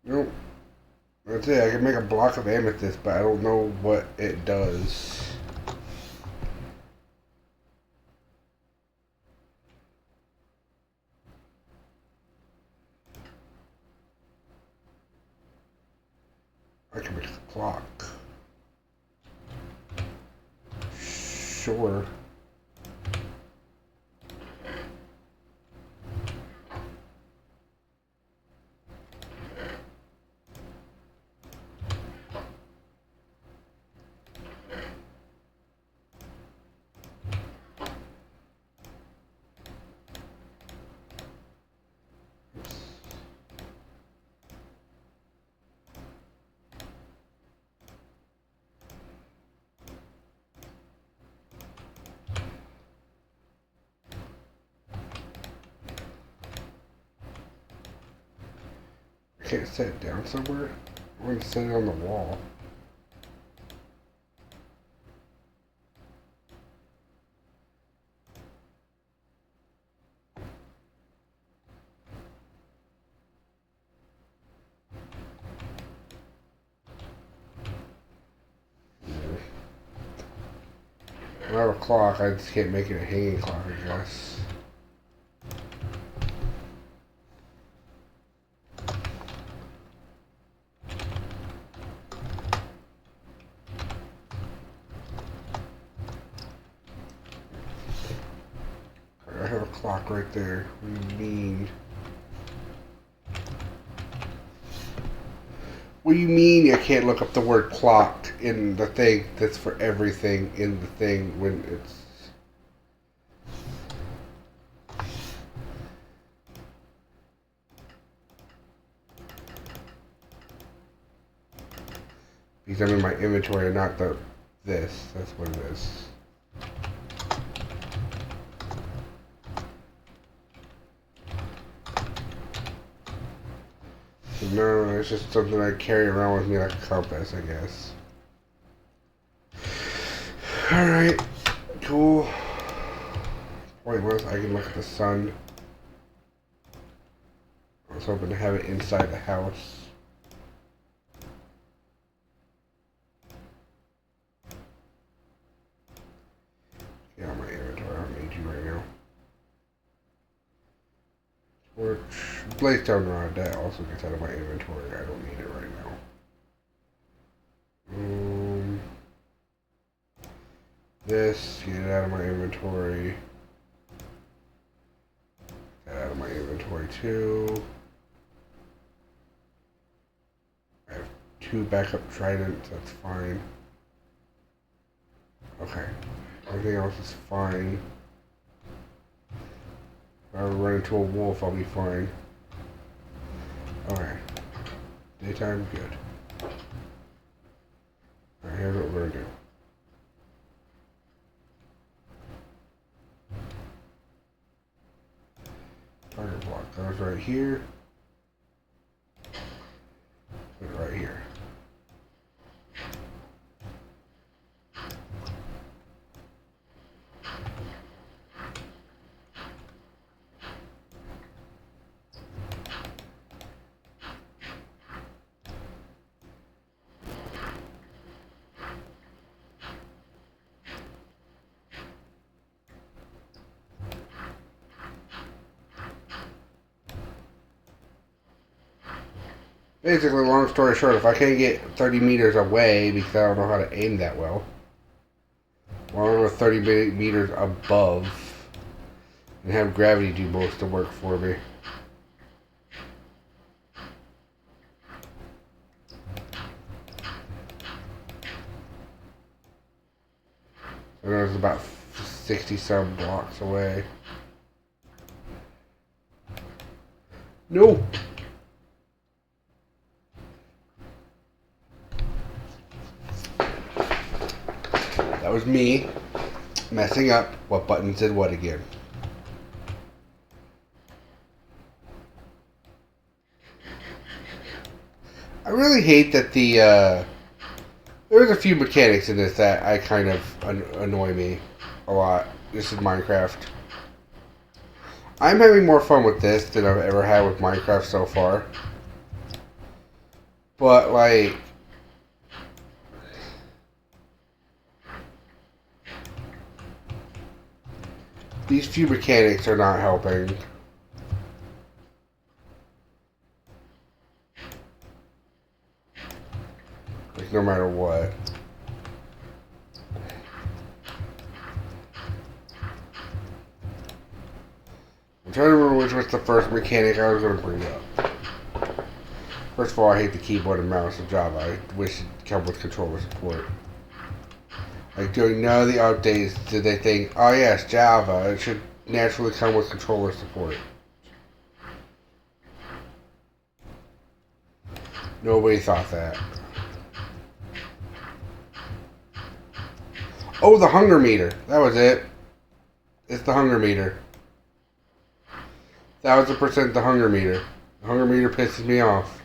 Speaker 1: Nope. That's it. I can make a block of amethyst, but I don't know what it does. I can make a clock. Sure. Can't set it down somewhere? I want to set it on the wall. I have a clock, I just can't make it a hanging clock, I guess. I have a clock right there. What do you mean? What do you mean I can't look up the word clock in the thing that's for everything in the thing when it's... Because I'm in my inventory and not this. That's what it is. So no, it's just something I carry around with me like a compass, I guess. Alright, cool. Pointless, I can look at the sun. I was hoping to have it inside the house. Get out of my inventory, I don't need you right now. Torch, Blaze-Stone Rod, that also gets out of my inventory, I don't need it right now. This, get it out of my inventory. Get out of my inventory too. I have 2 backup tridents, that's fine. Okay, everything else is fine. If I ever run into a wolf, I'll be fine. Okay, daytime, good. Alright, here's what we're gonna do. Target block goes right here. Put it right here. Basically, long story short, if I can't get 30 meters away because I don't know how to aim that well, or I don't know 30 meters above, and have gravity do most of the work for me. So there's about 60 some blocks away. No! That was me. messing up what buttons did what again. I really hate that there's a few mechanics in this that I kind of annoy me a lot. This is Minecraft. I'm having more fun with this than I've ever had with Minecraft so far. But, like, these few mechanics are not helping. Like, no matter what. I'm trying to remember which was the first mechanic I was going to bring up. First of all, I hate the keyboard and mouse in Java. I wish it come with controller support. Like, during none of the updates did they think, oh yes, Java, it should naturally come with controller support. Nobody thought that. Oh, the hunger meter. That was it. It's the hunger meter. 1000% the hunger meter. The hunger meter pisses me off.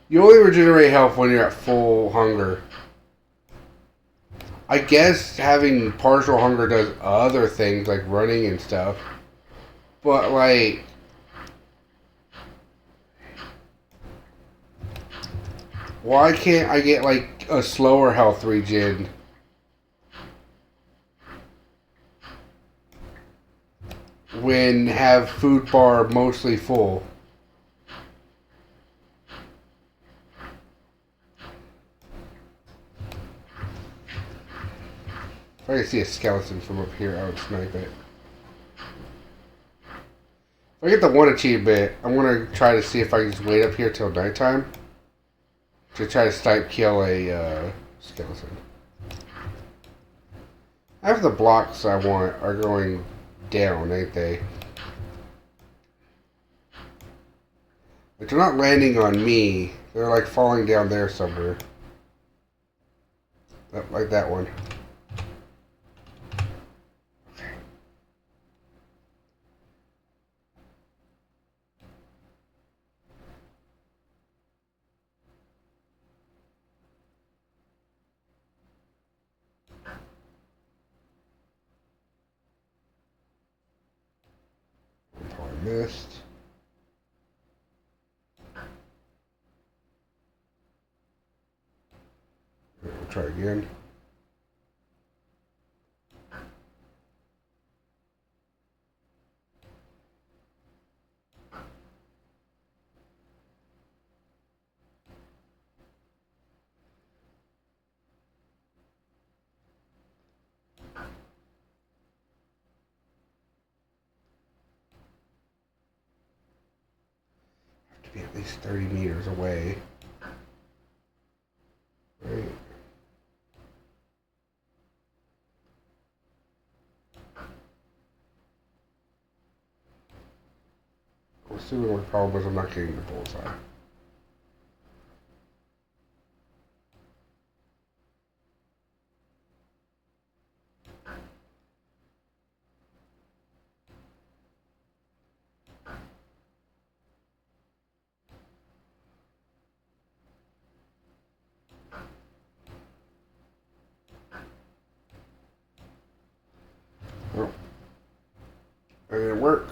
Speaker 1: You only regenerate health when you're at full hunger. I guess having partial hunger does other things like running and stuff. But like, why can't I get like a slower health regen? When have food bar mostly full? If I can see a skeleton from up here, I would snipe it. If I get the one achievement, I'm going to try to see if I can just wait up here till nighttime to try to snipe kill a skeleton. Half the blocks I want are going down, ain't they? But they're not landing on me. They're like falling down there somewhere. Like that one. Missed. We'll try again. Have to be at least 30 meters away. Right. I'm assuming my problem is I'm not getting the bullseye. Well, that didn't work.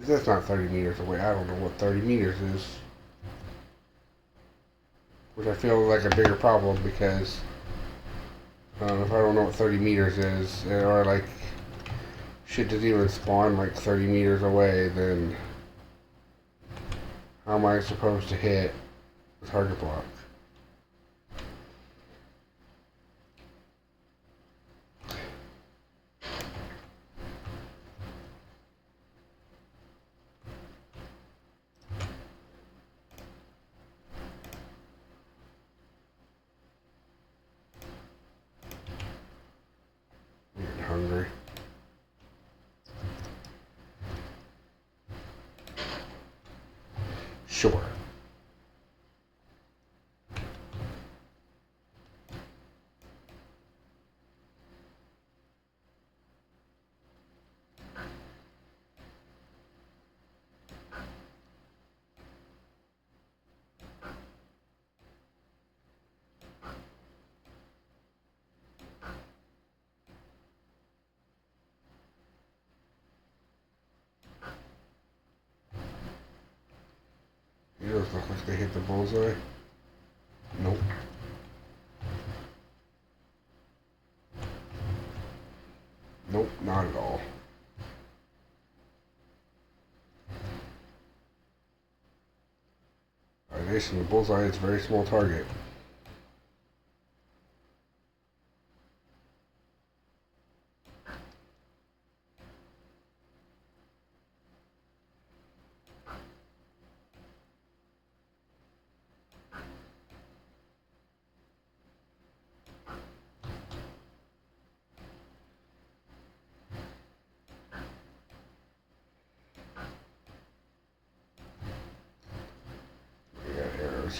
Speaker 1: That's not 30 meters away. I don't know what 30 meters is. Which I feel like a bigger problem because if I don't know what 30 meters is, or like shit doesn't even spawn like 30 meters away, then how am I supposed to hit the target block? Sure. It doesn't look like they hit the bullseye. Nope. Nope, not at all. Nation, the bullseye is a very small target.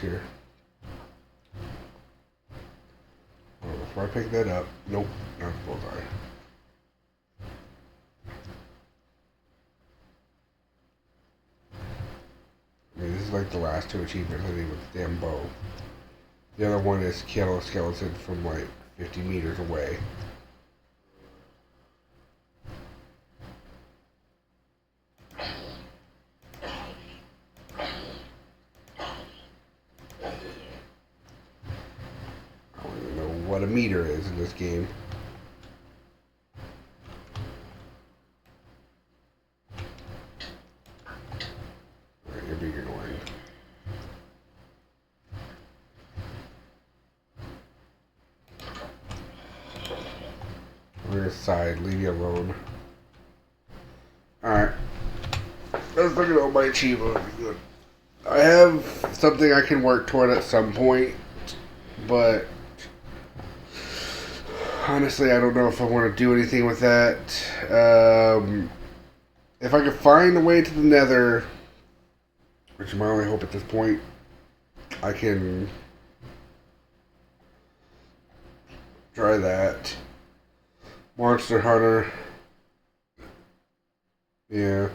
Speaker 1: Here. Oh, before I pick that up, nope, not the bullseye. I mean, this is like the last two achievements I need with the damn bow. The other one is kill a skeleton from like 50 meters away. What a meter is in this game. Alright, you're being annoying. We're aside, leave you alone. Alright. Let's look at all my achievements. I have something I can work toward at some point, but honestly, I don't know if I want to do anything with that. If I could find a way to the Nether, which is my only hope at this point, I can try that. Monster Hunter. Yeah.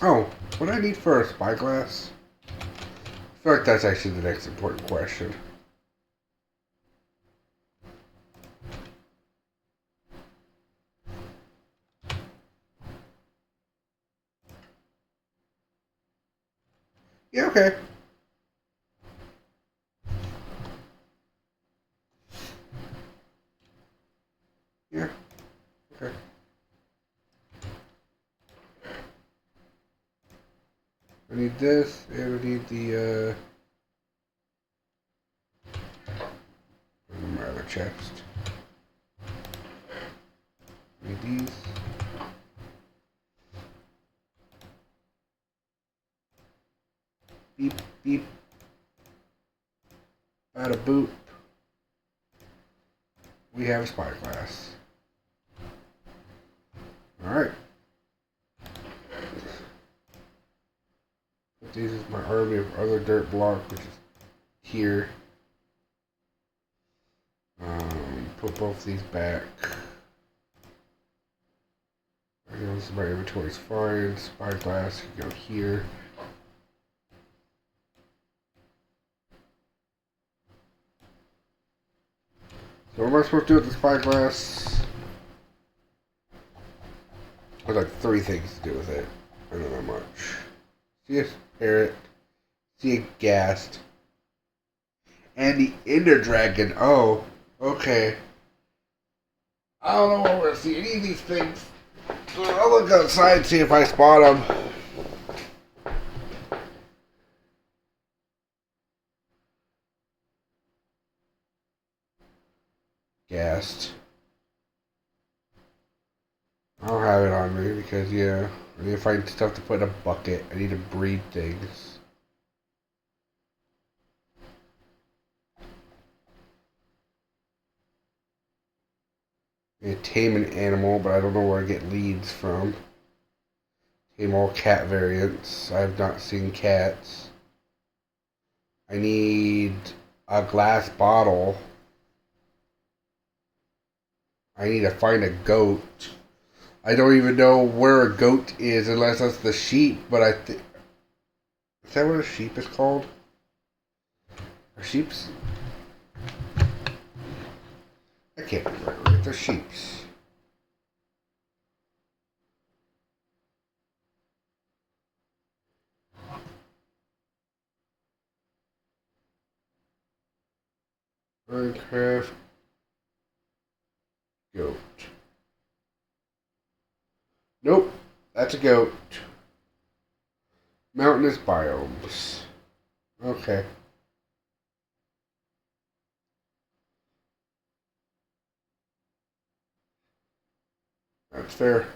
Speaker 1: Oh, what do I need for a spyglass? I feel like that's actually the next important question. Yeah, okay. Yeah, okay. I need this, and I need the, my other chest. I need these. Beep, beep. Bada boop. We have a spyglass. Alright. This is my army of other dirt blocks, which is here. Put both these back. I know this is my inventory's fine. Spyglass can go here. So what am I supposed to do with the spyglass? There's like 3 things to do with it. I don't know that much. See a parrot. See a ghast. And the Ender Dragon. Oh, okay. I don't know if we're gonna see any of these things. So I'll look outside and see if I spot them. Ghast. I don't have it on me because, yeah, I need to find stuff to put in a bucket. I need to breed things. I tame an animal, but I don't know where I get leads from. Tame all cat variants. I have not seen cats. I need a glass bottle. I need to find a goat. I don't even know where a goat is unless that's the sheep, but I think... Is that what a sheep is called? Are sheeps? I can't be right. They're sheeps. Minecraft goat. Nope, that's a goat. Mountainous biomes. Okay. That's fair.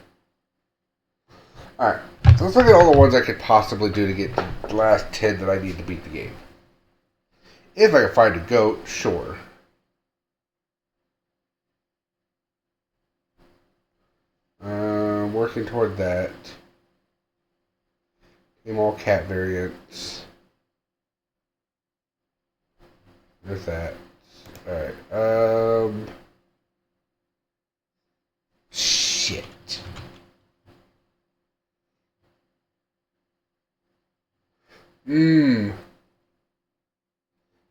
Speaker 1: Alright, so let's look at all the ones I could possibly do to get the last 10 that I need to beat the game. If I can find a goat, sure. Working toward that. Name all cat variants. There's that. Alright, shit.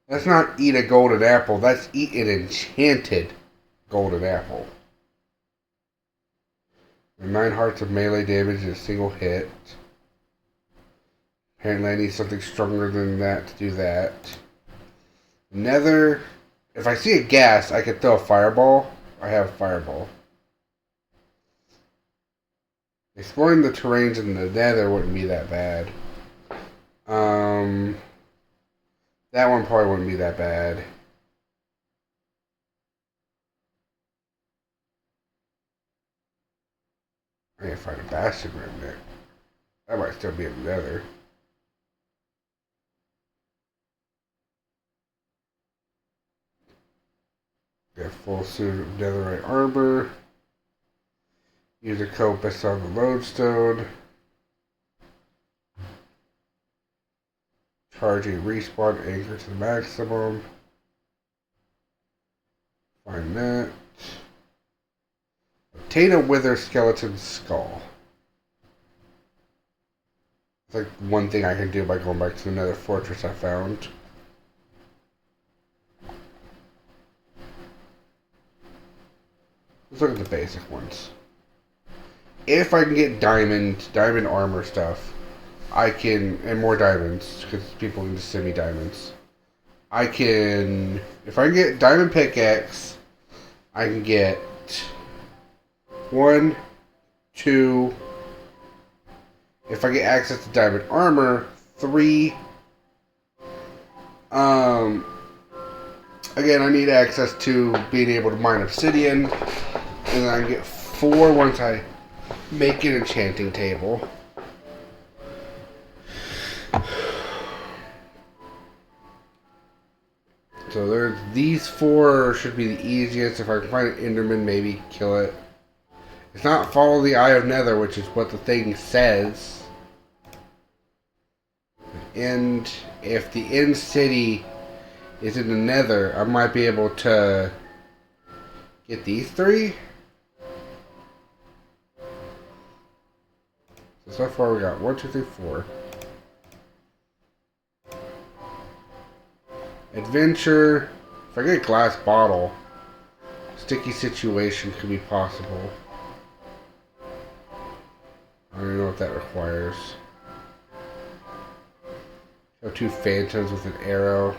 Speaker 1: That's not eat a golden apple. That's eat an enchanted golden apple. 9 hearts of melee damage in a single hit. Apparently I need something stronger than that to do that. Nether. If I see a gas, I can throw a fireball. I have a fireball. Exploring the terrains in the Nether wouldn't be that bad. That one probably wouldn't be that bad. I need to find a bastard remnant. That might still be in the Nether. Get full suit of netherite armor. Use a compass on the lodestone. Charge a respawn anchor to the maximum. Find that. Obtain a wither skeleton skull. It's like one thing I can do by going back to the Nether Fortress I found. Let's look at the basic ones. If I can get diamond armor stuff, I can, and more diamonds, because people can just send me diamonds. I can, if I can get diamond pickaxe, I can get 1, 2, if I get access to diamond armor, 3, again, I need access to being able to mine obsidian, and then I can get 4 once I make an enchanting table. So there's these 4 should be the easiest. If I can find an Enderman, maybe kill it. It's not follow the Eye of Nether, which is what the thing says. And if the end city is in the Nether, I might be able to get these 3. So far we got 1, 2, 3, 4. Adventure. If I get a glass bottle, sticky situation could be possible. I don't even know what that requires. Show 2 phantoms with an arrow.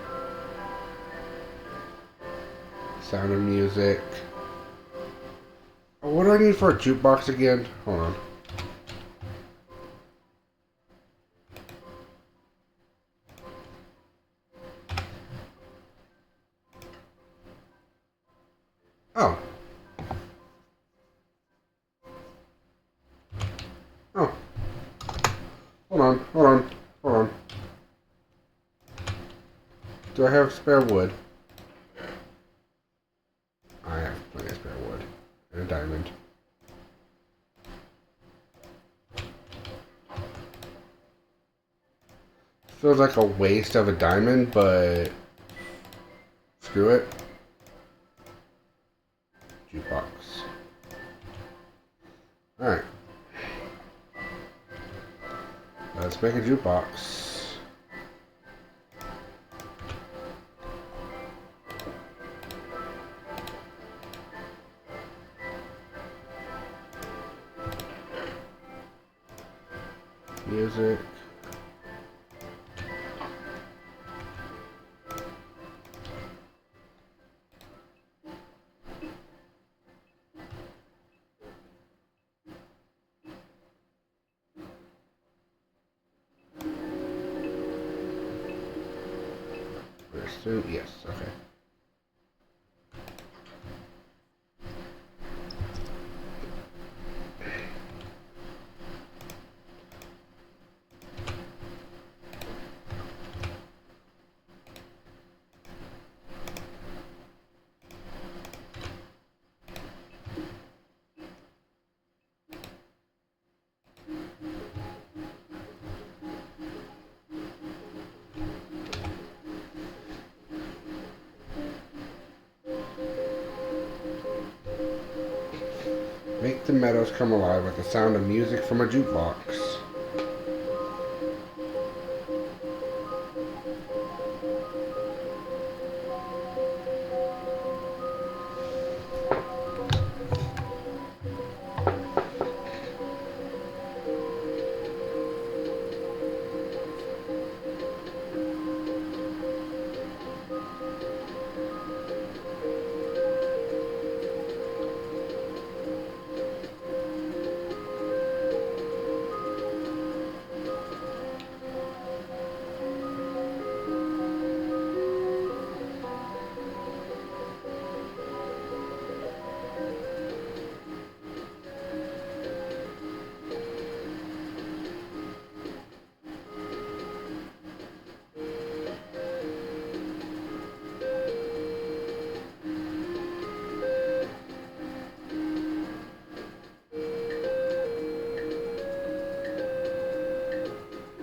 Speaker 1: Sound of music. Oh, what do I need for a jukebox again? Hold on. Oh. Oh. Hold on, hold on, hold on. Do I have spare wood? I have plenty of spare wood. And Feels like a waste of a diamond, but screw it. Jukebox. Alright. Let's make a jukebox. Music. Yes, okay. Make the meadows come alive with the sound of music from a jukebox.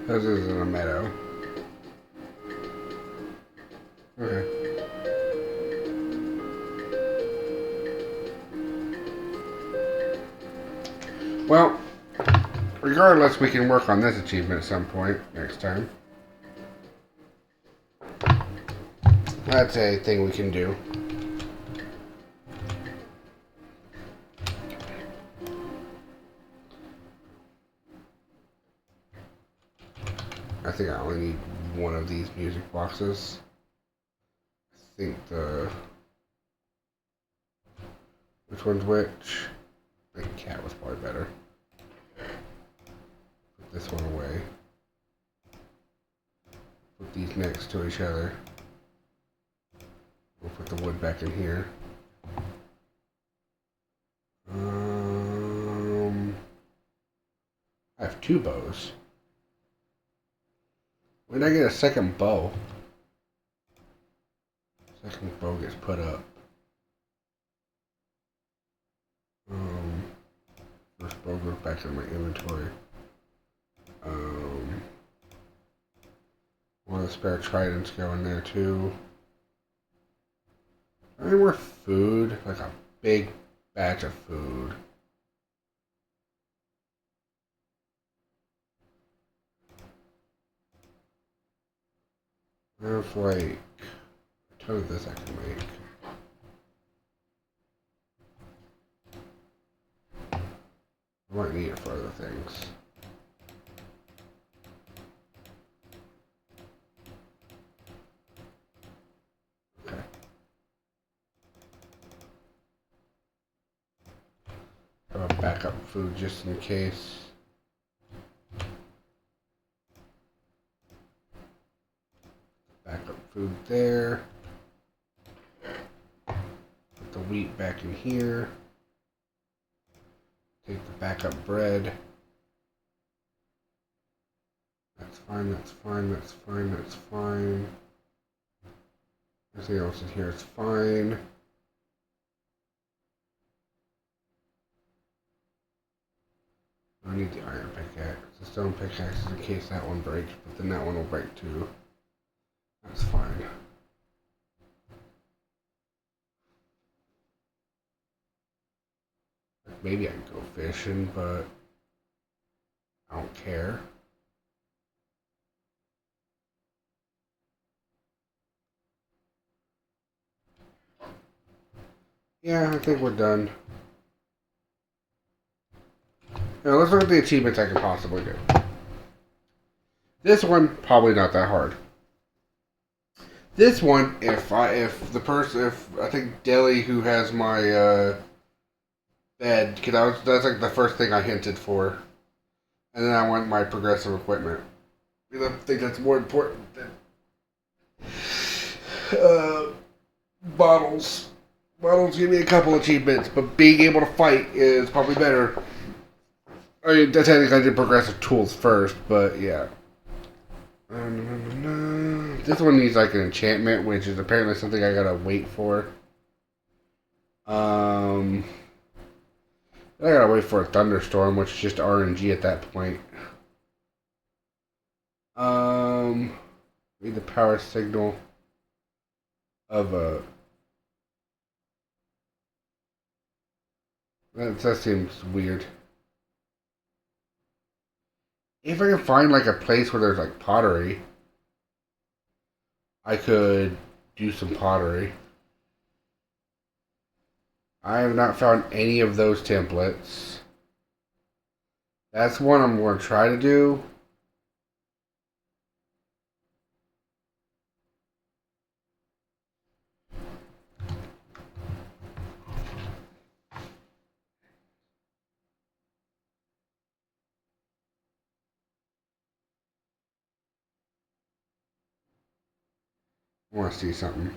Speaker 1: This isn't a meadow. Okay. Well, regardless, we can work on this achievement at some point next time. That's a thing we can do. I think I only need one of these music boxes. I think which one's which? I think cat was probably better. Put this one away. Put these next to each other. We'll put the wood back in here. I have 2 bows. When did I get a second bow? Second bow gets put up. First bow goes back in my inventory. One of the spare tridents go in there too. Any more food? Like a big batch of food. I have like a ton of this I can make. I might need it for other things. Okay. Have a backup food just in case. Backup food there. Put the wheat back in here. Take the backup bread. That's fine, that's fine, that's fine, that's fine. Everything else in here is fine. I need the iron pickaxe. The stone pickaxes in case that one breaks, but then that one will break too. That's fine. Maybe I can go fishing, but I don't care. Yeah, I think we're done. Now let's look at the achievements I can possibly do. This one, probably not that hard. This one, if I think Deli, who has my bed, because that's like the first thing I hinted for, and then I want my progressive equipment. Because I think that's more important than bottles. Bottles give me a couple achievements, but being able to fight is probably better. I mean, I did progressive tools first, but yeah. This one needs like an enchantment, which is apparently something I gotta wait for. I gotta wait for a thunderstorm, which is just RNG at that point. Need the power signal of a. That seems weird. If I can find like a place where there's like pottery, I could do some pottery. I have not found any of those templates. That's one I'm going to try to do. I want to see something.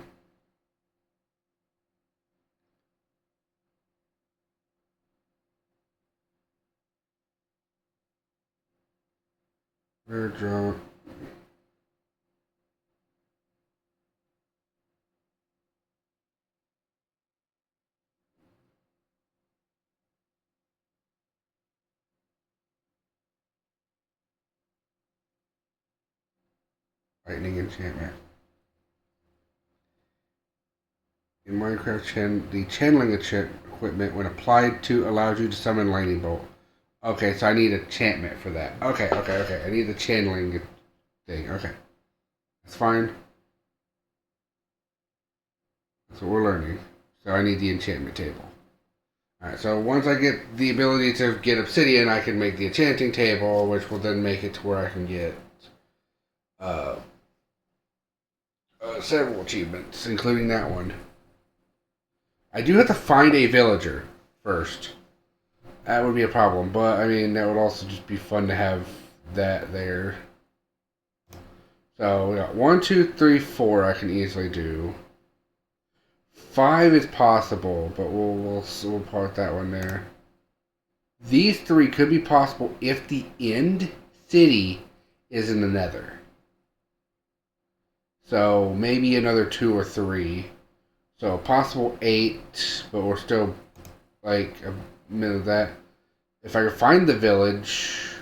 Speaker 1: Airdrop. Lightning enchantment. In Minecraft, the channeling equipment, when applied to, allows you to summon lightning bolt. Okay, so I need enchantment for that. Okay. I need the channeling thing. Okay. That's fine. That's what we're learning. So I need the enchantment table. Alright, so once I get the ability to get obsidian, I can make the enchanting table, which will then make it to where I can get uh, several achievements, including that one. I do have to find a villager first. That would be a problem, but I mean, that would also just be fun to have that there. So we got 1, 2, 3, 4 I can easily do. 5 is possible, but we'll park that one there. These 3 could be possible if the end city is in the Nether. So maybe another 2 or 3. So possible 8, but we're still like a minute of that. If I can find the village,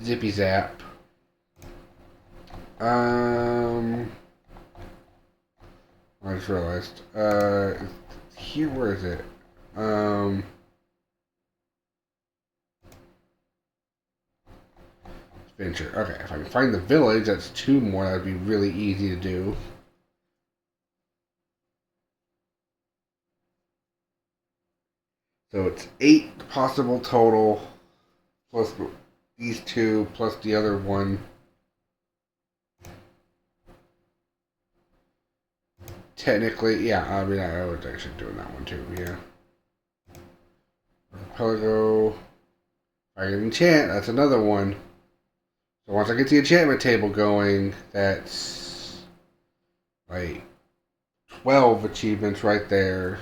Speaker 1: zippy zap. I just realized. Here, where is it? Venture. Okay, if I can find the village, that's 2 more. That'd be really easy to do. So it's 8 possible total, plus these 2, plus the other one. Technically, yeah, I mean, I was actually doing that one too, yeah. Archipelago. If I can enchant, that's another one. So once I get the enchantment table going, that's like 12 achievements right there.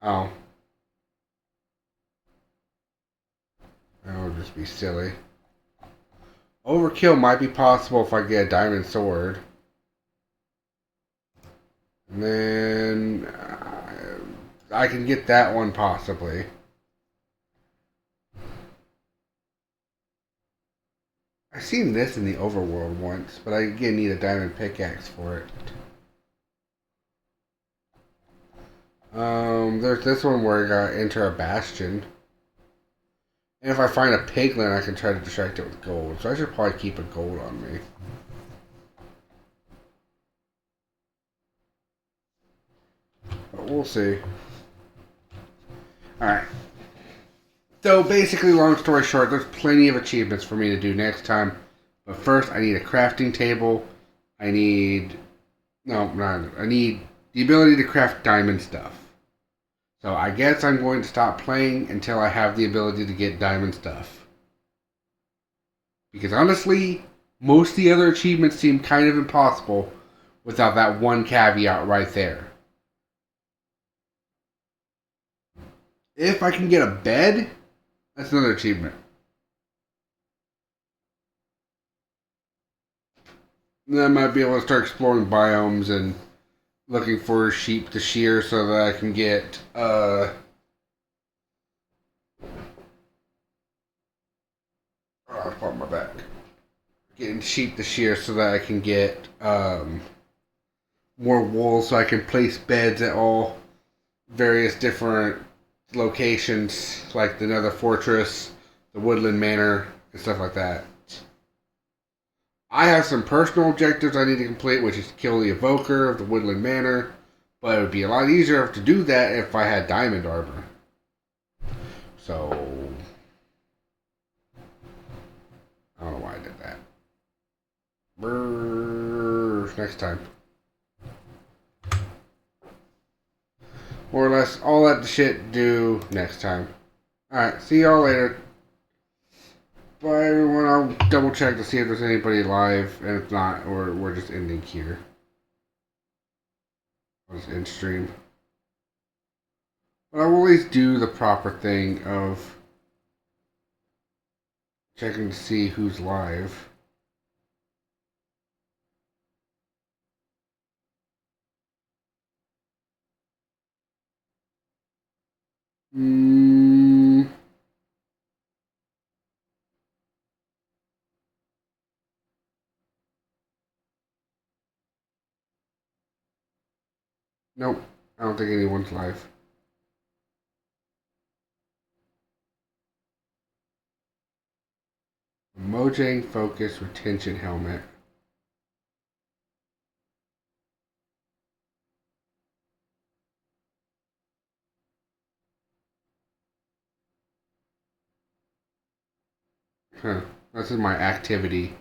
Speaker 1: Oh. That would just be silly. Overkill might be possible if I get a diamond sword. And then I can get that one possibly. I've seen this in the overworld once, but I again need a diamond pickaxe for it. There's this one where I gotta enter a bastion. And if I find a piglin, I can try to distract it with gold. So I should probably keep a gold on me. But we'll see. Alright. So basically, long story short, there's plenty of achievements for me to do next time. But first, I need a crafting table. I need... No, not... I need the ability to craft diamond stuff. So I guess I'm going to stop playing until I have the ability to get diamond stuff. Because honestly, most of the other achievements seem kind of impossible without that one caveat right there. If I can get a bed, that's another achievement. Then I might be able to start exploring biomes and looking for sheep to shear so that I can get, oh, I popped my back. Getting sheep to shear so that I can get, more wool so I can place beds at all various different locations, like the Nether Fortress, the Woodland Manor, and stuff like that. I have some personal objectives I need to complete, which is to kill the evoker of the Woodland Manor, but it would be a lot easier to do that if I had diamond armor. So, I don't know why I did that. Brrr, next time. More or less all that shit due next time. Alright, see y'all later. Bye everyone, I'll double check to see if there's anybody live, and if not, we're just ending here. I'll just end stream. But I will always do the proper thing of checking to see who's live. Nope, I don't think anyone's live. Mojang Focus Retention Helmet. Huh. This is my activity.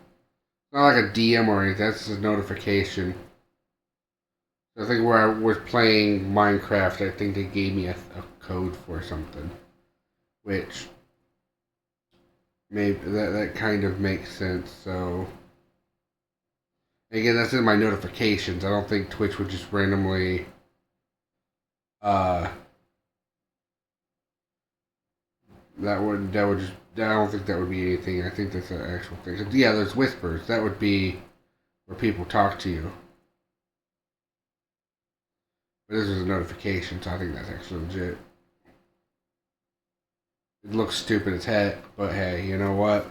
Speaker 1: Not like a DM or anything, that's just a notification. I think where I was playing Minecraft, I think they gave me a code for something. Which, maybe, that kind of makes sense, so... Again, that's in my notifications. I don't think Twitch would just randomly... That would just... I don't think that would be anything. I think that's an actual thing. Yeah, there's whispers. That would be where people talk to you. But this is a notification, so I think that's actually legit. It looks stupid as heck, but hey, you know what?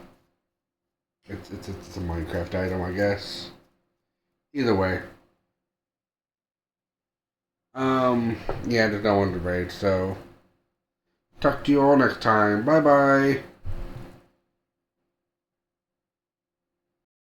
Speaker 1: It's a Minecraft item, I guess. Either way. Yeah, there's no one to raid, so... Talk to you all next time. Bye-bye.